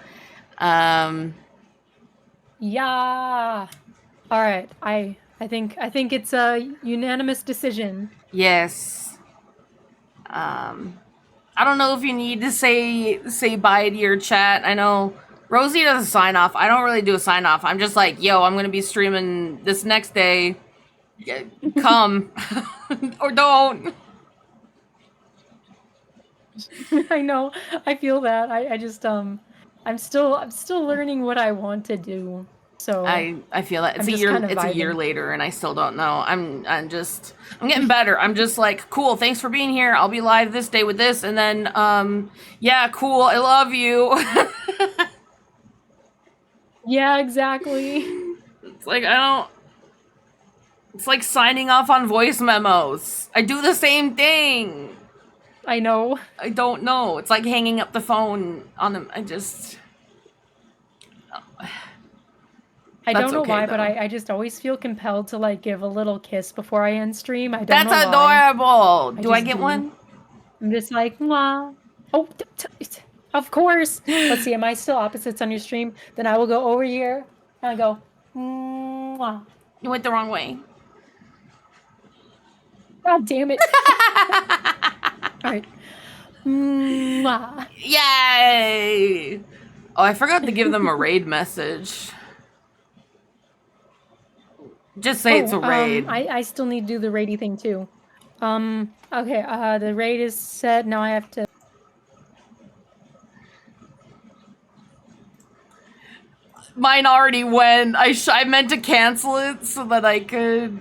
[SPEAKER 1] Yeah. All right. I think it's a unanimous decision.
[SPEAKER 2] Yes. I don't know if you need to say bye to your chat. I know Rosie does a sign off. I don't really do a sign off. I'm just like, yo, I'm gonna be streaming this next day. Come or don't.
[SPEAKER 1] I know. I feel that. I just I'm still learning what I want to do. So
[SPEAKER 2] I feel that it's
[SPEAKER 1] I'm
[SPEAKER 2] a
[SPEAKER 1] just
[SPEAKER 2] year.
[SPEAKER 1] kind of
[SPEAKER 2] It's a year
[SPEAKER 1] vibing.
[SPEAKER 2] later, and I still don't know. I'm getting better. I'm just like, cool. Thanks for being here. I'll be live this day with this, and then yeah, cool. I love you.
[SPEAKER 1] Yeah, exactly.
[SPEAKER 2] It's like I don't. It's like signing off on voice memos. I do the same thing.
[SPEAKER 1] I know.
[SPEAKER 2] I don't know. It's like hanging up the phone on them. I just.
[SPEAKER 1] I
[SPEAKER 2] That's
[SPEAKER 1] don't know
[SPEAKER 2] okay,
[SPEAKER 1] why, but
[SPEAKER 2] though.
[SPEAKER 1] I just always feel compelled to like give a little kiss before I end stream. I don't
[SPEAKER 2] That's
[SPEAKER 1] know why.
[SPEAKER 2] adorable. Do I
[SPEAKER 1] just
[SPEAKER 2] get
[SPEAKER 1] do.
[SPEAKER 2] one?
[SPEAKER 1] I'm just like, mwah. Oh, of course. Let's see. Am I still opposites on your stream? Then I will go over here and I go, mwah.
[SPEAKER 2] You went the wrong way.
[SPEAKER 1] God damn it. All right. Mwah.
[SPEAKER 2] Yay! Oh, I forgot to give them a raid message. Just say it's a raid.
[SPEAKER 1] I still need to do the raidy thing too. Okay, the raid is set. Now I have to.
[SPEAKER 2] Mine already went. I meant to cancel it so that I could.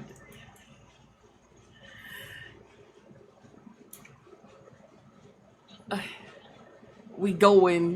[SPEAKER 2] We going.